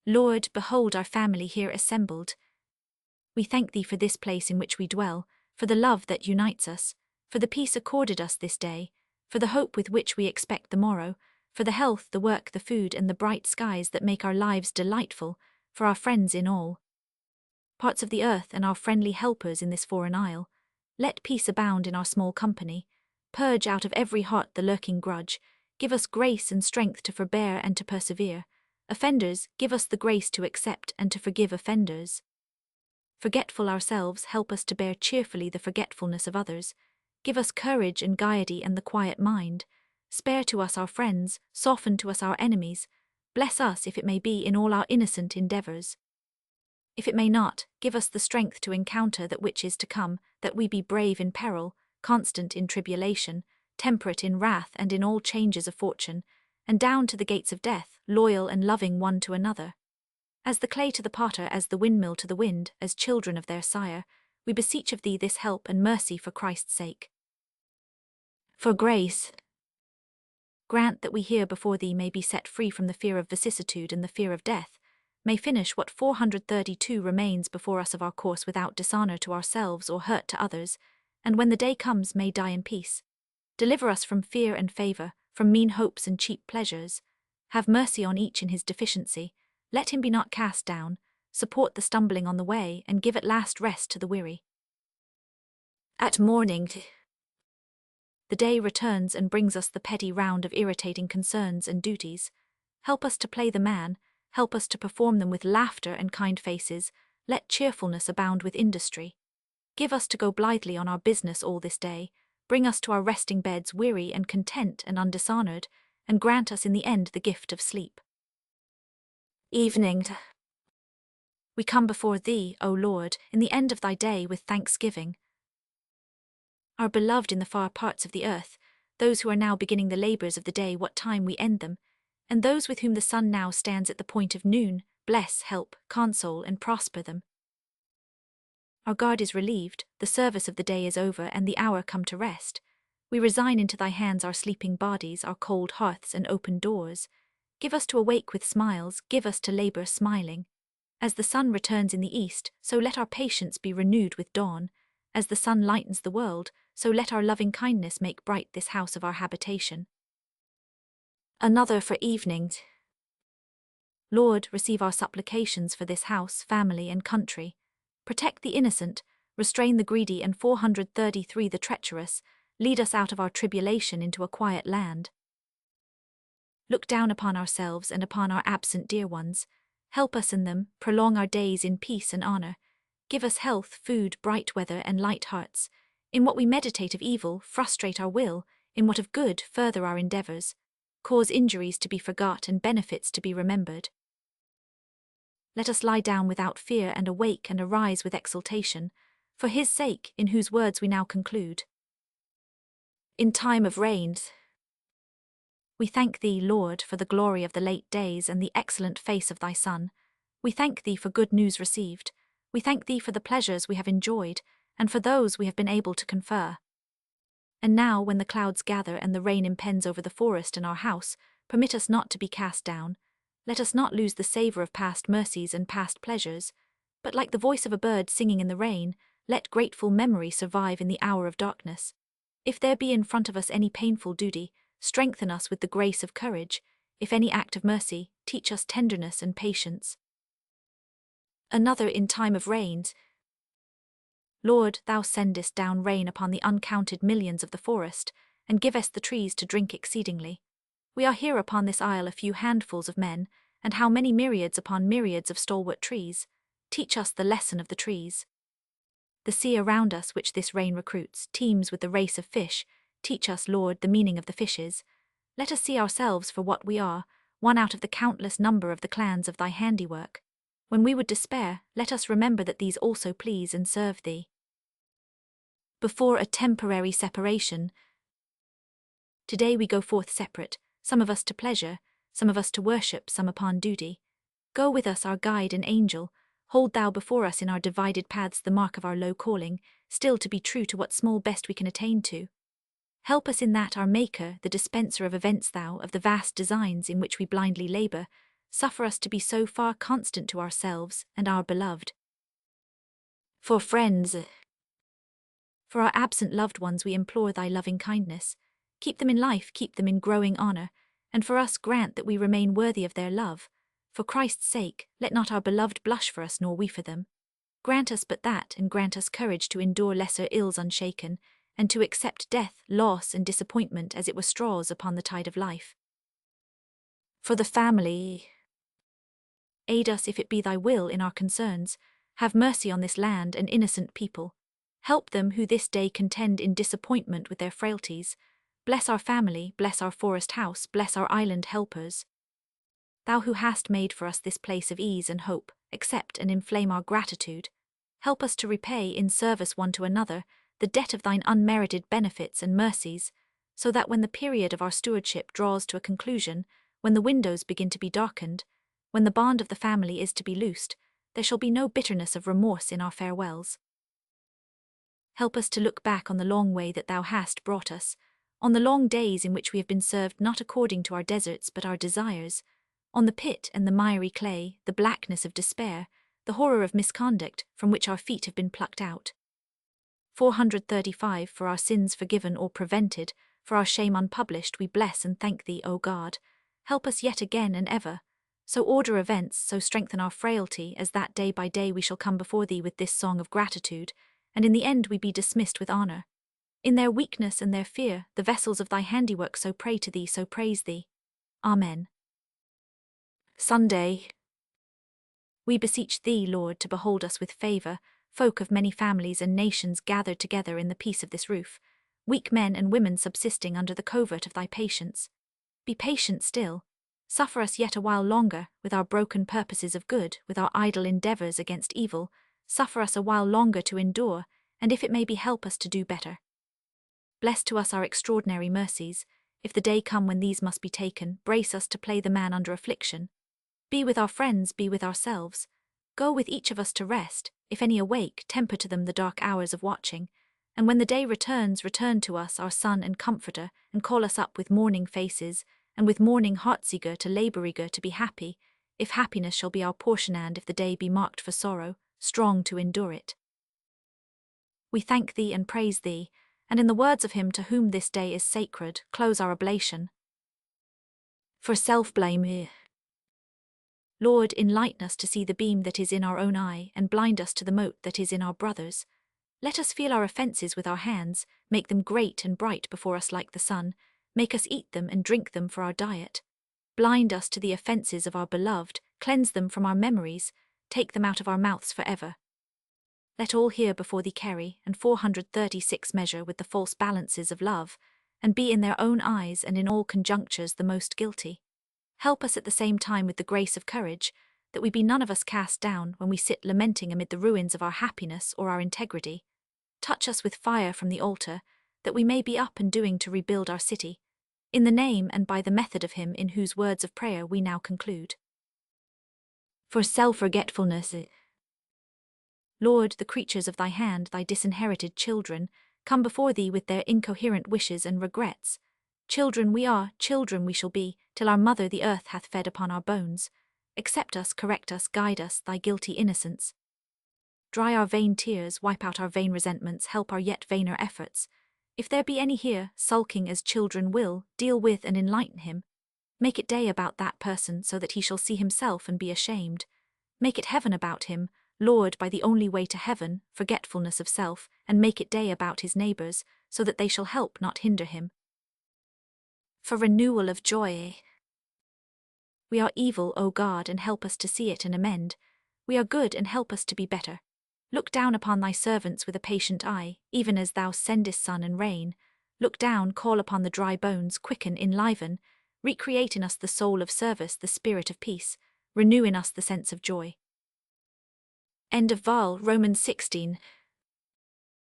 Lord, behold our family here assembled. We thank thee for this place in which we dwell, for the love that unites us, for the peace accorded us this day, for the hope with which we expect the morrow, for the health, the work, the food, and the bright skies that make our lives delightful, for our friends in all parts of the earth and our friendly helpers in this foreign isle. Let peace abound in our small company. Purge out of every heart the lurking grudge. Give us grace and strength to forbear and to persevere. Offenders, give us the grace to accept and to forgive offenders. Forgetful ourselves, help us to bear cheerfully the forgetfulness of others. Give us courage and gaiety and the quiet mind. Spare to us our friends, soften to us our enemies. Bless us, if it may be, in all our innocent endeavours. If it may not, give us the strength to encounter that which is to come, that we be brave in peril, constant in tribulation, temperate in wrath and in all changes of fortune, and down to the gates of death, loyal and loving one to another. As the clay to the potter, as the windmill to the wind, as children of their sire, we beseech of thee this help and mercy for Christ's sake. For grace, grant that we here before thee may be set free from the fear of vicissitude and the fear of death, may finish what 432 remains before us of our course without dishonour to ourselves or hurt to others, and when the day comes may die in peace. Deliver us from fear and favour, from mean hopes and cheap pleasures. Have mercy on each in his deficiency, let him be not cast down, support the stumbling on the way, and give at last rest to the weary. At morning, the day returns and brings us the petty round of irritating concerns and duties. Help us to play the man, help us to perform them with laughter and kind faces, let cheerfulness abound with industry. Give us to go blithely on our business all this day, bring us to our resting beds weary and content and undishonoured, and grant us in the end the gift of sleep. Evening. We come before thee, O Lord, in the end of thy day with thanksgiving. Our beloved in the far parts of the earth, those who are now beginning the labours of the day what time we end them, and those with whom the sun now stands at the point of noon, bless, help, console, and prosper them. Our guard is relieved, the service of the day is over, and the hour come to rest. We resign into thy hands our sleeping bodies, our cold hearths and open doors. Give us to awake with smiles, give us to labour smiling. As the sun returns in the east, so let our patience be renewed with dawn. As the sun lightens the world, so let our loving kindness make bright this house of our habitation. Another for evening. Lord, receive our supplications for this house, family, and country. Protect the innocent, restrain the greedy, and 433 the treacherous. Lead us out of our tribulation into a quiet land. Look down upon ourselves and upon our absent dear ones. Help us in them, prolong our days in peace and honour. Give us health, food, bright weather, and light hearts. In what we meditate of evil, frustrate our will. In what of good, further our endeavours. Cause injuries to be forgot and benefits to be remembered. Let us lie down without fear and awake and arise with exultation, for his sake, in whose words we now conclude. In time of rains, we thank thee, Lord, for the glory of the late days and the excellent face of thy Son. We thank thee for good news received. We thank thee for the pleasures we have enjoyed, and for those we have been able to confer. And now, when the clouds gather and the rain impends over the forest and our house, permit us not to be cast down. Let us not lose the savour of past mercies and past pleasures, but like the voice of a bird singing in the rain, let grateful memory survive in the hour of darkness. If there be in front of us any painful duty, strengthen us with the grace of courage. If any act of mercy, teach us tenderness and patience. Another in time of rains. Lord, thou sendest down rain upon the uncounted millions of the forest, and givest the trees to drink exceedingly. We are here upon this isle a few handfuls of men, and how many myriads upon myriads of stalwart trees. Teach us the lesson of the trees. The sea around us, which this rain recruits, teems with the race of fish. Teach us, Lord, the meaning of the fishes. Let us see ourselves for what we are, one out of the countless number of the clans of thy handiwork. When we would despair, let us remember that these also please and serve thee. Before a temporary separation. Today we go forth separate, some of us to pleasure, some of us to worship, some upon duty. Go with us, our guide and angel. Hold thou before us in our divided paths the mark of our low calling, still to be true to what small best we can attain to. Help us in that, our Maker, the dispenser of events thou, of the vast designs in which we blindly labour. Suffer us to be so far constant to ourselves and our beloved. For friends, for our absent loved ones we implore thy loving kindness. Keep them in life, keep them in growing honour, and for us grant that we remain worthy of their love. For Christ's sake, let not our beloved blush for us nor we for them. Grant us but that, and grant us courage to endure lesser ills unshaken, and to accept death, loss, and disappointment as it were straws upon the tide of life. For the family, aid us if it be thy will in our concerns. Have mercy on this land and innocent people. Help them who this day contend in disappointment with their frailties. Bless our family, bless our forest house, bless our island helpers. Thou who hast made for us this place of ease and hope, accept and inflame our gratitude. Help us to repay in service one to another the debt of thine unmerited benefits and mercies, so that when the period of our stewardship draws to a conclusion, when the windows begin to be darkened, when the bond of the family is to be loosed, there shall be no bitterness of remorse in our farewells. Help us to look back on the long way that thou hast brought us, on the long days in which we have been served not according to our deserts but our desires, on the pit and the miry clay, the blackness of despair, the horror of misconduct from which our feet have been plucked out. 435 For our sins forgiven or prevented, for our shame unpublished, we bless and thank thee, O God. Help us yet again and ever. So order events, so strengthen our frailty, as that day by day we shall come before thee with this song of gratitude, and in the end we be dismissed with honor. In their weakness and their fear, the vessels of thy handiwork so pray to thee, so praise thee. Amen. Sunday. We beseech thee, Lord, to behold us with favor, folk of many families and nations gathered together in the peace of this roof, weak men and women subsisting under the covert of thy patience. Be patient still. Suffer us yet a while longer, with our broken purposes of good, with our idle endeavors against evil. Suffer us a while longer to endure, and if it may be, help us to do better. Bless to us our extraordinary mercies. If the day come when these must be taken, brace us to play the man under affliction. Be with our friends, be with ourselves. Go with each of us to rest. If any awake, temper to them the dark hours of watching. And when the day returns, return to us, our sun and comforter, and call us up with morning faces, and with morning hearts eager to labour, eager to be happy, if happiness shall be our portion, and if the day be marked for sorrow, strong to endure it. We thank thee and praise thee, and in the words of him to whom this day is sacred, close our oblation. For self-blame. Lord, enlighten us to see the beam that is in our own eye, and blind us to the mote that is in our brother's. Let us feel our offences with our hands, make them great and bright before us like the sun, make us eat them and drink them for our diet. Blind us to the offences of our beloved, cleanse them from our memories, take them out of our mouths for ever. Let all here before thee carry, and 436 measure with the false balances of love, and be in their own eyes and in all conjunctures the most guilty. Help us at the same time with the grace of courage, that we be none of us cast down when we sit lamenting amid the ruins of our happiness or our integrity. Touch us with fire from the altar, that we may be up and doing to rebuild our city, in the name and by the method of him in whose words of prayer we now conclude. For self-forgetfulness. Lord, the creatures of thy hand, thy disinherited children, come before thee with their incoherent wishes and regrets. Children we are, children we shall be, till our mother the earth hath fed upon our bones. Accept us, correct us, guide us, thy guilty innocence. Dry our vain tears, wipe out our vain resentments, help our yet vainer efforts. If there be any here, sulking as children will, deal with and enlighten him. Make it day about that person, so that he shall see himself and be ashamed. Make it heaven about him, Lord, by the only way to heaven, forgetfulness of self, and make it day about his neighbours, so that they shall help not hinder him. For renewal of joy. We are evil, O God, and help us to see it and amend. We are good, and help us to be better. Look down upon thy servants with a patient eye, even as thou sendest sun and rain. Look down, call upon the dry bones, quicken, enliven. Recreate in us the soul of service, the spirit of peace. Renew in us the sense of joy. End of Vol, Romans 16.